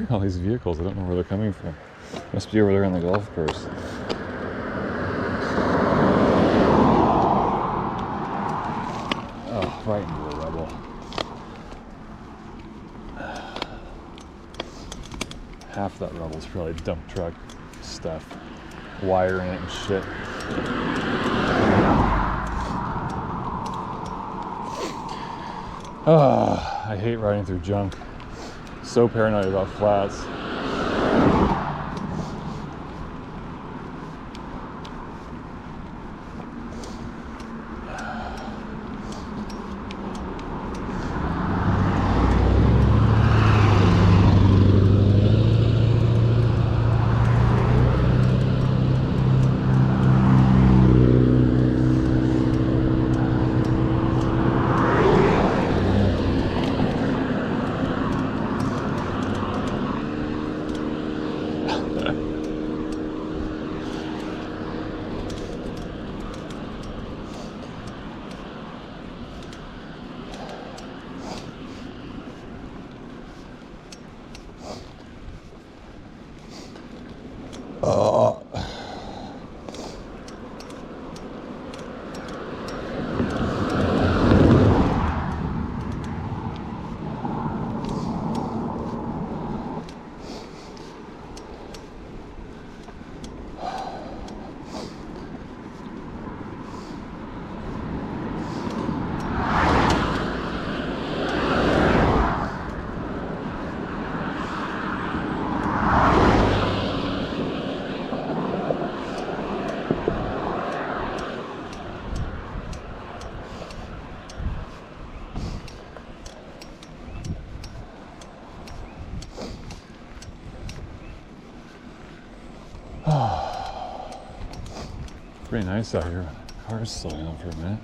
hearing all these vehicles. I don't know where they're coming from. Must be over there on the golf course. Oh, right into a rubble. Half that rubble's probably dump truck stuff. Wire in it and shit. Oh, I hate riding through junk. So paranoid about flats. Pretty nice out here. The car's slowing down for a minute.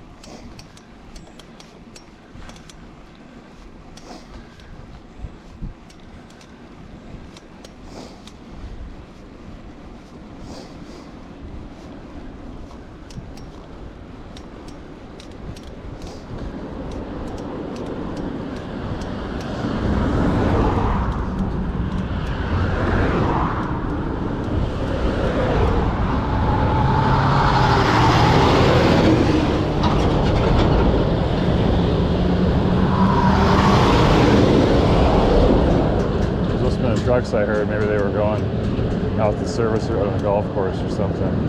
Trucks I heard, maybe they were going out the service road on the golf course or something.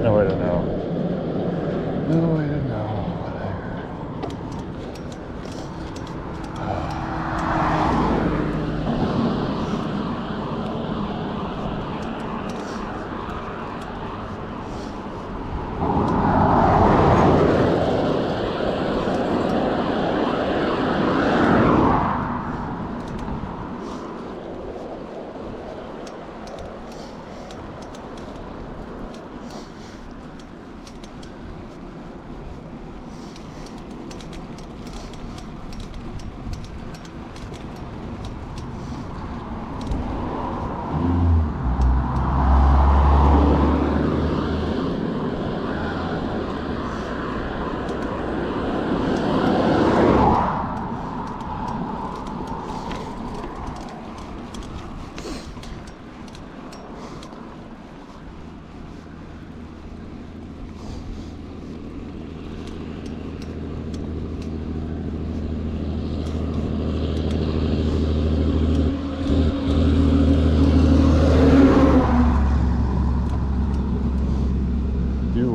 No way to know. No way to know what I heard.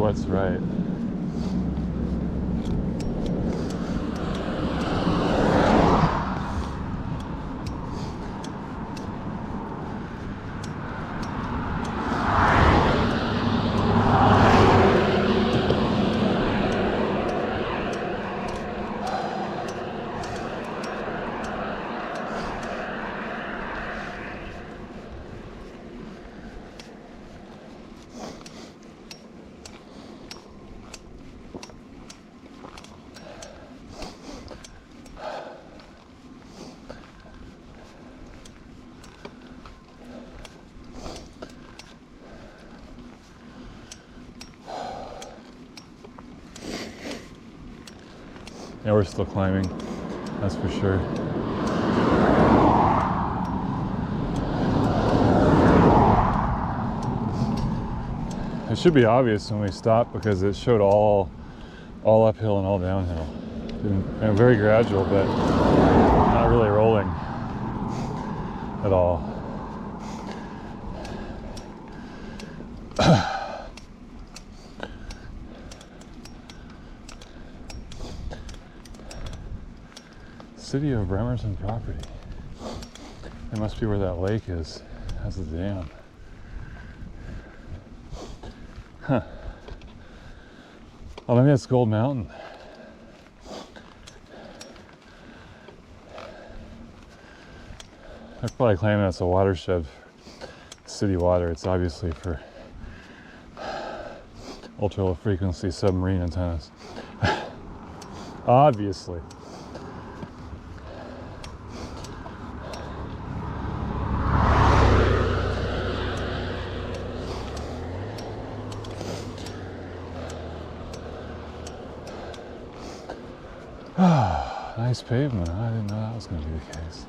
What's right? Yeah, we're still climbing. That's for sure. It should be obvious when we stop because it showed all uphill and all downhill. And very gradual, but not really rolling at all. City of Bremerton property. It must be where that lake is. That's a dam. Huh. Oh, maybe that's Gold Mountain. They're probably claiming it's a watershed, city water. It's obviously for ultra-low frequency submarine antennas. Obviously. Nice pavement. I didn't know that was going to be the case.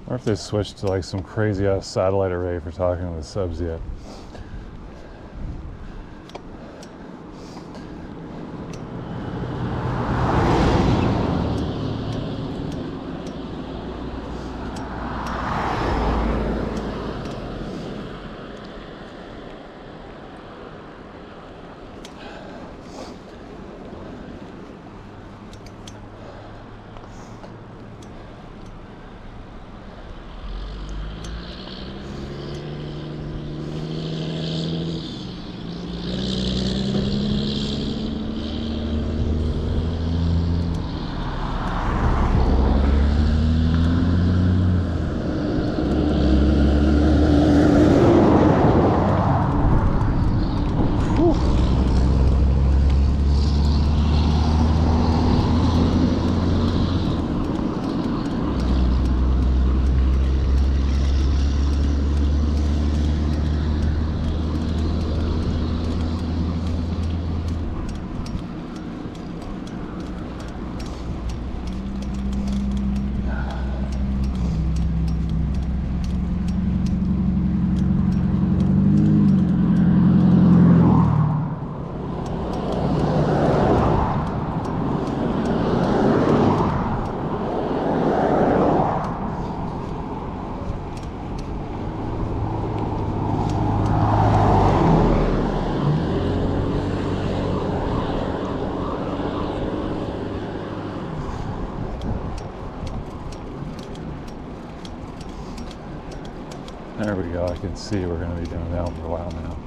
Or if they switched to like some crazy ass satellite array for talking to the subs yet. There we go, I can see we're going to be doing that for a while now.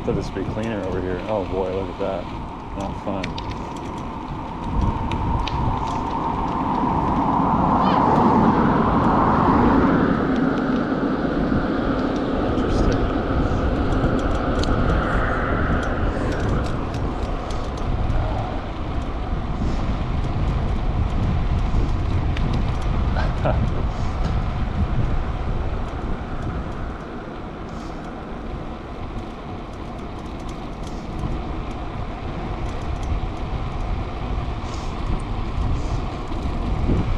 Thought this would be cleaner over here. Oh boy, look at that. Not fun.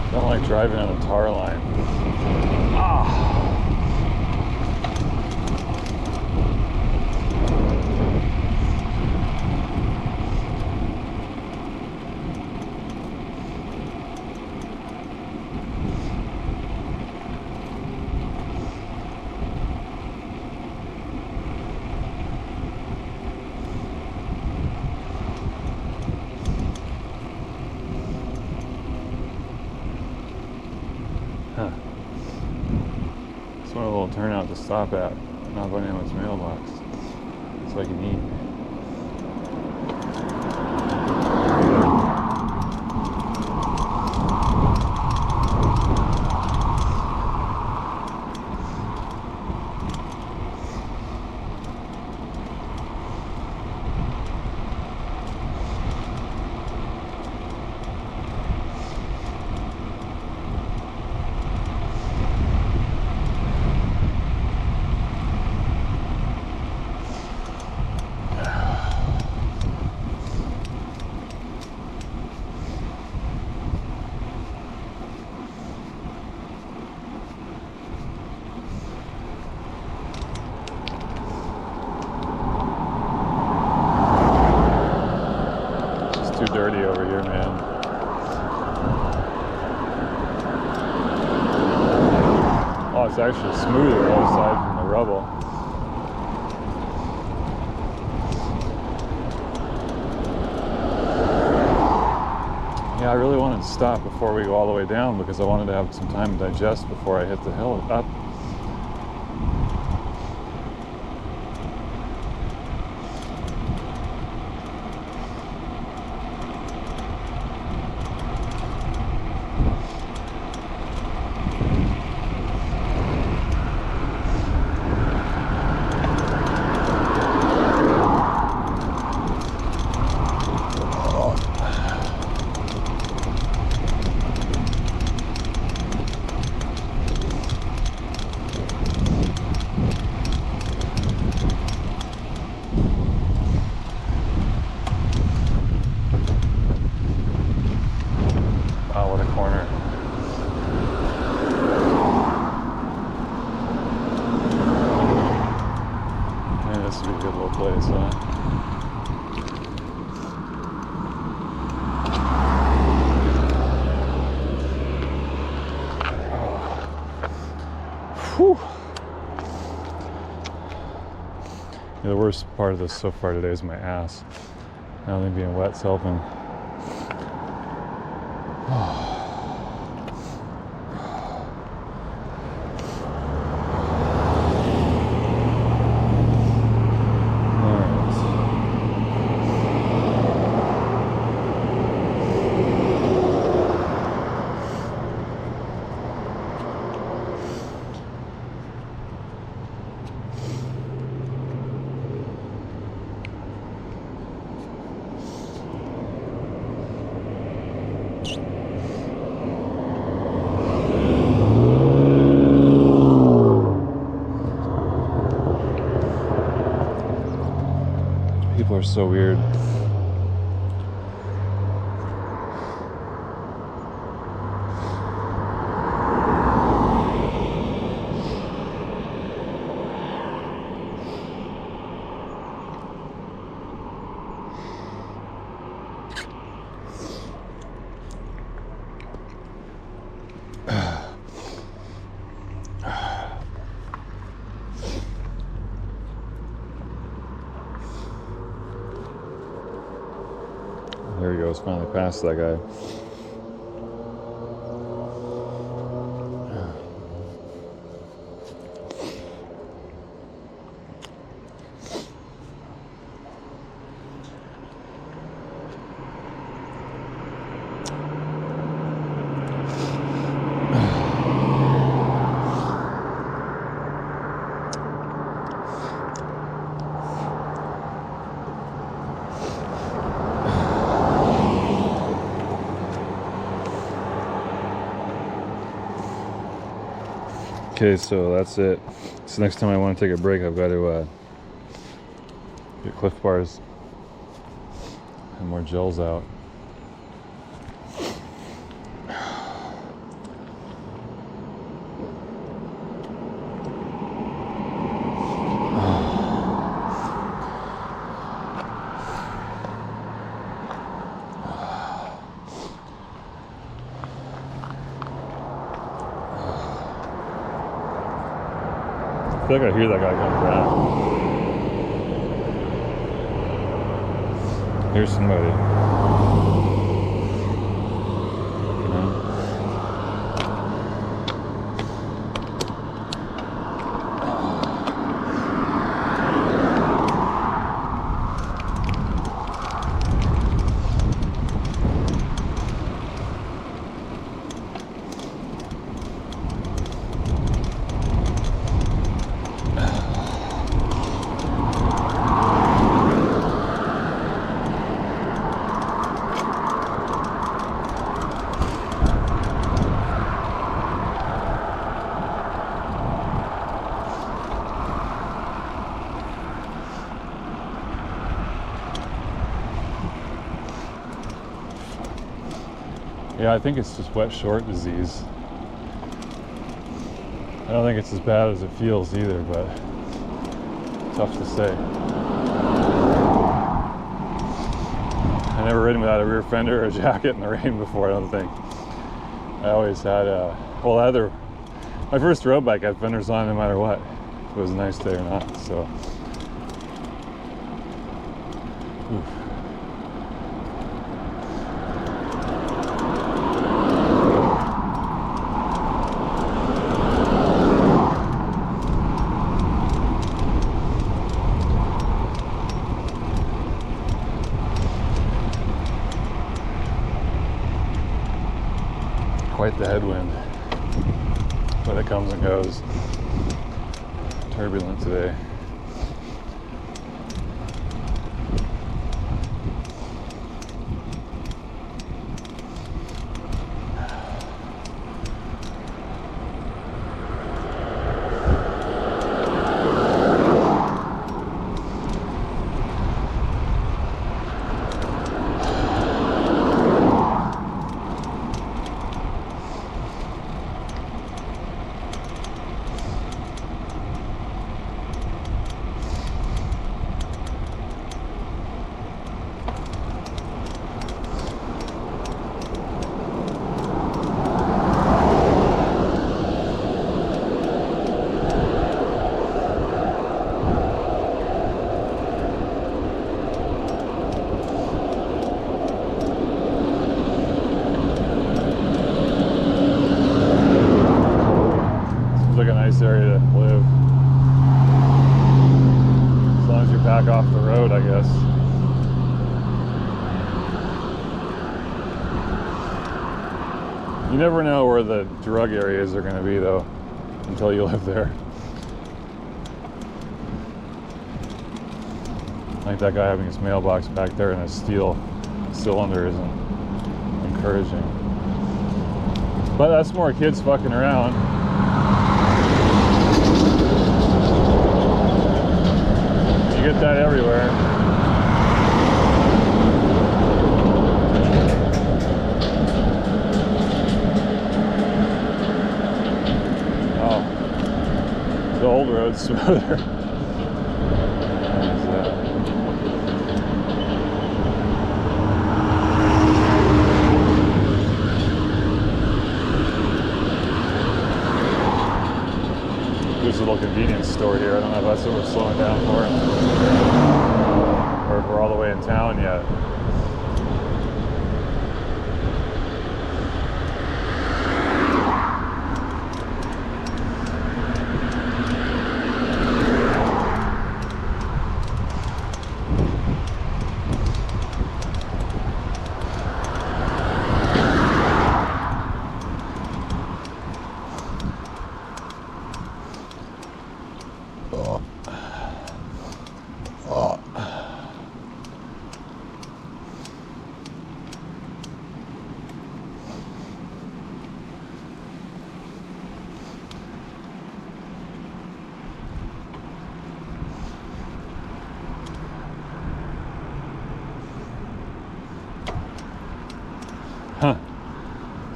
Don't like driving on a tar line. Ah. Huh. It's one of the little turnout to stop at, not by anyone's mailbox. It's like you need. Too dirty over here, man. Oh, it's actually smoother aside from the rubble. Yeah, I really wanted to stop before we go all the way down because I wanted to have some time to digest before I hit the hill up. This would be a good little place, huh? Whew. Yeah, the worst part of this so far today is my ass. Now than being wet's helping. People are so weird. There he goes, finally past that guy. Okay, so that's it. So next time I want to take a break, I've got to get Cliff Bars and more gels out. I feel like I hear that guy coming around. Here's somebody. Yeah, I think it's just wet short disease. I don't think it's as bad as it feels either, but tough to say. I never ridden without a rear fender or a jacket in the rain before, I don't think. I always had my first road bike had fenders on no matter what, if it was a nice day or not, so. Oof. Quite the headwind, but it comes and goes. Turbulent today. Area to live, as long as you're back off the road, I guess. You never know where the drug areas are going to be though until you live there. Like that guy having his mailbox back there in a steel cylinder isn't encouraging, but that's more kids fucking around. You get that everywhere. Oh, the old road's smoother. There's a little convenience store here. I don't know if that's what we're slowing down for, or if we're all the way in town yet.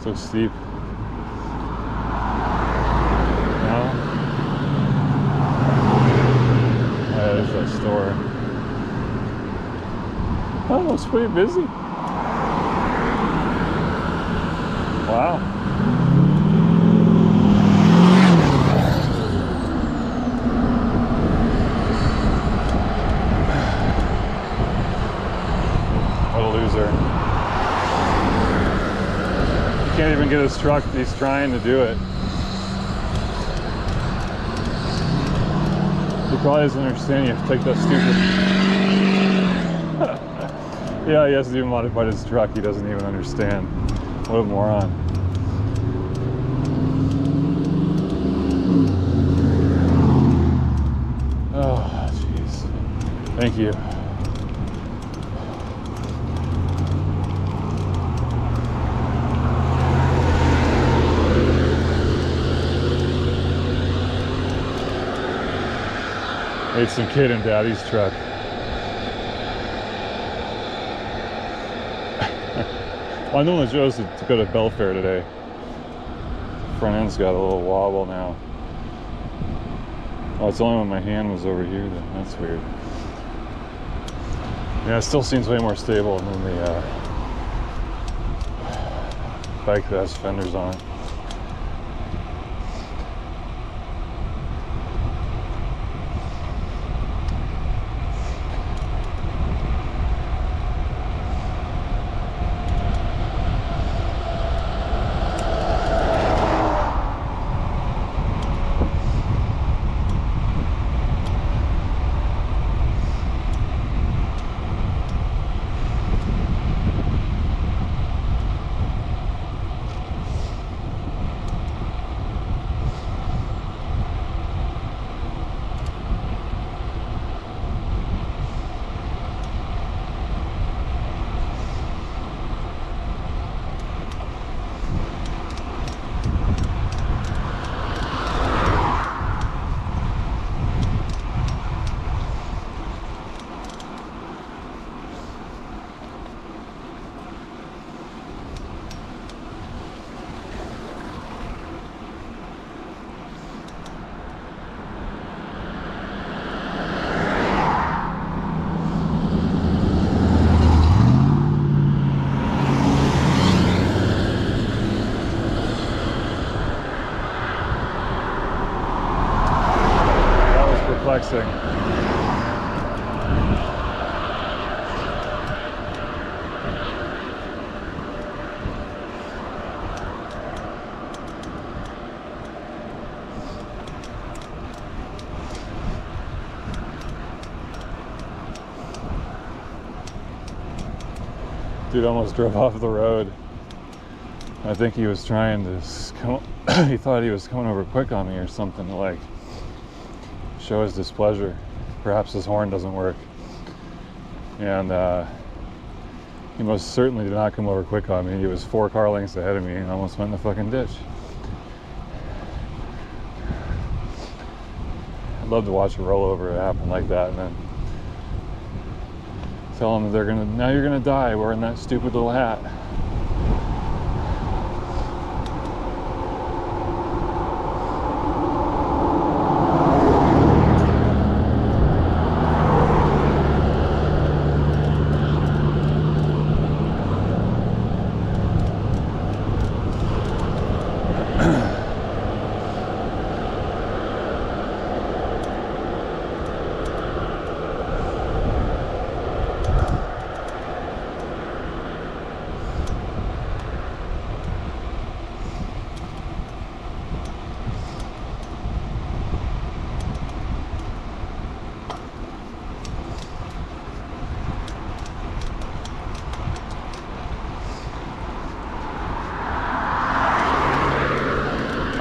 So steep. No? Oh, yeah, there's that store. Oh, it's pretty busy. Wow. What a loser. He can't even get his truck. He's trying to do it. He probably doesn't understand you have to take that stupid... Yeah, he hasn't even modified his truck. He doesn't even understand. What a moron. Oh, jeez. Thank you. Made some kid in Daddy's truck. Well, I know the Joe's to go to Belfair today. Front end's got a little wobble now. Oh, it's only when my hand was over here. That's weird. Yeah, it still seems way more stable than the bike that has fenders on it. Flexing. Dude almost drove off the road. I think he was trying to come, he thought he was coming over quick on me or something to like show his displeasure. Perhaps his horn doesn't work. And he most certainly did not come over quick on me. He was 4 car lengths ahead of me and almost went in the fucking ditch. I'd love to watch a rollover happen like that and then tell them that now you're gonna die wearing that stupid little hat.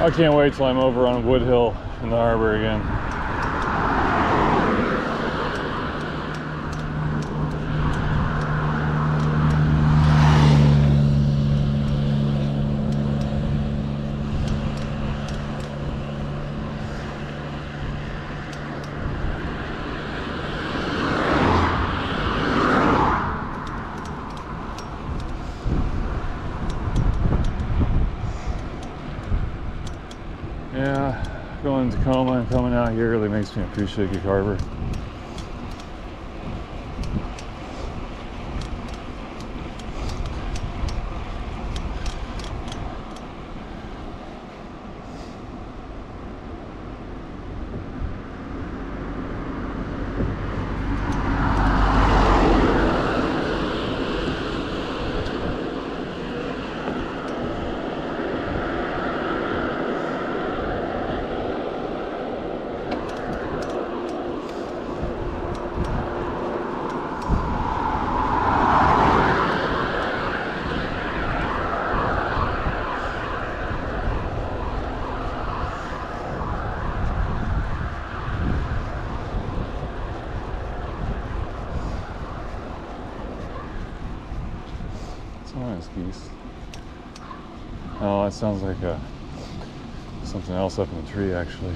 I can't wait till I'm over on Wood Hill in the harbor again. Yeah, going to Tacoma and coming out here really makes me appreciate Gig Harbor. Geese. Oh, that sounds like something else up in the tree, actually.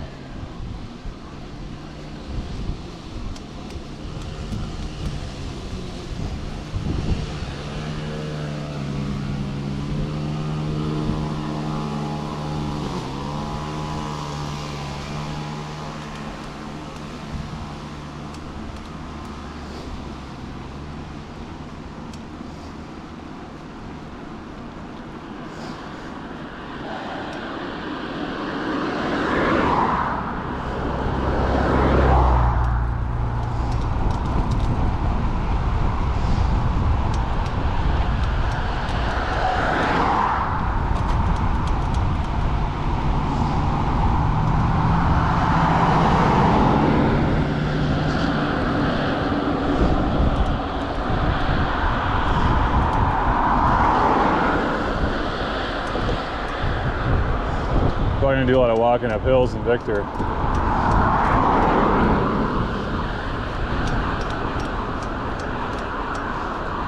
Probably gonna do a lot of walking up hills in Victor.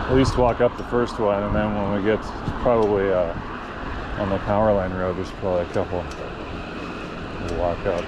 At least walk up the first one, and then when we get probably on the power line road, there's probably a couple we'll walk up.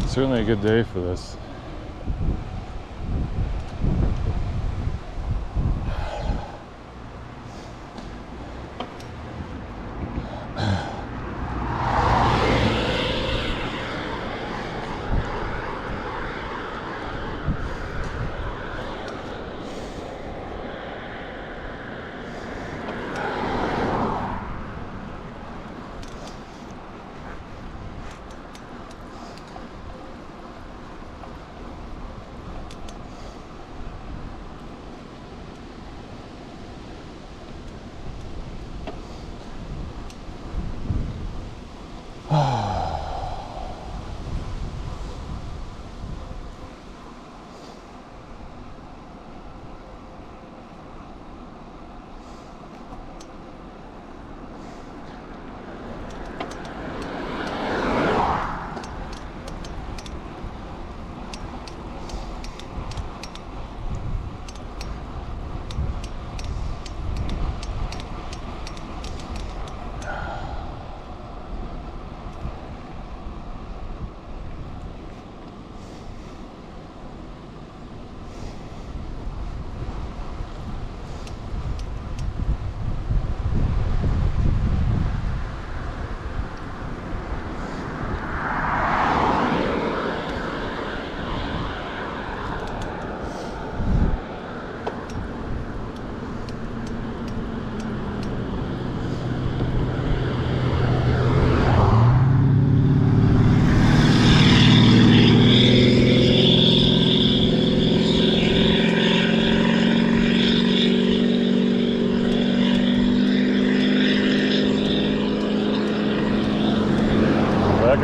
Certainly a good day for this.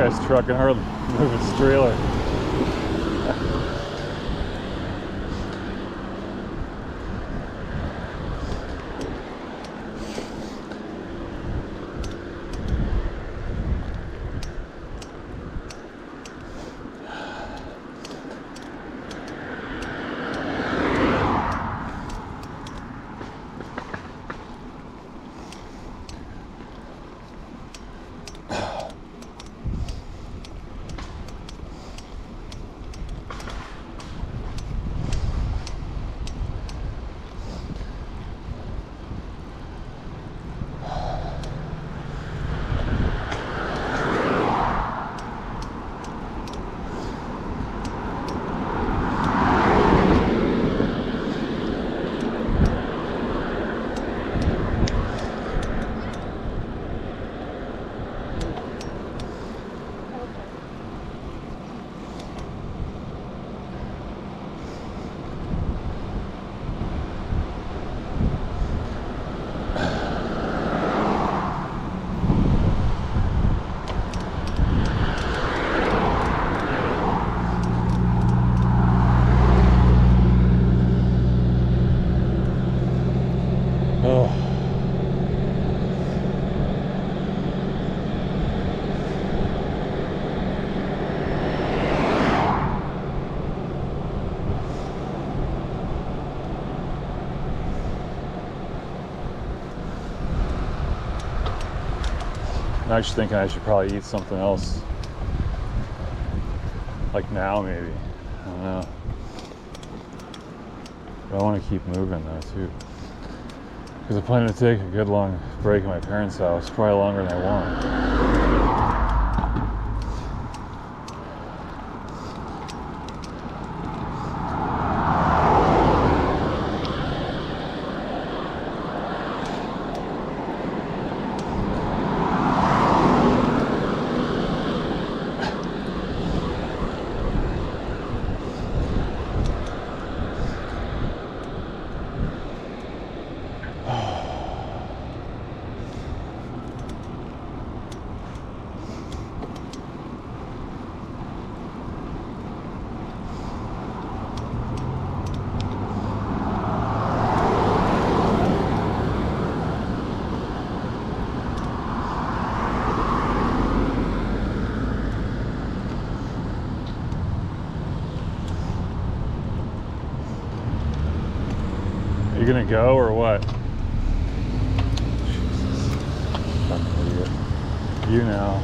guy's truck can hardly move his trailer. I'm actually thinking I should probably eat something else. Like now, maybe. I don't know. But I want to keep moving though, too. Because I'm planning to take a good long break at my parents' house. Probably longer than I want. You gonna go or what? Jesus. Fucking idiot. You know.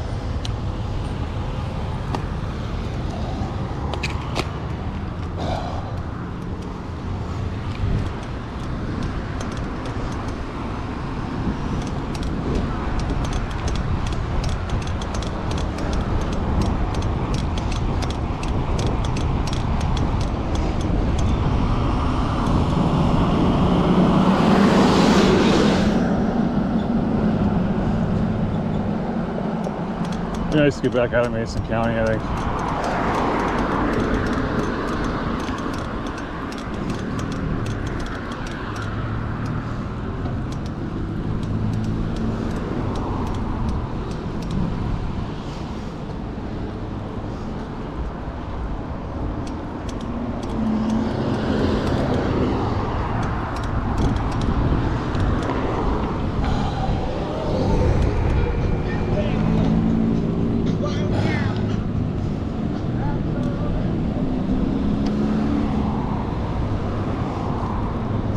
Be nice to get back out of Mason County, I think.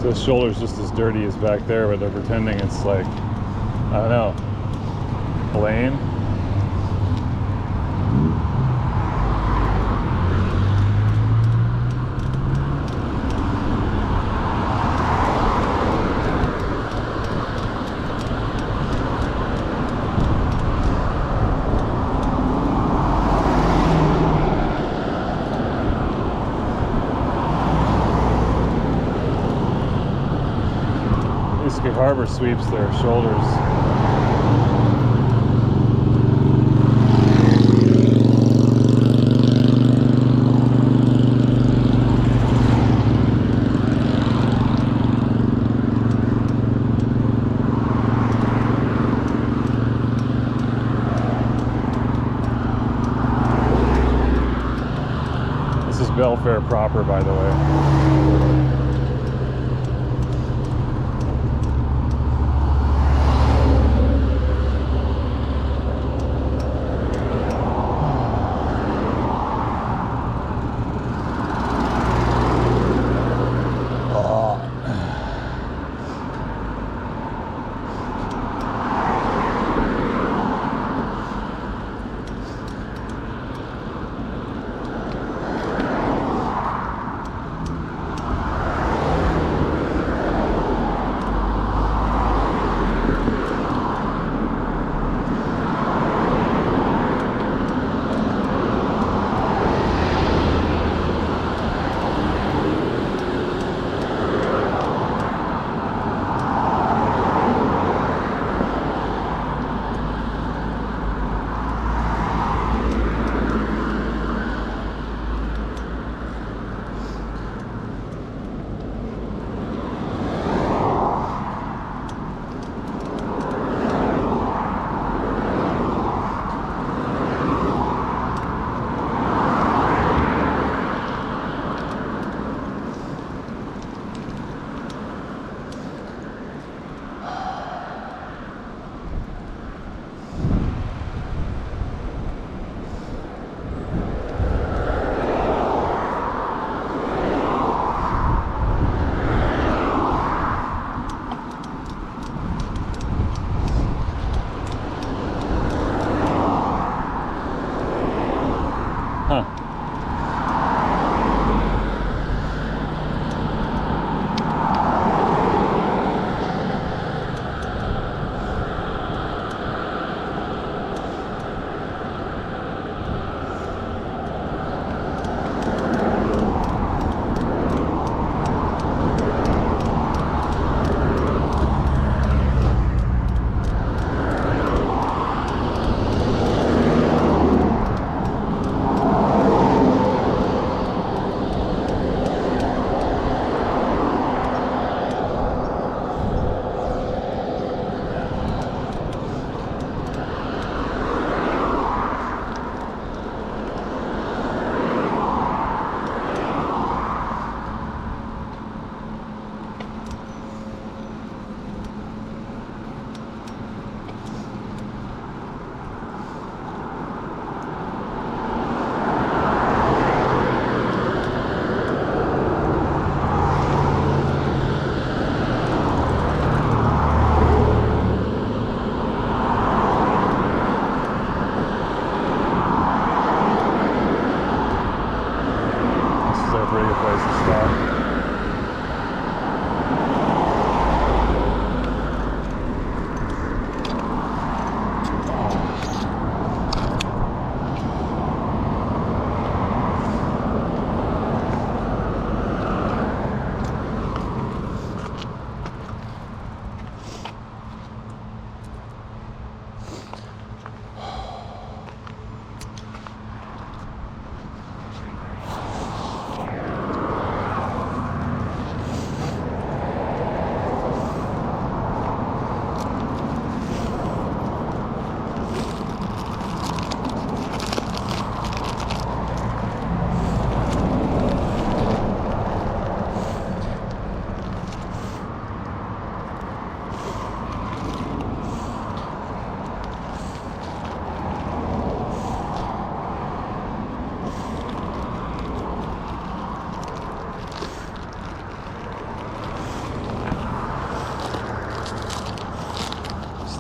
This shoulder's just as dirty as back there, but they're pretending it's like, I don't know, a lane. Harbor sweeps their shoulders. Belfair proper, by the way.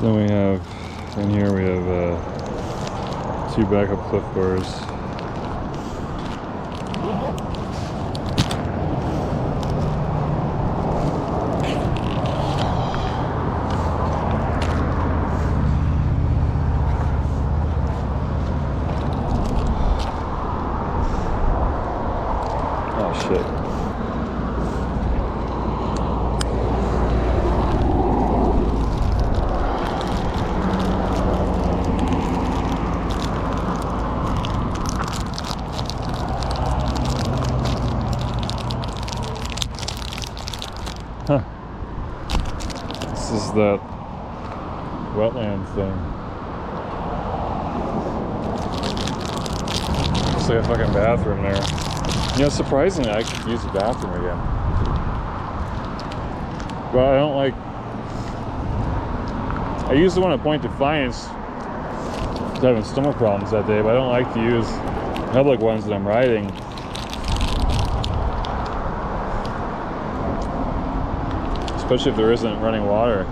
Then we have, in here we have 2 backup cliff bars. Oh shit. This is that wetland thing. Looks like a fucking bathroom there. You know, surprisingly, I could use the bathroom again. But I don't like... I use the one at Point Defiance. I was having stomach problems that day, but I don't like to use public ones that I'm riding. Especially if there isn't running water.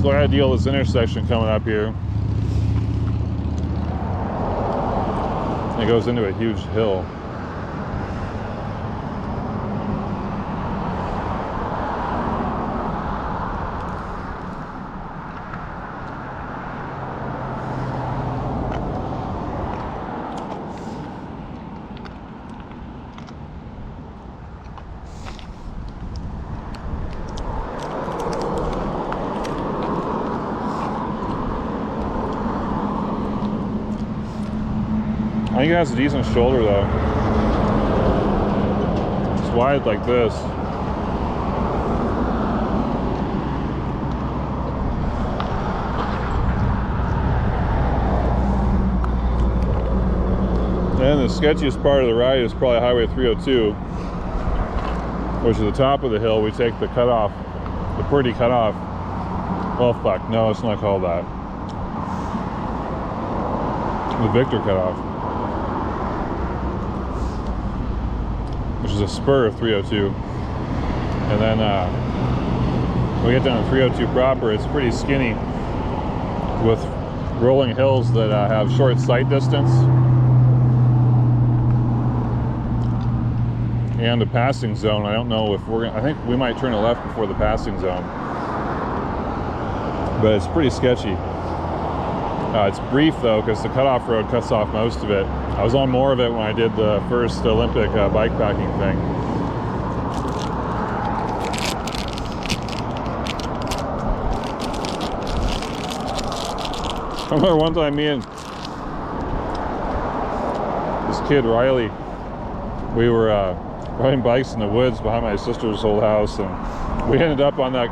So I gotta deal with this intersection coming up here. It goes into a huge hill. I think it has a decent shoulder though. It's wide like this. And the sketchiest part of the ride is probably Highway 302, which is the top of the hill. We take the cutoff, the Purdy cutoff. Well, fuck, no, it's not called that. The Victor cutoff, which is a spur of 302. And then when we get down to 302 proper, it's pretty skinny with rolling hills that have short sight distance and a passing zone. I don't know if we're gonna, I think we might turn a left before the passing zone, but it's pretty sketchy. It's brief though, because the cutoff road cuts off most of it. I was on more of it when I did the first Olympic bike packing thing. I remember one time me and this kid Riley, we were riding bikes in the woods behind my sister's old house, and we ended up on that,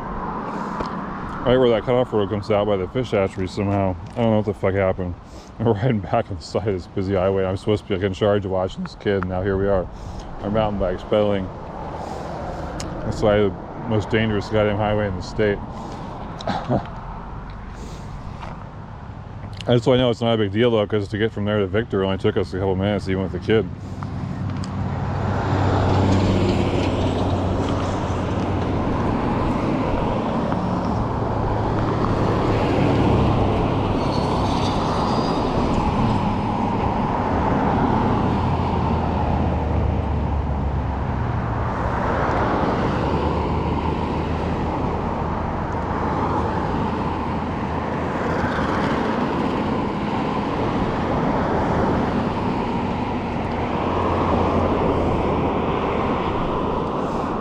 right where that cutoff road comes out by the fish hatchery somehow. I don't know what the fuck happened. We're riding back on the side of this busy highway. I'm supposed to be like in charge of watching this kid, and now here we are, our mountain bikes pedaling. That's why the most dangerous goddamn highway in the state. That's why I know it's not a big deal though, because to get from there to Victor only took us a couple minutes, even with the kid.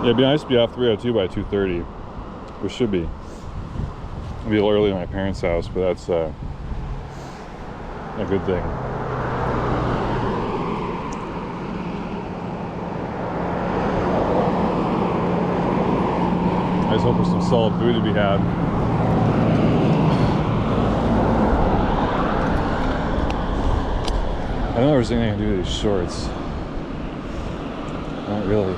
Yeah, it'd be nice to be off 302 by 2:30. We should be. It'll be a little early at my parents' house, but that's a good thing. I just hope there's some solid food to be had. I don't know if there's anything I can do with these shorts. Not really.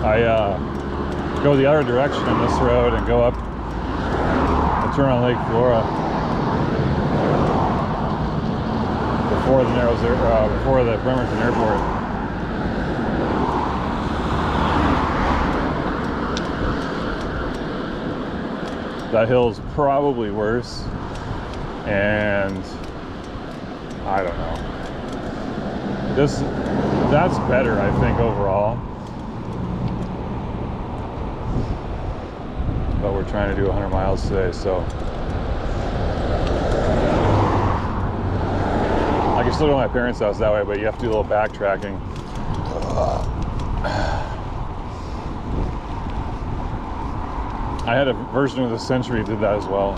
I go the other direction on this road and go up and turn on Lake Flora before the before the Bremerton Airport. That hill's probably worse, and I don't know. That's better, I think, overall. But we're trying to do 100 miles today, so I can still go to my parents' house that way, but you have to do a little backtracking. I had a version of the Century that did that as well.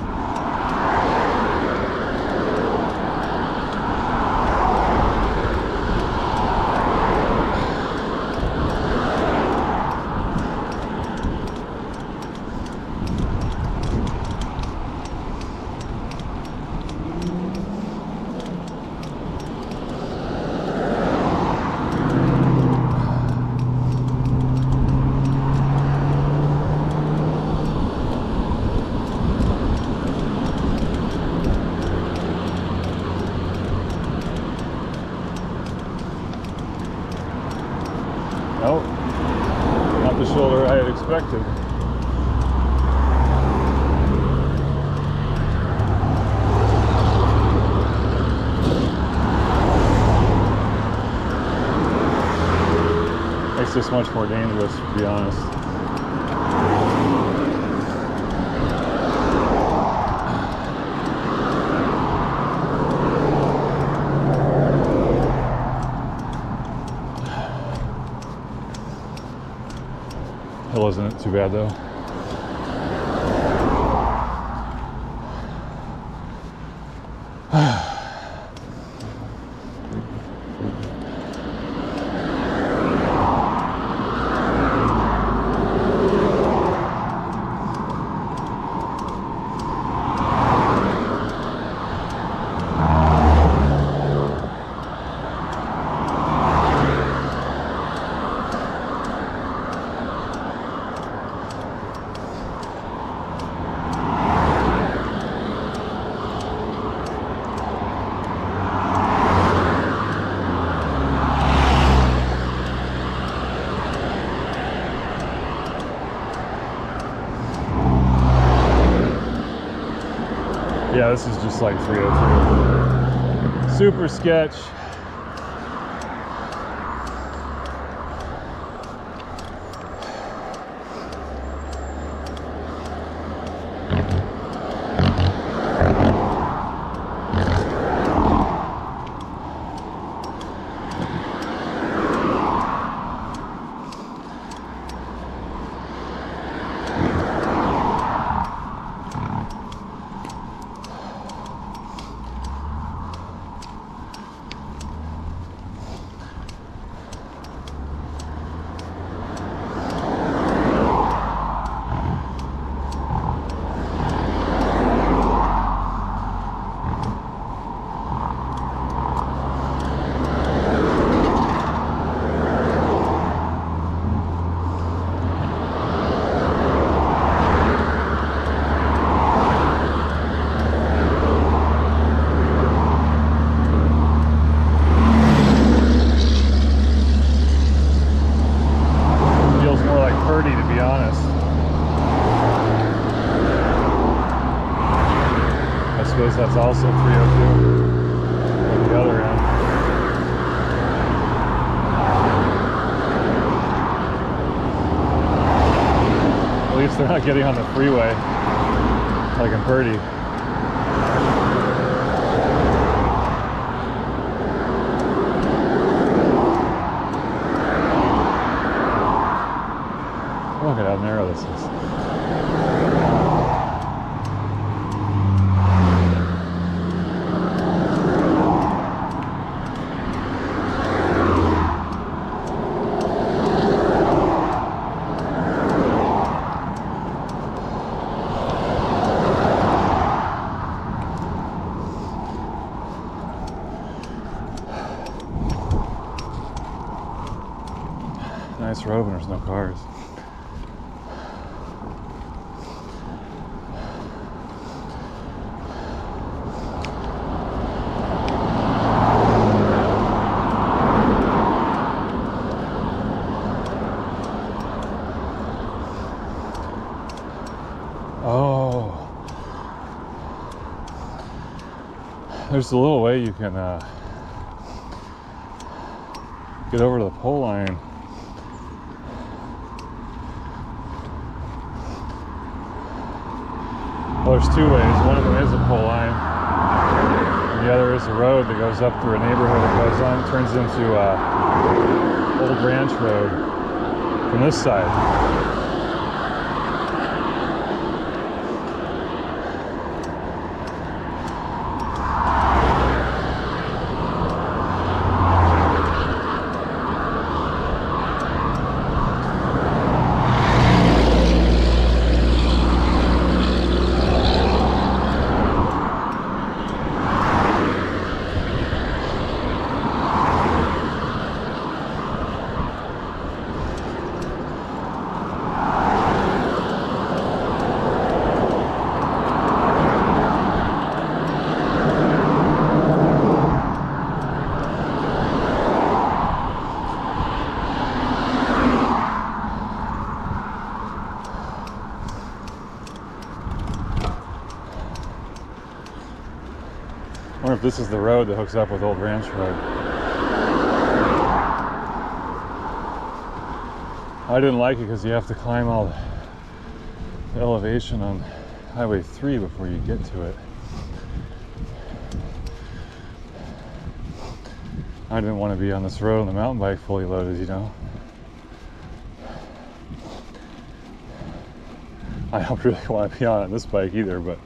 Nope, not the shoulder I had expected. Makes this much more dangerous, to be honest. Hill isn't too bad though. Yeah, this is just like 302. Super sketch. Purdy, to be honest. I suppose that's also 302 on the other end. At least they're not getting on the freeway like in Purdy. Look at how narrow this is. Nice road when there's no cars. there's a little way you can get over to the pole line. Well, there's two ways. One of them is a pole line, and the other is a road that goes up through a neighborhood that goes on, turns into Old Ranch Road from this side. I wonder if this is the road that hooks up with Old Ranch Road. I didn't like it because you have to climb all the elevation on Highway 3 before you get to it. I didn't want to be on this road on the mountain bike fully loaded, you know. I don't really want to be on this bike either, but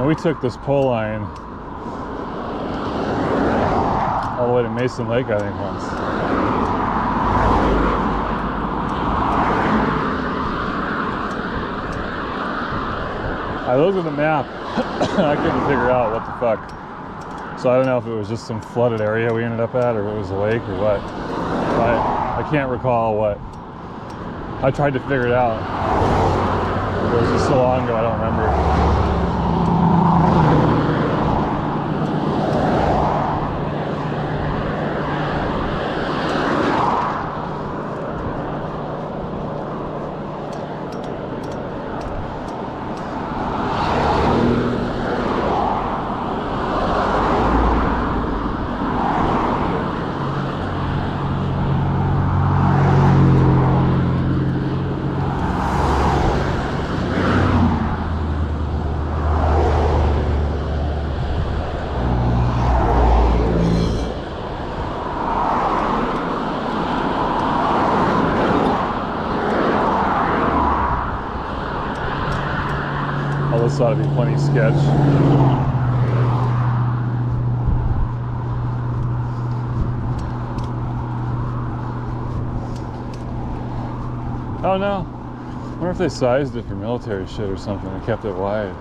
we took this pole line all the way to Mason Lake, I think, once. I looked at the map and I couldn't figure out what the fuck. So I don't know if it was just some flooded area we ended up at, or if it was a lake or what. But I can't recall what. I tried to figure it out. It was just so long ago, I don't remember. This ought to be plenty sketch. Oh no. I wonder if they sized it for military shit or something and kept it wide.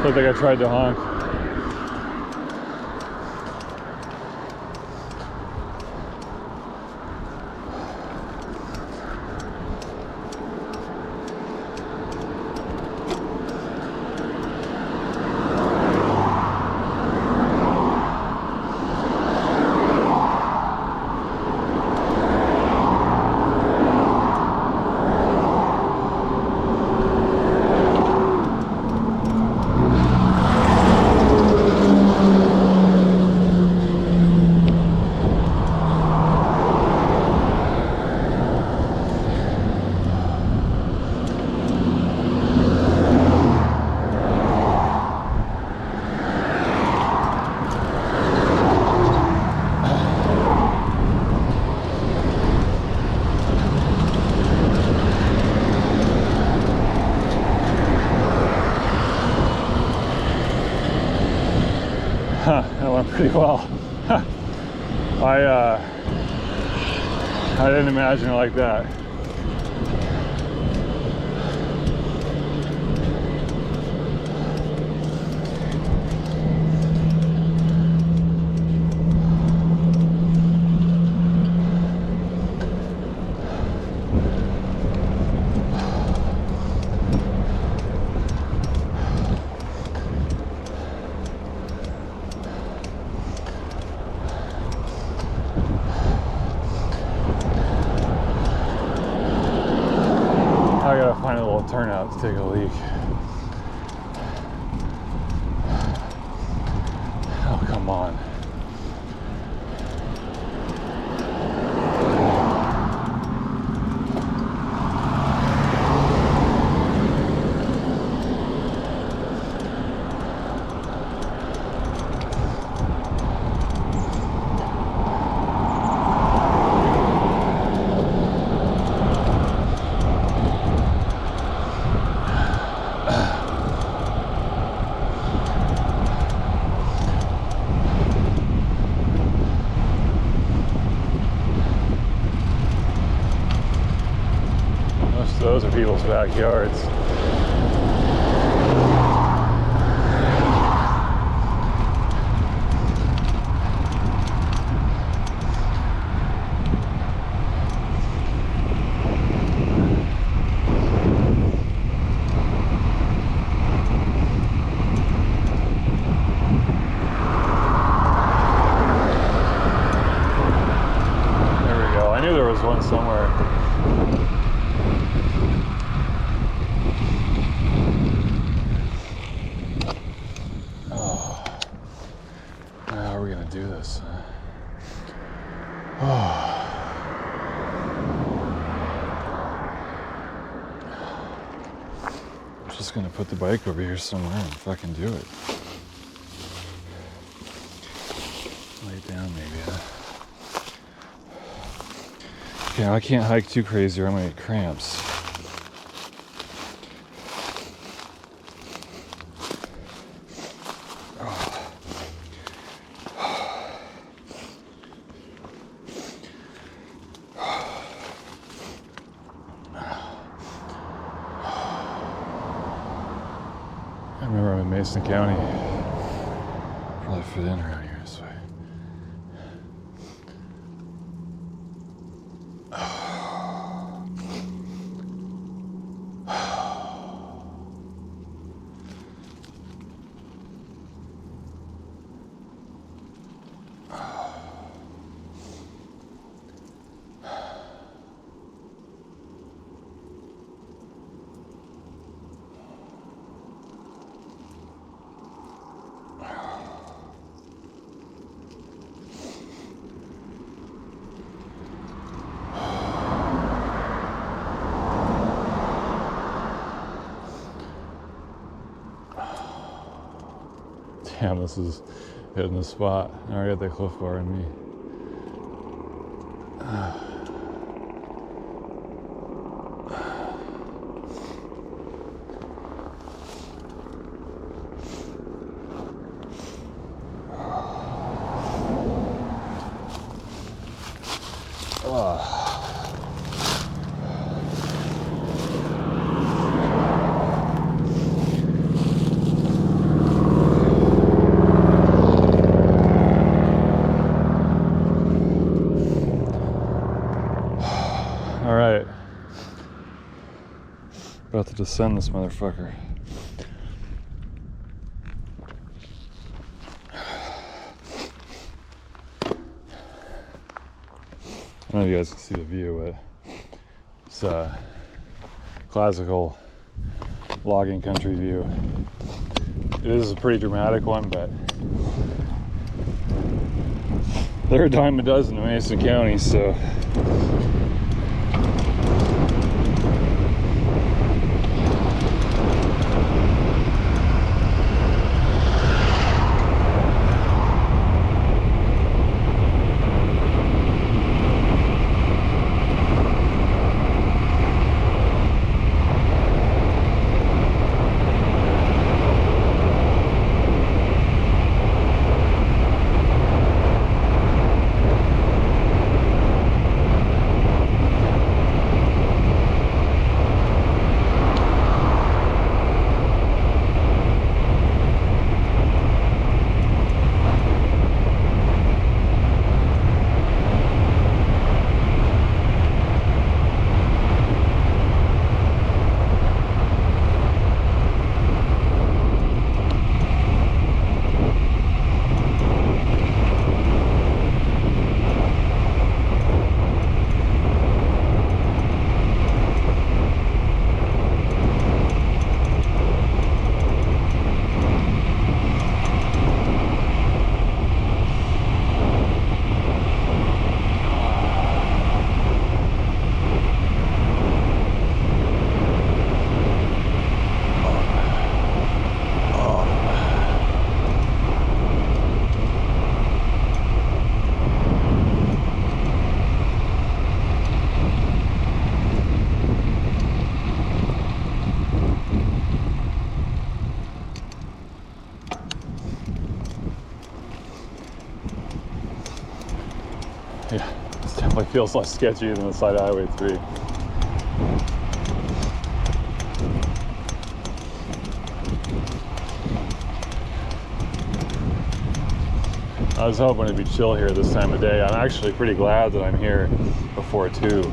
Looked like I tried to honk. That went pretty well. I didn't imagine it like that. I gotta find a little turnout to take a leak. Oh, come on. Those are people's backyards. There we go. I knew there was one somewhere. Do this. I'm just gonna put the bike over here somewhere and fucking do it. Lay it down maybe, huh? Okay, I can't hike too crazy or I'm gonna get cramps. I remember I'm in Mason County. Probably fit in around here this way. Damn, this is hitting the spot. I already got that Cliff Bar in me. about to descend this motherfucker. I don't know if you guys can see the view, but it's a classical logging country view. It is a pretty dramatic one, but they're a dime a dozen in Mason County, so yeah, this definitely feels less sketchy than the side of Highway 3. I was hoping it'd be chill here this time of day. I'm actually pretty glad that I'm here before 2.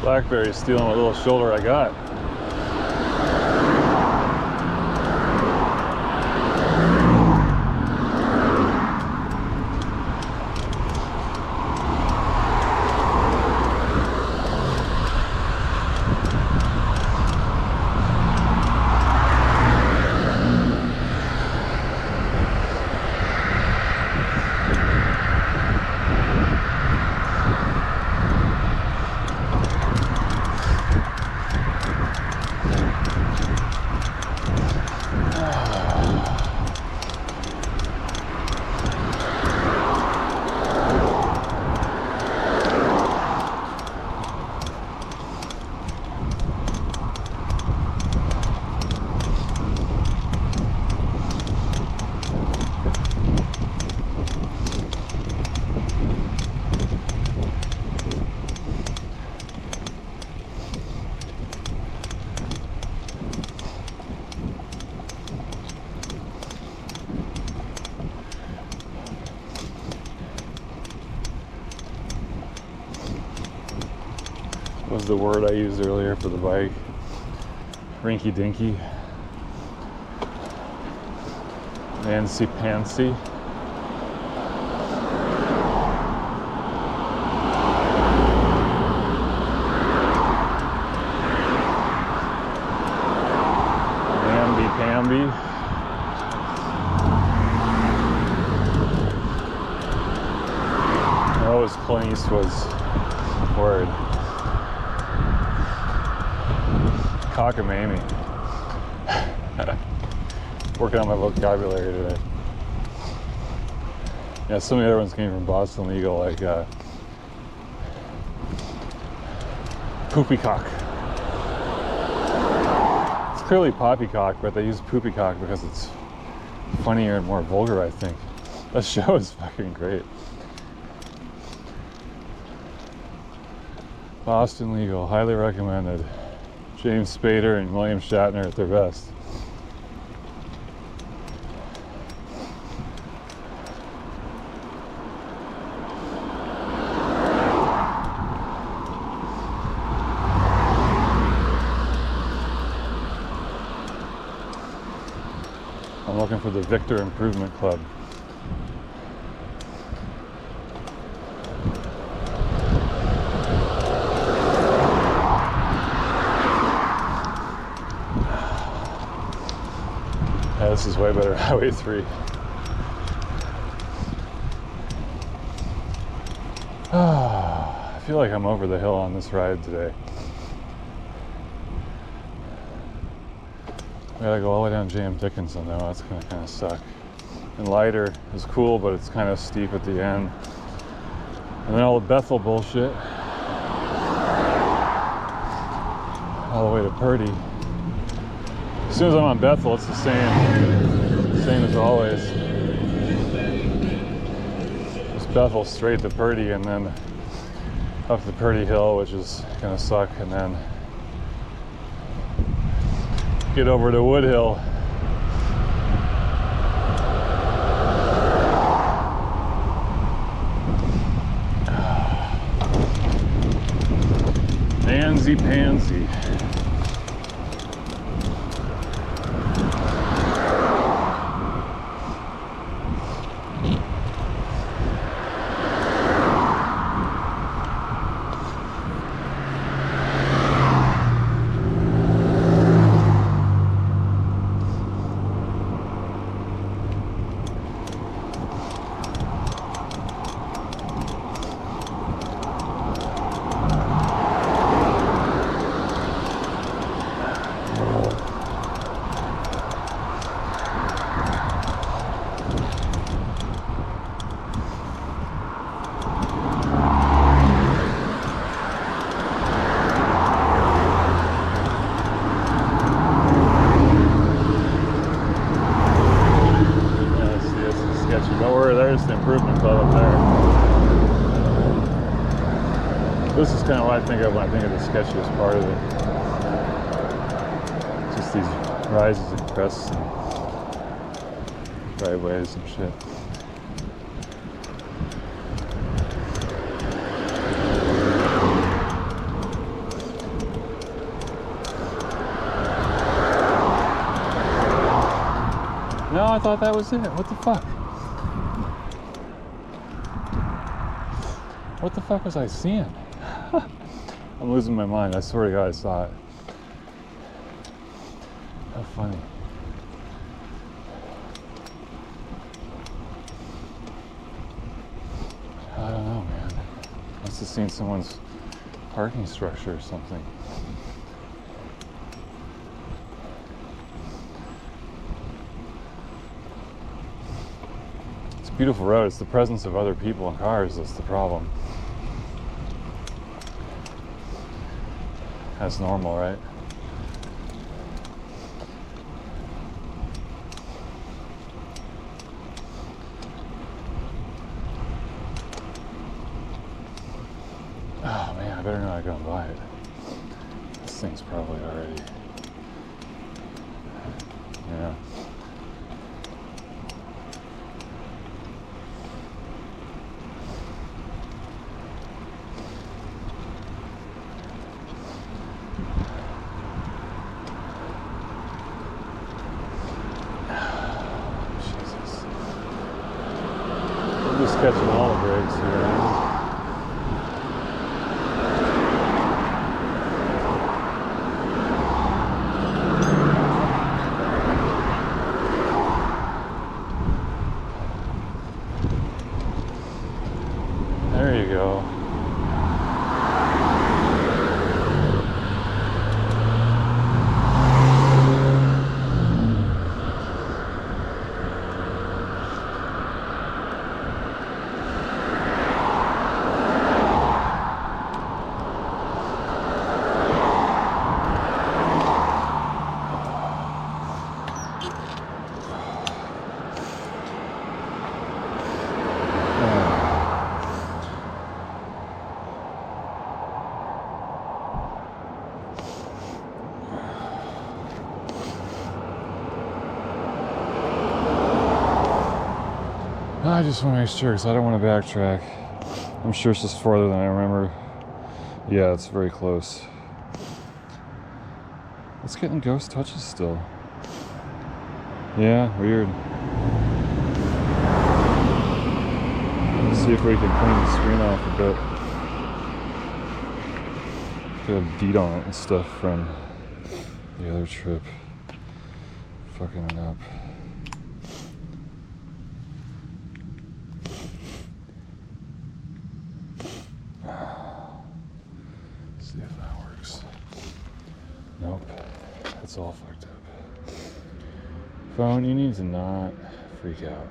Blackberry's stealing what little shoulder I got. was the word I used earlier for the bike. Rinky dinky. Nancy Pansy. Namby Pamby. That was Clint Eastwood's word. Cockamamie. Working on my vocabulary today. Yeah, some of the other ones came from Boston Legal, like poopycock. It's clearly poppycock, but they use poopycock because it's funnier and more vulgar, I think. That show is fucking great. Boston Legal, highly recommended. James Spader and William Shatner at their best. I'm looking for the Victor Improvement Club. Yeah, this is way better. Highway 3. I feel like I'm over the hill on this ride today. I gotta go all the way down J.M. Dickinson though, that's gonna kind of suck. And lighter is cool, but it's kind of steep at the end. And then all the Bethel bullshit. All the way to Purdy. As soon as I'm on Bethel, it's the same as always. Just Bethel straight to Purdy and then up the Purdy Hill, which is gonna suck, and then get over to Wood Hill. Pansy pansy. There's the improvement club up there. This is kind of what I think of when I think of the sketchiest part of it. Just these rises and crests and driveways and shit. No, I thought that was it. What the fuck? What the fuck was I seeing? I'm losing my mind. I swear to God I saw it. How funny. I don't know, man. Must have seen someone's parking structure or something. It's a beautiful road. It's the presence of other people and cars that's the problem. That's normal, right? Oh man, I better not go and buy it. This thing's probably already... Yeah. catching all the breaks here. There you go. I just want to make sure because I don't want to backtrack. I'm sure it's just farther than I remember. Yeah, it's very close. It's getting ghost touches still. Yeah, weird. Let's see if we can clean the screen off a bit. Could have deed on it and stuff from the other trip. Fucking it up. See if that works. Nope, it's all fucked up. Phone, you need to not freak out.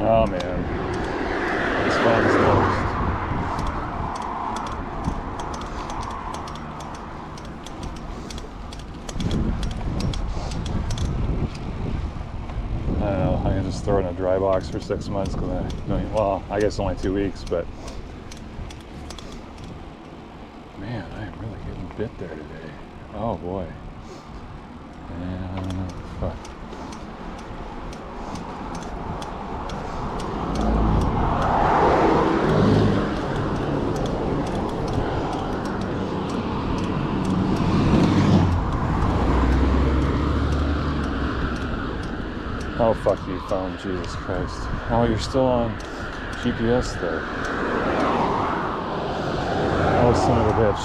Oh man, this phone's toast. I don't know, I can just throw it in a dry box for 6 months because well, I guess only 2 weeks, but man, I am really getting bit there today. Oh boy. And fuck. Oh, fuck you, phone, Jesus Christ. Oh, you're still on GPS there. Oh, son of a bitch.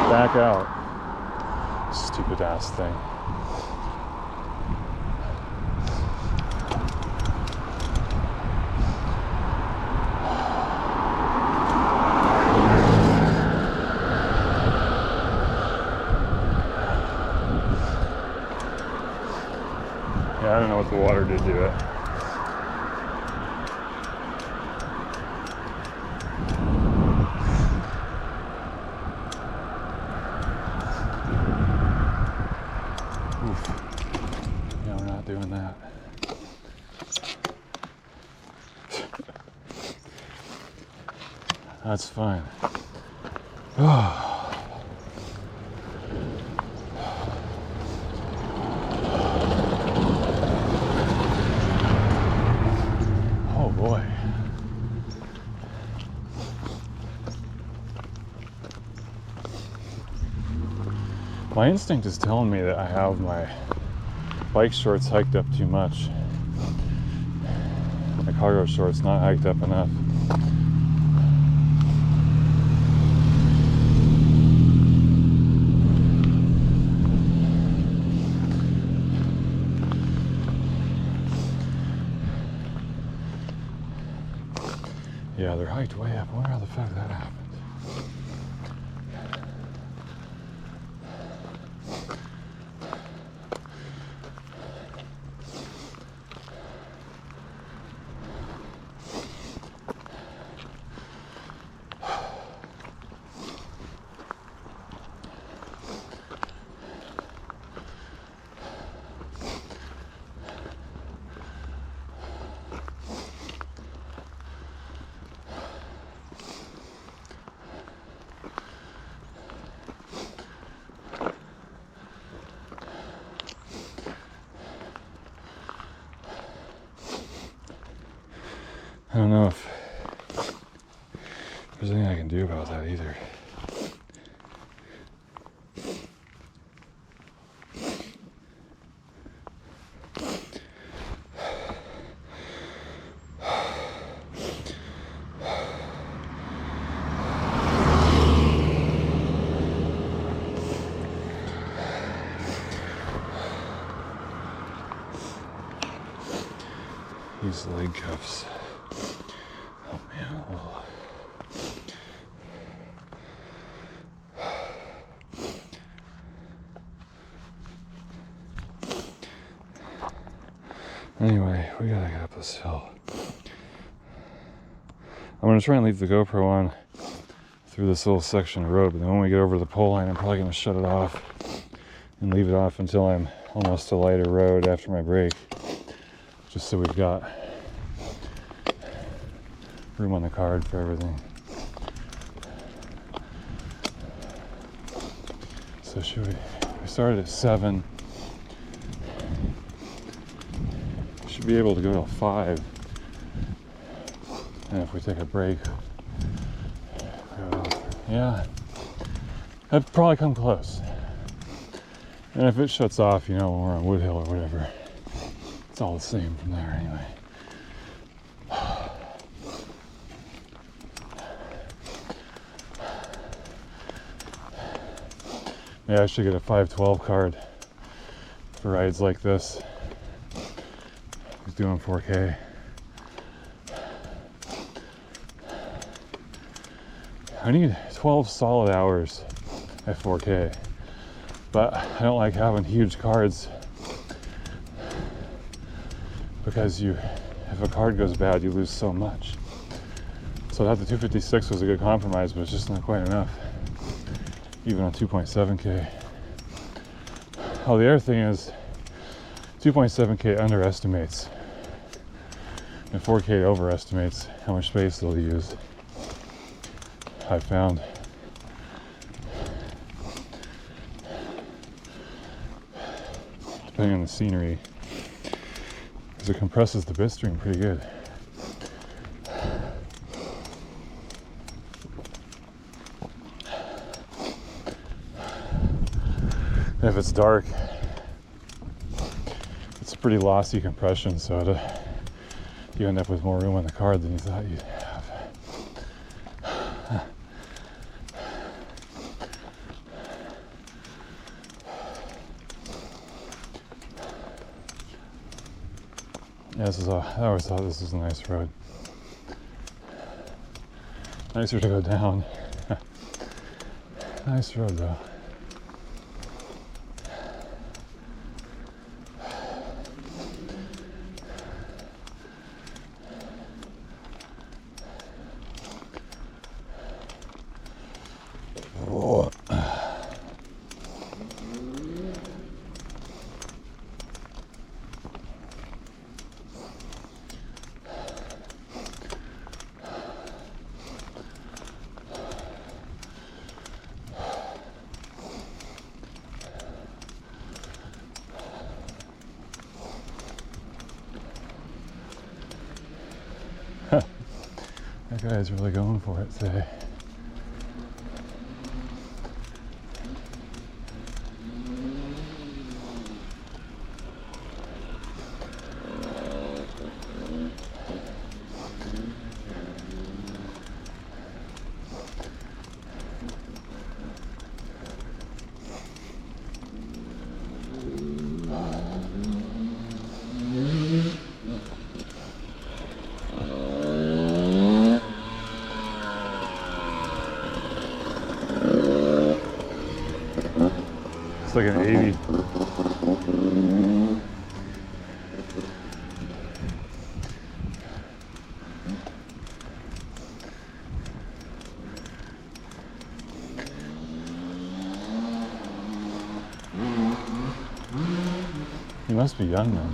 Back out. Stupid ass thing. Yeah, I don't know what the water did to it. Oof. Yeah, we're not doing that. That's fine. Oh. Boy. My instinct is telling me that I have my bike shorts hiked up too much. My cargo shorts not hiked up enough. Yeah, they're hiked way up. I wonder how the fuck that happened. I don't know if there's anything I can do about that either. These leg cuffs. Oh man. Oh. Anyway, we gotta get up this hill. I'm gonna try and leave the GoPro on through this little section of road, but then when we get over the pole line, I'm probably gonna shut it off and leave it off until I'm almost to lighter road after my break, just so we've got room on the card for everything. So should we started at 7. Should be able to go till 5. And if we take a break, yeah, that'd probably come close. And if it shuts off, you know, when we're on Woodhill or whatever, it's all the same from there anyway. Yeah, I should get a 512 card for rides like this. He's doing 4K. I need 12 solid hours at 4K, but I don't like having huge cards because if a card goes bad, you lose so much. So that the 256 was a good compromise, but it's just not quite enough, even on 2.7K. Oh, the other thing is 2.7K underestimates and 4K overestimates how much space they'll use. I found. Depending on the scenery, because it compresses the bit stream pretty good. And if it's dark, it's a pretty lossy compression, so you end up with more room on the card than you thought you'd have. Yeah, I always thought this was a nice road. Nicer to go down. Nice road though. That guy's really going for it today. It's like an 80. He must be young then.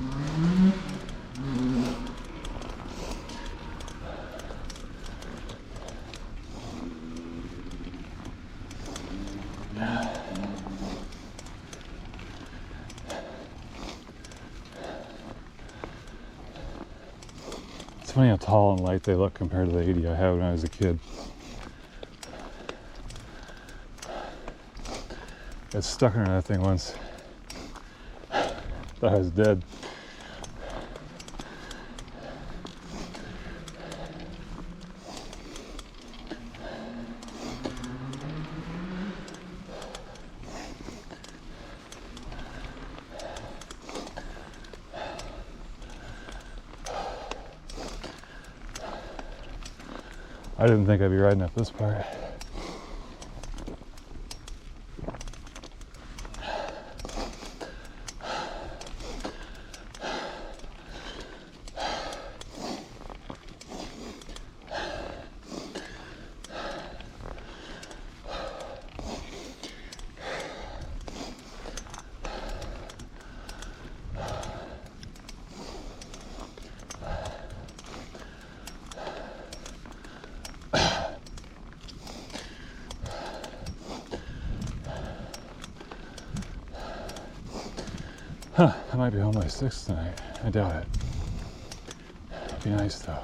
It's funny how tall and light they look compared to the 80 I had when I was a kid. Got stuck under that thing once. Thought I was dead. I didn't think I'd be riding up this part. Huh, I might be home by 6 tonight. I doubt it. It'd be nice though.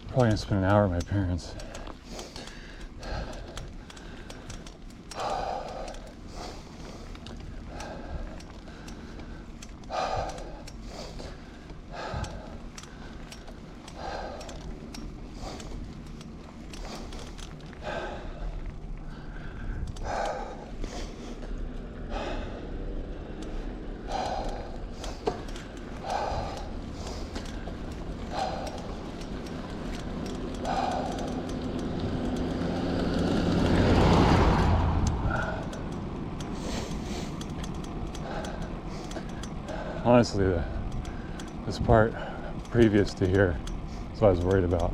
Probably gonna spend an hour at my parents'. Honestly, this part previous to here is what I was worried about.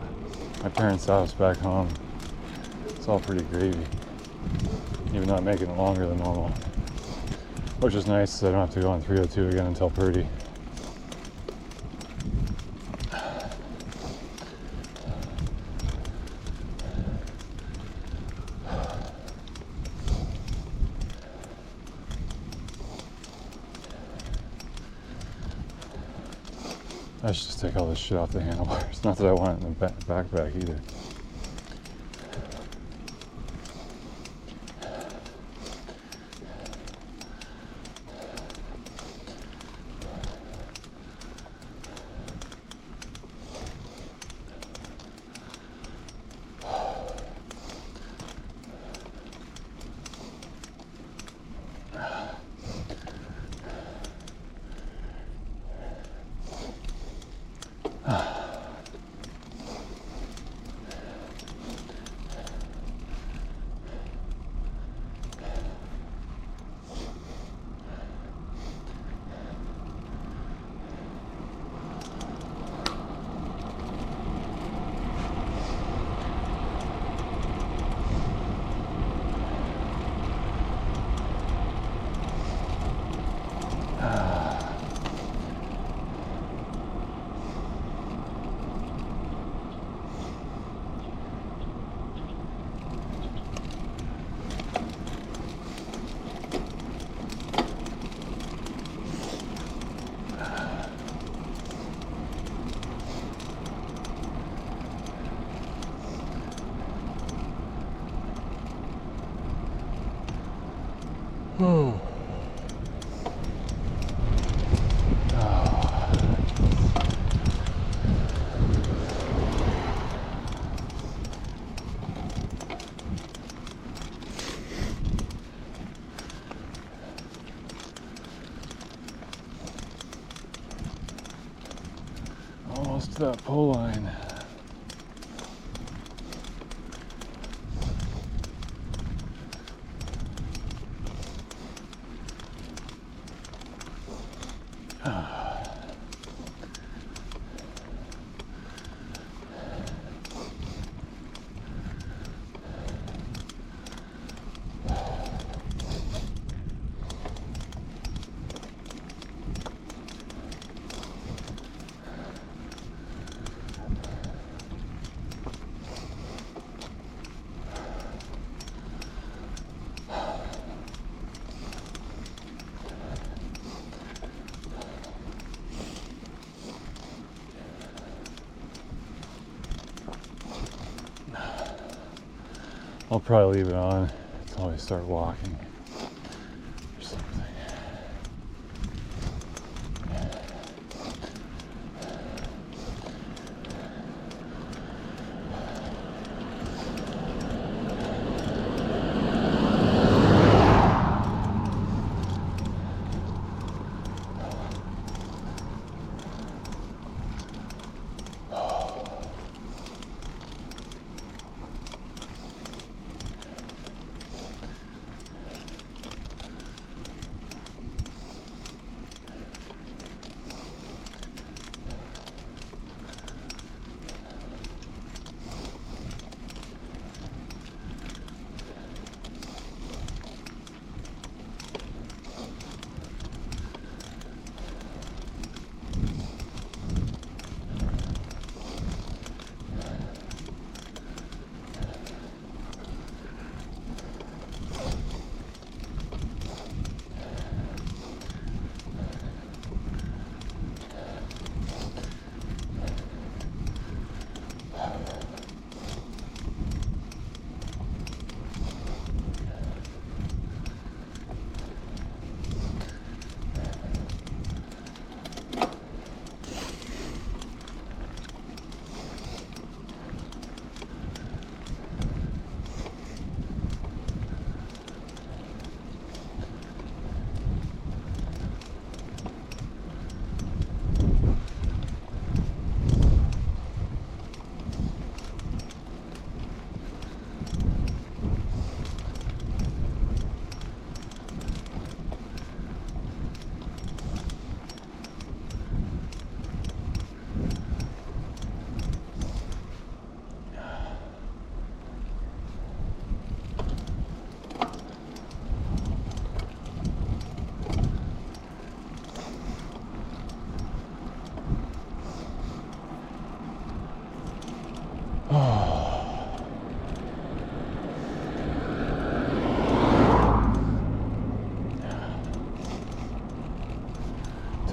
My parents' house back home, it's all pretty gravy, even though I'm making it longer than normal, which is nice so I don't have to go on 302 again until Purdy. I should just take all this shit off the handlebars. Not that I want it in the backpack either. Oh. Almost to that pole line. I'll probably leave it on until I start walking or something.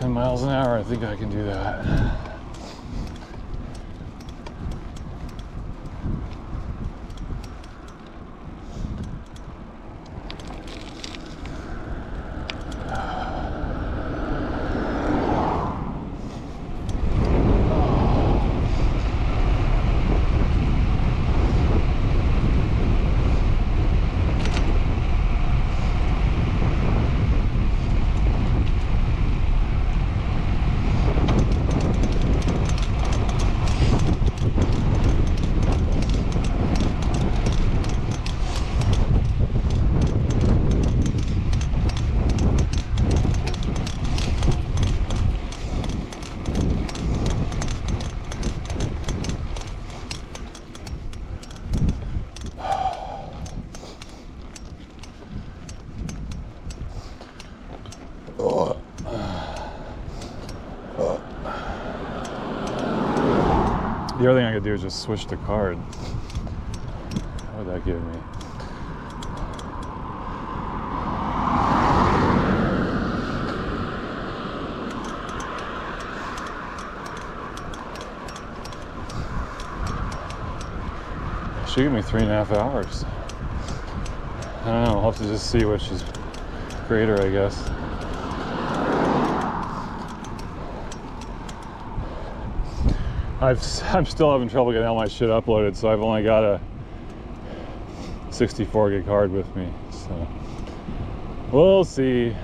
Miles an hour, I think I can do that. The other thing I could do is just switch the card. What would that give me? She gave me 3.5 hours. I don't know, I'll have to just see which is greater, I guess. I'm still having trouble getting all my shit uploaded, so I've only got a 64 gig card with me, so we'll see.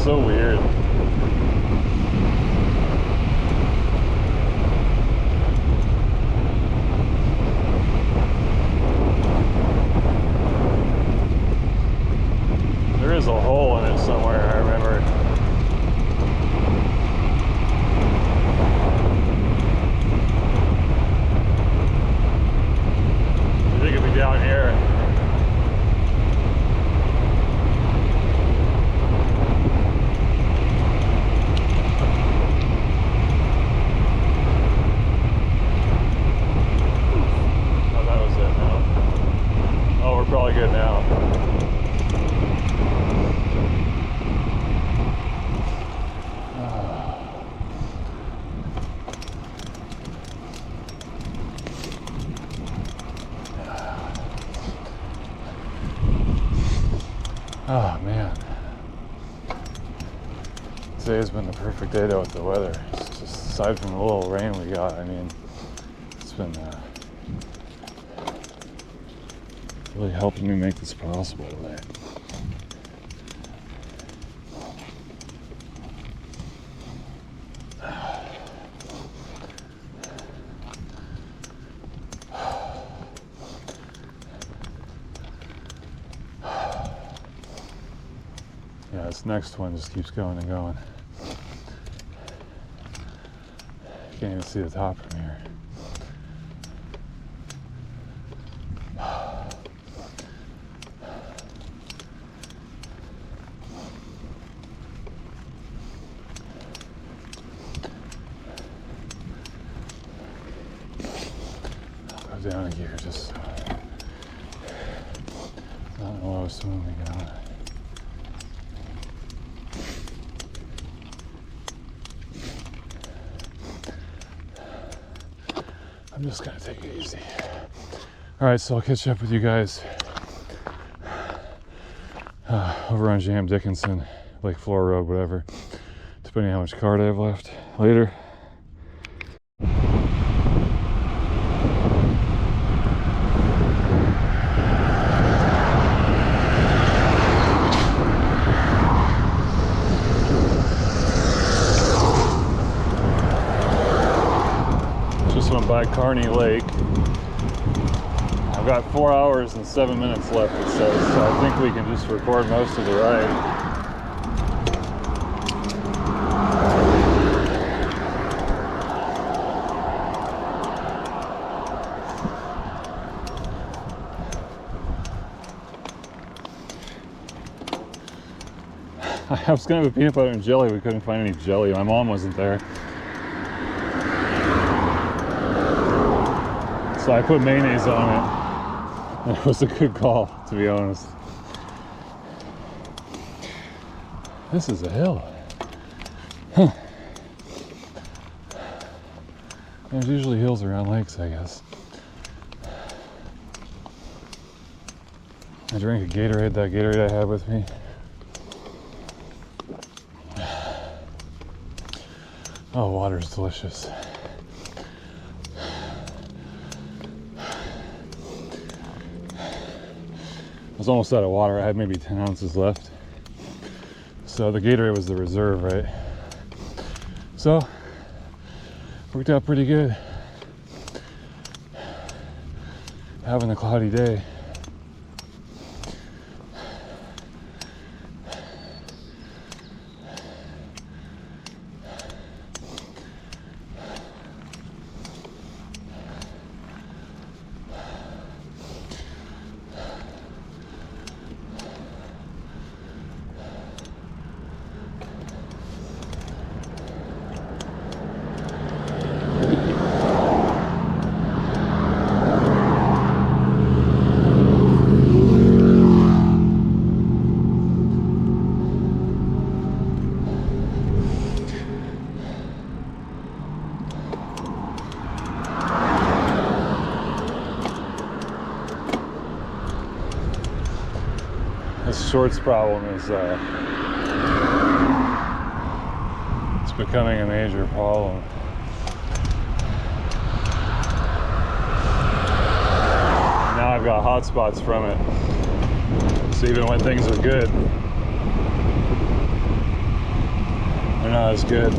So weird. There is a hole in it somewhere, I remember. I think it'd be down here. Today's been the perfect day though with the weather. It's just aside from the little rain we got, I mean, it's been really helping me make this possible today. Yeah, this next one just keeps going and going. Can't even see the top from here. I'll go down a gear just so not the lowest one we got. I'm just gonna take it easy. All right, so I'll catch up with you guys over on Jam Dickinson, Lake Flora Road, whatever, depending on how much card I have left later. By Kearney Lake. I've got 4 hours and 7 minutes left, it says, so I think we can just record most of the ride. I was gonna have a peanut butter and jelly, we couldn't find any jelly. My mom wasn't there. So I put mayonnaise on it, and it was a good call, to be honest. This is a hill. Huh. There's usually hills around lakes, I guess. I drank a Gatorade, that Gatorade I had with me. Oh, water's delicious. I was almost out of water. I had maybe 10 ounces left. So the Gatorade was the reserve, right? So, worked out pretty good. Having a cloudy day. This shorts problem is it's becoming a major problem. Now I've got hot spots from it. So even when things are good, they're not as good.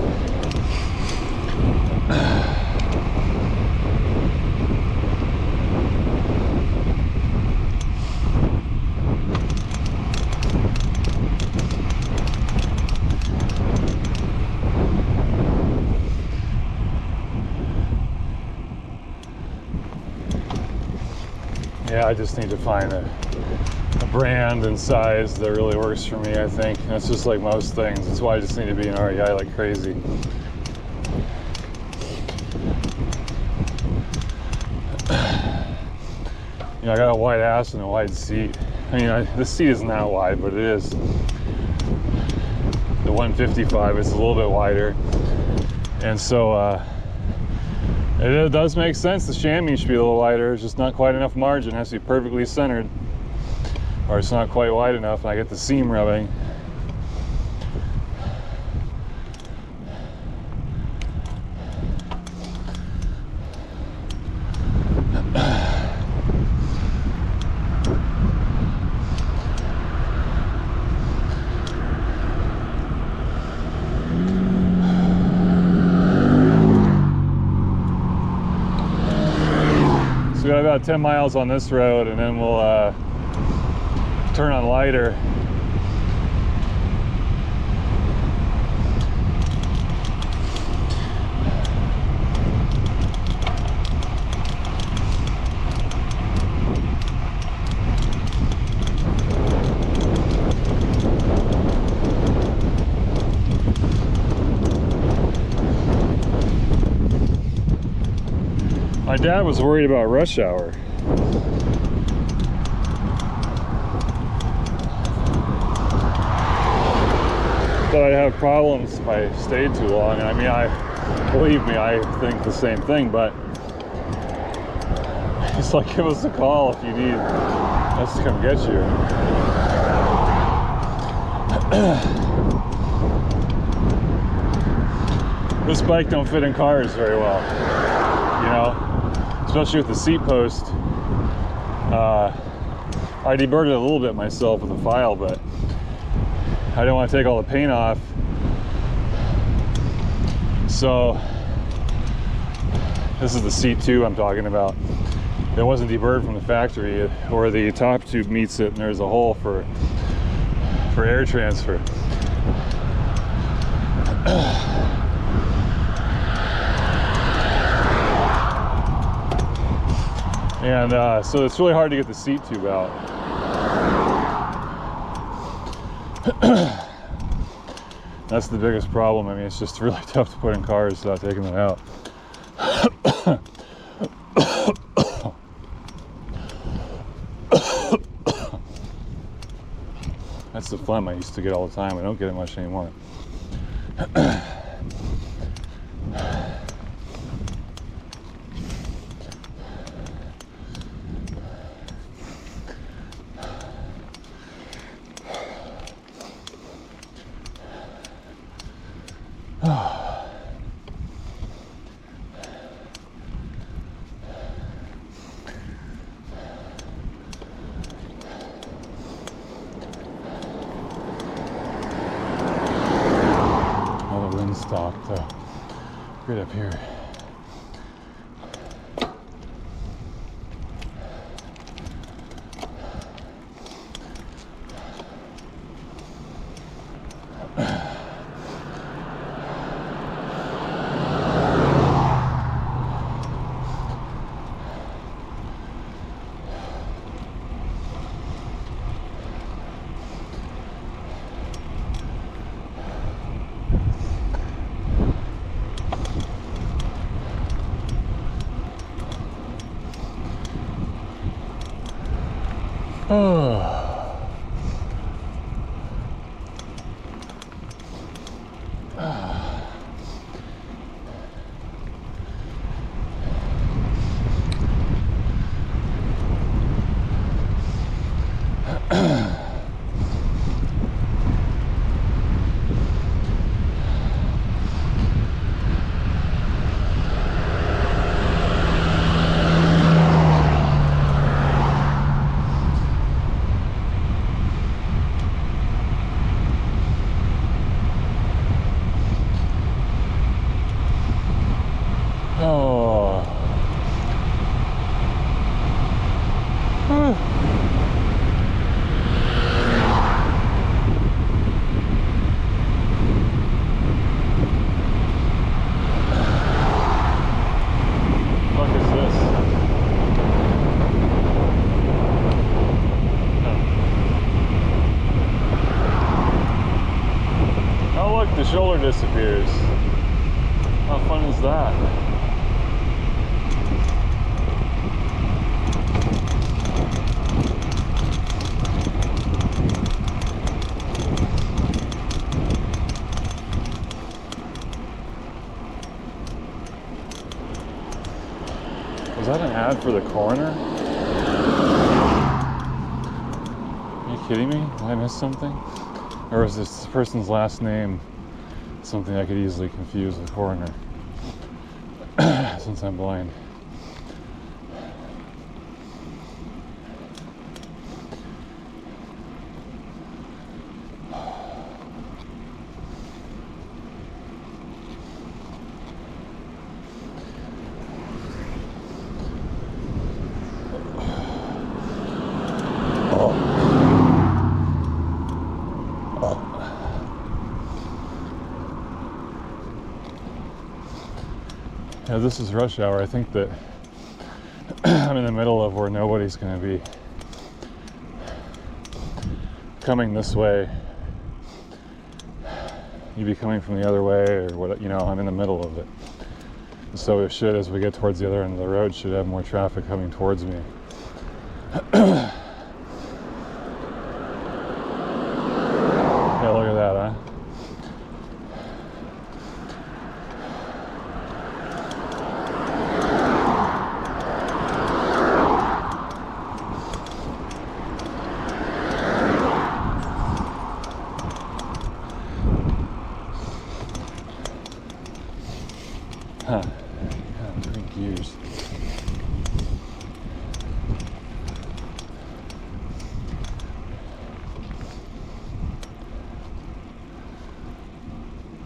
Yeah, I just need to find a brand and size that really works for me, I think. And it's just like most things. That's why I just need to be an REI like crazy. You know, I got a wide ass and a wide seat. I mean, this seat isn't that wide, but it is. The 155 is a little bit wider. And so, it does make sense. The chamois should be a little wider. It's just not quite enough margin. It has to be perfectly centered. or it's not quite wide enough and I get the seam rubbing. So we got about 10 miles on this road, and then we'll turn on lighter. My dad was worried about rush hour. That I'd have problems if I stayed too long. And I mean, believe me, I think the same thing, but he's like, give us a call if you need us to come get you. This bike don't fit in cars very well, you know? Especially with the seat post. I deburred it a little bit myself with a file, but I didn't want to take all the paint off. So this is the seat 2 I'm talking about. It wasn't deburred from the factory, where the top tube meets it, and there's a hole for air transfer. And so it's really hard to get the seat tube out. That's the biggest problem. I mean, it's just really tough to put in cars without taking them out. That's the phlegm I used to get all the time. I don't get it much anymore. Stopped right up here. The shoulder disappears. How fun is that? Was that an ad for the coroner? kidding me? Did I miss something? Or is this person's last name something I could easily confuse with coroner? Since I'm blind. Yeah, this is rush hour. I think that I'm in the middle of where nobody's going to be coming this way. You'd be coming from the other way, or what? You know, I'm in the middle of it. So it should, as we get towards the other end of the road, should have more traffic coming towards me. Yeah, look at that, huh? Huh. God, I'm doing gears.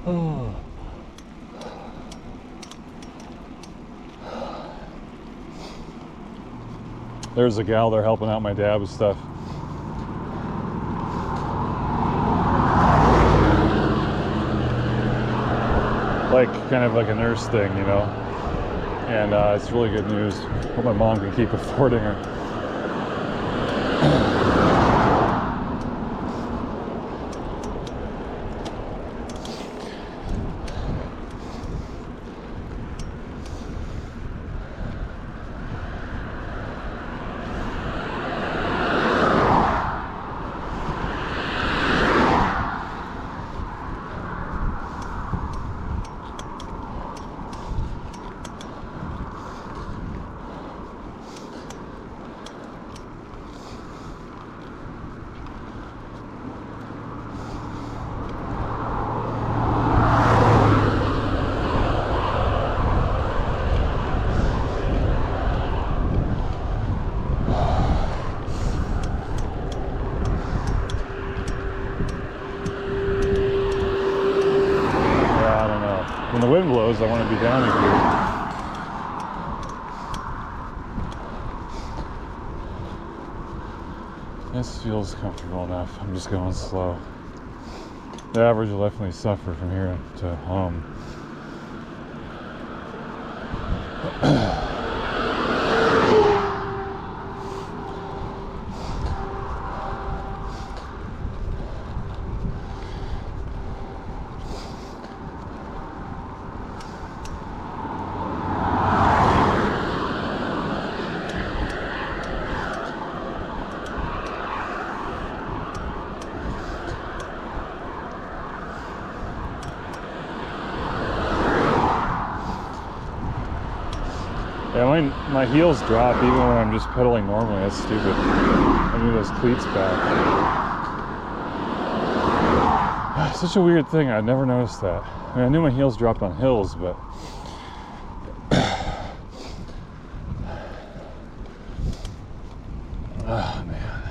Oh. There's a gal there helping out my dad with stuff. Like, kind of like a nurse thing, you know? And it's really good news. Hope my mom can keep affording her. When the wind blows, I want to be down in here. This feels comfortable enough. I'm just going slow. The average will definitely suffer from here to home. Yeah, my heels drop even when I'm just pedaling normally. That's stupid. I need those cleats back. Such a weird thing. I'd never noticed that. I mean, I knew my heels dropped on hills, but oh man,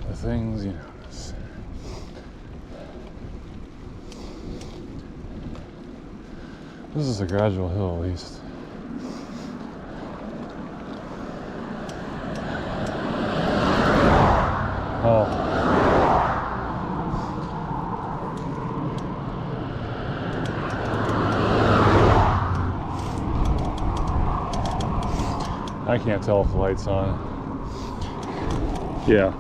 the things you notice. This is a gradual hill, at least. Oh. I can't tell if the light's on. Yeah.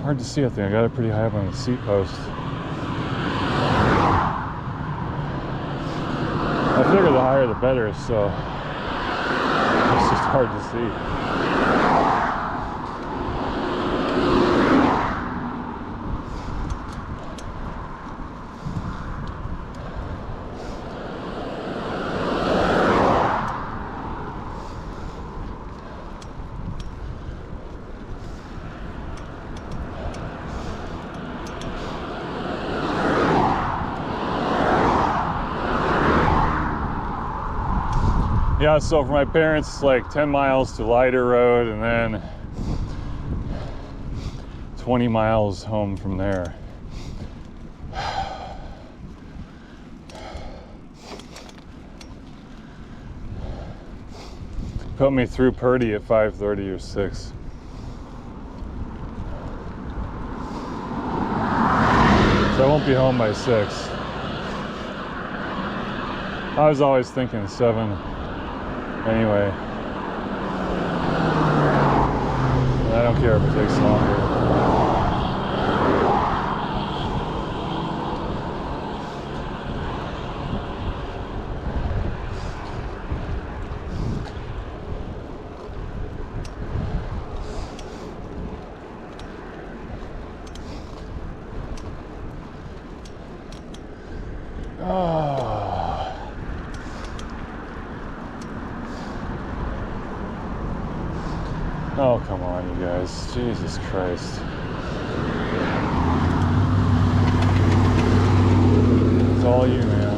Hard to see, I think. I got it pretty high up on the seat post. I figure the higher the better, so it's just hard to see. Yeah, so for my parents, it's like 10 miles to Leiter Road and then 20 miles home from there. Put me through Purdy at 5:30 or 6. So I won't be home by 6. I was always thinking 7. Anyway, I don't care if it takes longer. Oh, come on, you guys. Jesus Christ. It's all you, man.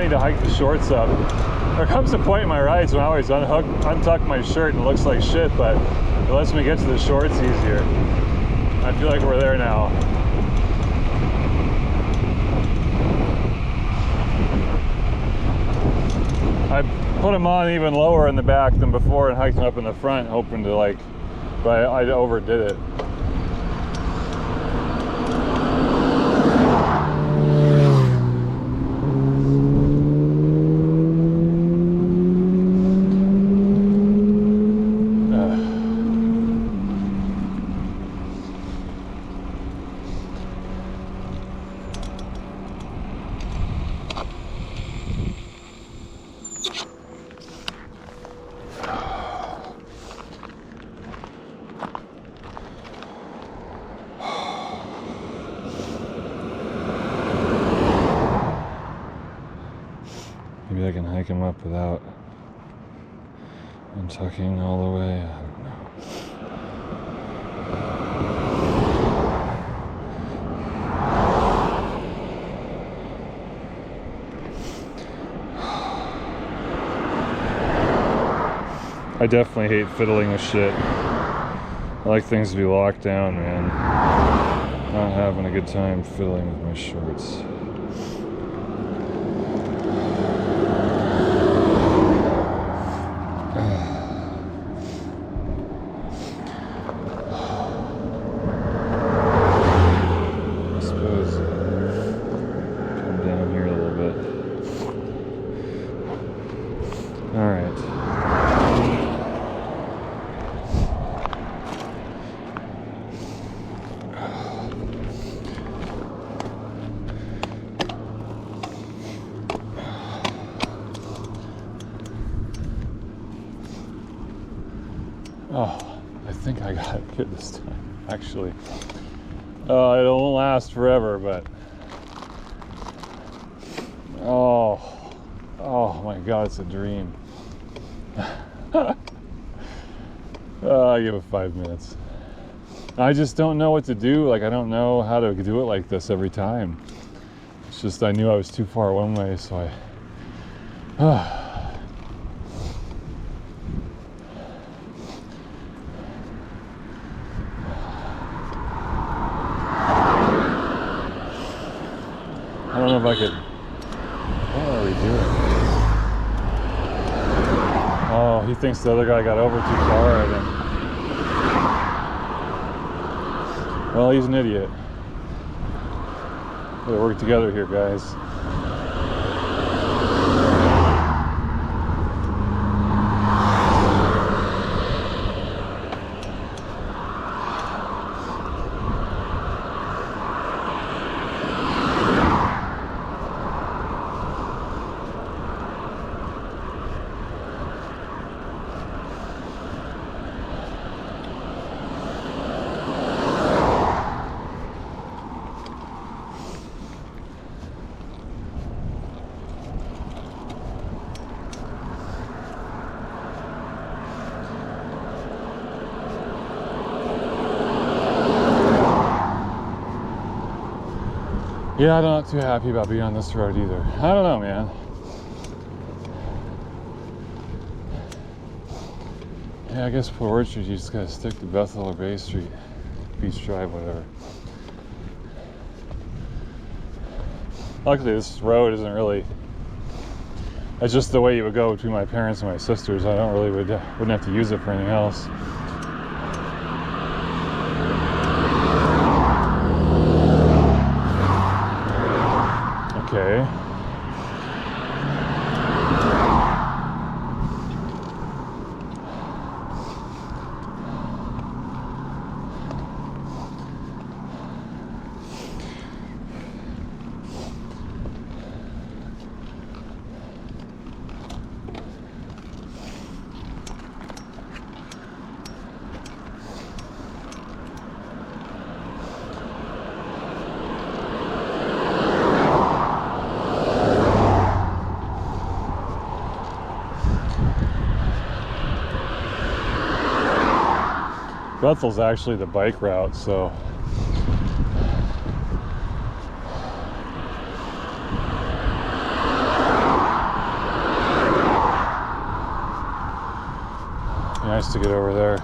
To hike the shorts up. There comes a point in my rides when I always untuck my shirt and it looks like shit, but it lets me get to the shorts easier. I feel like we're there now. I put them on even lower in the back than before and hiked them up in the front, hoping to like, but I overdid it. Maybe I can hike him up without untucking all the way. I don't know. I definitely hate fiddling with shit. I like things to be locked down, man. Not having a good time fiddling with my shorts. Oh, I think I got it good this time, actually. It won't last forever, but oh my God, it's a dream. I give it 5 minutes. I just don't know what to do. Like, I don't know how to do it like this every time. It's just I knew I was too far one way, so I don't know if I could. What are we doing? Oh, he thinks the other guy got over too far, I think. Well, he's an idiot. We gotta work together here, guys. Yeah, I'm not too happy about being on this road either. I don't know, man. Yeah, I guess for Ward Street, you just gotta stick to Bethel or Bay Street, Beach Drive, whatever. Luckily, this road isn't really. It's just the way you would go between my parents and my sisters. I don't really wouldn't have to use it for anything else. Okay. Bethel's actually the bike route, so nice to get over there.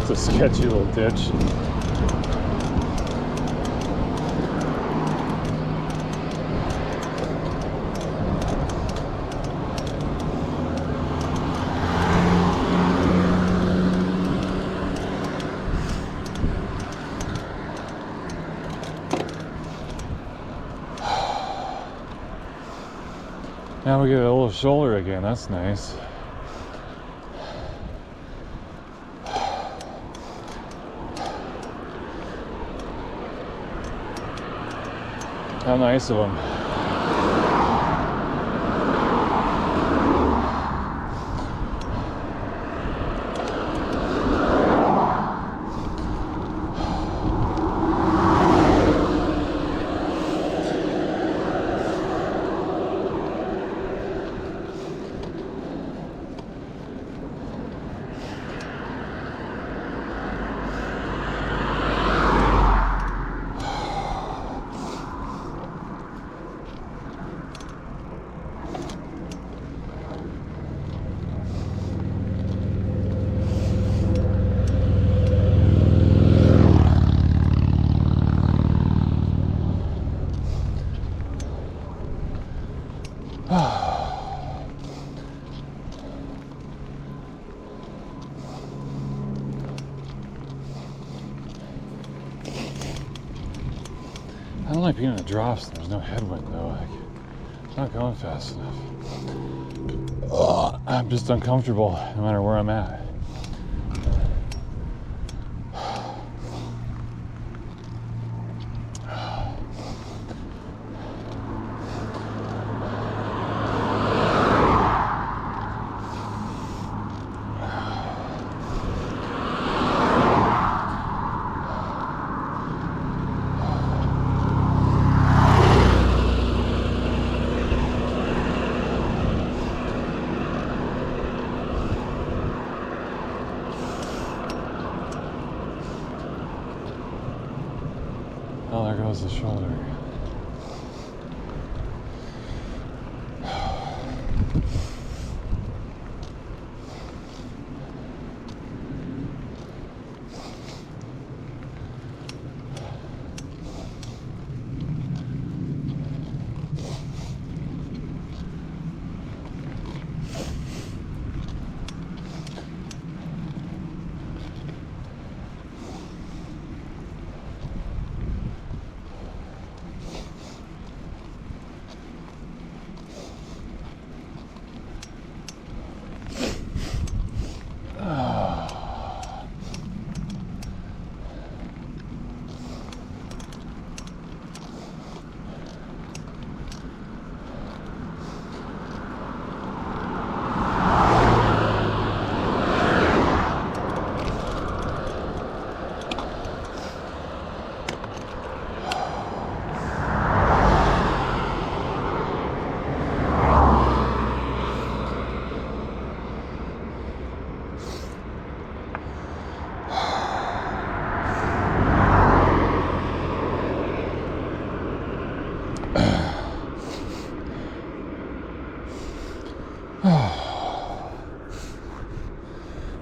Just a sketchy little ditch. Now we get a little shoulder again, that's nice. How nice of them. I don't like being in the drafts and there's no headwind though. Like, it's not going fast enough. I'm just uncomfortable no matter where I'm at. Oh, there goes the shoulder.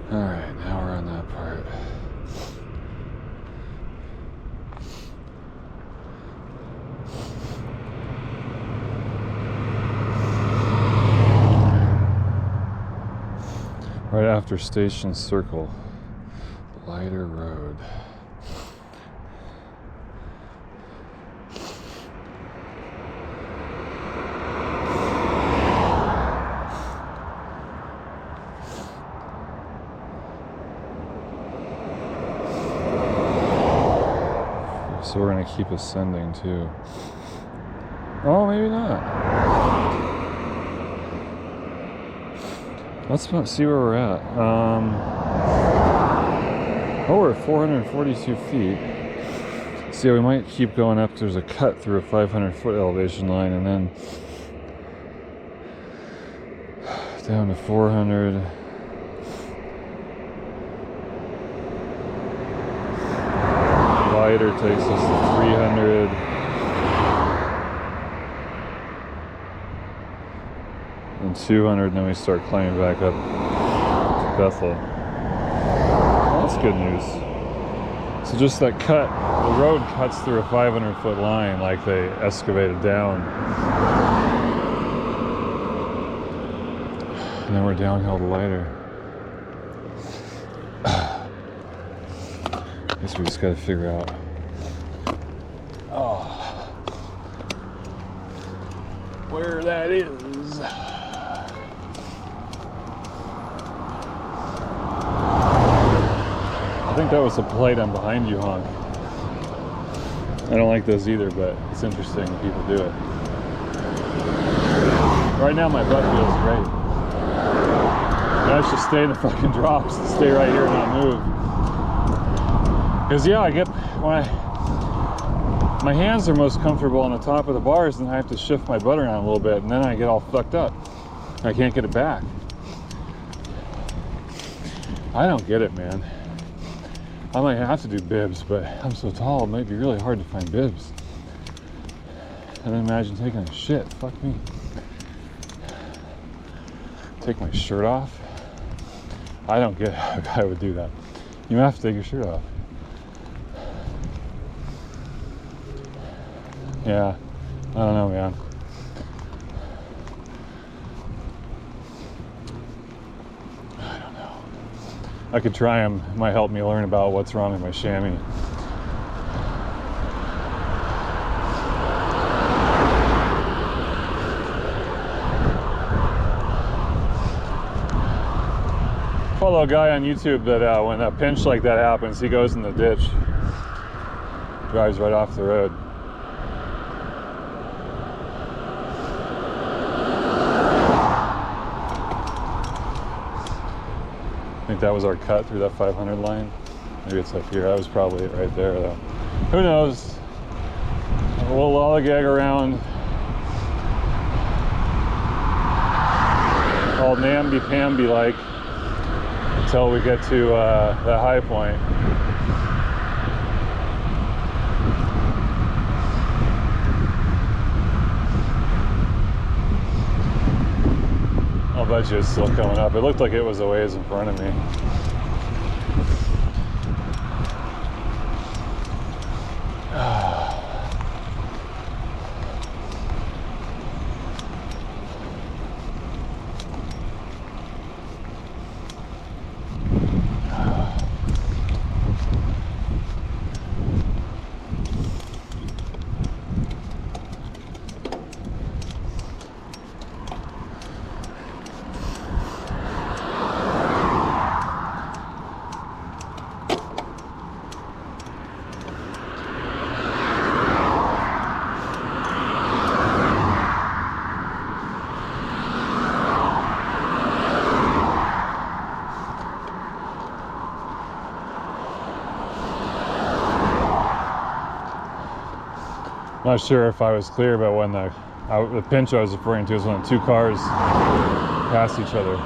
Alright, now we're on that part. Right after Station Circle, lighter road. So we're going to keep ascending too. Oh, maybe not. Let's see where we're at. Oh, we're at 442 feet. So yeah, we might keep going up. There's a cut through a 500-foot elevation line, and then down to 400. Lighter takes us to 300. And 200, and then we start climbing back up to Bethel. Oh, That's good news. So just that cut, the road cuts through a 500-foot line like they excavated down. And then we're downhill to lighter. I guess we just gotta figure out. Oh, where that is. I think that was the plate on behind you, honk. I don't like those either, but it's interesting when people do it. Right now my butt feels great. I should stay in the fucking drops, stay right here and not move. Because yeah, I get, my hands are most comfortable on the top of the bars, and I have to shift my butt around a little bit, and then I get all fucked up. I can't get it back. I don't get it, man. I might have to do bibs, but I'm so tall, it might be really hard to find bibs. And then imagine taking a shit, fuck me. Take my shirt off. I don't get how a guy would do that. You have to take your shirt off. Yeah, I don't know, man. I don't know. I could try them. It might help me learn about what's wrong with my chamois. Follow a guy on YouTube that when a pinch like that happens, he goes in the ditch, drives right off the road. I think that was our cut through that 500 line. Maybe it's up here. That was probably it right there, though. Who knows? We'll lollygag around all namby-pamby like until we get to that high point. I'll bet you it's still coming up. It looked like it was a ways in front of me. Not sure if I was clear about when the pinch I was referring to is when two cars pass each other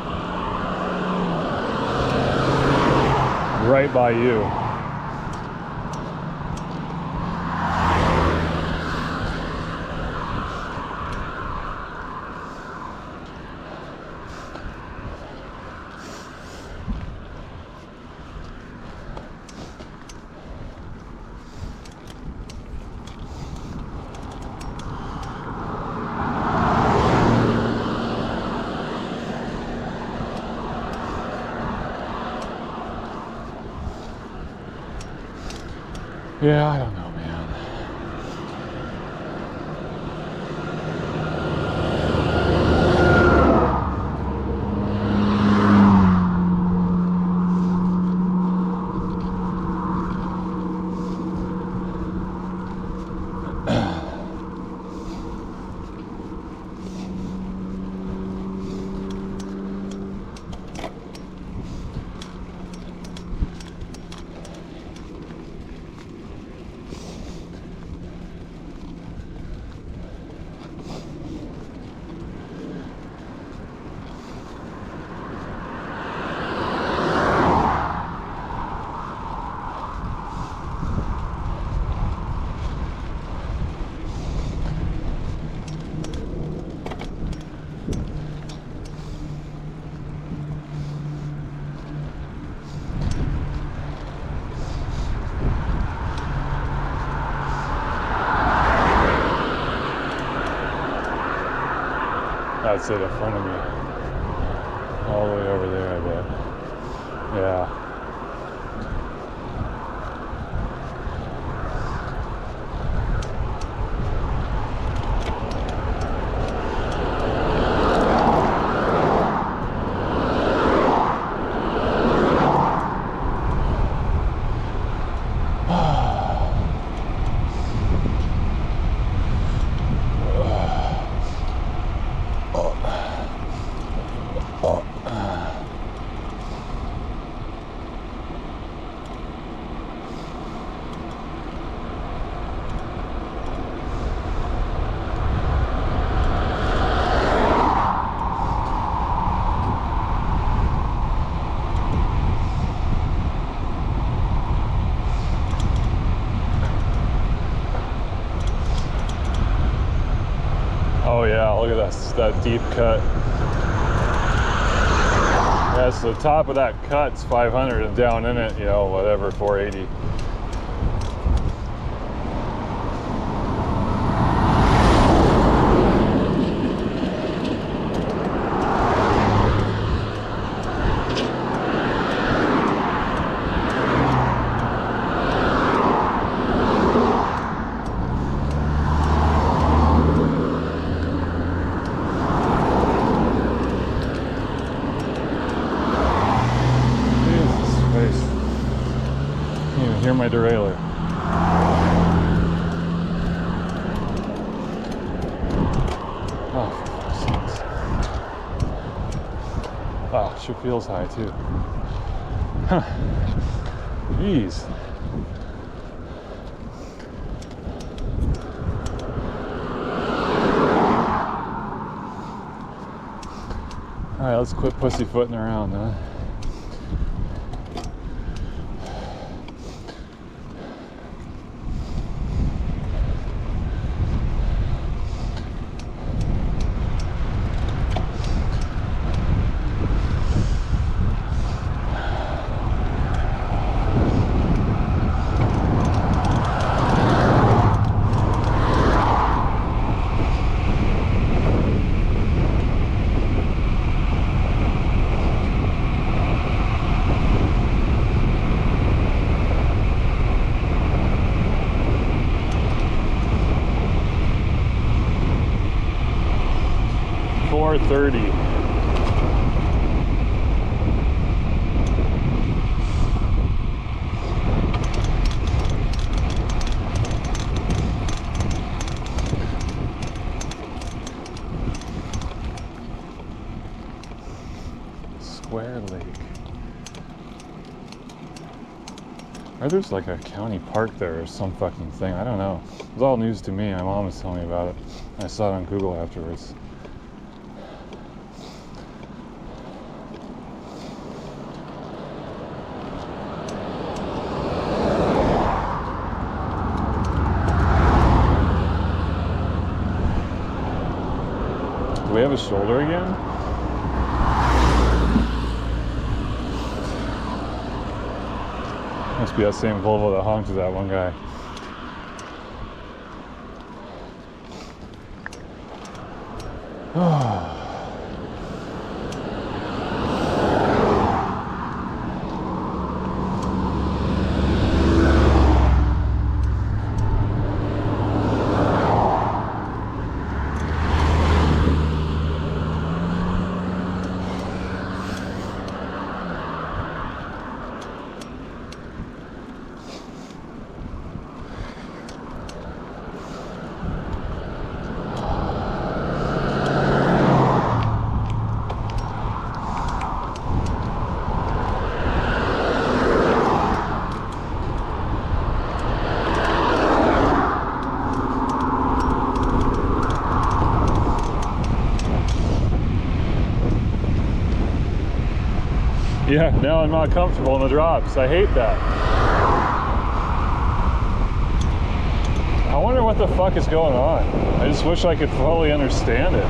right by you. Yeah, I don't know, man. That's it in front of me. All the way over there, I bet. Yeah. Oh yeah, look at that deep cut. Yeah, so the top of that cut's 500 and down in it, you know, whatever, 480. Hear my derailleur. Oh, for fuck's sakes. Wow, sure feels high too. Huh. Jeez. Alright, let's quit pussyfooting around, huh? .30. Square Lake. Or there's like a county park there or some fucking thing. I don't know. It was all news to me. My mom was telling me about it. I saw it on Google afterwards. Do we have a shoulder again? Must be that same Volvo that honked to that one guy. Yeah, now I'm not comfortable in the drops. I hate that. I wonder what the fuck is going on. I just wish I could fully understand it.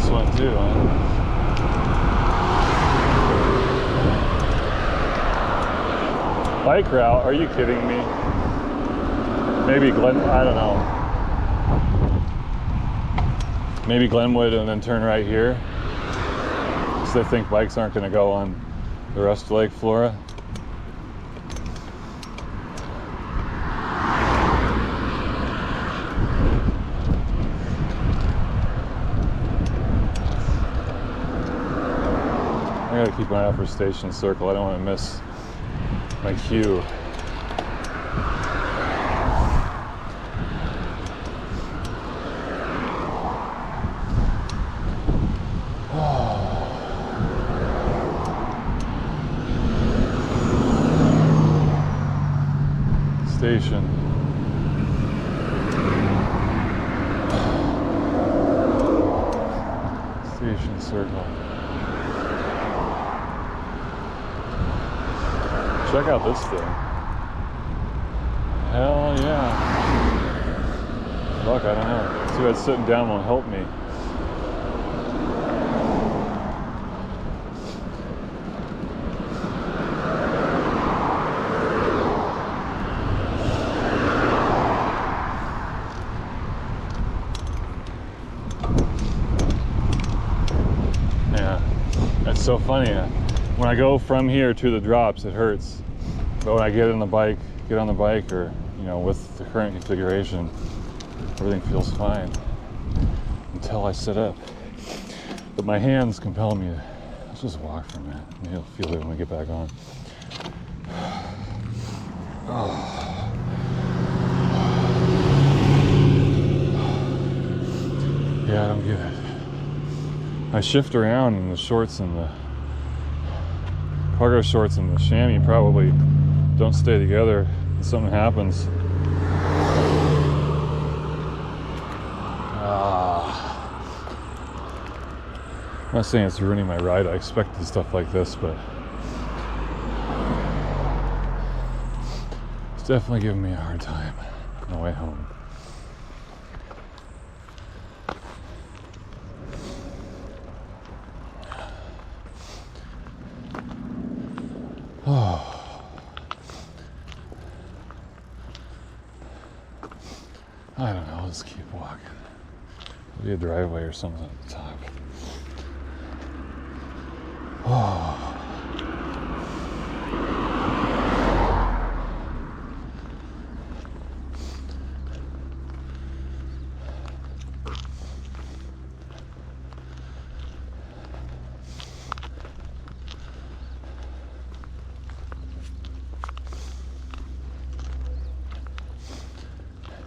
this one too, huh? Bike route? Are you kidding me? Maybe I don't know. Maybe Glenwood and then turn right here. Because they think bikes aren't going to go on the rest of Lake Flora. I gotta keep an eye out for Station Circle. I don't want to miss my cue. Station. Station Circle. Check out this thing. Hell yeah. Fuck, I don't know. See what sitting down won't help me. Yeah, that's so funny. When I go from here to the drops, it hurts. But when I get on the bike, or, you know, with the current configuration, everything feels fine until I sit up. But my hands compel me to, let's just walk for a minute. Maybe I'll feel it when we get back on. Oh. Yeah, I don't get it. I shift around in the shorts and the cargo shorts and the chamois probably don't stay together and something happens. I'm not saying it's ruining my ride. I expected stuff like this, but it's definitely giving me a hard time on the way home. Oh. I don't know, I'll just keep walking. There'll be a driveway or something at the top. Oh.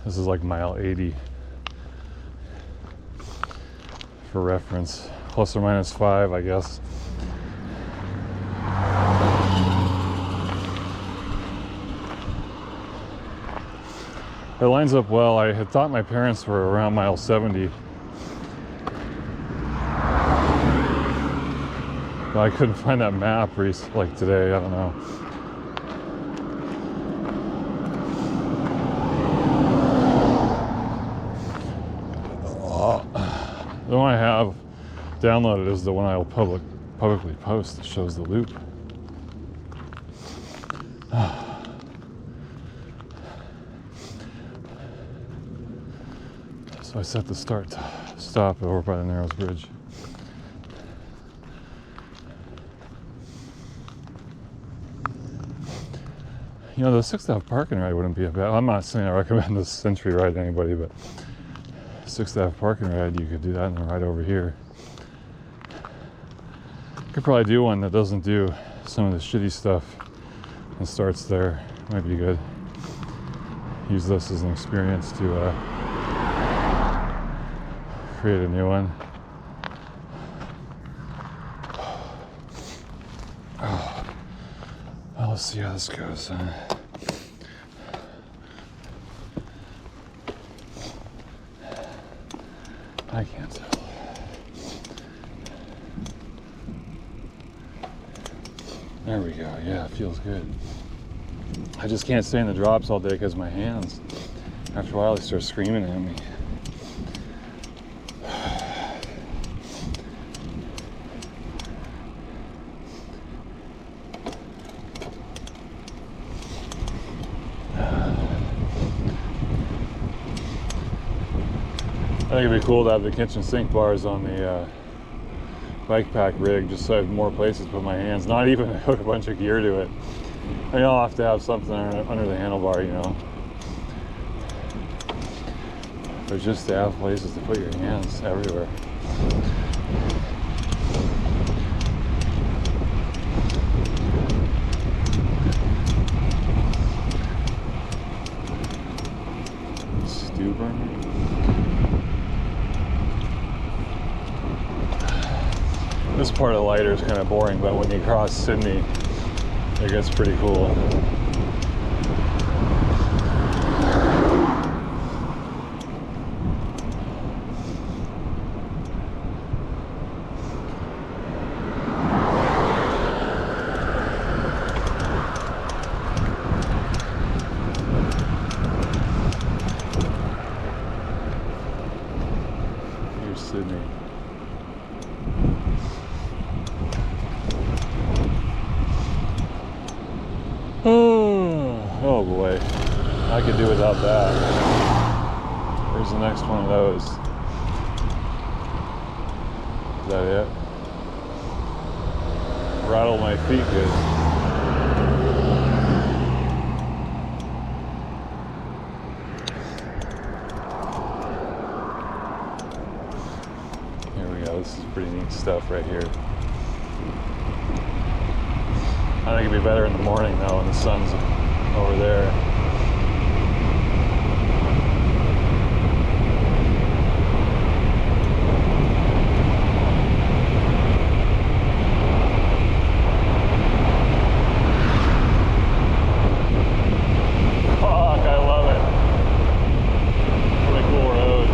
This is like mile 80 for reference, plus or minus 5, I guess. It lines up well. I had thought my parents were around mile 70, but I couldn't find that map like today. I don't know. The one I have downloaded is the one I will publicly post that shows the loop. So I set the stop over by the Narrows Bridge. You know, the 6th Ave parking ride wouldn't be a bad. I'm not saying I recommend this Century ride to anybody, but 6th Ave parking ride, you could do that and then right over here. Could probably do one that doesn't do some of the shitty stuff and starts there. Might be good. Use this as an experience to create a new one. Oh. Well, let's see how this goes. I can't tell. There we go. Yeah, it feels good. I just can't stay in the drops all day because my hands, after a while, they start screaming at me. think it'd be cool to have the kitchen sink bars on the bike pack rig, just so I have more places to put my hands. Not even hook a bunch of gear to it. I mean, I'll have to have something under the handlebar, you know. But just to have places to put your hands everywhere. Stupid. This part of the lighter is kind of boring, but when you cross Sydney, it gets pretty cool. Here's Sydney. Oh boy, I could do without that. Here's the next one of those. Is that it? Rattle my feet good. Here we go, this is pretty neat stuff right here. I think it'd be better in the morning though when the sun's over there. Fuck, I love it. Really cool road.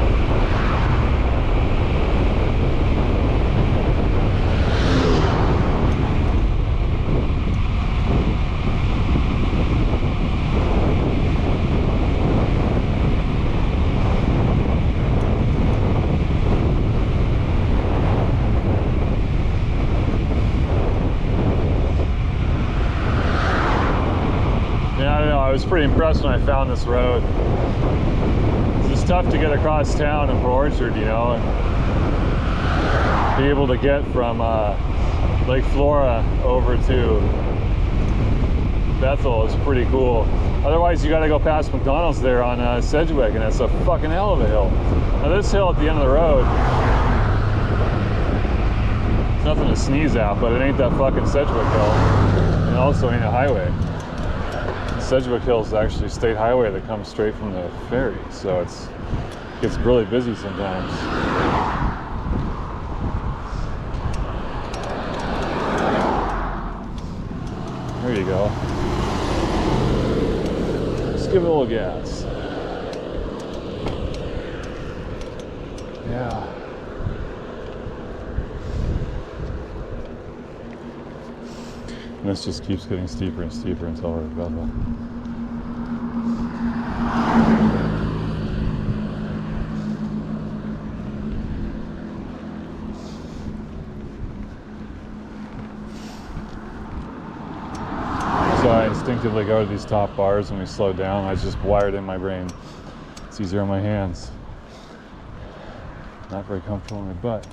I was pretty impressed when I found this road. It's just tough to get across town in Port Orchard, you know, and be able to get from Lake Flora over to Bethel is pretty cool. Otherwise, you got to go past McDonald's there on Sedgwick, and it's a fucking hell of a hill. Now this hill at the end of the road, it's nothing to sneeze at, but it ain't that fucking Sedgwick hill, and also ain't a highway. Sedgwick Hill is actually a state highway that comes straight from the ferry, so it gets really busy sometimes. There you go. Just give it a little gas. Yeah. And this just keeps getting steeper and steeper until we're at Bethel. So I instinctively go to these top bars when we slow down. I just wired in my brain. It's easier on my hands. Not very comfortable in my butt.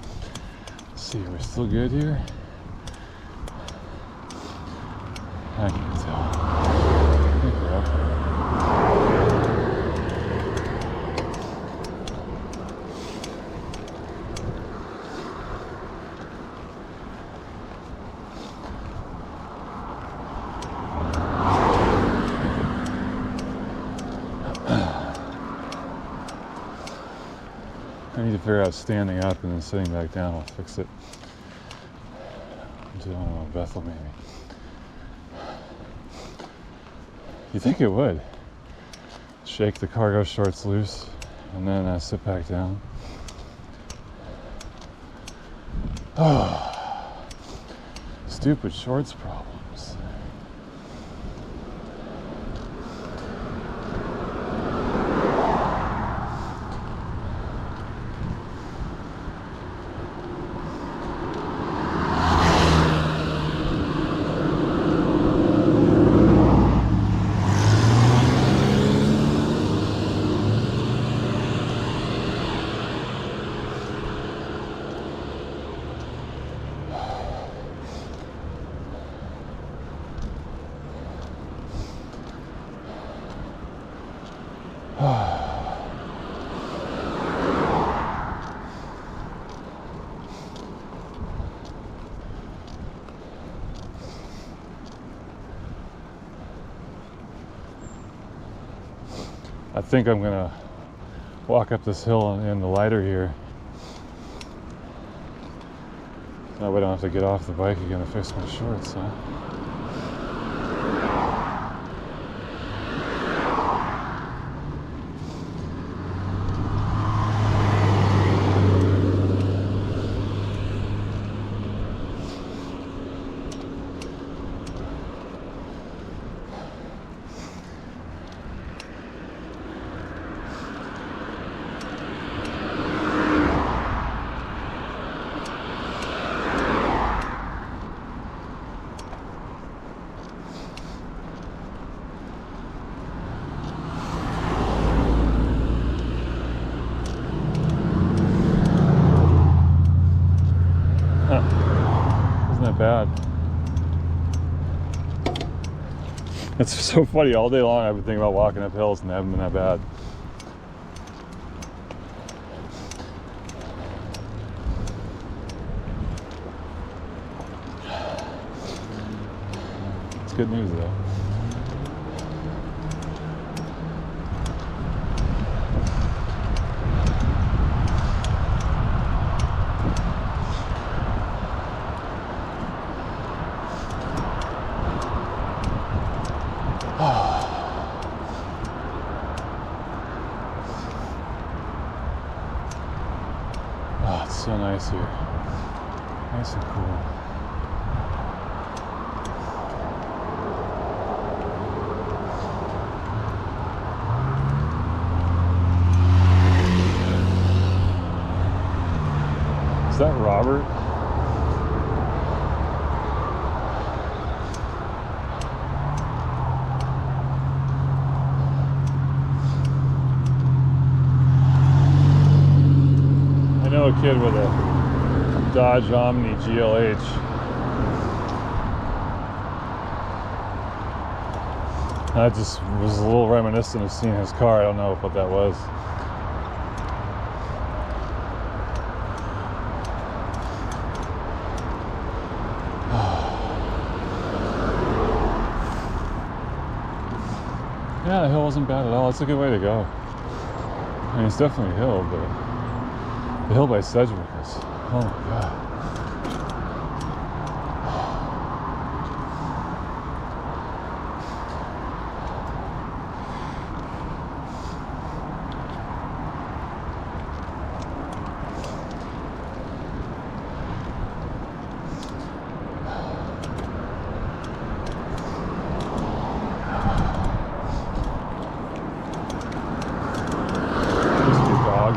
Let's see, we're still good here? I can tell. I think we're up. I need to figure out standing up and then sitting back down. I'll fix it. I don't know, Bethel maybe. You think it would? Shake the cargo shorts loose and then sit back down. Oh, stupid shorts problems. I think I'm gonna walk up this hill in the lighter here. That way I don't have to get off the bike again to fix my shorts, huh? Bad. It's so funny, all day long I've been thinking about walking up hills and they haven't been that bad. It's good news though. Oh, it's so nice here. Nice and cool. Is that Robert? I know a kid with a Dodge Omni GLH. I just was a little reminiscent of seeing his car. I don't know what that was. Yeah, the hill wasn't bad at all. It's a good way to go. I mean, it's definitely a hill, but the hill by Sedgwick is, oh my God.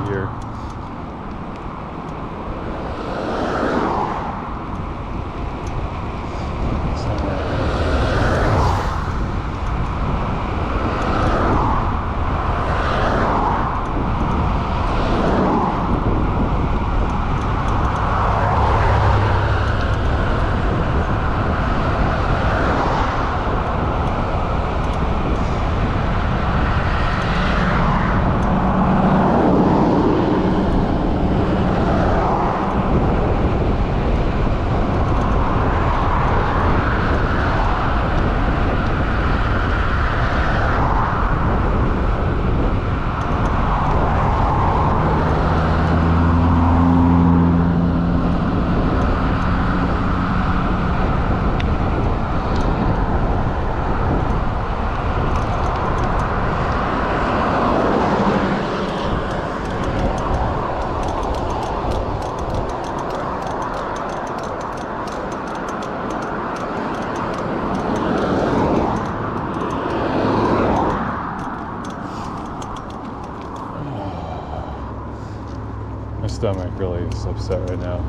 Here. My stomach really is upset right now.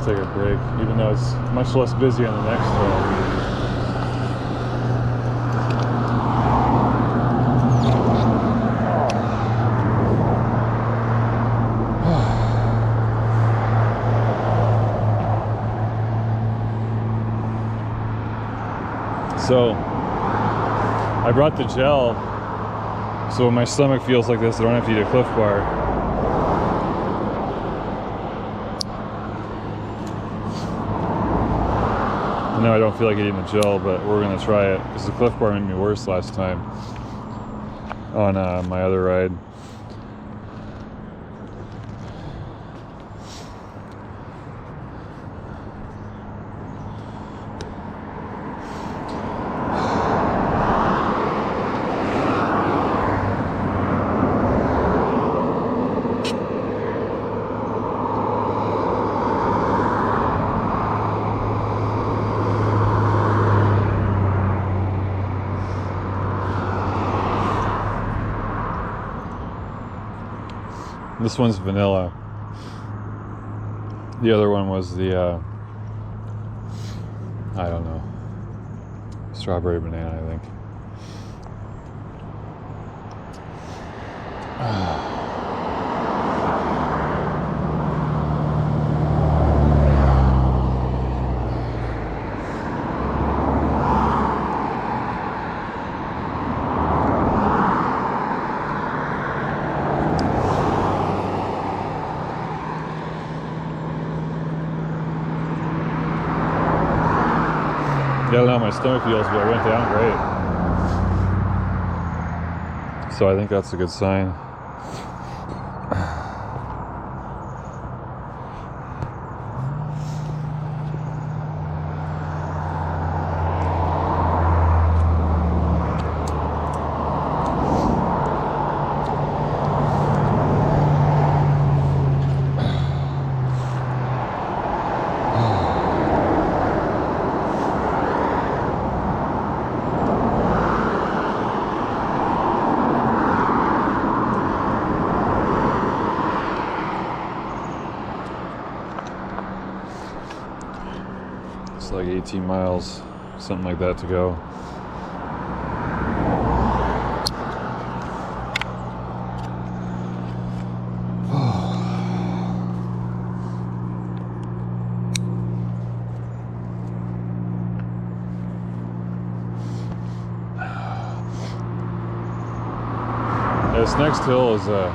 just take a break, even though it's much less busy on the next hill. So I brought the gel, so when my stomach feels like this, I don't have to eat a Cliff Bar. No, I don't feel like eating the gel, but we're gonna try it because the Cliff Bar made me worse last time on my other ride. This one's vanilla. The other one was the, I don't know, strawberry banana, I think. I don't know how my stomach feels, but it went down great. So I think that's a good sign. Like 18 miles, something like that to go. This next hill is I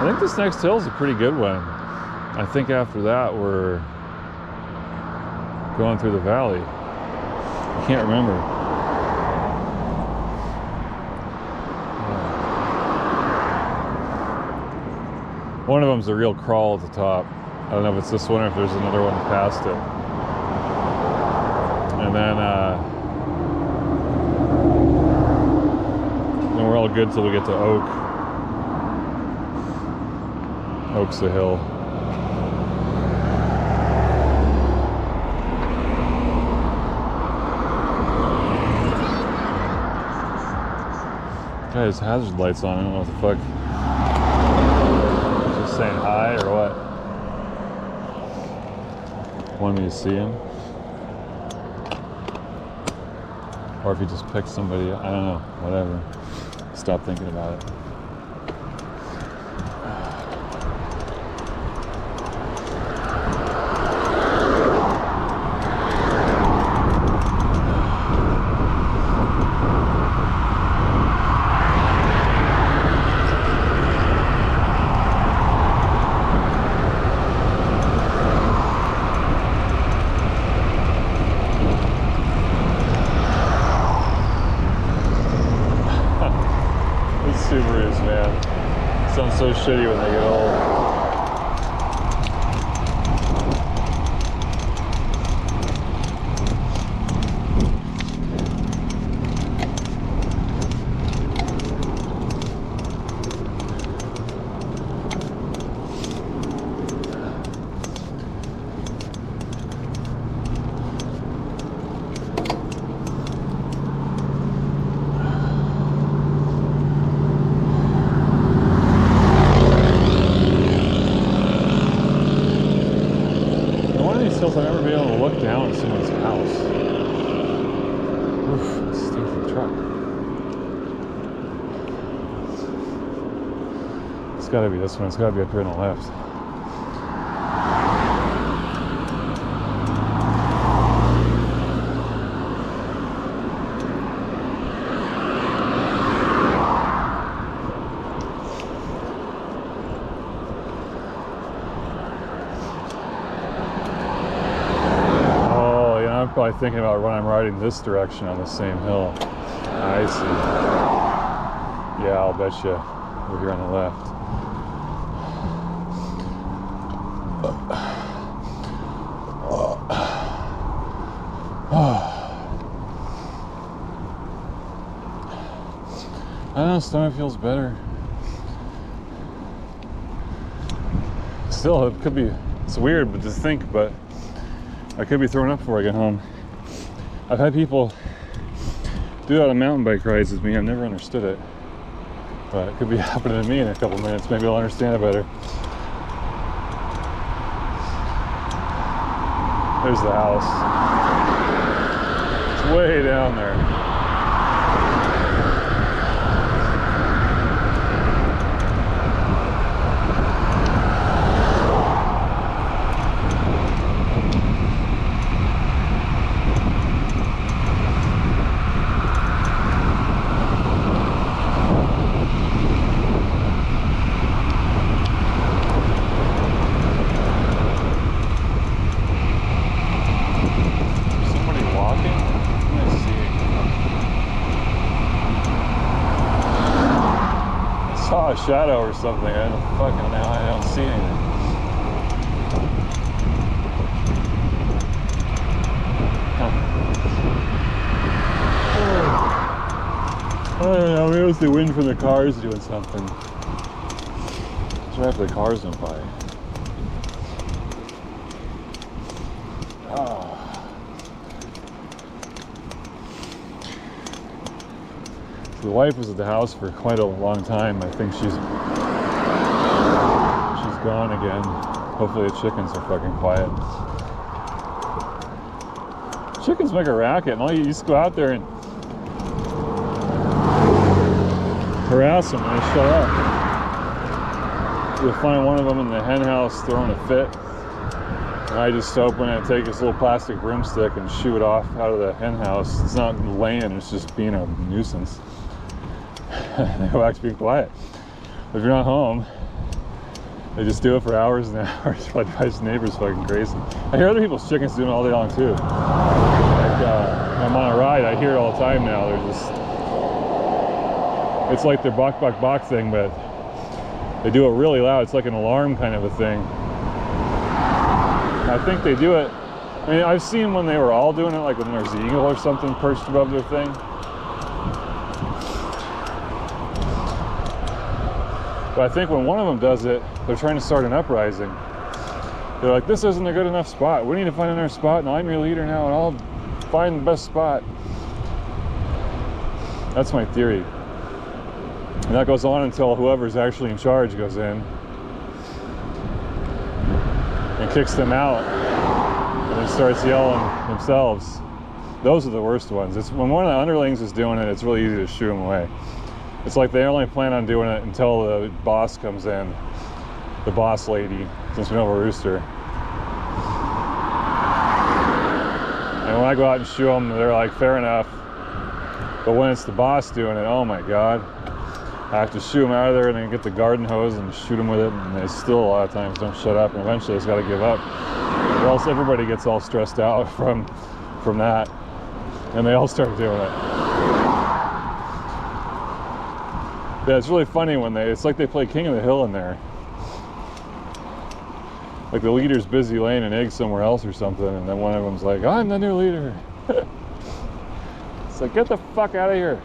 think this next hill is a pretty good one. I think after that we're going through the valley. I can't remember. One of them's a real crawl at the top. I don't know if it's this one or if there's another one past it. And then we're all good till we get to Oak. Oak's the hill. Guy has hazard lights on. I don't know what the fuck. Just saying hi or what? Want me to see him? Or if he just picked somebody up. I don't know. Whatever. Stop thinking about it. Subarus, man. Sounds so shitty when they get old. It's gotta be this one. It's gotta be up here on the left. I'm probably thinking about when I'm riding this direction on the same hill. I see. Yeah, I'll bet you we're here on the left. I don't know, stomach feels better. Still, it could be, it's weird but to think, but I could be throwing up before I get home. I've had people do that on mountain bike rides with me. I've never understood it. But it could be happening to me in a couple minutes. Maybe I'll understand it better. There's the house. It's way down there. A shadow or something. I don't fucking know. I don't see anything. I don't know. Maybe it was the wind from the cars doing something. It's right after the cars went by. The wife was at the house for quite a long time. I think she's gone again. Hopefully the chickens are fucking quiet. Chickens make a racket, and all you just go out there and harass them and they shut up. You'll find one of them in the hen house throwing a fit. And I just open it and take this little plastic broomstick and shoo it off out of the hen house. It's not laying, it's just being a nuisance. They go back to being quiet. If you're not home, they just do it for hours and hours. It drives neighbors fucking crazy. I hear other people's chickens doing it all day long too. Like, I'm on a ride, I hear it all the time now. They're just, it's like their bok bok bok thing, but they do it really loud. It's like an alarm kind of a thing. I think they do it, I mean, I've seen when they were all doing it, like when there's an eagle or something perched above their thing. But I think when one of them does it, they're trying to start an uprising. They're like, this isn't a good enough spot. We need to find another spot, and I'm your leader now, and I'll find the best spot. That's my theory. And that goes on until whoever's actually in charge goes in and kicks them out and then starts yelling themselves. Those are the worst ones. It's when one of the underlings is doing it, it's really easy to shoo them away. It's like they only plan on doing it until the boss comes in, the boss lady, since we know we're a rooster. And when I go out and shoo them, they're like, fair enough. But when it's the boss doing it, oh my God. I have to shoo them out of there and then get the garden hose and shoot them with it, and they still a lot of times don't shut up, and eventually it's got to give up. Or else everybody gets all stressed out from that, and they all start doing it. Yeah, it's really funny when it's like they play King of the Hill in there. Like the leader's busy laying an egg somewhere else or something, and then one of them's like, I'm the new leader. It's like, get the fuck out of here.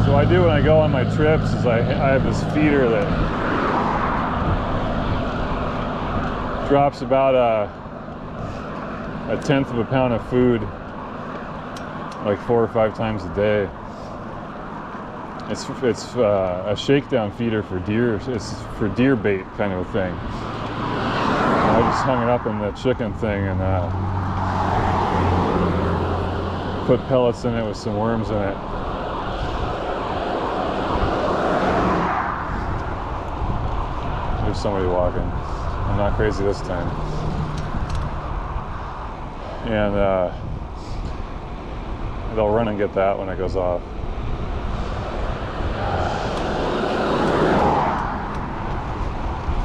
So what I do when I go on my trips is I have this feeder that drops about a 1/10 of a pound of food like 4 or 5 times a day. It's a shakedown feeder for deer. It's for deer bait kind of a thing. And I just hung it up in the chicken thing, and put pellets in it with some worms in it. There's somebody walking. I'm not crazy this time. And they'll run and get that when it goes off.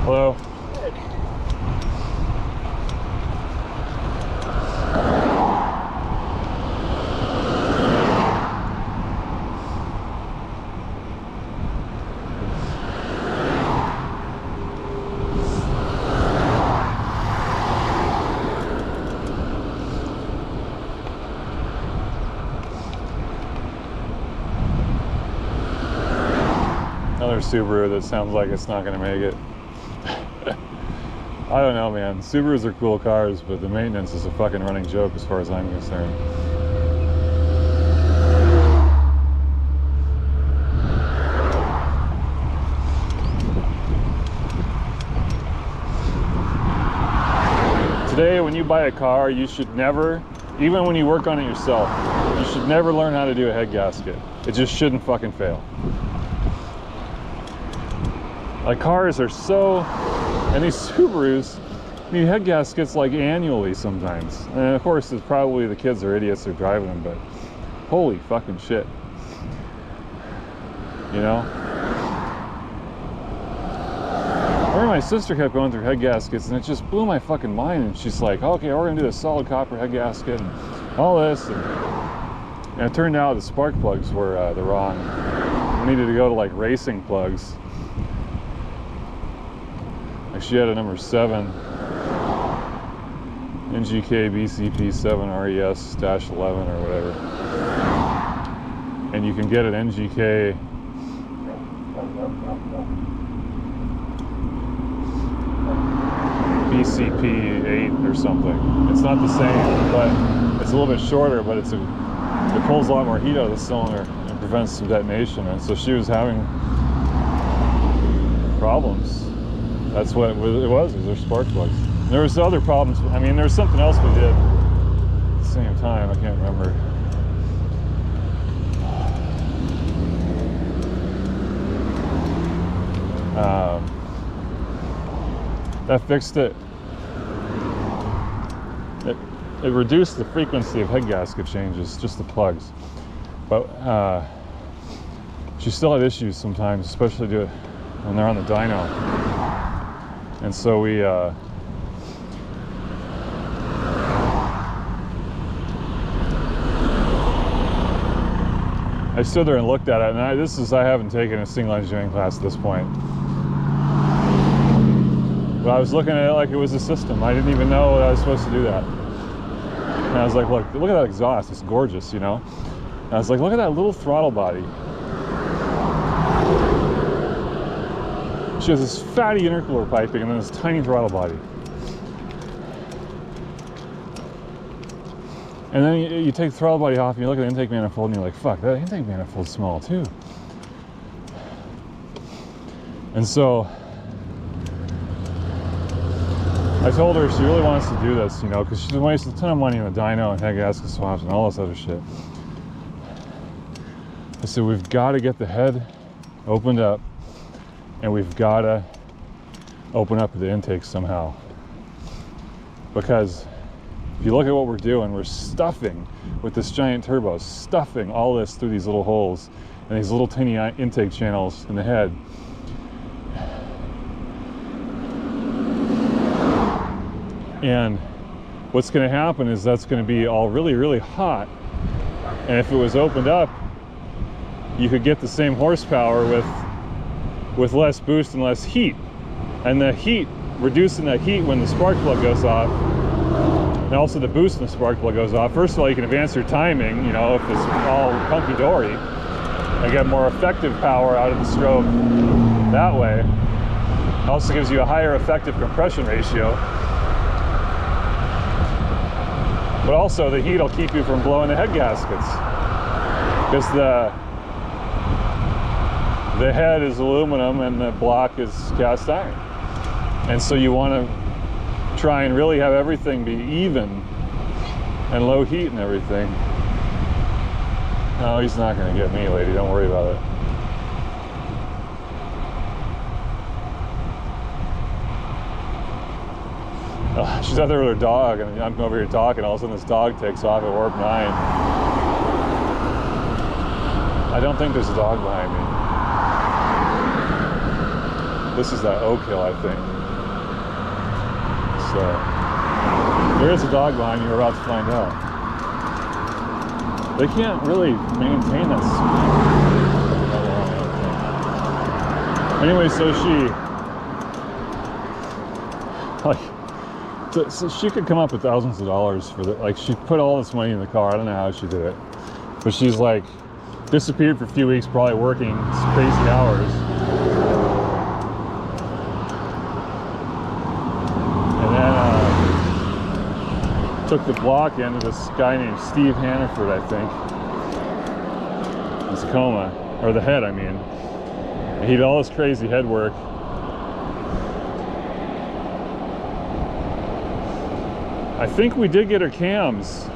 Hello. Another Subaru that sounds like it's not going to make it. I don't know, man. Subarus are cool cars, but the maintenance is a fucking running joke as far as I'm concerned. Today, when you buy a car, you should never, even when you work on it yourself, you should never learn how to do a head gasket. It just shouldn't fucking fail. Like, cars are so, and these Subarus need head gaskets like annually sometimes. And of course, it's probably the kids are idiots who are driving them, but holy fucking shit. You know? I remember my sister kept going through head gaskets and it just blew my fucking mind. And she's like, okay, we're gonna do a solid copper head gasket and all this. And it turned out the spark plugs were the wrong. We needed to go to like racing plugs. Like she had a number 7 NGK BCP 7 RES-11 or whatever. And you can get an NGK BCP 8 or something. It's not the same, but it's a little bit shorter, but it pulls a lot more heat out of the cylinder and prevents some detonation. And so she was having problems. That's what it was their spark plugs. There was other problems. I mean, there was something else we did at the same time. I can't remember. That fixed it. It reduced the frequency of head gasket changes, just the plugs. But she still had issues sometimes, especially when they're on the dyno. And so we I stood there and looked at it, and I haven't taken a single engineering class at this point. But I was looking at it like it was a system. I didn't even know that I was supposed to do that. And I was like, look at that exhaust, it's gorgeous, you know? And I was like, look at that little throttle body. She has this fatty intercooler piping and then this tiny throttle body. And then you take the throttle body off and you look at the intake manifold and you're like, fuck, that intake manifold's small too. And so I told her she really wants to do this, you know, because she's wasted a ton of money on the dyno and head gasket swaps and all this other shit. I said, we've got to get the head opened up and we've got to open up the intake somehow. Because if you look at what we're doing, we're stuffing with this giant turbo, stuffing all this through these little holes and these little tiny intake channels in the head. And what's going to happen is that's going to be all really, really hot. And if it was opened up, you could get the same horsepower with less boost and less heat. And the heat, reducing that heat when the spark plug goes off, and also the boost when the spark plug goes off. First of all, you can advance your timing, you know, if it's all hunky-dory, and get more effective power out of the stroke that way. It also gives you a higher effective compression ratio. But also the heat will keep you from blowing the head gaskets, because the head is aluminum and the block is cast iron. And so you want to try and really have everything be even and low heat and everything. No, he's not gonna get me, lady. Don't worry about it. She's out there with her dog, and I'm over here talking. All of a sudden, this dog takes off at warp 9. I don't think there's a dog behind me. This is that Oak Hill, I think. So, there is a dog behind you. We're about to find out. They can't really maintain that speed. Anyway, so so she could come up with thousands of dollars for the, like, she put all this money in the car. I don't know how she did it, but she's like disappeared for a few weeks, probably working crazy hours, and then took the block into this guy named Steve Hannaford, I think, in Tacoma, or the head, I mean. He did all this crazy head work. I think we did get her cams.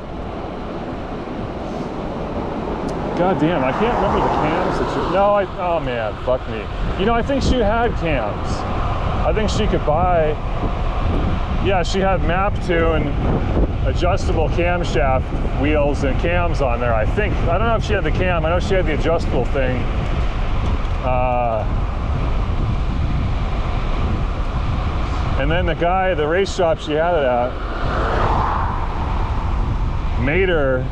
God damn, I can't remember the cams that she... No, oh man, fuck me. You know, I think she had cams. I think she could buy... Yeah, she had MAP2 and adjustable camshaft wheels and cams on there, I think. I don't know if she had the cam. I know she had the adjustable thing. And then the guy, the race shop she had it at, made her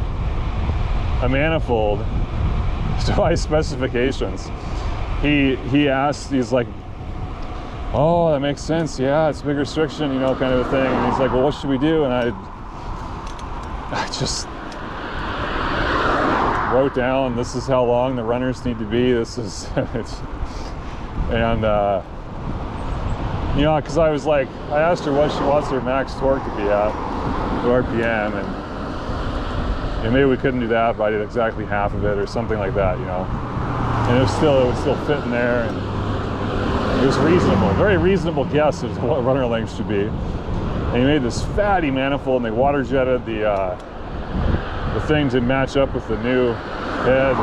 a manifold to high specifications. He asked, he's like, oh, that makes sense, yeah, it's a big restriction, you know, kind of a thing. And he's like, well, what should we do? And I just wrote down, this is how long the runners need to be, this is and you know, because I was like, I asked her what she wants her max torque to be at, the RPM, and maybe we couldn't do that, but I did exactly half of it or something like that, you know. And it would still fit in there, and it was reasonable, very reasonable guess of what runner length should be. And he made this fatty manifold, and they water jetted the thing to match up with the new head.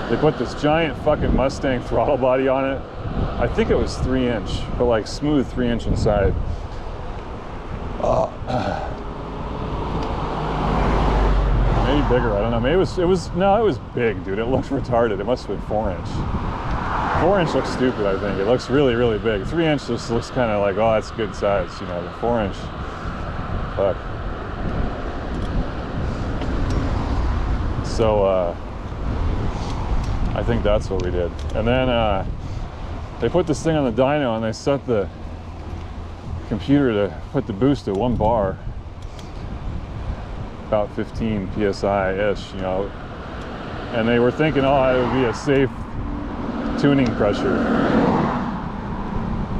And they put this giant fucking Mustang throttle body on it. I think it was 3-inch, but like smooth 3-inch inside. Maybe bigger, I don't know. Maybe it was big, dude. It looked retarded. It must have been 4-inch. 4-inch looks stupid, I think. It looks really, really big. 3-inch just looks kind of like, oh, that's good size, you know. The 4-inch, fuck. So, I think that's what we did. And then, they put this thing on the dyno and they set the computer to put the boost at 1 bar, about 15 psi-ish, you know. And they were thinking, oh, it would be a safe tuning pressure.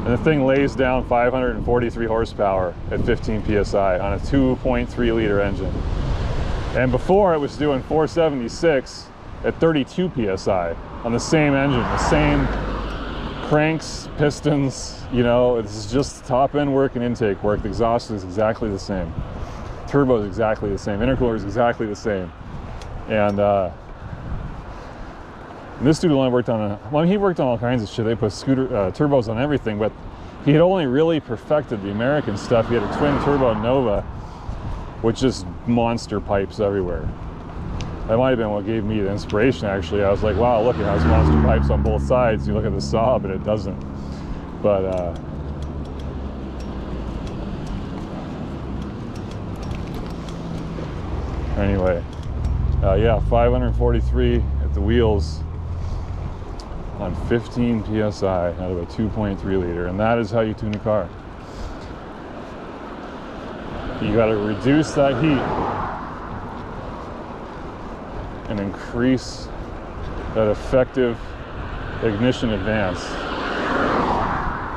And the thing lays down 543 horsepower at 15 psi on a 2.3 liter engine. And before it was doing 476 at 32 psi on the same engine, the same cranks, pistons, you know. It's just top end work and intake work. The exhaust is exactly the same. Turbo is exactly the same. Intercooler is exactly the same. And this dude only worked on he worked on all kinds of shit. They put turbos on everything, but he had only really perfected the American stuff. He had a twin turbo Nova with just monster pipes everywhere. That might have been what gave me the inspiration, actually. I was like, wow, look, it has monster pipes on both sides. You look at the Saab and it doesn't. But anyway, yeah, 543 at the wheels on 15 psi out of a 2.3 liter, and that is how you tune a car. You got to reduce that heat and increase that effective ignition advance.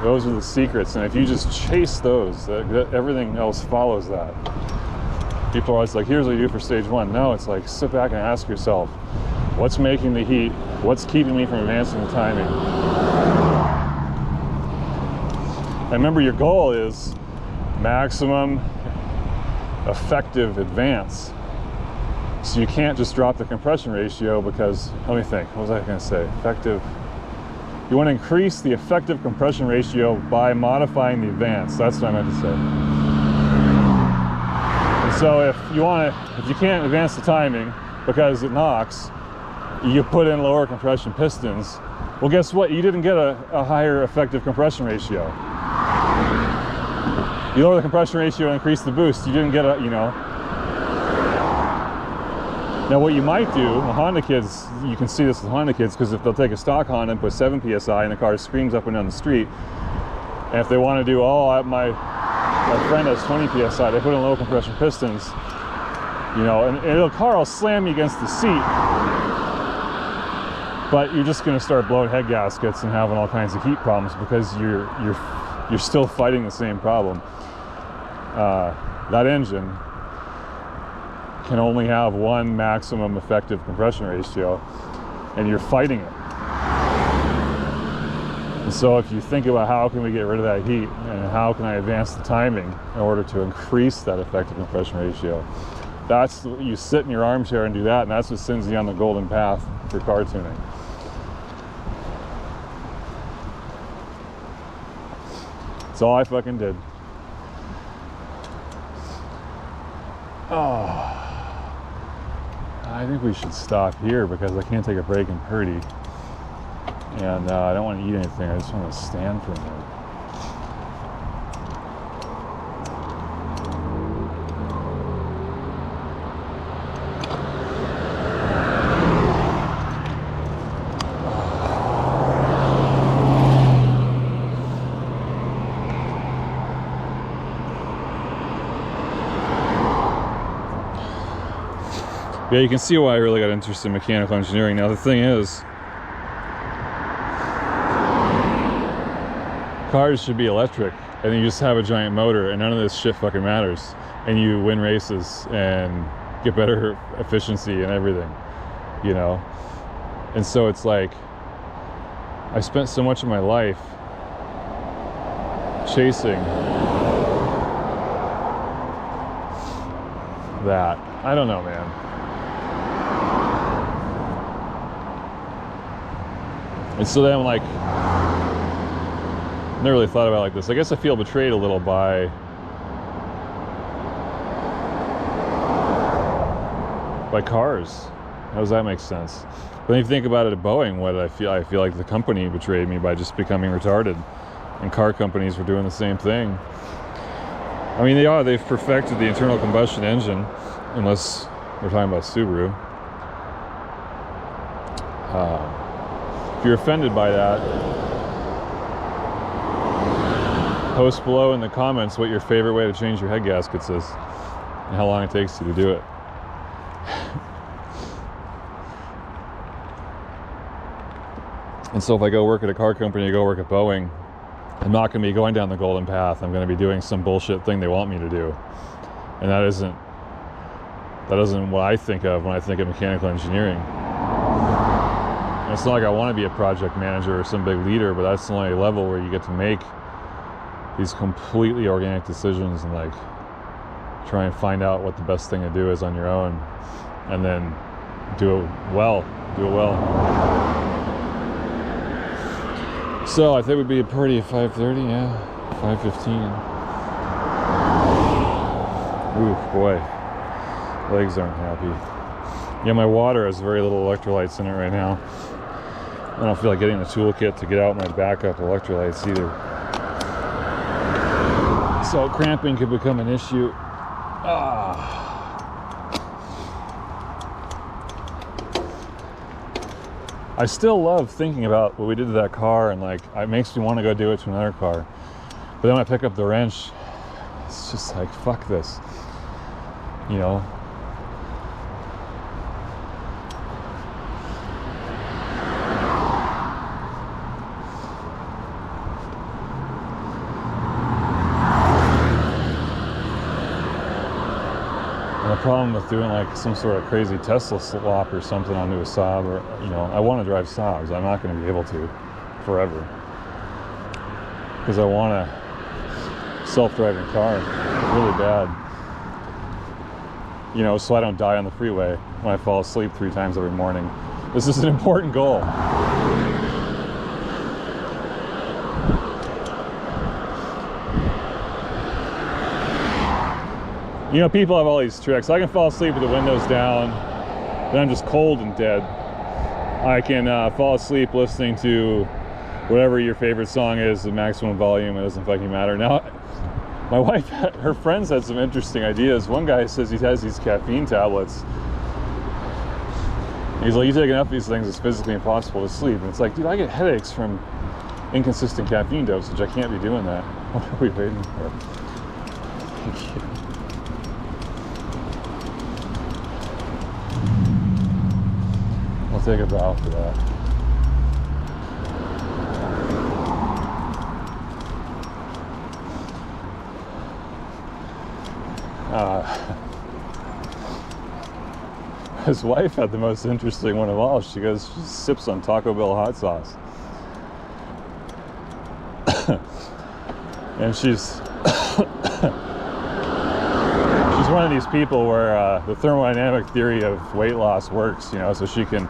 Those are the secrets, and if you just chase those, everything else follows that. People are always like, here's what you do for stage 1. No, it's like, sit back and ask yourself, what's making the heat? What's keeping me from advancing the timing? And remember, your goal is maximum effective advance. So you can't just drop the compression ratio because, let me think, what was I going to say? Effective. You want to increase the effective compression ratio by modifying the advance. That's what I meant to say. And so if you can't advance the timing because it knocks, you put in lower compression pistons. Well, guess what? You didn't get a higher effective compression ratio. You lower the compression ratio and increase the boost. You didn't get a, you know. Now what you might do, the Honda kids, you can see this with Honda kids, because if they'll take a stock Honda and put 7 PSI and the car screams up and down the street, and if they want to do, oh, my friend has 20 PSI, they put in low compression pistons, you know, and the car will slam you against the seat, but you're just going to start blowing head gaskets and having all kinds of heat problems because you're still fighting the same problem. That engine can only have one maximum effective compression ratio, and you're fighting it. And so if you think about how can we get rid of that heat and how can I advance the timing in order to increase that effective compression ratio, that's, you sit in your armchair and do that, and that's what sends you on the golden path for car tuning. That's all I fucking did. Oh, I think we should stop here because I can't take a break in Purdy, and I don't want to eat anything. I just want to stand for a minute. Yeah, you can see why I really got interested in mechanical engineering. Now the thing is, cars should be electric, and you just have a giant motor, and none of this shit fucking matters. And you win races and get better efficiency and everything, you know? And so it's like, I spent so much of my life chasing that. I don't know, man. And so then I'm like, never really thought about it like this. I guess I feel betrayed a little by cars. How does that make sense? But then you think about it at Boeing, what I feel like the company betrayed me by just becoming retarded, and car companies were doing the same thing. I mean, they've perfected the internal combustion engine, unless we're talking about Subaru. If you're offended by that, post below in the comments what your favorite way to change your head gaskets is and how long it takes you to do it. And so if I go work at a car company, I go work at Boeing, I'm not going to be going down the golden path. I'm going to be doing some bullshit thing they want me to do. And that isn't what I think of when I think of mechanical engineering. And it's not like I want to be a project manager or some big leader, but that's the only level where you get to make these completely organic decisions and like try and find out what the best thing to do is on your own, and then do it well. So I think it would be pretty at 5:30, yeah, 5:15. Ooh, boy, legs aren't happy. Yeah, my water has very little electrolytes in it right now. I don't feel like getting the toolkit to get out my backup electrolytes either. So cramping could become an issue. I still love thinking about what we did to that car, and like it makes me want to go do it to another car. But then when I pick up the wrench, it's just like, fuck this, you know? And the problem with doing like some sort of crazy Tesla swap or something onto a Saab, or, you know, I want to drive Saabs. I'm not going to be able to forever because I want a self-driving car really bad. you know, so I don't die on the freeway when I fall asleep 3 times every morning. This is an important goal. You know, people have all these tricks. I can fall asleep with the windows down, then I'm just cold and dead. I can fall asleep listening to whatever your favorite song is at maximum volume. It doesn't fucking matter. Now, my wife, her friends had some interesting ideas. One guy says he has these caffeine tablets. He's like, you take enough of these things, it's physically impossible to sleep. And it's like, dude, I get headaches from inconsistent caffeine dosage. I can't be doing that. What are we waiting for? Thank you. I'll take a bow for that. His wife had the most interesting one of all. She goes, she sips on Taco Bell hot sauce. And she's one of these people where the thermodynamic theory of weight loss works, you know, so she can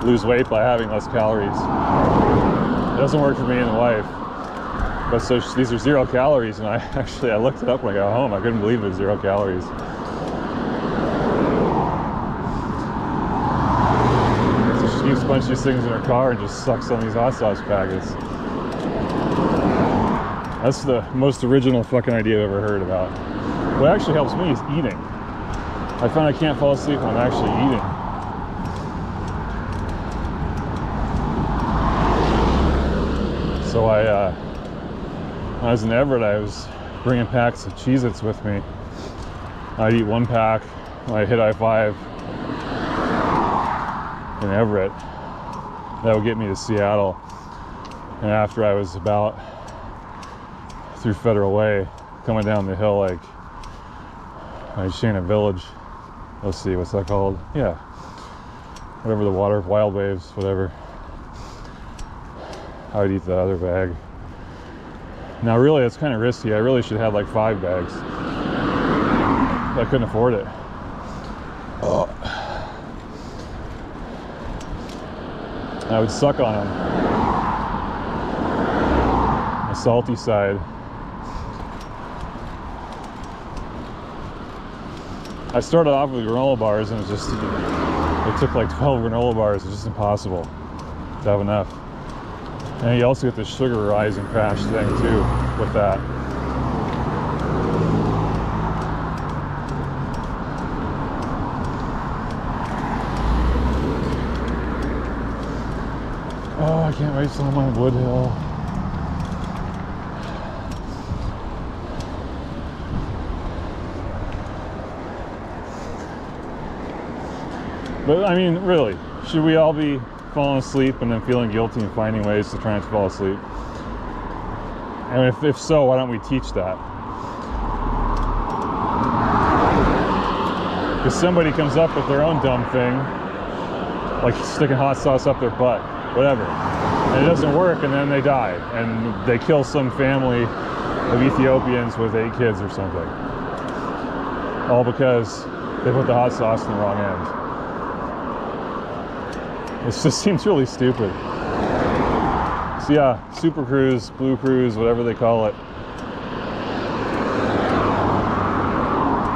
lose weight by having less calories. It doesn't work for me and the wife. But so these are 0 calories, and I looked it up when I got home. I couldn't believe it was 0 calories. So she keeps a bunch of these things in her car and just sucks on these hot sauce packets. That's the most original fucking idea I've ever heard about. What actually helps me is eating. I find I can't fall asleep when I'm actually eating. So when I was in Everett, I was bringing packs of Cheez-Its with me. I'd eat 1 pack when I hit I-5 in Everett. That would get me to Seattle. And after I was about through Federal Way, coming down the hill like Shana Village. Let's see, what's that called? Yeah. Whatever the water, Wild Waves, whatever. I would eat the other bag. Now really, it's kind of risky. I really should have like 5 bags. But I couldn't afford it. Oh. I would suck on them. The salty side. I started off with granola bars, and it took like 12 granola bars. It's just impossible to have enough. And you also get the sugar rise and crash thing too with that. Oh, I can't wait till I'm on Wood Hill. But I mean, really, should we all be falling asleep and then feeling guilty and finding ways to try not to fall asleep? And if so, why don't we teach that? Because somebody comes up with their own dumb thing, like sticking hot sauce up their butt, whatever, and it doesn't work, and then they die, and they kill some family of Ethiopians with 8 kids or something, all because they put the hot sauce in the wrong end. It just seems really stupid. So yeah, Super Cruise, Blue Cruise, whatever they call it.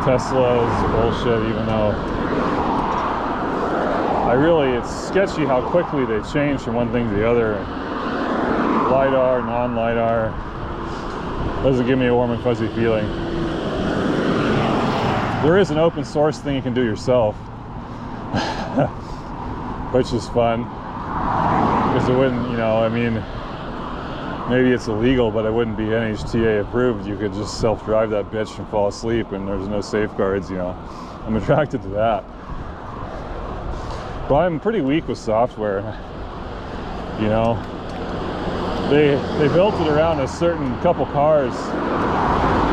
Tesla is bullshit, even though it's sketchy how quickly they change from one thing to the other. LiDAR, non-LiDAR, doesn't give me a warm and fuzzy feeling. There is an open source thing you can do yourself, which is fun, because it wouldn't, you know, I mean, maybe it's illegal, but it wouldn't be NHTA approved. You could just self-drive that bitch and fall asleep, and there's no safeguards, you know. I'm attracted to that. But I'm pretty weak with software, you know. They built it around a certain couple cars.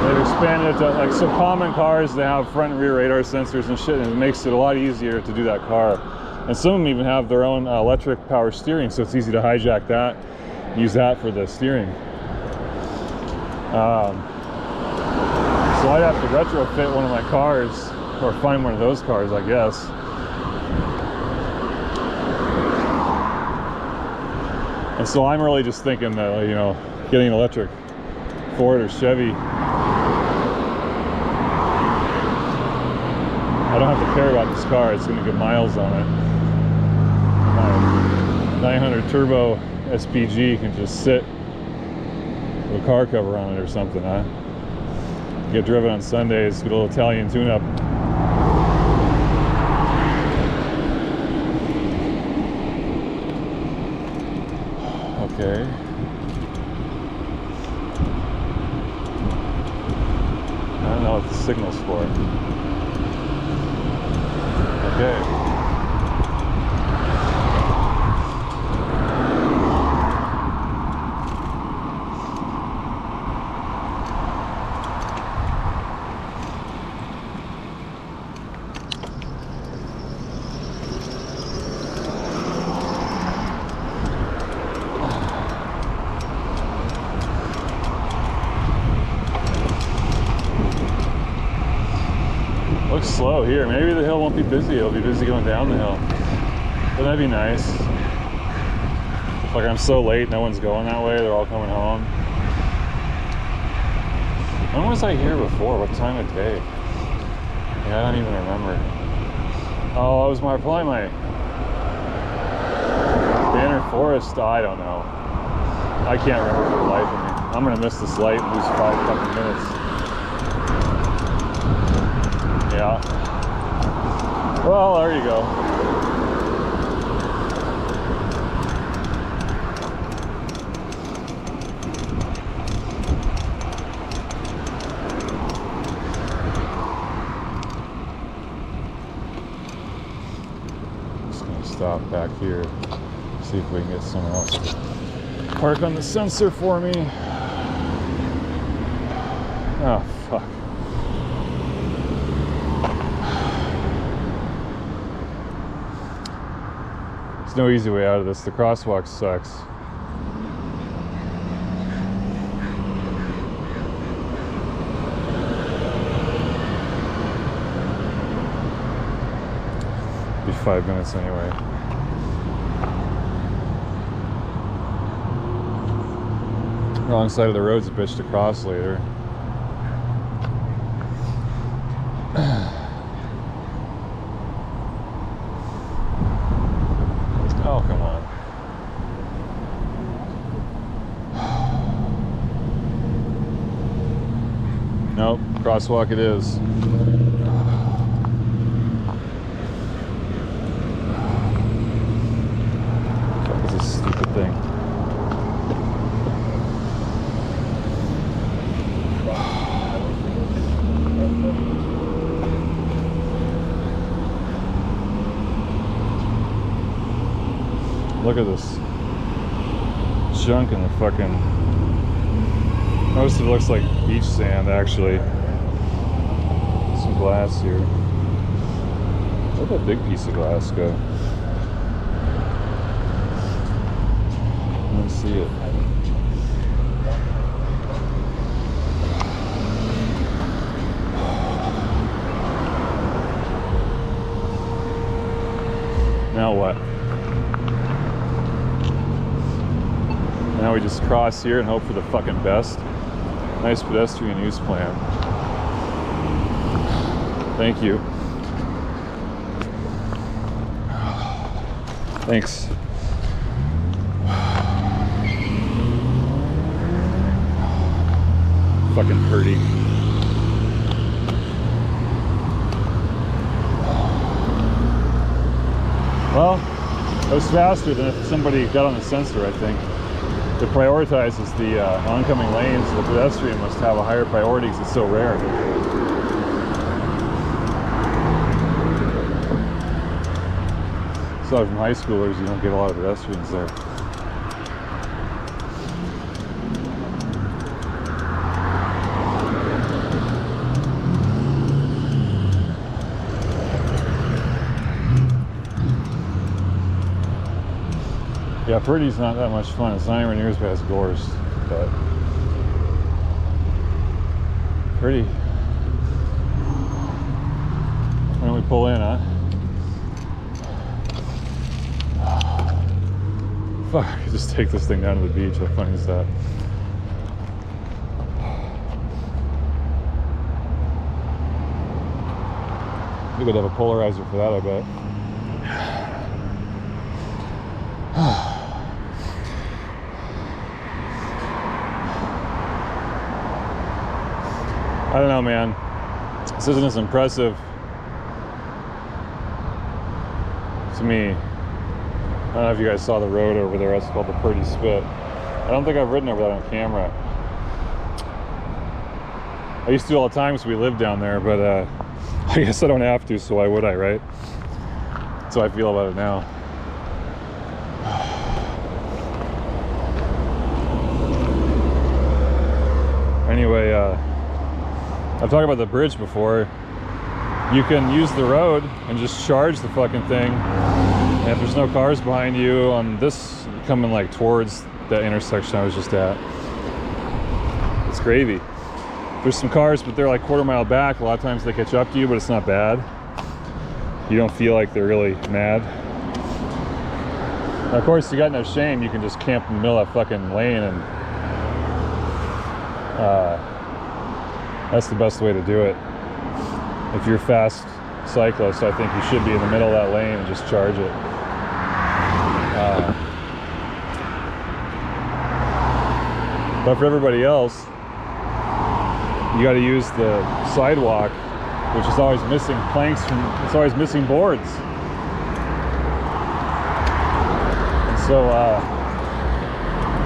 They've expanded it to, like, so common cars, they have front and rear radar sensors and shit, and it makes it a lot easier to do that car. And some of them even have their own electric power steering, so it's easy to hijack that, use that for the steering. So I'd have to retrofit one of my cars or find one of those cars, I guess. And so I'm really just thinking that, you know, getting an electric Ford or Chevy, I don't have to care about this car. It's going to get miles on it. My 900 turbo SPG can just sit with a car cover on it or something, huh? Get driven on Sundays, get a little Italian tune-up. Okay. I don't know what the signal's for. Okay. Looks slow here. Maybe the hill won't be busy. It'll be busy going down the hill. But that'd be nice. Like, I'm so late, no one's going that way. They're all coming home. When was I here before? What time of day? Yeah, I don't even remember. Oh, it was probably my Banner Forest. I don't know. I can't remember for the life of me. I'm gonna miss this light and lose 5 fucking minutes. Yeah. Well, there you go. Just gonna stop back here, see if we can get someone else to park on the sensor for me. Oh, fuck. No easy way out of this. The crosswalk sucks. Be 5 minutes anyway. Wrong side of the road's a bitch to cross later. Oh, come on. Nope, crosswalk it is. What is this stupid thing? Look at this junk in the fucking... Most of it looks like beach sand, actually. Some glass here. Where'd that big piece of glass go? I don't see it. Now what? Now we just cross here and hope for the fucking best. Nice pedestrian use plan. Thank you. Thanks. Fucking Purdy. Well, it was faster than if somebody got on the sensor, I think. It prioritizes the oncoming lanes. The pedestrian must have a higher priority because it's so rare. So from high schoolers, you don't get a lot of pedestrians there. Yeah, Purdy's not that much fun. It's not anywhere near as bad as Gorst, but Purdy. pull in, huh? Fuck, I could just take this thing down to the beach. How funny is that? We could have a polarizer for that, I bet. I don't know, man. This isn't as impressive to me. I don't know if you guys saw the road over there. It's called the Purdy Spit. I don't think I've ridden over that on camera. I used to all the time because we lived down there, but I guess I don't have to, so why would I, right? That's how I feel about it now. Anyway, I've talked about the bridge before. You can use the road and just charge the fucking thing. And if there's no cars behind you on this, coming like towards that intersection I was just at, it's gravy. There's some cars, but they're like quarter-mile back. A lot of times they catch up to you, but it's not bad. You don't feel like they're really mad. Now, of course, you got no shame. You can just camp in the middle of that fucking lane, and that's the best way to do it. If you're a fast cyclist, I think you should be in the middle of that lane and just charge it. But for everybody else, you got to use the sidewalk, which is always missing planks from, it's always missing boards. And so,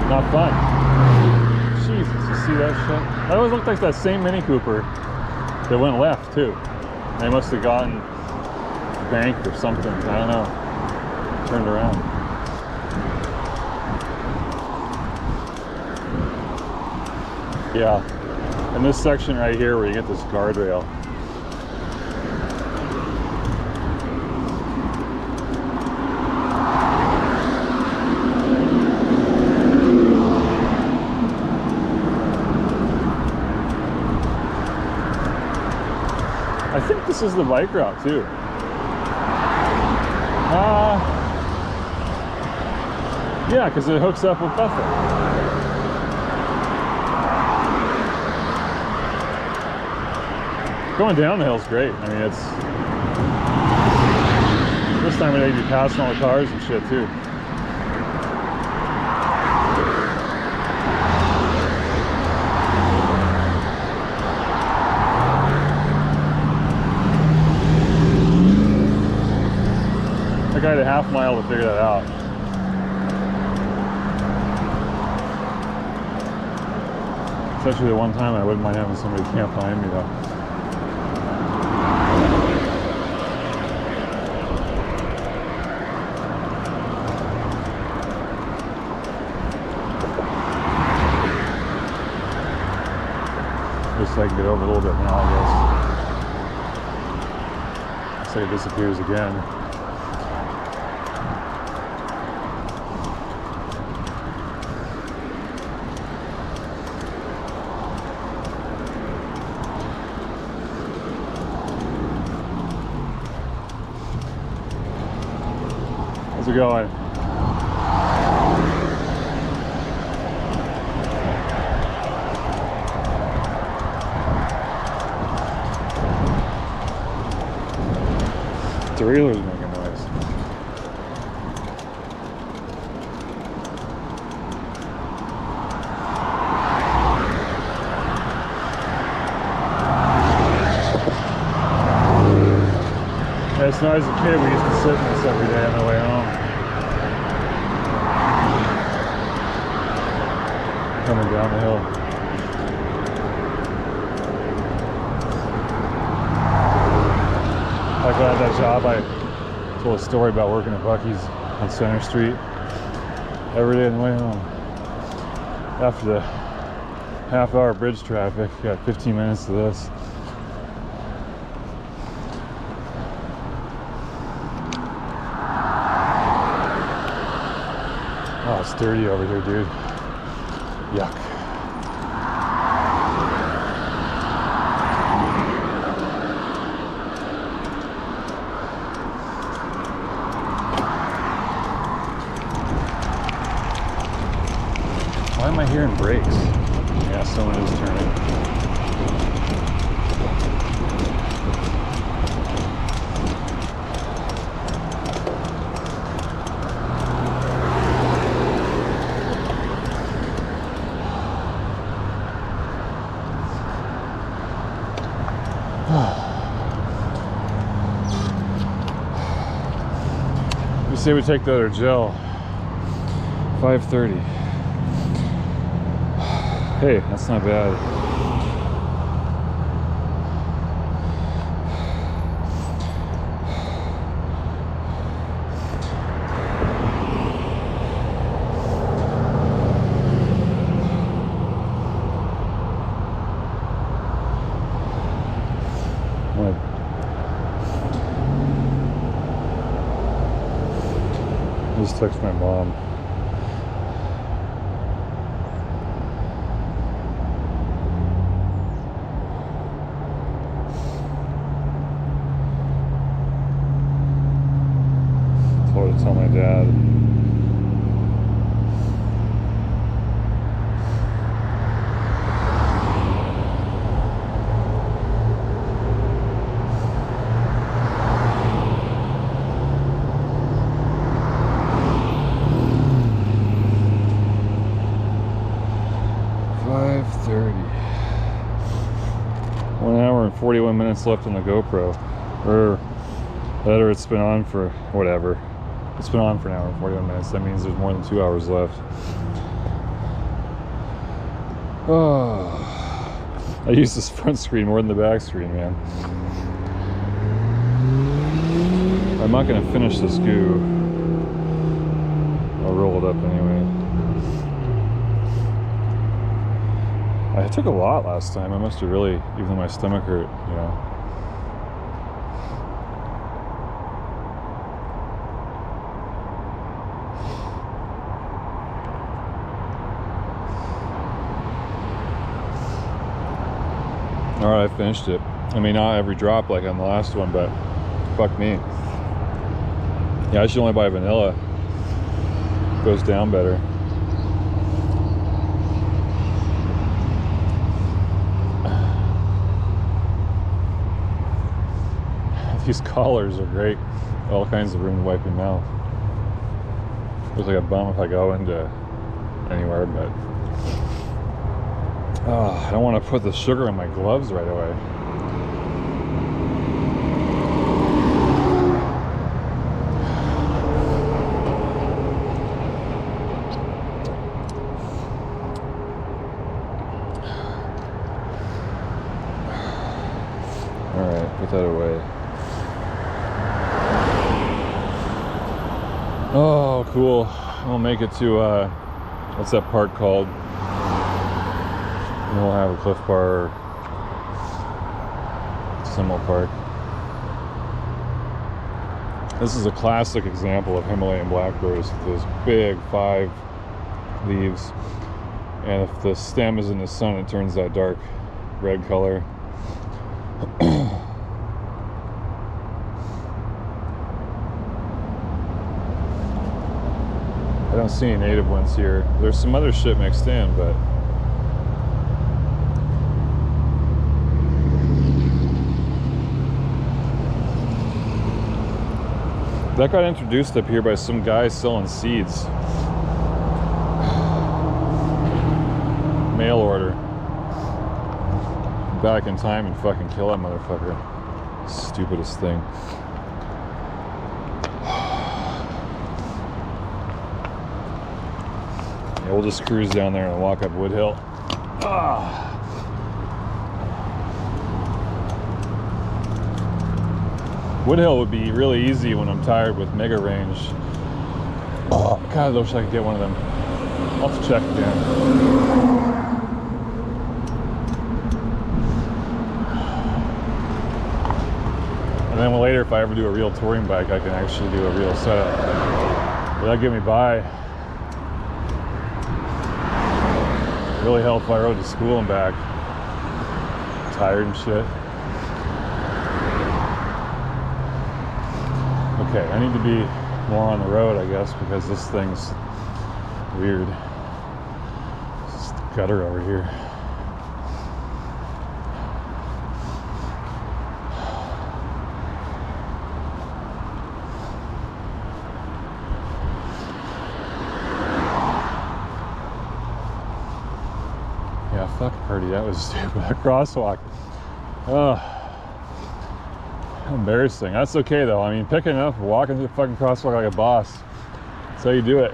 not fun. Jesus, you see that shit? That always looked like that same Mini Cooper that went left too. They must have gotten banked or something, I don't know. Turned around. Yeah. And this section right here where you get this guardrail. I think this is the bike route too. Yeah, because it hooks up with Bethel. Going down the hill's great. I mean, it's this time of day you're passing all the cars and shit too. I got a half mile to figure that out. It's actually the one time I wouldn't mind having somebody camp behind me though. Just so I can get over a little bit now, I guess. Looks like it disappears again. How's it going? Derailler's making noise. Yeah, it's not as a kid, we used to sit in this every day on the way home. Coming down the hill. Like when I had that job, I told a story about working at Buc-ee's on Center Street every day on the way home. After the half-hour bridge traffic, got 15 minutes to this. Oh, it's dirty over here, dude. Yuck. turn brakes? Yeah, someone is turning. You say we take the other gel. 5:30. Hey, that's not bad. Just text my mom. Told her to tell my dad. And 41 minutes left on the GoPro, or it's been on for whatever. It's been on for an hour and 41 minutes. That means there's more than 2 hours left. Oh, I use this front screen more than the back screen, man. I'm not gonna finish this goo. I'll roll it up anyway. I took a lot last time. I must have really, even though my stomach hurt, you know. Alright, I finished it. I mean, not every drop like on the last one, but fuck me. Yeah, I should only buy vanilla. It goes down better. These collars are great. All kinds of room to wipe your mouth. Looks like a bum if I go into anywhere, but I don't want to put the sugar in my gloves right away. All right, put that away. Oh, cool. We'll make it to, what's that park called? And we'll have a Cliff Bar, Simple Park. This is a classic example of Himalayan blackberries with those big 5 leaves. And if the stem is in the sun, it turns that dark red color. I don't see any native ones here. There's some other shit mixed in, but that got introduced up here by some guy selling seeds. Mail order. Back in time and fucking kill that motherfucker. Stupidest thing. Yeah, we'll just cruise down there and walk up Wood Hill. Wood Hill would be really easy when I'm tired with mega range. God, I wish I could get one of them. I'll have to check again. And then later, if I ever do a real touring bike, I can actually do a real setup. But that'll get me by. Really hell if I rode to school and back. Tired and shit. Okay, I need to be more on the road, I guess, because this thing's weird. It's gutter over here. Yeah, fuck Purdy, that was stupid. That crosswalk. Oh, embarrassing. That's okay though. I mean, picking it up, walking through the fucking crosswalk like a boss. That's how you do it.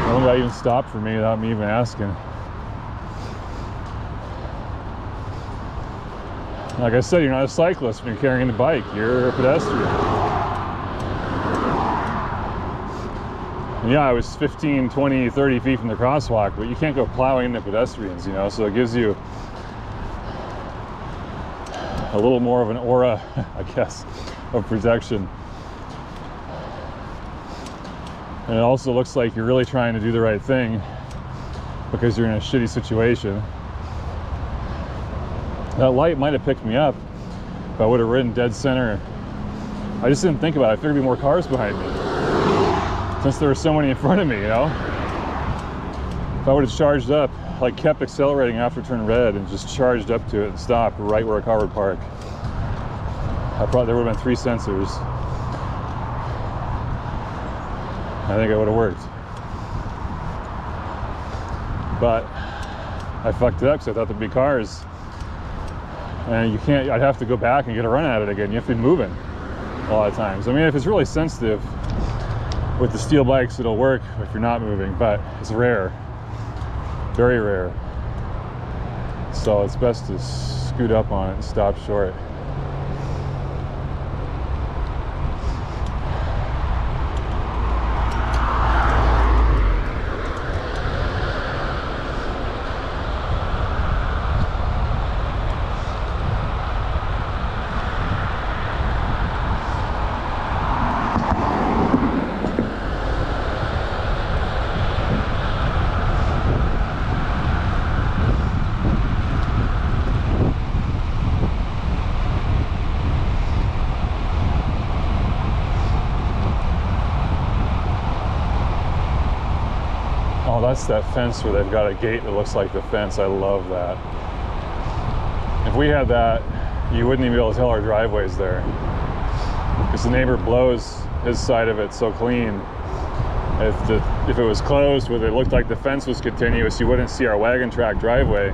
No guy even stopped for me without me even asking. Like I said, you're not a cyclist when you're carrying the bike. You're a pedestrian. And yeah, I was 15, 20, 30 feet from the crosswalk, but you can't go plowing into pedestrians, you know, so it gives you a little more of an aura, I guess, of protection. And it also looks like you're really trying to do the right thing because you're in a shitty situation. That light might have picked me up if I would have ridden dead center. I just didn't think about it. I figured there'd be more cars behind me since there were so many in front of me, you know? If I would have charged up, like kept accelerating after it turned red and just charged up to it and stopped right where a car would park, there would have been 3 sensors. I think it would have worked. But I fucked it up because I thought there'd be cars. And you can't, I'd have to go back and get a run at it again. You have to be moving a lot of times. I mean, if it's really sensitive with the steel bikes, it'll work if you're not moving, but it's rare. Very rare. So it's best to scoot up on it and stop short. Oh, that's that fence where they've got a gate that looks like the fence. I love that. If we had that, you wouldn't even be able to tell our driveway's there. Because the neighbor blows his side of it so clean. If it was closed, where it looked like the fence was continuous, you wouldn't see our wagon track driveway.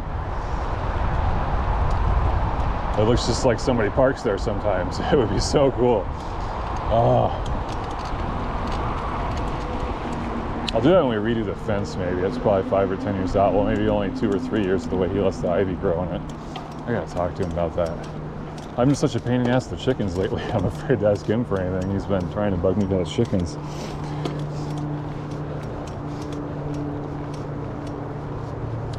It looks just like somebody parks there sometimes. It would be so cool. Oh. I'll do that when we redo the fence, maybe. That's probably 5 or 10 years out. Well, maybe only 2 or 3 years of the way he lets the ivy grow in it. I gotta talk to him about that. I'm just such a pain in the ass with chickens lately. I'm afraid to ask him for anything. He's been trying to bug me about his chickens.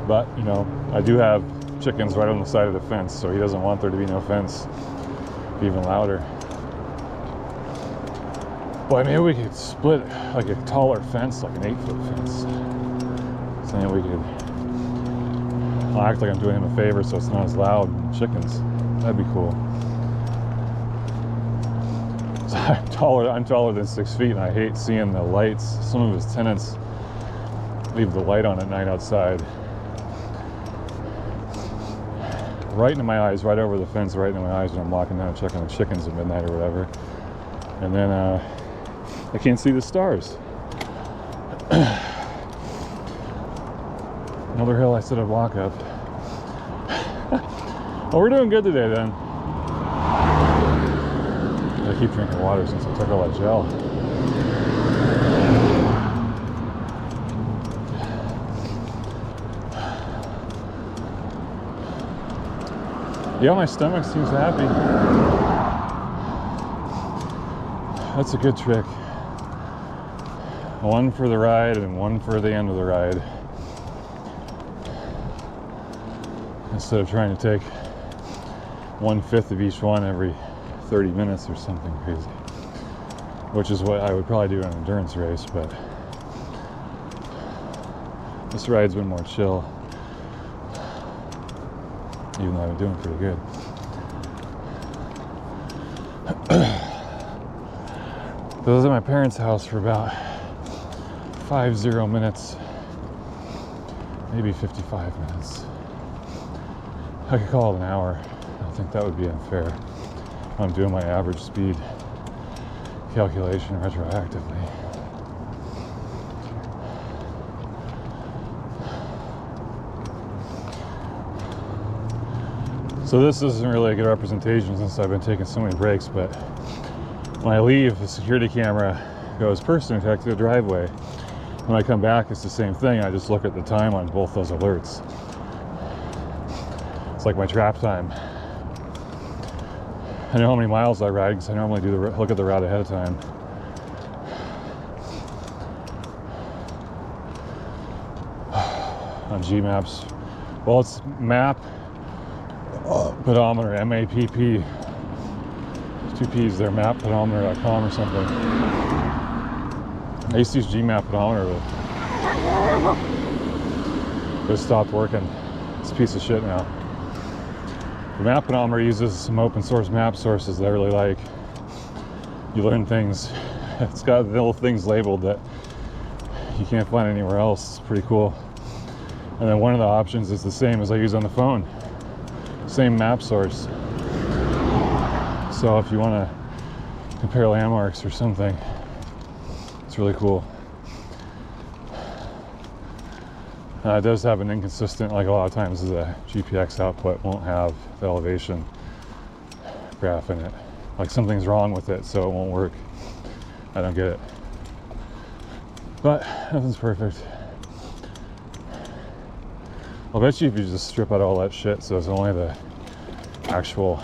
But, you know, I do have chickens right on the side of the fence, so he doesn't want there to be no fence. Be even louder. Boy, maybe we could split like a taller fence, like an 8-foot fence. So then we could, I'll act like I'm doing him a favor so it's not as loud. Chickens, that'd be cool. So I'm taller than 6 feet, and I hate seeing the lights. Some of his tenants leave the light on at night outside. Right into my eyes, right over the fence, right into my eyes when I'm walking down checking the chickens at midnight or whatever. And then I can't see the stars. Another hill I said I'd walk up. Well, we're doing good today then. I keep drinking water since I took all that gel. Yeah, my stomach seems happy. That's a good trick. One for the ride and one for the end of the ride. Instead of trying to take 1/5 of each one every 30 minutes or something crazy. Which is what I would probably do in an endurance race, but this ride's been more chill. Even though I've been doing pretty good. I was at my parents' house for about 50 minutes. maybe 55 minutes. I could call it an hour. I don't think that would be unfair. I'm doing my average speed calculation retroactively. So this isn't really a good representation since I've been taking so many breaks, but when I leave, the security camera goes person detected driveway. When I come back, it's the same thing. I just look at the time on both those alerts. It's like my trap time. I know how many miles I ride because I normally look at the route ahead of time. On G-Maps. Well, it's map pedometer, M-A-P-P. 2 P's there, mappedometer.com or something. I used to use G-Map pedometer, but it stopped working. It's a piece of shit now. The map pedometer uses some open source map sources that I really like. You learn things. It's got little things labeled that you can't find anywhere else. It's pretty cool. And then one of the options is the same as I use on the phone. Same map source. So if you want to compare landmarks or something, it's really cool. It does have an inconsistent, like a lot of times the GPX output won't have the elevation graph in it. Like something's wrong with it, so it won't work. I don't get it. But nothing's perfect. I'll bet you if you just strip out all that shit, so it's only the actual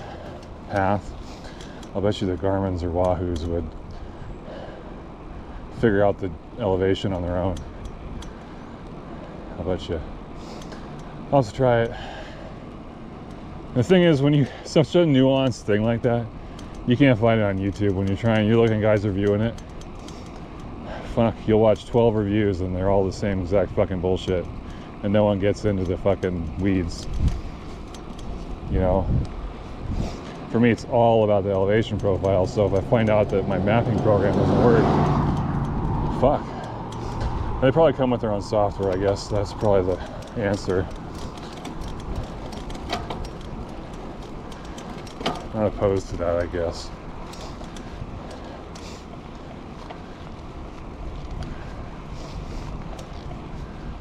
path, I'll bet you the Garmin's or Wahoo's would figure out the elevation on their own. I'll bet you. I'll have to try it. The thing is, when you such a nuanced thing like that, you can't find it on YouTube. When you're looking at guys reviewing it, fuck, you'll watch 12 reviews and they're all the same exact fucking bullshit. And no one gets into the fucking weeds. You know? For me, it's all about the elevation profile. So if I find out that my mapping program doesn't work, fuck. They probably come with their own software, I guess. That's probably the answer. Not opposed to that, I guess.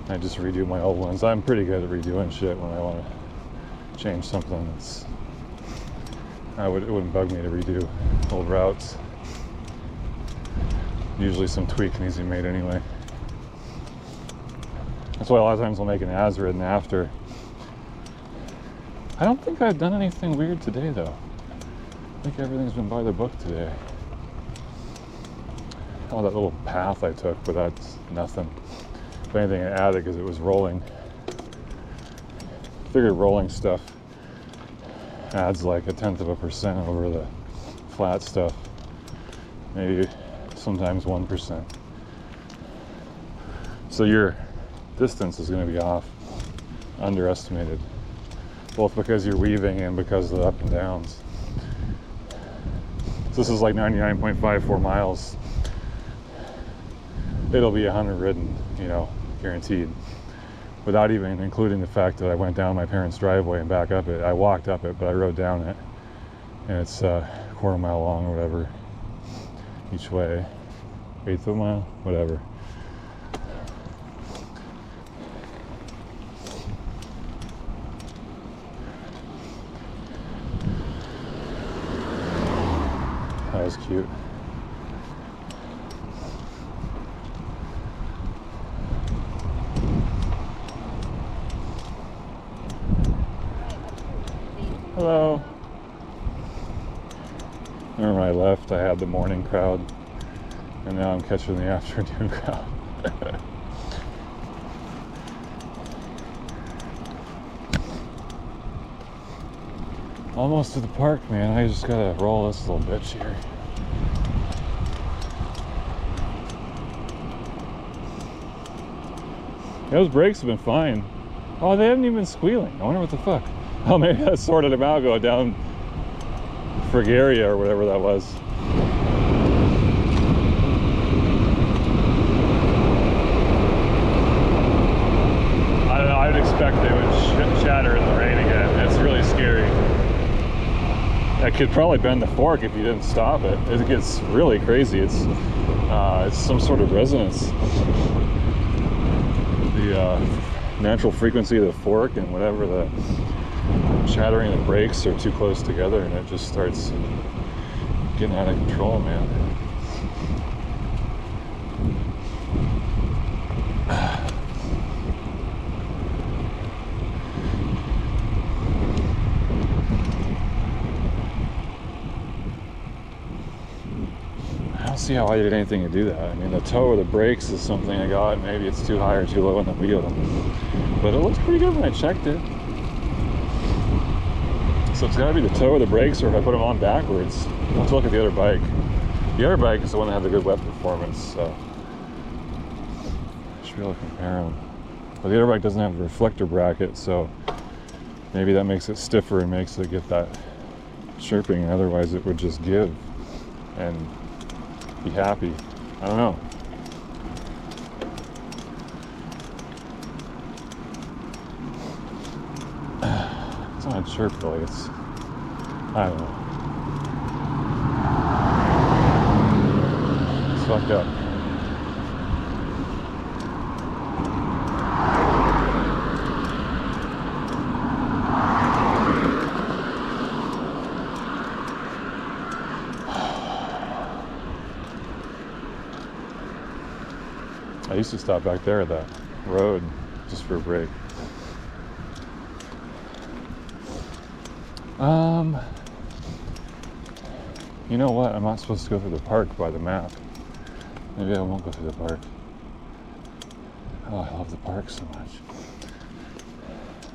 I just redo my old ones. I'm pretty good at redoing shit when I want to change something. It wouldn't bug me to redo old routes. Usually some tweak needs to be made anyway. That's why a lot of times I'll make an as ridden after. I don't think I've done anything weird today though. I think everything's been by the book today. Oh, that little path I took, but that's nothing. If anything, I added because it was rolling. Figured rolling stuff adds like 0.1% over the flat stuff. Maybe sometimes 1%. So your distance is going to be off, underestimated, both because you're weaving and because of the up and downs. So this is like 99.54 miles. It'll be 100 ridden, you know, guaranteed, without even including the fact that I went down my parents' driveway and back up it. I walked up it, but I rode down it, and it's a quarter mile long or whatever each way, 1/8 of a mile, whatever. That was cute. Hello. Remember when I left, I had the morning crowd, and now I'm catching the afternoon crowd. Almost to the park, man. I just gotta roll this little bitch here. Those brakes have been fine. Oh, they haven't even been squealing. I wonder what the fuck. Oh, maybe I sorted them out going down Frigaria or whatever that was. I don't know. I expect they would shatter in the rain again. It's really scary. I could probably bend the fork if you didn't stop it. It gets really crazy. It's some sort of resonance. The natural frequency of the fork and whatever the shattering the brakes are too close together, and it just starts getting out of control, man. I don't see how I did anything to do that. I mean, the toe of the brakes is something I got. Maybe it's too high or too low on the wheel, but it looks pretty good when I checked it. So it's gotta be the toe of the brakes, or if I put them on backwards. Let's look at the other bike. The other bike is the one that had the good wet performance, so I should be able to compare them. But the other bike doesn't have a reflector bracket, so maybe that makes it stiffer and makes it get that chirping. Otherwise it would just give and be happy. I don't know. It's not a chirp really, it's, I don't know. It's fucked up. I used to stop back there at that road just for a break. You know what? I'm not supposed to go through the park by the map. Maybe I won't go through the park. Oh, I love the park so much.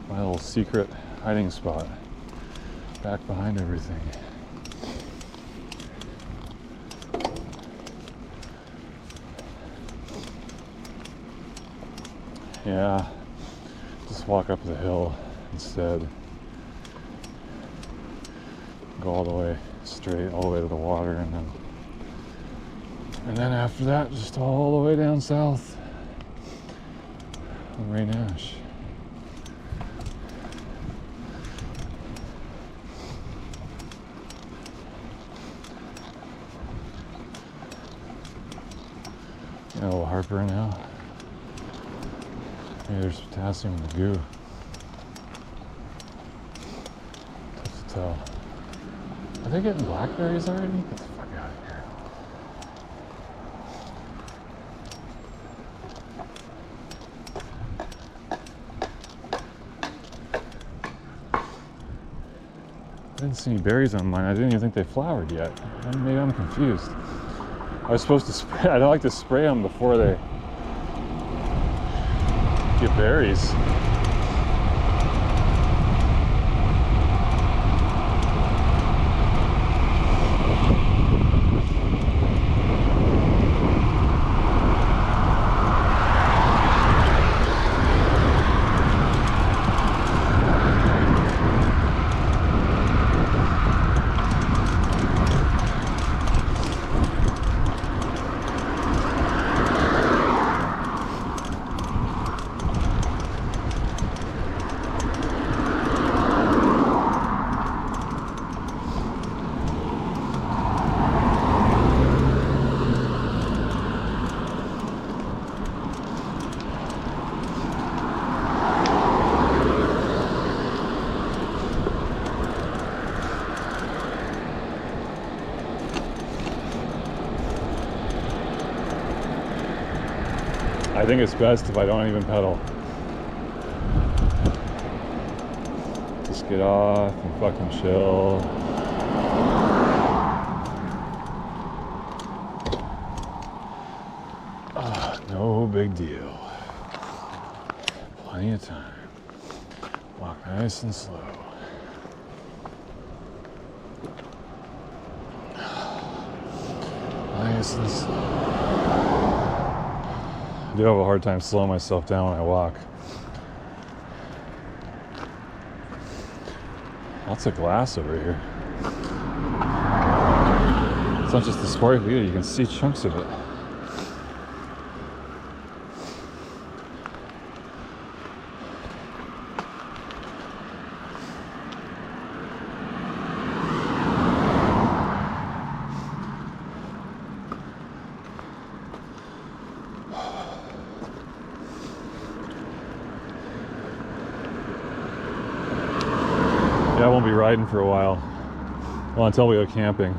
My little secret hiding spot back behind everything. Yeah, just walk up the hill instead. Go all the way straight, all the way to the water, and then after that, just all the way down south on Ray Nash. Got a little heartburn now. Maybe there's potassium in the goo. Tough to tell. Are they getting blackberries already? Get the fuck out of here. I didn't see any berries on mine. I didn't even think they flowered yet. Maybe I'm confused. I was supposed to spray. I don't like to spray them before they get berries. I think it's best if I don't even pedal. Just get off and fucking chill. No big deal. Plenty of time. Walk nice and slow. Nice and slow. I do have a hard time slowing myself down when I walk. Lots of glass over here. It's not just the square view, you can see chunks of it. riding for a while. Well, until we go camping.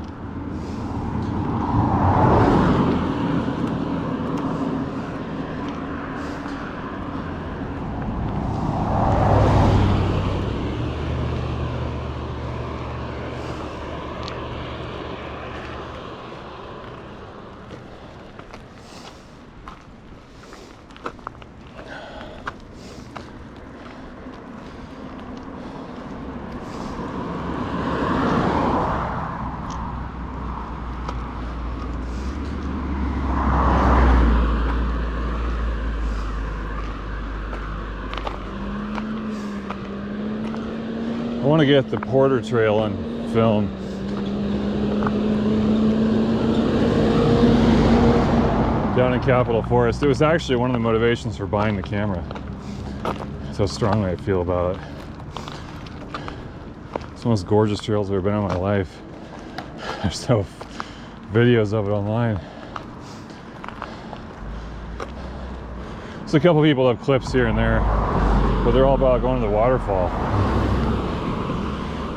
I want to get the Porter Trail on film. Down in Capitol Forest. It was actually one of the motivations for buying the camera. That's how strongly I feel about it. It's one of the most gorgeous trails I've ever been on in my life. There's no videos of it online. So a couple people have clips here and there, but they're all about going to the waterfall.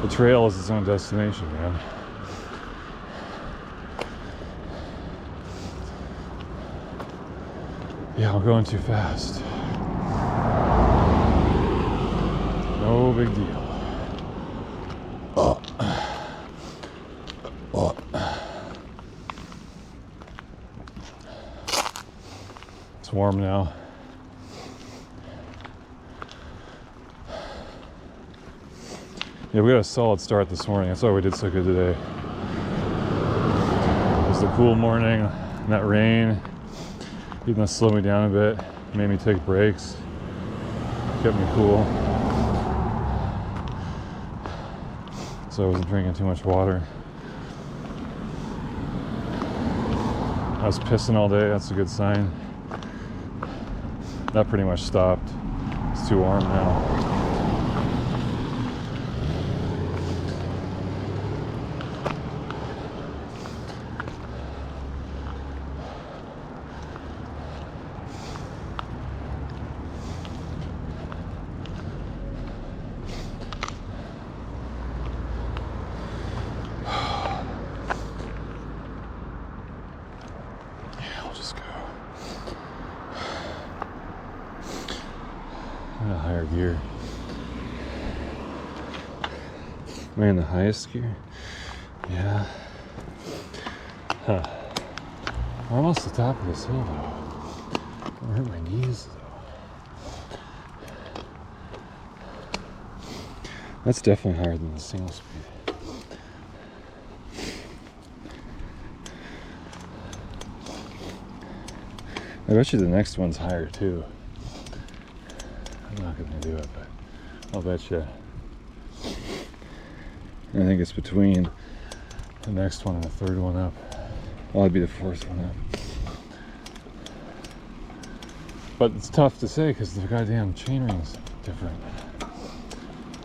The trail is its own destination, man. Yeah, I'm going too fast. No big deal. It's warm now. Yeah, we got a solid start this morning. That's why we did so good today. It was the cool morning, and that rain, even though it slowed me down a bit, made me take breaks, kept me cool. So I wasn't drinking too much water. I was pissing all day, that's a good sign. That pretty much stopped. It's too warm now. A higher gear. Am I in the highest gear? Yeah. Huh. We're almost at the top of this hill though. Don't hurt my knees though. That's definitely higher than the single speed. I bet you the next one's higher too. I'm not gonna do it, but I'll bet you. I think it's between the next one and the third one up. Well, it'd be the fourth one up. But it's tough to say because the goddamn chain ring's different.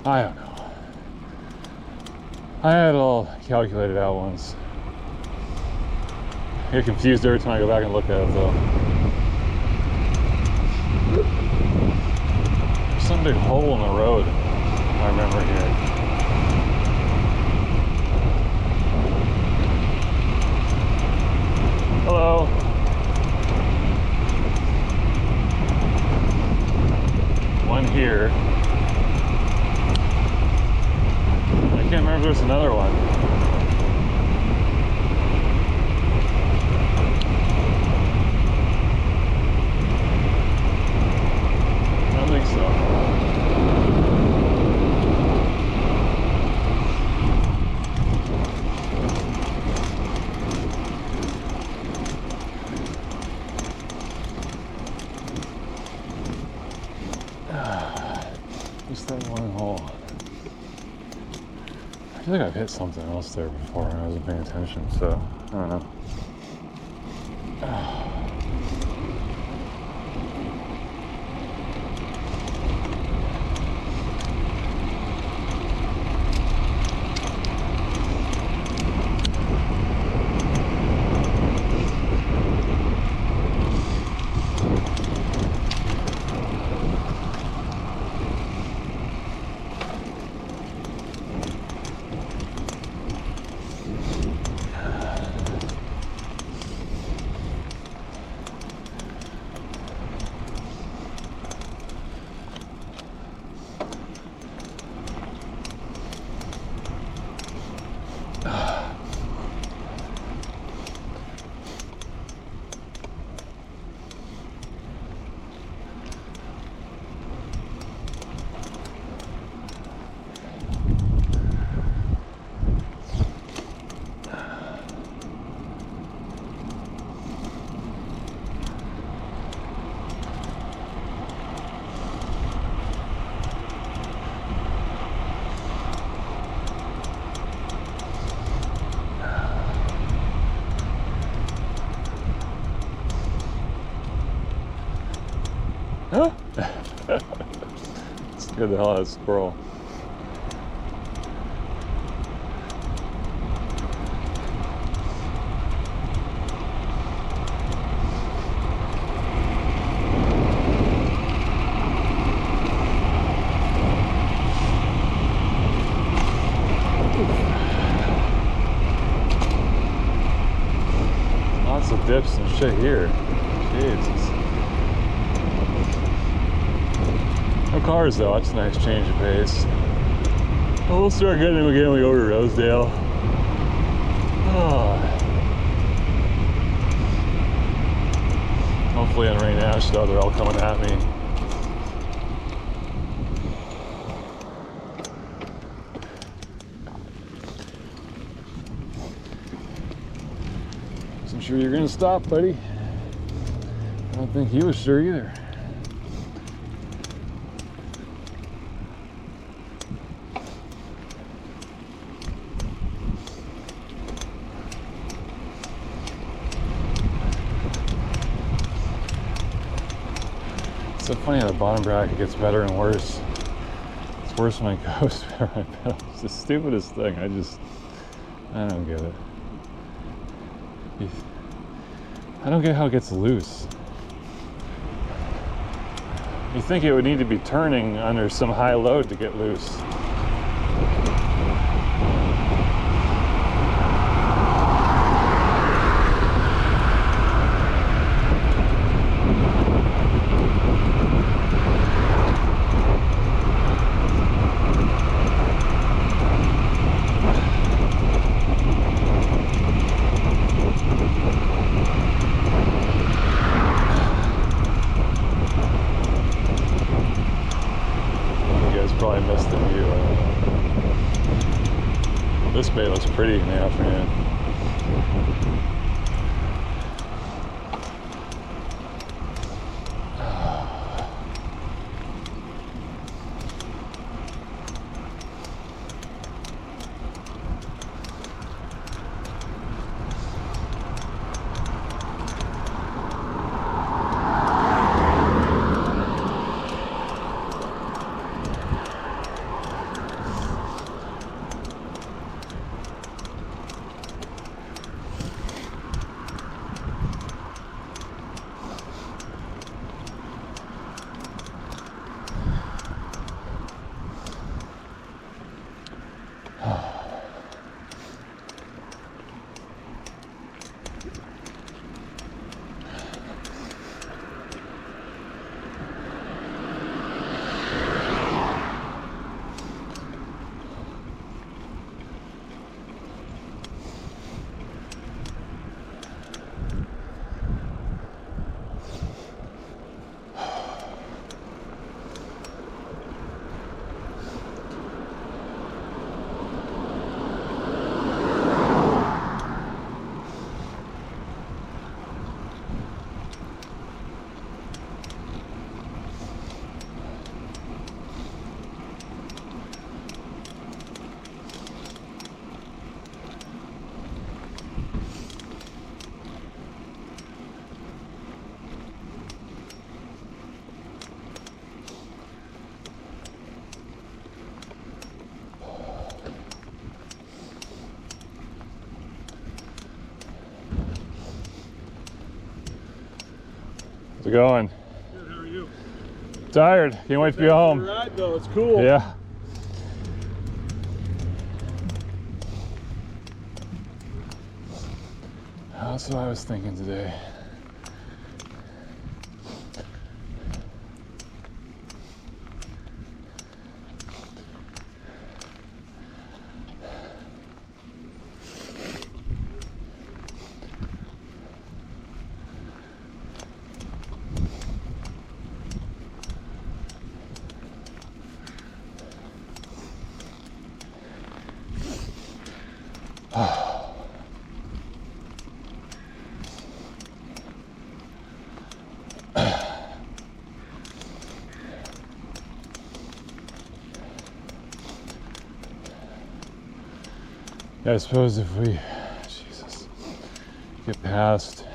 I don't know. I had it all calculated out once. I get confused every time I go back and look at it though. Some big hole in the road, I remember hearing. Hello. One here. I can't remember if there's another one. I don't think so. Just that one hole. I feel like I've hit something else there before and I wasn't paying attention, so I don't know. Scared the hell out of that squirrel. Lots of dips and shit here. Jesus. No cars though, that's a nice change of pace. Well, we'll start getting them again when we go to Rosedale. Oh. Hopefully on Rain Ash though, they're all coming at me. Wasn't sure you're gonna stop, buddy. I don't think he was sure either. It's so funny how the bottom bracket gets better and worse. It's worse when it goes better when it pedals. It's the stupidest thing. I don't get it. I don't get how it gets loose. You think it would need to be turning under some high load to get loose. Probably missed the view. This bay looks pretty in the afternoon. How's it going? Good, how are you? Tired. Can't wait to be home. Ride though, it's cool. Yeah. That's what I was thinking today. Yeah, I suppose if we, Jesus, get past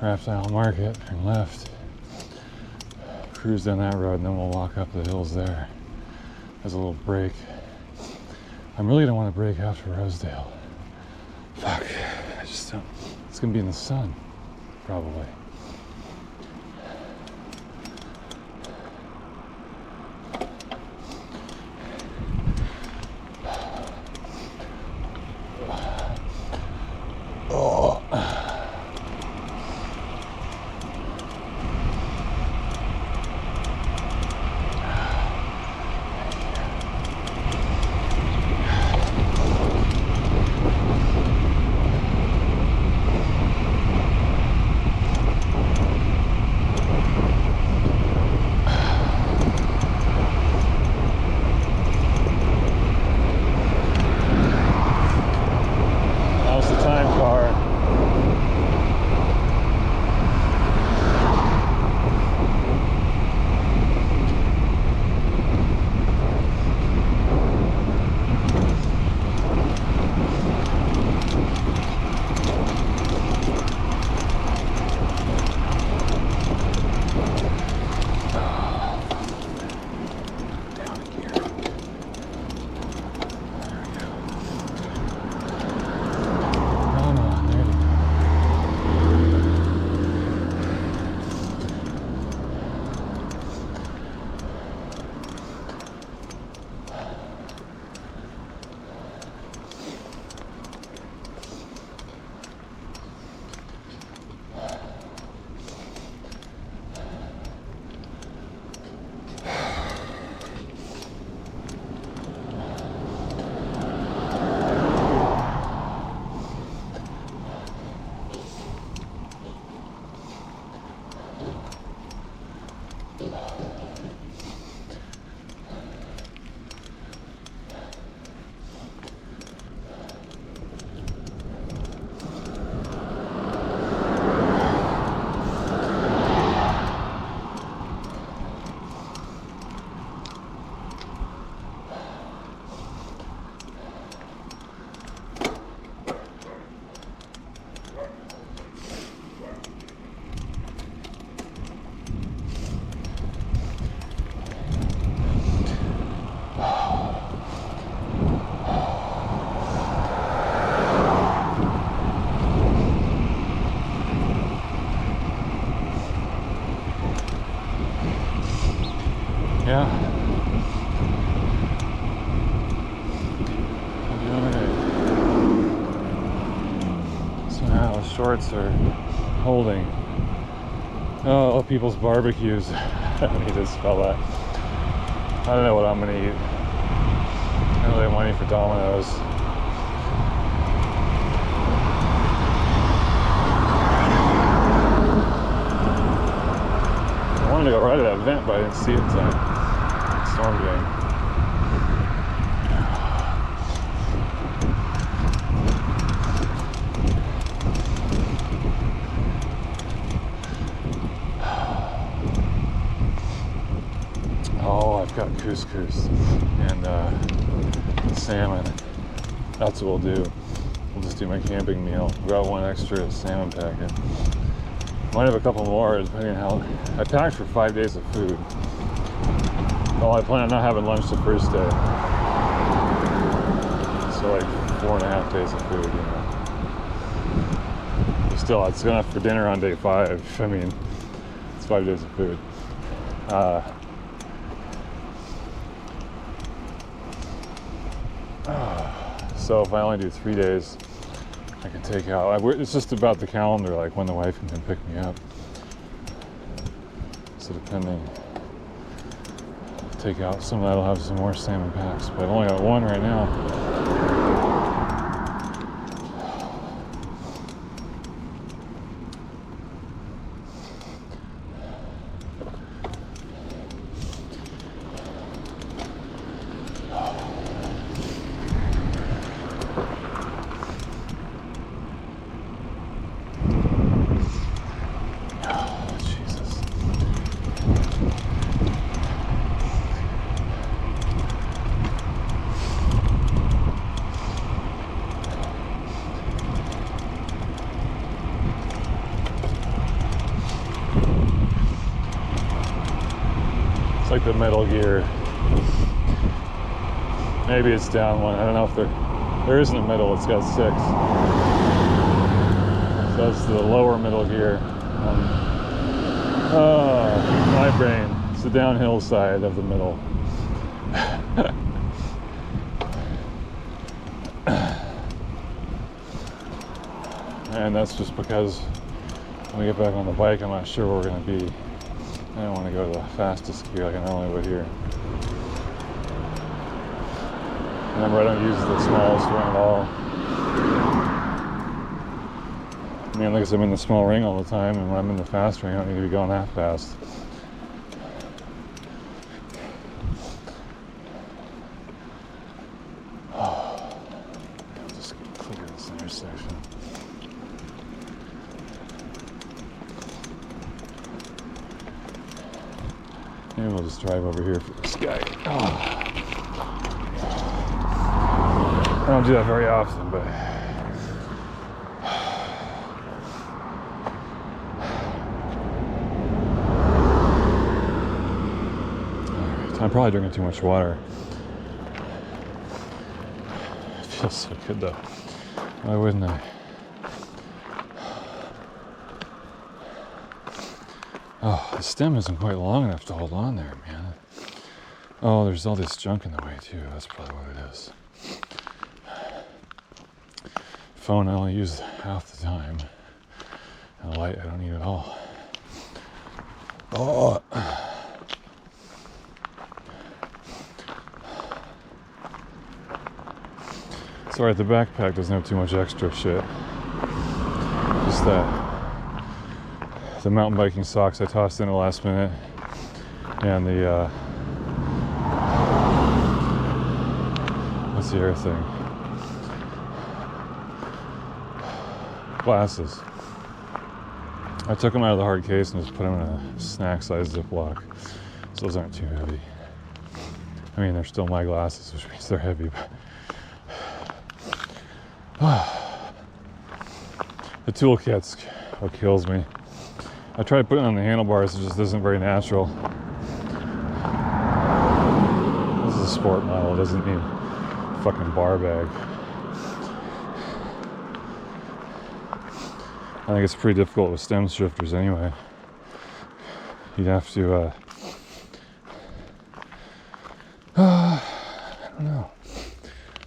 Raft Isle Market and left, cruise down that road, and then we'll walk up the hills there. There's a little break. I'm really gonna want to break after Rosedale. Fuck, I just don't. It's gonna be in the sun, probably. Yeah. Somehow the shorts are holding. Oh, people's barbecues. I need to spell that. I don't know what I'm gonna eat. I don't really have money for Domino's. I wanted to go right to that vent, but I didn't see it in time. Storm game. Oh, I've got couscous and salmon. That's what we'll do. We'll just do my camping meal. We got one extra salmon packet. Might have a couple more, depending on how. I packed for 5 days of food. Well, I plan on not having lunch the first day. So like 4.5 days of food, you know. But still, it's enough for dinner on day 5. I mean, it's 5 days of food. So if I only do 3 days, I can take out. It's just about the calendar, like when the wife can pick me up. So depending, take out some of that. I'll have some more salmon packs, but I've only got one right now. the middle gear. Maybe it's down one. I don't know if there isn't a middle. It's got 6. So that's the lower middle gear. My brain. It's the downhill side of the middle. And that's just because when we get back on the bike, I'm not sure where we're going to be. I don't want to go to the fastest gear like I normally would here. Remember, I don't use the smallest ring at all. I mean, like I'm in the small ring all the time, and when I'm in the fast ring, I don't need to be going that fast. Just clear this intersection. Maybe we'll just drive over here for this guy. I don't do that very often, but I'm probably drinking too much water. It feels so good though. Why wouldn't I? Oh, the stem isn't quite long enough to hold on there, man. Oh, there's all this junk in the way too. That's probably what it is. Phone I only use half the time. And the light I don't need at all. Oh. Sorry, the backpack doesn't have too much extra shit. Just the mountain biking socks I tossed in at the last minute, and the what's the other thing? Glasses. I took them out of the hard case and just put them in a snack-sized Ziploc. So those aren't too heavy. I mean, they're still my glasses, which means they're heavy, but the toolkit's what kills me. I tried putting it on the handlebars, it just isn't very natural. This is a sport model, it doesn't need a fucking bar bag. I think it's pretty difficult with stem shifters anyway. You'd have to, I don't know.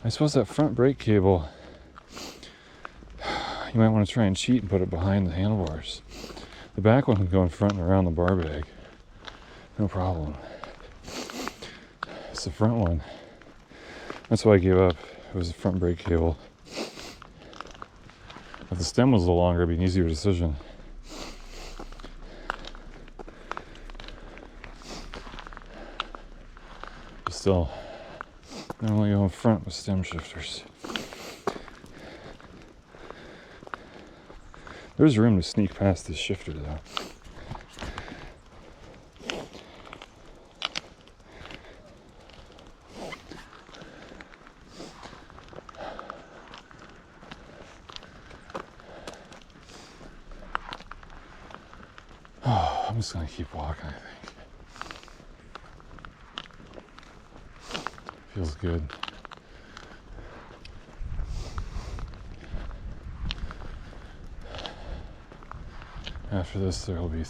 I suppose that front brake cable, you might want to try and cheat and put it behind the handlebars. The back one can go in front and around the bar bag. No problem. It's the front one. That's why I gave up. It was the front brake cable. If the stem was a little longer, it'd be an easier decision. But still, I only go in front with stem shifters. There's room to sneak past this shifter though. Oh, I'm just gonna keep walking, I think. Feels good. After this, there will be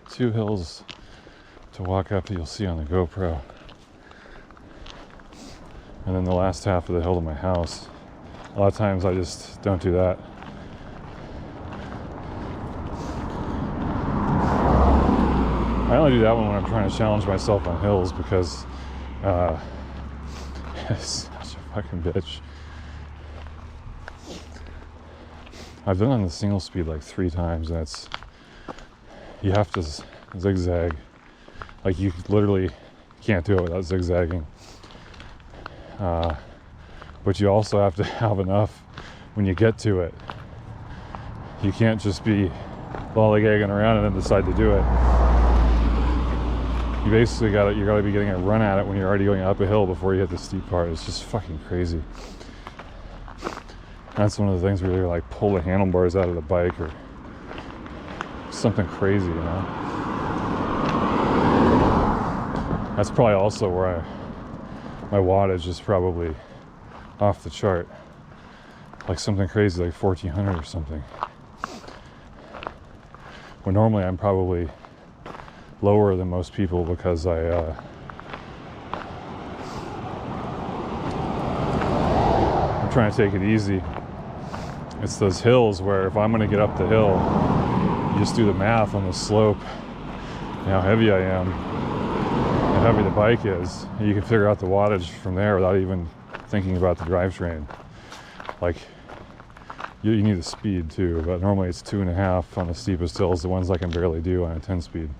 2 hills to walk up that you'll see on the GoPro. And then the last half of the hill to my house. A lot of times I just don't do that. I only do that one when I'm trying to challenge myself on hills because it's such a fucking bitch. I've done it on the single speed like 3 times, and you have to zigzag. Like you literally can't do it without zigzagging. But you also have to have enough when you get to it. You can't just be lollygagging around and then decide to do it. You basically you gotta be getting a run at it when you're already going up a hill before you hit the steep part. It's just fucking crazy. That's one of the things where you like pull the handlebars out of the bike or something crazy, you know. That's probably also where my wattage is probably off the chart, like something crazy like 1400 or something, when normally I'm probably lower than most people because I'm trying to take it easy. It's those hills where if I'm going to get up the hill, you just do the math on the slope and how heavy I am, how heavy the bike is, and you can figure out the wattage from there without even thinking about the drivetrain. Like, you need the speed too, but normally it's 2.5 on the steepest hills, the ones I can barely do on a 10-speed.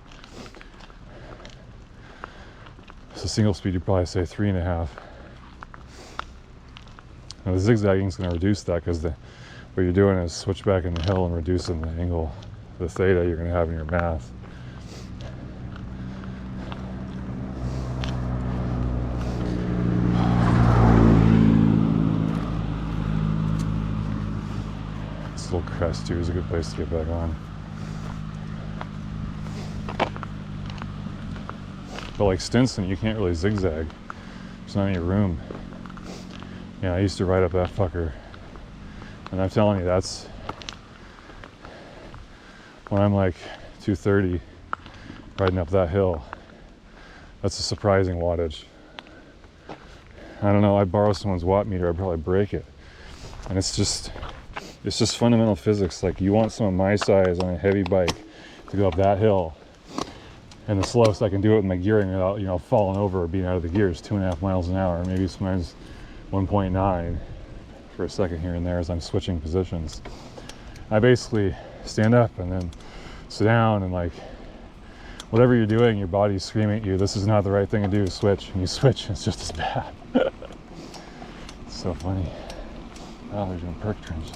So single speed, you'd probably say 3.5. Now the zigzagging is going to reduce that because what you're doing is switch back in the hill and reducing the angle, the theta you're going to have in your math. This little crest too is a good place to get back on. But like Stinson, you can't really zigzag. There's not any room. Yeah, I used to ride up that fucker. And I'm telling you, that's when I'm like 230 riding up that hill. That's a surprising wattage. I don't know, I'd borrow someone's watt meter, I'd probably break it. And it's just fundamental physics. Like, you want someone my size on a heavy bike to go up that hill, and the slowest I can do it with my gearing without, you know, falling over or being out of the gear is 2.5 miles an hour, maybe sometimes 1.9 for a second here and there as I'm switching positions. I basically stand up and then sit down, and like, whatever you're doing, your body's screaming at you, this is not the right thing to do, switch, and you switch, and it's just as bad. It's so funny. Oh, they're doing perk trenches.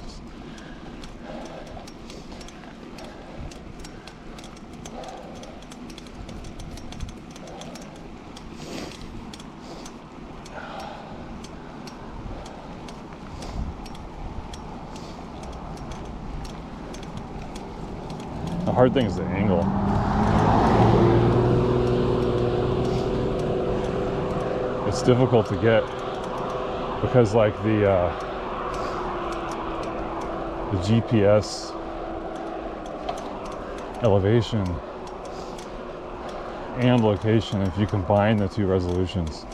The hard thing is the angle. It's difficult to get because like the GPS elevation and location, if you combine the two resolutions,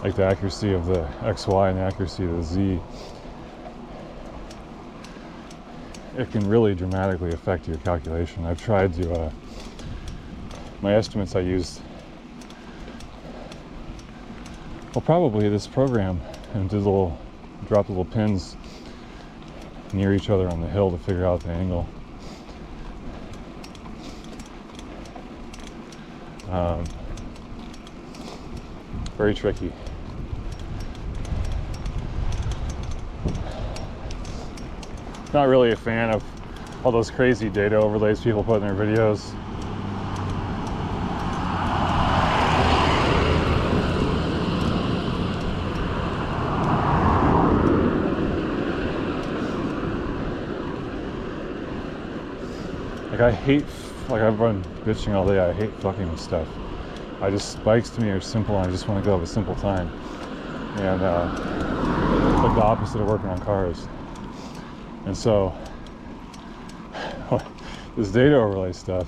like the accuracy of the XY and the accuracy of the Z, it can really dramatically affect your calculation. I've tried to, my estimates I used, well, probably this program, and dropped little pins near each other on the hill to figure out the angle. Very tricky. Not really a fan of all those crazy data overlays people put in their videos. Like, I hate, like, I've been bitching all day, I hate fucking with stuff. Bikes to me are simple, and I just want to go have a simple time. And it's like the opposite of working on cars. And so, this data overlay stuff,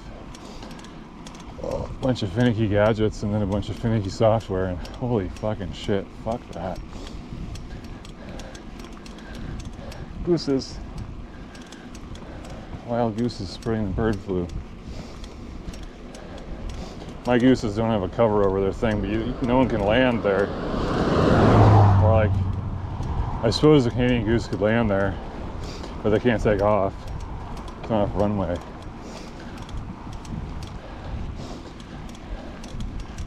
a bunch of finicky gadgets and then a bunch of finicky software, and holy fucking shit, fuck that. Gooses. Wild gooses spreading the bird flu. My gooses don't have a cover over their thing, but no one can land there. Or like, I suppose a Canadian goose could land there, but they can't take off. It's not enough runway.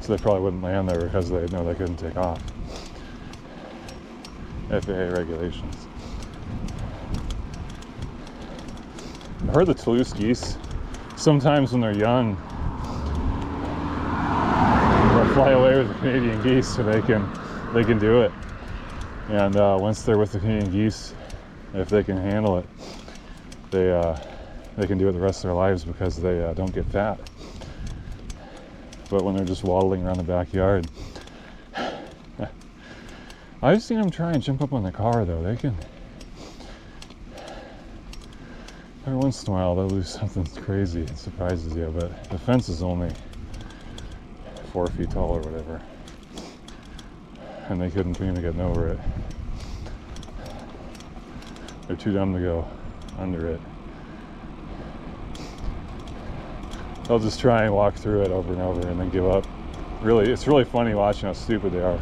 So they probably wouldn't land there because they know they couldn't take off. FAA regulations. I've heard the Toulouse geese, sometimes when they're young, they'll fly away with the Canadian geese so they can do it. And once they're with the Canadian geese, if they can handle it, they they can do it the rest of their lives because they don't get fat. But when they're just waddling around the backyard, I've seen them try and jump up on the car though. They can, every once in a while they'll do something crazy. It surprises you, but the fence is only 4 feet tall or whatever. And they couldn't dream of getting over it. They're too dumb to go under it. They'll just try and walk through it over and over and then give up. Really, it's really funny watching how stupid they are.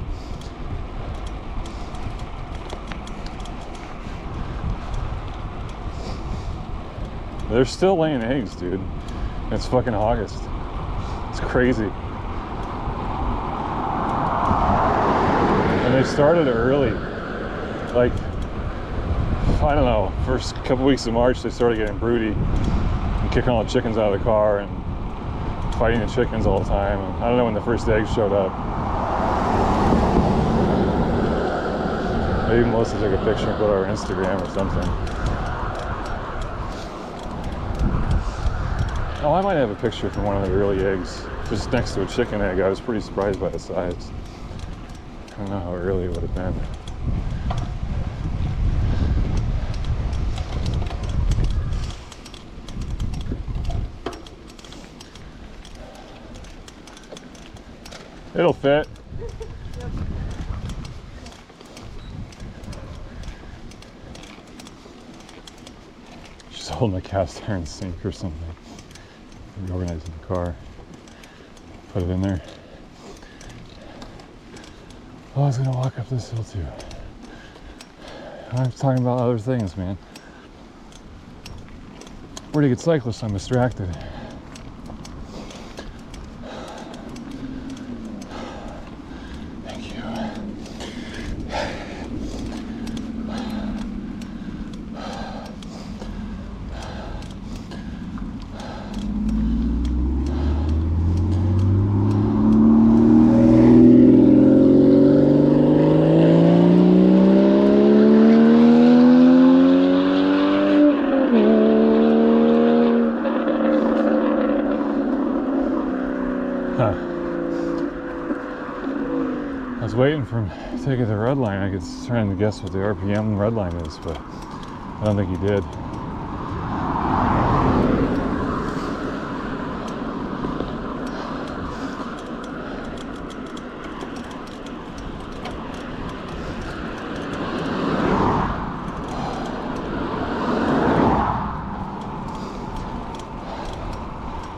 They're still laying eggs, dude. It's fucking August. It's crazy. And they started early. Like, I don't know, first couple weeks of March they started getting broody and kicking all the chickens out of the car and fighting the chickens all the time. And I don't know when the first eggs showed up. Maybe Melissa took a picture and put it on our Instagram or something. Oh, I might have a picture from one of the early eggs just next to a chicken egg. I was pretty surprised by the size. I don't know how early it would have been. It'll fit. She's holding a cast iron sink or something. Reorganizing the car. Put it in there. Oh, I was gonna walk up this hill too. I was talking about other things, man. Pretty good cyclist, I'm distracted. Thank you. I was waiting for him to take it to the red line. I was trying to guess what the RPM red line is, but I don't think he did.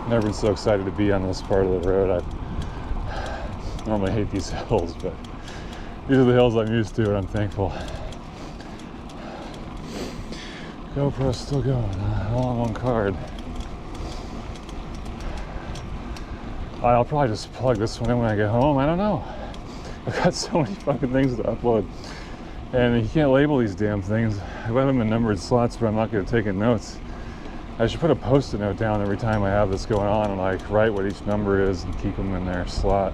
Never been so excited to be on this part of the road. I normally hate these hills, but these are the hills I'm used to, and I'm thankful. GoPro's still going. I'm on one card. I'll probably just plug this one in when I get home. I don't know. I've got so many fucking things to upload, and you can't label these damn things. I've got them in numbered slots, but I'm not going to take in notes. I should put a post-it note down every time I have this going on and like write what each number is and keep them in their slot.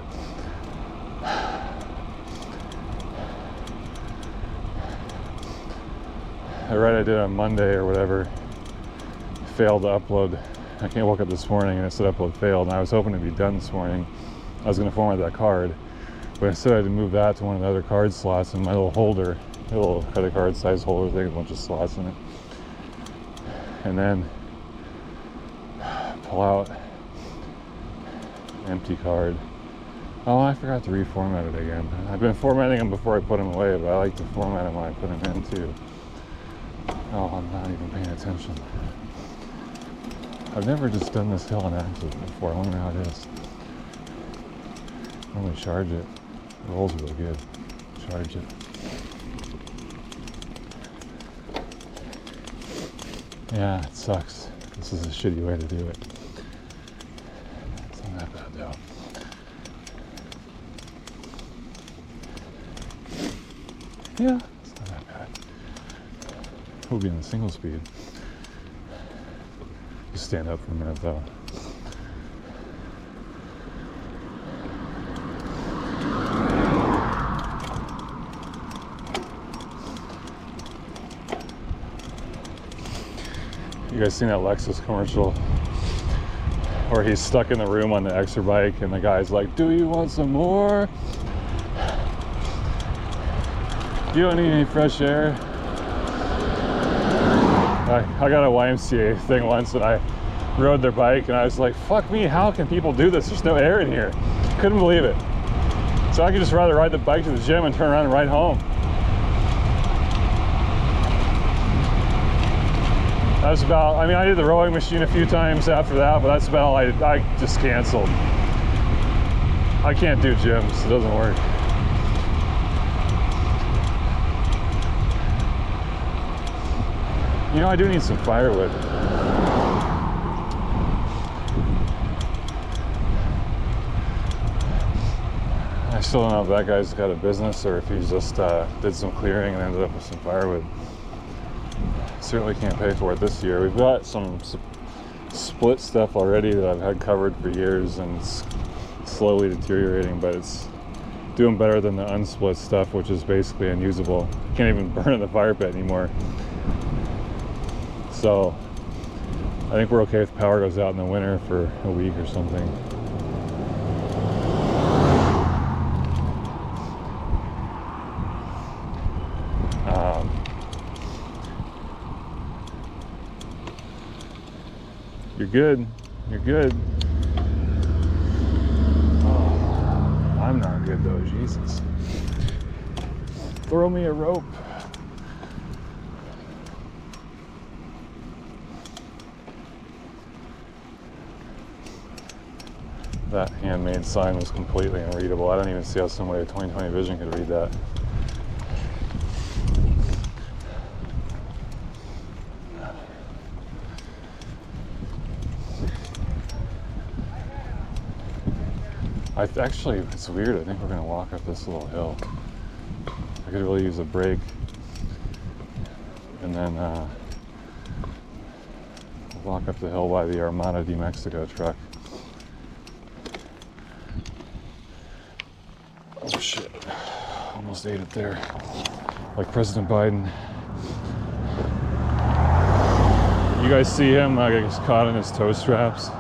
I read I did on Monday or whatever, failed to upload. I woke up this morning and it said upload failed, and I was hoping to be done this morning. I was going to format that card, but instead I had to move that to one of the other card slots in my little holder, little credit card size holder thing, a bunch of slots in it. And then pull out an empty card. Oh, I forgot to reformat it again. I've been formatting them before I put them away, but I like to format them when I put them in too. Oh, I'm not even paying attention. I've never just done this hill on axles before. I wonder how it is. Normally charge it. It rolls really good. Charge it. Yeah, it sucks. This is a shitty way to do it. It's not that bad though. Yeah, it's not that bad. We'll be in the single speed. Just stand up for a minute though. You guys seen that Lexus commercial where he's stuck in the room on the extra bike and the guy's like, do you want some more? You don't need any fresh air. I got a YMCA thing once and I rode their bike and I was like, fuck me, how can people do this? There's no air in here. Couldn't believe it. So I could just rather ride the bike to the gym and turn around and ride home. That's about, I mean, I did the rowing machine a few times after that, but that's about all I just canceled. I can't do gyms, it doesn't work. You know, I do need some firewood. I still don't know if that guy's got a business or if he just did some clearing and ended up with some firewood. Certainly can't pay for it this year. We've got some split stuff already that I've had covered for years and it's slowly deteriorating, but it's doing better than the unsplit stuff, which is basically unusable. Can't even burn in the fire pit anymore. So I think we're okay if power goes out in the winter for a week or something. You're good. You're good. Oh, I'm not good though, Jesus. Throw me a rope. That handmade sign was completely unreadable. I don't even see how somebody with 20/20 vision could read that. Actually, it's weird. I think we're going to walk up this little hill. I could really use a break. And then walk up the hill by the Armada de Mexico truck. Oh shit. Almost ate it there. Like President Biden. You guys see him? I gets caught in his toe straps.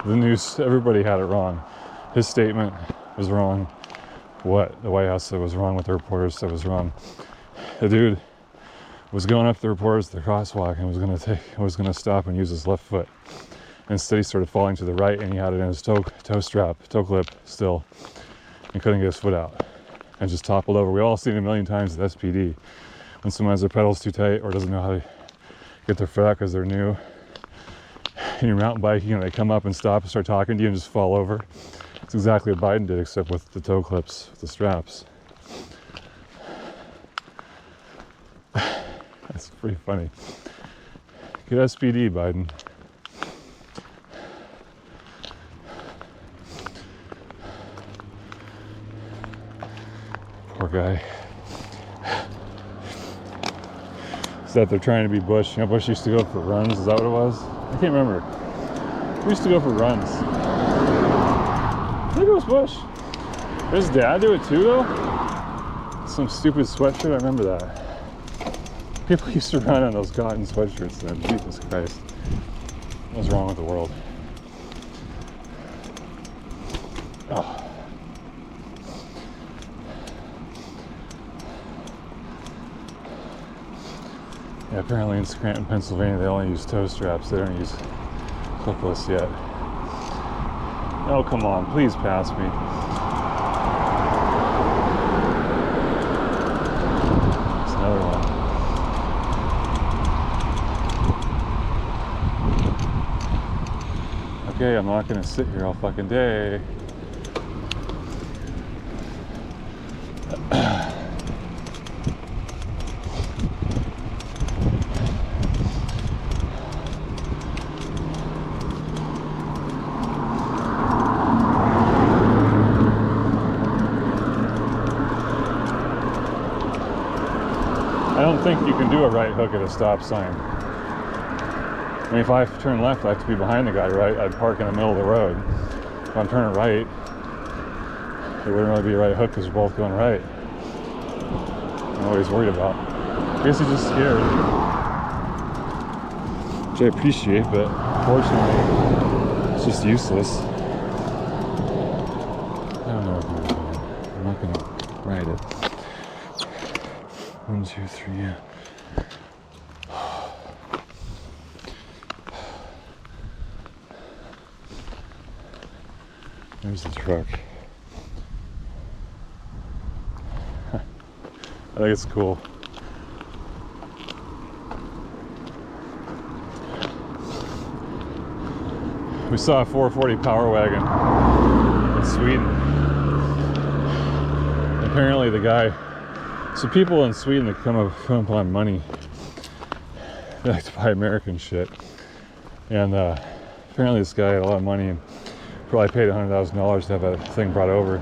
The news, everybody had it wrong. His statement was wrong. What the White House said was wrong, what the reporters said was wrong. The dude was going up the reporters the crosswalk and was gonna stop and use his left foot. Instead he started falling to the right and he had it in his toe clip still, and couldn't get his foot out and just toppled over. We all seen it a million times at SPD when someone has their pedals too tight or doesn't know how to get their foot out because they're new. And you're mountain biking and they come up and stop and start talking to you and just fall over. It's exactly what Biden did, except with the toe clips, the straps. That's pretty funny. Get SPD, Biden. Poor guy. Is that they're trying to be Bush? You know, Bush used to go for runs. Is that what it was? I can't remember. We used to go for runs. I think it was Bush. Did his dad do it too, though? Some stupid sweatshirt. I remember that. People used to run in those cotton sweatshirts then. Jesus Christ. What's wrong with the world? Oh. Yeah, apparently in Scranton, Pennsylvania, they only use toe straps. They don't use clipless yet. Oh, come on. Please pass me. There's another one. Okay, I'm not going to sit here all fucking day. I don't think you can do a right hook at a stop sign. I mean, if I turn left, I have to be behind the guy, right? I'd park in the middle of the road. If I'm turning right, it wouldn't really be a right hook because we're both going right. I'm always worried about. I guess he's just scared. Which I appreciate, but unfortunately, it's just useless. I don't know what I'm doing. I'm not gonna ride it. 1, 2, 3, yeah. There's the truck. I think it's cool. We saw a 440 Power Wagon in Sweden. Apparently the guy, so people in Sweden that come upon money, they like to buy American shit. And apparently this guy had a lot of money and probably paid $100,000 to have that thing brought over.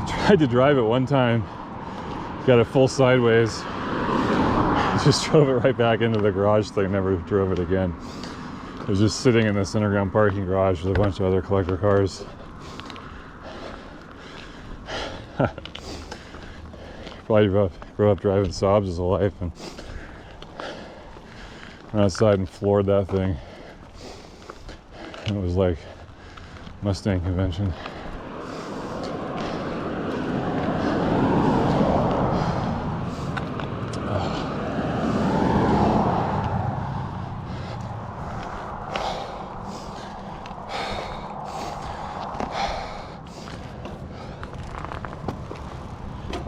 Tried to drive it one time, got it full sideways, just drove it right back into the garage thing, never drove it again. It was just sitting in this underground parking garage with a bunch of other collector cars. Probably grew up driving Saabs his whole life and went outside and floored that thing. And it was like Mustang convention.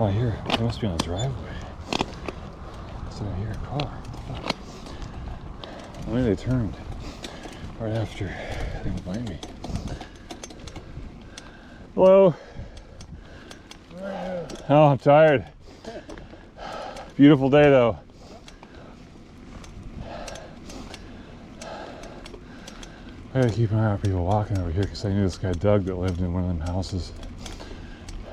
Oh, I hear it must be on the driveway. So I hear a car. What the fuck? Maybe they turned right after they went by me. Hello. Oh, I'm tired. Beautiful day though. I gotta keep an eye on people walking over here because I knew this guy Doug that lived in one of them houses.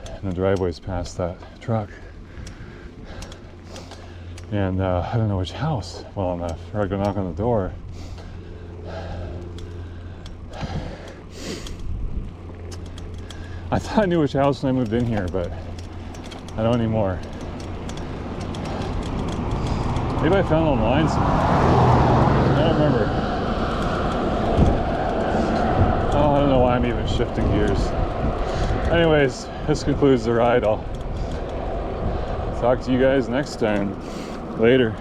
And the driveway's past that truck. And I don't know which house well enough. Or I go knock on the door. I thought I knew which house when I moved in here, but I don't anymore. Maybe I found it online somewhere. I don't remember. Oh, I don't know why I'm even shifting gears. Anyways, this concludes the ride. I'll talk to you guys next time. Later.